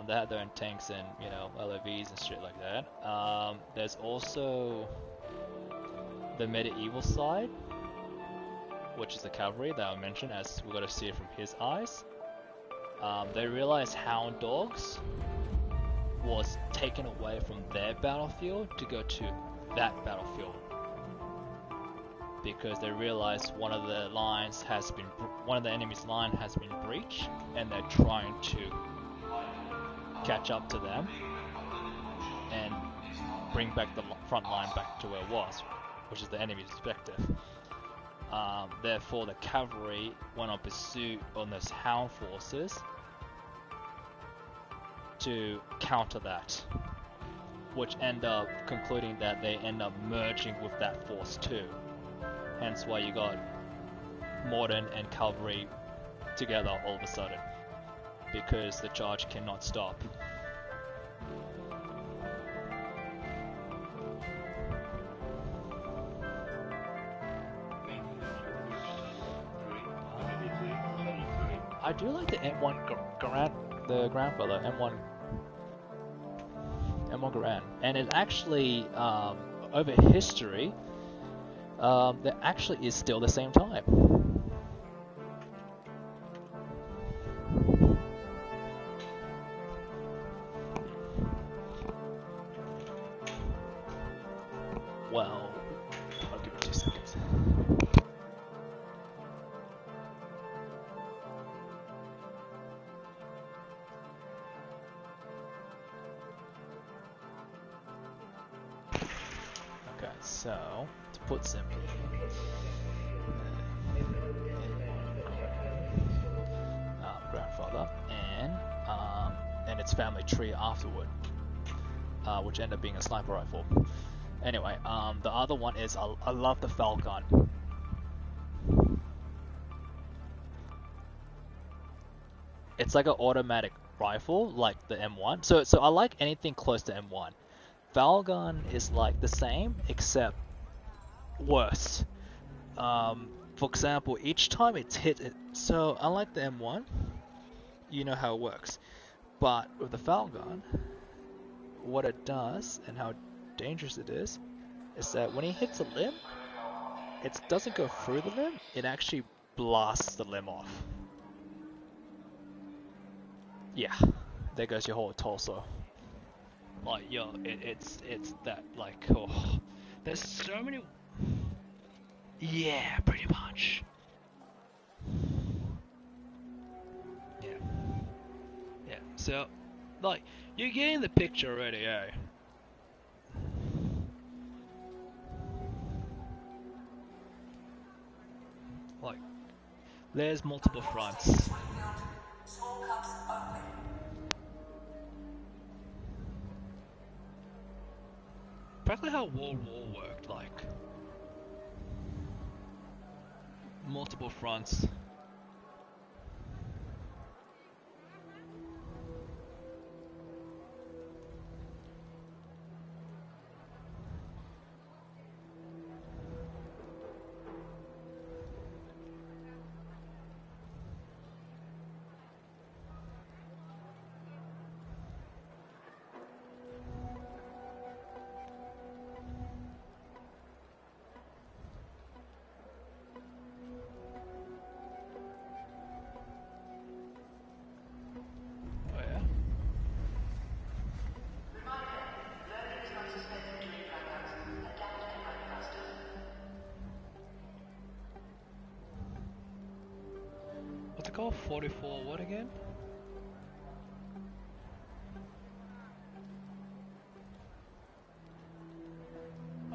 They had their own tanks and, you know, LOVs and shit like that. There's also the medieval side, which is the cavalry that I mentioned, as we got to see it from his eyes. They realized hound dogs was taken away from their battlefield to go to that battlefield, because they realized one of the enemy's line has been breached, and they're trying to catch up to them and bring back the front line back to where it was, which is the enemy's objective. Therefore, the cavalry went on pursuit on those hound forces to counter that, which end up concluding that they end up merging with that force too. Hence why you got modern and cavalry together all of a sudden, because the charge cannot stop. I do like the M1 the grandfather M1 Garand, and it actually over history, that actually is still the same time. Well, I'll give it 2 seconds. Okay, so to put simply, grandfather and its family tree afterward. which ended up being a sniper rifle. Anyway, the other one is I love the Falcon. It's like an automatic rifle, like the M1. So I like anything close to M1. Falcon is like the same, except worse. For example, each time it's hit, so unlike the M1, you know how it works. But with the Falcon, what it does and how dangerous it is that when he hits a limb, it doesn't go through the limb, it actually blasts the limb off. Yeah, there goes your whole torso. Like, yo, it's that, like, oh, there's so many. Yeah, pretty much. Yeah. Yeah, so, like, you're getting the picture already, eh? Like, there's multiple fronts. Practically how World War worked, like, multiple fronts. Oh yeah? What's it called? 44 what again?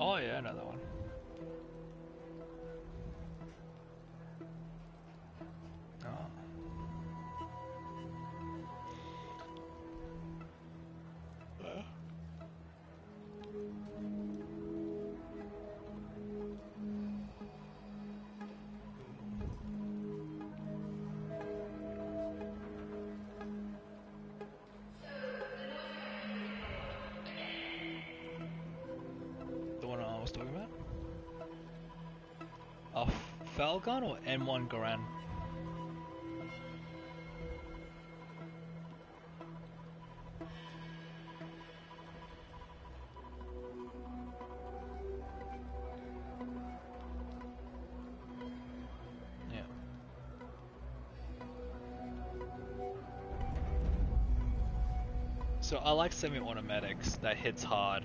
Oh yeah, another one. Oh. The one I was talking about? A Falcon or M1 Garand? Yeah. So I like semi-automatics that hits hard.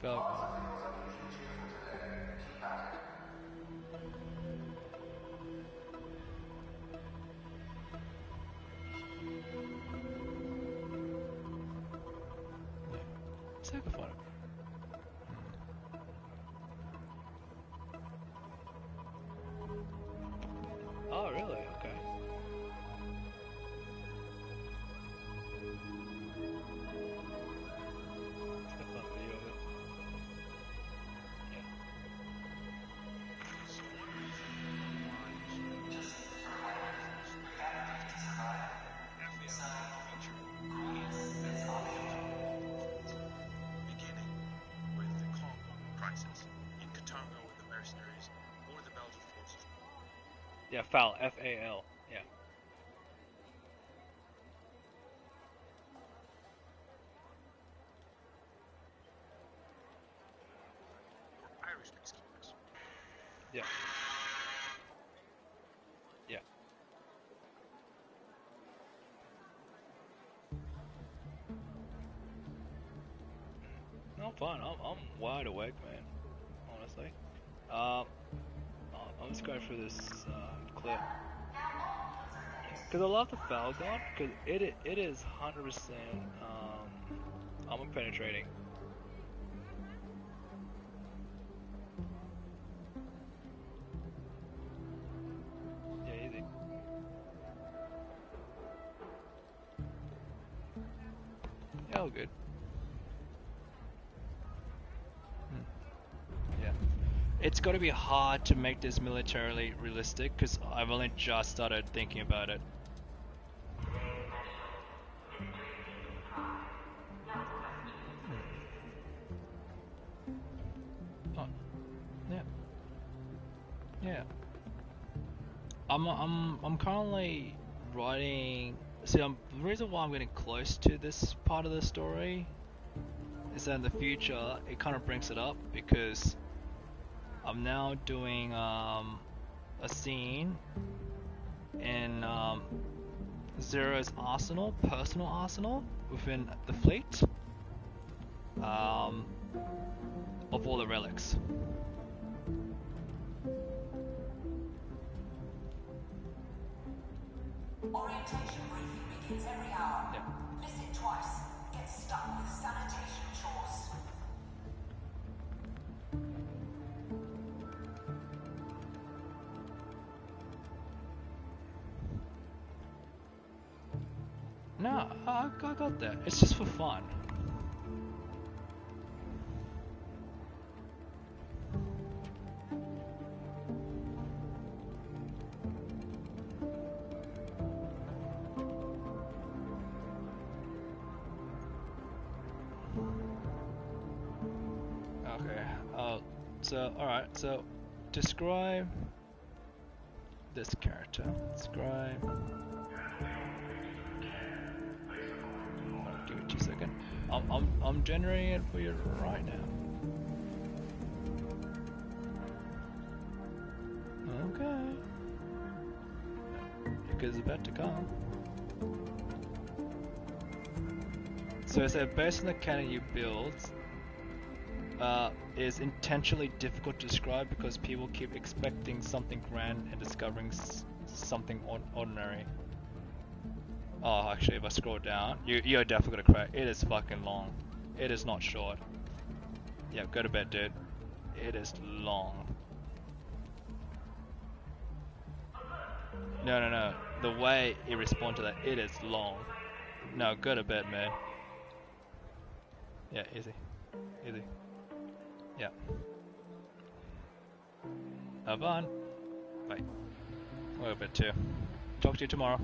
Falcon. Let's take a photo. Oh, really? Okay. Let's get a fun video of it. Yeah. Beginning with the Congo crisis in Katanga with the mercenaries or the Belgian forces. Yeah, FAL. F-A-L. Yeah. Or Irish peacekeepers. Yeah. Yeah. No, fine. I'm wide awake, man. Honestly. I'm just going through this clip because I love the Falcon because it is 100% armor penetrating. all good. Yeah. It's got to be hard to make this militarily realistic because I've only just started thinking about it. Oh, yeah. Yeah. I'm currently writing. See, the reason why I'm getting close to this part of the story is that in the future it kind of brings it up because I'm now doing a scene in Zero's arsenal, personal arsenal within the fleet, of all the relics. Orientation briefing begins every hour. Yeah. Miss it twice. Get stuck with sanitation chores. No, I got that. It's just for fun. Okay. So alright. So, describe this character. Describe. Give me 2 seconds. I'm generating it for you right now. Okay. Because it's about to come. So it said based on the canon you build, is intentionally difficult to describe because people keep expecting something grand and discovering something ordinary. Oh, actually, if I scroll down, you're definitely gonna crack. It is fucking long. It is not short. Yeah, go to bed, dude. It is long. No. The way it responds to that, it is long. No, go to bed, man. Yeah, easy. Easy. Yeah. Have fun. Bye. Go to bed too. Talk to you tomorrow.